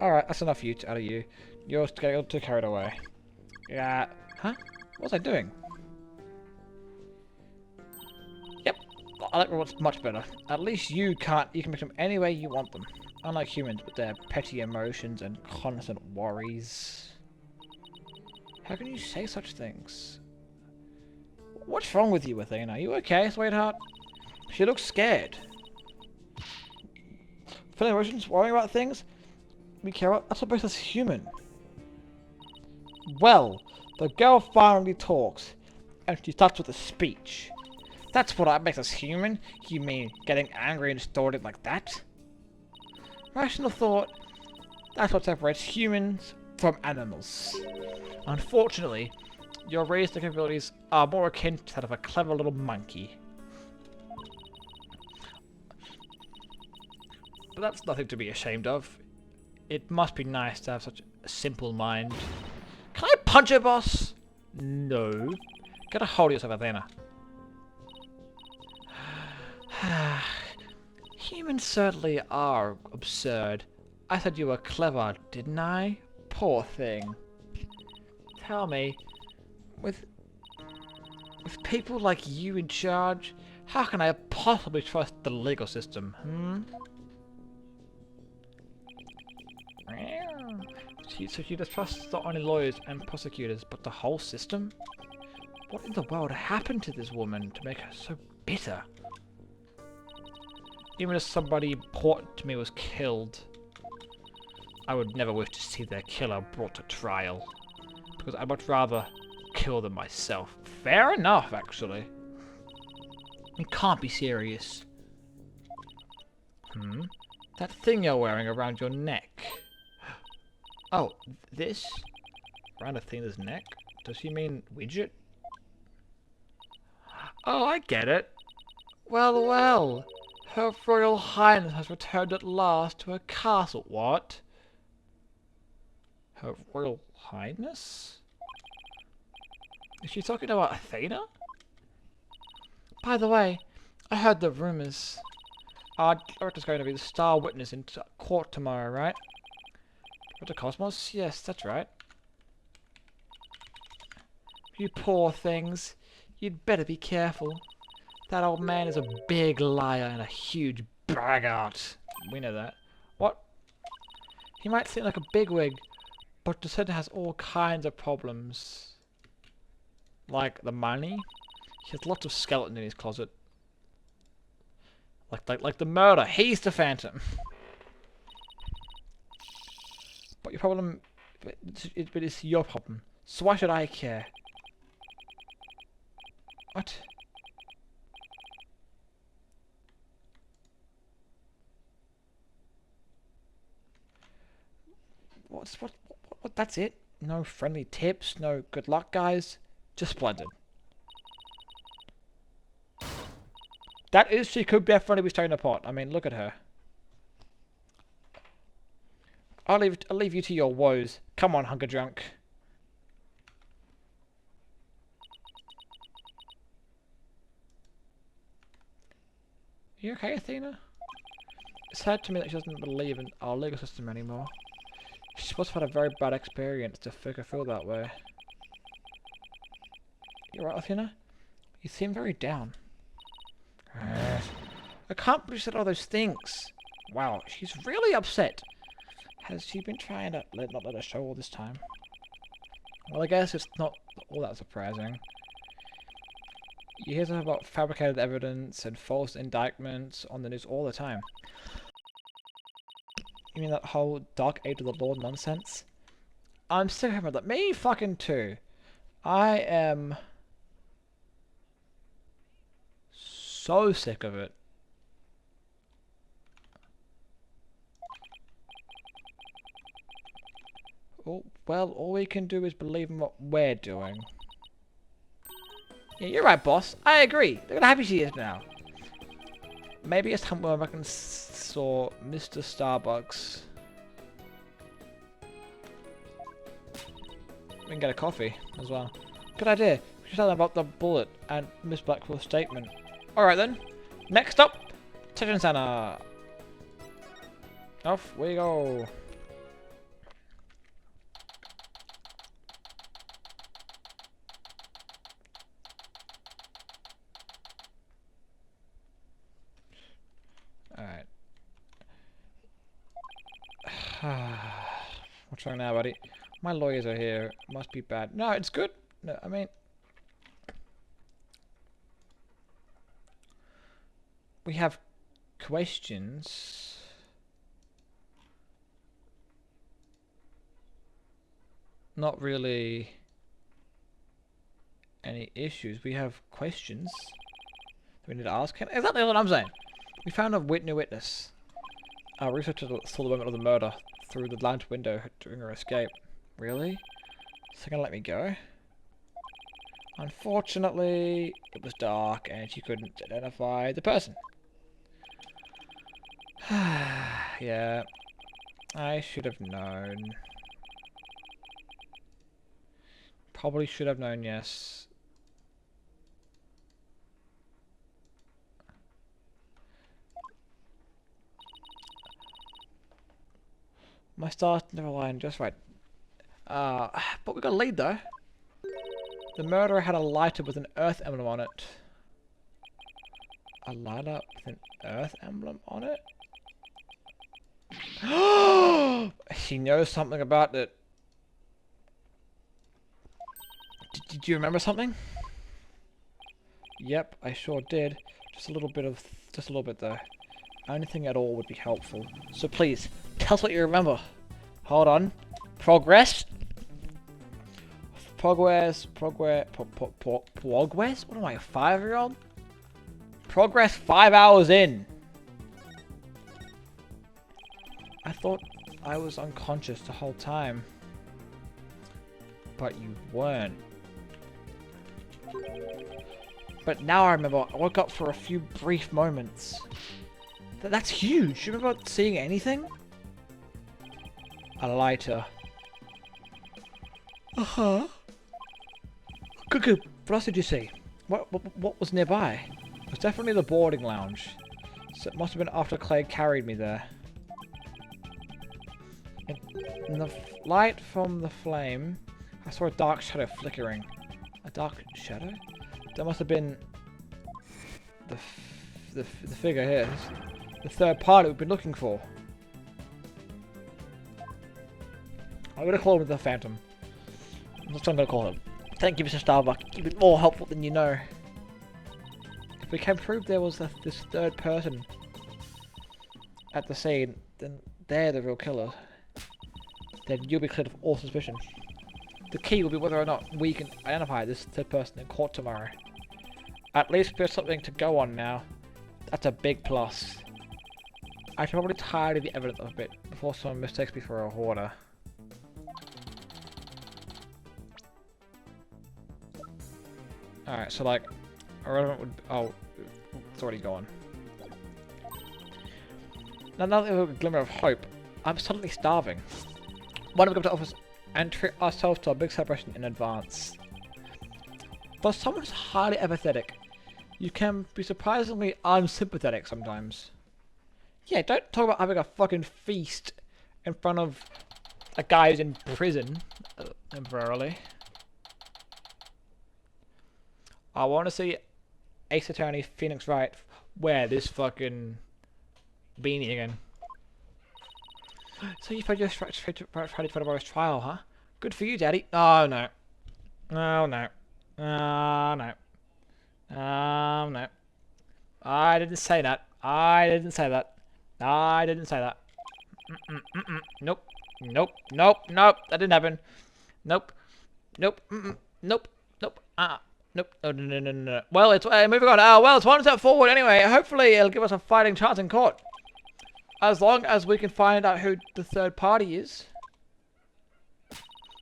Alright, that's enough out of you. You're getting too carried away. Yeah. Huh? What was I doing? Yep. I like robots much better. At least you can make them any way you want them. Unlike humans with their petty emotions and constant worries. How can you say such things? What's wrong with you, Athena? Are you okay, sweetheart? She looks scared. Feeling emotions, worrying about things we care about, that's what makes us human. Well, the girl finally talks, and she starts with a speech. That's what makes us human? You mean getting angry and distorted like that? Rational thought, that's what separates humans from animals. Unfortunately, your reasoning abilities are more akin to that of a clever little monkey. But that's nothing to be ashamed of. It must be nice to have such a simple mind. Can I punch her, boss? No. Get a hold of yourself, Athena. Humans certainly are absurd. I said you were clever, didn't I? Poor thing. Tell me, with people like you in charge, how can I possibly trust the legal system, So you distrust not only lawyers and prosecutors, but the whole system? What in the world happened to this woman to make her so bitter? Even if somebody important to me was killed, I would never wish to see their killer brought to trial. Because I'd much rather kill them myself. Fair enough, actually. You can't be serious. That thing you're wearing around your neck. Oh, this? Around Athena's neck? Does he mean widget? Oh, I get it. Well, well. Her Royal Highness has returned at last to her castle. What? Her Royal Highness? Is she talking about Athena? By the way, I heard the rumors. Our director's going to be the star witness in court tomorrow, right? Dr. Cosmos? Yes, that's right. You poor things. You'd better be careful. That old man is a big liar and a huge braggart. We know that. What? He might seem like a bigwig, but the center has all kinds of problems. Like the money. He has lots of skeleton in his closet. Like the murder. He's the Phantom. But your problem... But it's your problem. So why should I care? What? What? That's it? No friendly tips? No good luck, guys? Just splendid. That is, she could definitely be stirring a pot. I mean, look at her. I'll leave you to your woes. Come on, Hunker Drunk. You okay, Athena? It's sad to me that she doesn't believe in our legal system anymore. She must have had a very bad experience to make her feel that way. You right, Athena? You seem very down. I can't believe she said all those things. Wow, she's really upset. Has she been trying to not let her show all this time? Well, I guess it's not all that surprising. You hear something about fabricated evidence and false indictments on the news all the time. You mean that whole dark age of the law nonsense? I'm sick of it. Me fucking too. I am so sick of it. Oh, well, all we can do is believe in what we're doing. Yeah, you're right, boss. I agree. Look at how happy she is now. Maybe it's time where I can saw Mr. Starbucks. We can get a coffee as well. Good idea. We should tell them about the bullet and Miss Blackwell's statement. Alright then. Next up, Detention Center. Off we go. Alright. What's wrong now, buddy? My lawyers are here. Must be bad. No, it's good. No, I mean... We have questions. Not really any issues. We have questions. we need to ask him? Exactly what I'm saying. We found a new witness. Our researcher saw the moment of the murder through the lounge window during her escape. Really? Is she gonna let me go? Unfortunately, it was dark and she couldn't identify the person. Yeah, I should have known. Probably should have known, yes. My stars never line just right. But we got a lead though. The murderer had a lighter with an Earth emblem on it. A lighter with an Earth emblem on it? She knows something about it. Did you remember something? Yep, I sure did. Just a little bit though. Anything at all would be helpful. So please, tell us what you remember. Hold on. Progress? Progress? What am I, a 5-year-old? Progress 5 hours in. I thought I was unconscious the whole time. But you weren't. But now I remember, I woke up for a few brief moments. That's huge. You remember seeing anything? A lighter. Uh-huh. Good. What else did you see? What was nearby? It was definitely the boarding lounge. So it must have been after Clay carried me there. In the light from the flame, I saw a dark shadow flickering. A dark shadow? That must have been the figure here. The third party we've been looking for. I'm gonna call him the Phantom. That's what I'm gonna call him. Thank you, Mr. Starbuck. You've been more helpful than you know. If we can prove there was this third person at the scene, then they're the real killer. Then you'll be cleared of all suspicion. The key will be whether or not we can identify this third person in court tomorrow. At least there's something to go on now. That's a big plus. I should probably tidy the evidence a bit before someone mistakes me for a hoarder. Alright, so like, irrelevant would... Oh, it's already gone. Now that we have a glimmer of hope, I'm suddenly starving. Why don't we go to the office and treat ourselves to a big celebration in advance? For someone who's highly empathetic, you can be surprisingly unsympathetic sometimes. Yeah, don't talk about having a fucking feast in front of a guy who's in prison temporarily. I want to see Ace Attorney Phoenix Wright wear this fucking beanie again. So you found your Friday tomorrow's trial, huh? Good for you, Daddy. Oh no. Oh no. Oh no. No. I didn't say that. I didn't say that. I didn't say that. Nope. Nope. Nope. Nope. That didn't happen. Nope. Nope. Nope. Nope. Nope. No. Well, it's moving on. Well, it's one step forward anyway. Hopefully, it'll give us a fighting chance in court. As long as we can find out who the third party is.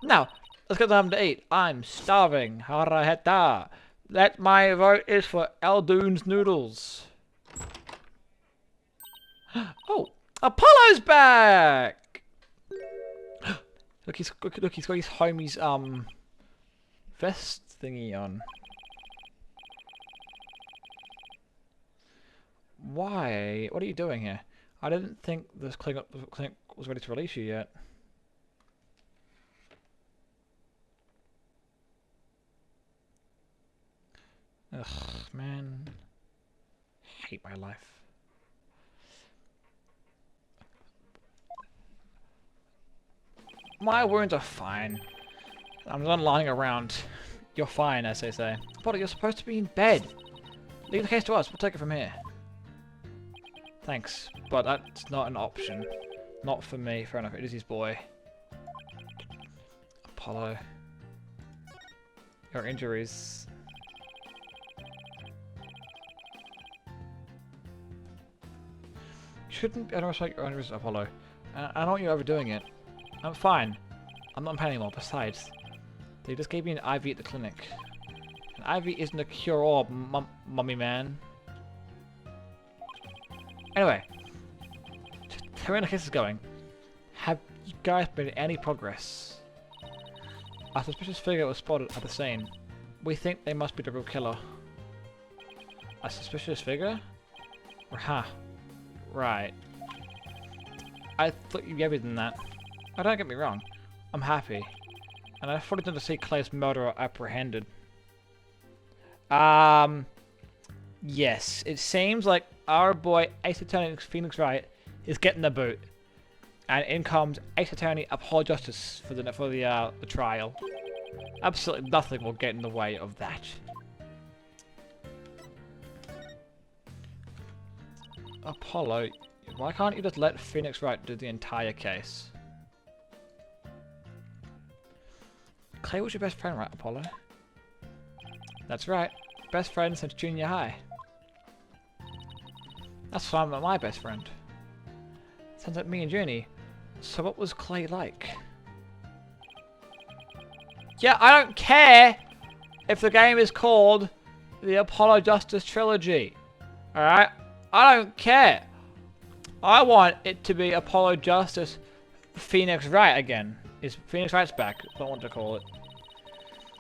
Now, let's get something to eat. I'm starving. Haraheta. That my vote is for Eldoon's noodles. Oh, Apollo's back! Look, he's got his homie's vest thingy on. Why? What are you doing here? I didn't think this clinic was ready to release you yet. Ugh, man. I hate my life. My wounds are fine. I'm not lying around. You're fine, as they say. But you're supposed to be in bed. Leave the case to us. We'll take it from here. Thanks, but that's not an option. Not for me. Fair enough. It is his boy. Apollo. Your injuries. shouldn't underestimate your own risk, Apollo. I know you're overdoing it. I'm fine. I'm not in pain anymore. Besides, they just gave me an IV at the clinic. An IV isn't a cure-all, mummy man. Anyway, to where the case is going, have you guys made any progress? A suspicious figure was spotted at the scene. We think they must be the real killer. A suspicious figure? Huh. Right. I thought you'd be better than that. Oh, don't get me wrong. I'm happy. And I fully intend to see Clay's murderer apprehended. Yes. It seems like our boy Ace Attorney Phoenix Wright is getting the boot. And in comes Ace Attorney Uphold Justice for the trial. Absolutely nothing will get in the way of that. Apollo, why can't you just let Phoenix Wright do the entire case? Clay was your best friend, right, Apollo? That's right. Best friend since junior high. That's why I'm my best friend. Sounds like me and Junie. So what was Clay like? Yeah, I don't care if the game is called the Apollo Justice Trilogy. Alright? I don't care. I want it to be Apollo Justice Phoenix Wright again. Is Phoenix Wright's back? I don't want to call it.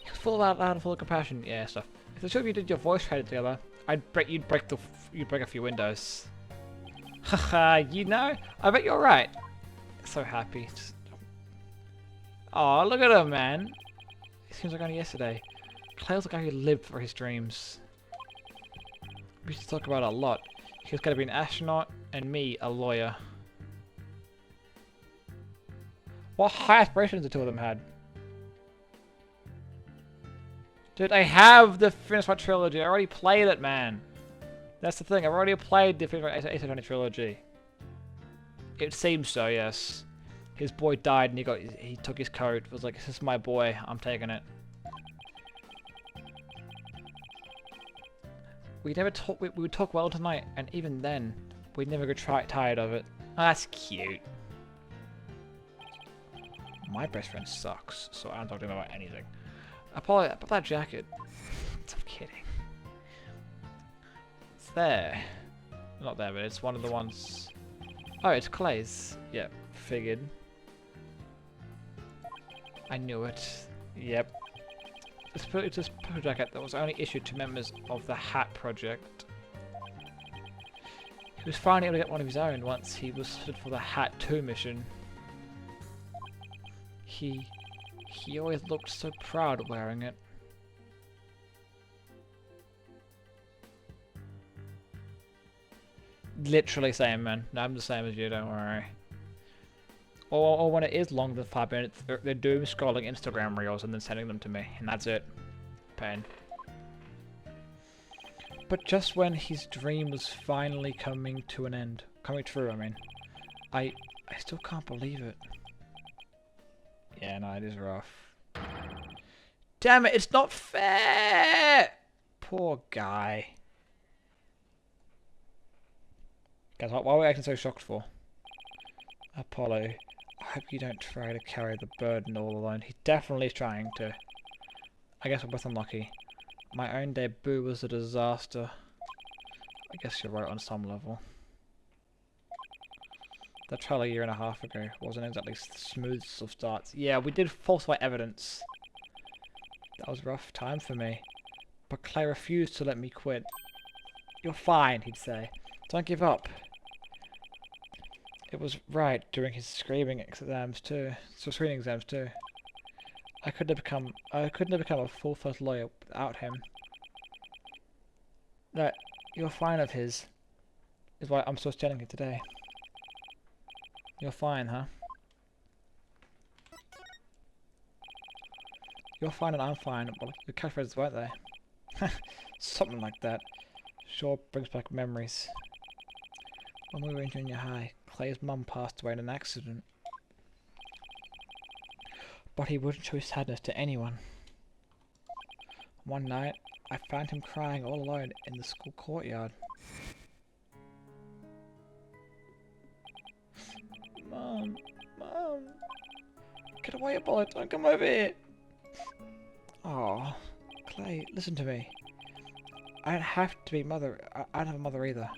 He's full of loud and full of compassion. Yeah, stuff. If the two of you did your voice traded together, you'd break a few windows. Haha, you know, I bet you're right. So happy. Oh, look at him, man. It seems like only yesterday. Clay's the guy who lived for his dreams. We used to talk about it a lot. He was going to be an astronaut, and me, a lawyer. What high aspirations the two of them had? Dude, I have the Phoenix Wright trilogy. I already played it, man. That's the thing. I've already played the Phoenix Wright Ace Attorney trilogy. It seems so, yes. His boy died, and he took his coat. Was like, "This is my boy. I'm taking it." We never talk. We would talk well tonight, and even then, we'd never get tired of it. Oh, that's cute. My best friend sucks, so I don't talk to him about anything. Apollo, about that jacket. I'm kidding. It's there. Not there, but it's one of the ones. Oh, it's Clay's. Yep, figured. I knew it. Yep. It's this purple jacket that was only issued to members of the Hat Project. He was finally able to get one of his own once he was fit for the Hat 2 mission. He always looked so proud wearing it. Literally same, man. No, I'm the same as you, don't worry. Or when it is longer than 5 minutes, they're doom scrolling Instagram reels and then sending them to me, and that's it. Pain. But just when his dream was finally coming to an end, coming true, I mean, I still can't believe it. Yeah, no, it is rough. Damn it, it's not fair! Poor guy. Guys, why are we acting so shocked for? Apollo, I hope you don't try to carry the burden all alone. He definitely is trying to. I guess we're both unlucky. My own debut was a disaster. I guess you're right on some level. That trial a year and a half ago wasn't exactly smooth of starts. Yeah, we did falsify evidence. That was a rough time for me. But Clay refused to let me quit. You're fine, he'd say. Don't give up. It was right during his screening exams too. I couldn't have become a full-fledged lawyer without him. No, you're fine of his. Is why I'm still standing here today. You're fine, huh? You're fine and I'm fine. Well, your catchphrases, weren't they? Something like that. Sure brings back memories. When we were in junior high, Clay's mum passed away in an accident. But he wouldn't show his sadness to anyone. One night, I found him crying all alone in the school courtyard. Get away, Apollo. Don't come over here. Oh, Clay, listen to me. I don't have to be mother. I don't have a mother either.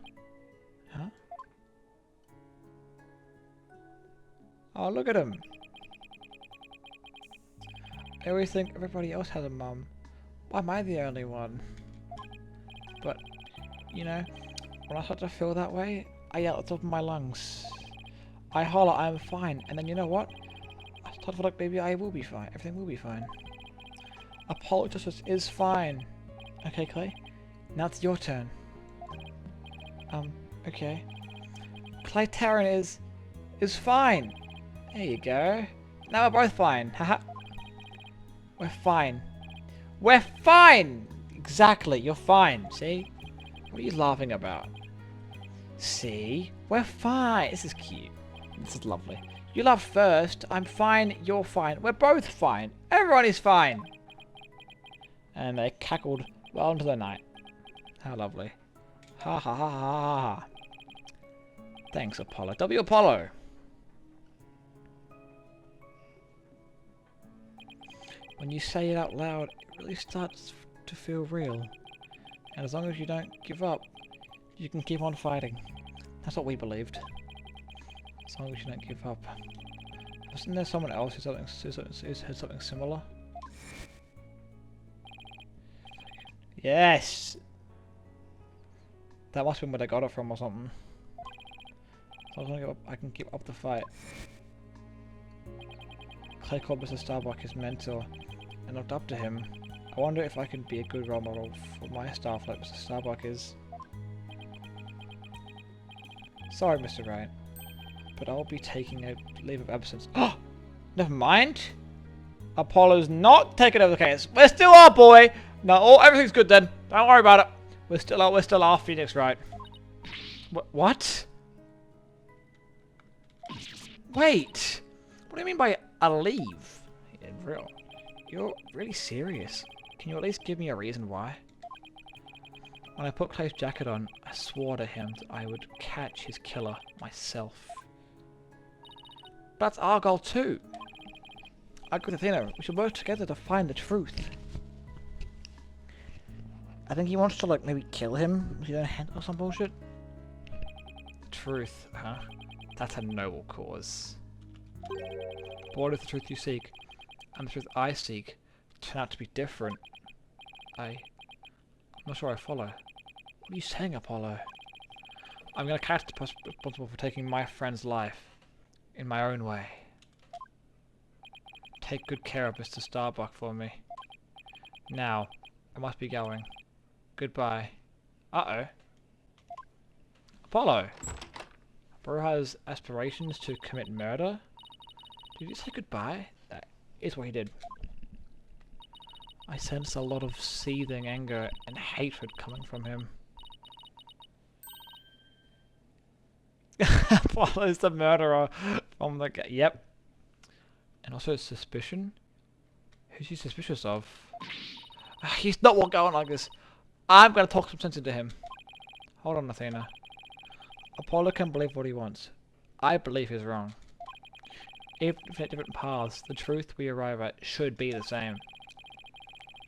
Huh? Oh, look at him. I always think everybody else has a mum. Why am I the only one? But, you know, when I start to feel that way, I yell at the top of my lungs. I holler, I'm fine. And then you know what? I start to feel like maybe I will be fine. Everything will be fine. Apollo Justice is fine. Okay, Clay. Now it's your turn. Okay. Clay Terran is fine. There you go. Now we're both fine. Haha. We're fine. We're fine! Exactly, you're fine. See? What are you laughing about? See? We're fine. This is cute. This is lovely. You laughed first. I'm fine. You're fine. We're both fine. Everyone is fine. And they cackled well into the night. How lovely. Ha ha ha ha ha. Thanks, Apollo. W Apollo. When you say it out loud, it really starts to feel real. And as long as you don't give up, you can keep on fighting. That's what we believed. As long as you don't give up. Wasn't there someone else who had something similar? Yes! That must have been where they got it from or something. So I can keep up the fight. Clay called Mr. Starbuck his mentor and looked up to him. I wonder if I can be a good role model for my staff like Mr. Starbuck is. Sorry, Mr. Wright, but I'll be taking a leave of absence. Oh! Never mind! Apollo's not taking over the case. We're still our boy! No, everything's good then. Don't worry about it. We're still our Phoenix, right? What? Wait! What do you mean by a leave? In real. You're really serious. Can you at least give me a reason why? When I put Clay's jacket on, I swore to him that I would catch his killer myself. But that's our goal too. I agree with Athena. We should work together to find the truth. I think he wants to, like, maybe kill him with his own hand or some bullshit. The truth, huh? That's a noble cause. But what if the truth you seek and the truth I seek turn out to be different? I'm not sure I follow. What are you saying, Apollo? I'm gonna catch the person responsible for taking my friend's life in my own way. Take good care of Mr. Starbuck for me. Now, I must be going. Goodbye. Uh-oh. Apollo! Bro has aspirations to commit murder? Did he say goodbye? That is what he did. I sense a lot of seething anger and hatred coming from him. Apollo's the murderer from the yep. And also suspicion? Who's he suspicious of? He's not going on like this. I'm gonna talk some sense into him. Hold on, Athena. Apollo can believe what he wants. I believe he's wrong. Even if at different paths, the truth we arrive at should be the same.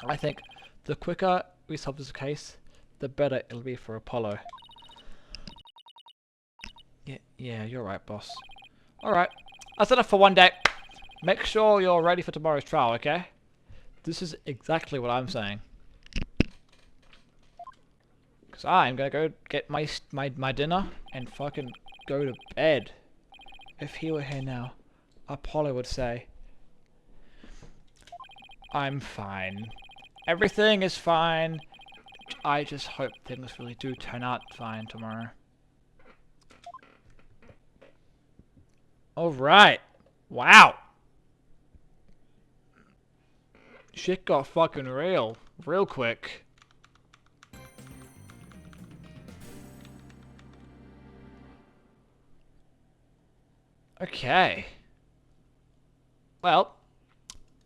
I think the quicker we solve this case, the better it'll be for Apollo. Yeah, you're right, boss. Alright, that's enough for one day. Make sure you're ready for tomorrow's trial, okay? This is exactly what I'm saying. Because I'm gonna go get my dinner and fucking go to bed. If he were here now, Apollo would say, I'm fine. Everything is fine. I just hope things really do turn out fine tomorrow. Alright. Wow. Shit got fucking real quick. Okay. Well,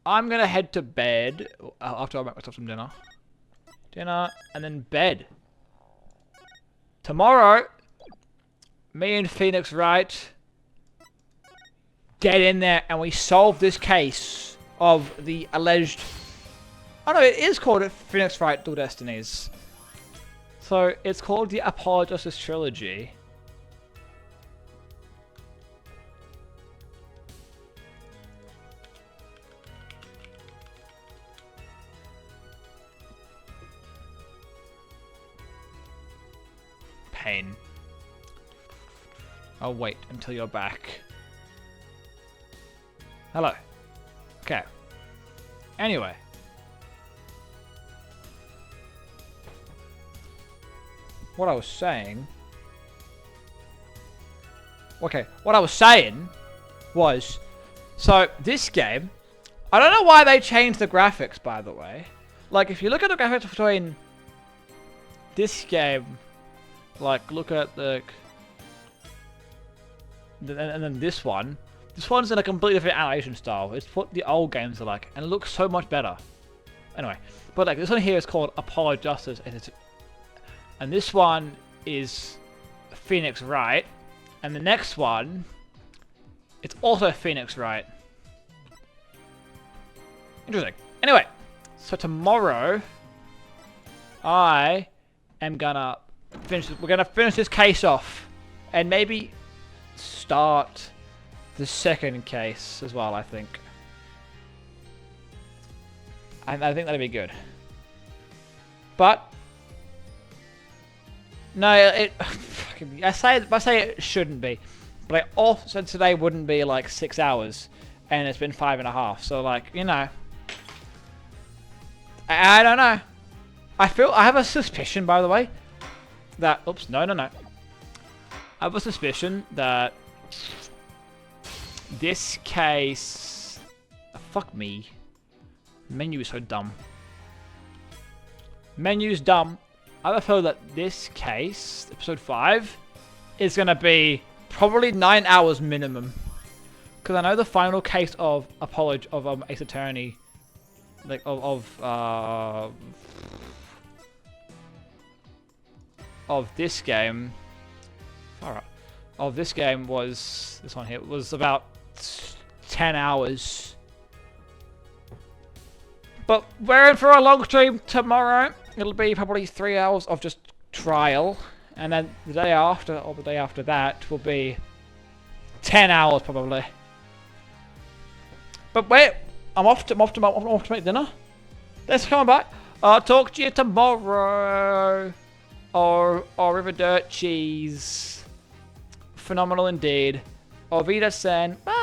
I'm gonna head to bed after I make myself some dinner. Dinner and then bed. Tomorrow, me and Phoenix Wright get in there and we solve this case of the alleged... Oh no, it is called Phoenix Wright Dual Destinies. So it's called the Apollo Justice Trilogy. Pain. I'll wait until you're back. Hello. Okay. Anyway. What I was saying... Okay, what I was saying was... So, this game... I don't know why they changed the graphics, by the way. Like, if you look at the graphics between... This game... Like, look at the... And then this one. This one's in a completely different animation style. It's what the old games are like. And it looks so much better. Anyway. But like, this one here is called Apollo Justice. And this one is Phoenix Wright. And the next one... It's also Phoenix Wright. Interesting. Anyway. So tomorrow... I am gonna... We're gonna finish this case off, and maybe start the second case as well. I think, I think that'd be good. But no, I say it shouldn't be, but I also said today wouldn't be like 6 hours, and it's been 5.5. So like, you know, I don't know. I have a suspicion, by the way. That, oops, no. I have a suspicion that this case... fuck me. Menu is so dumb. Menu's dumb. I have a feeling that this case, episode 5, is going to be probably 9 hours minimum. Because I know the final case of Ace Attorney, like, of this game, alright, of this game was, this one here, was about 10 hours. But we're in for a long stream tomorrow. It'll be probably 3 hours of just trial. And then the day after, or the day after that, will be 10 hours probably. But wait, I'm off to make dinner. Thanks for coming back. I'll talk to you tomorrow. Or River Dirt Cheese. Phenomenal indeed. Auf Wiedersehen. Bye.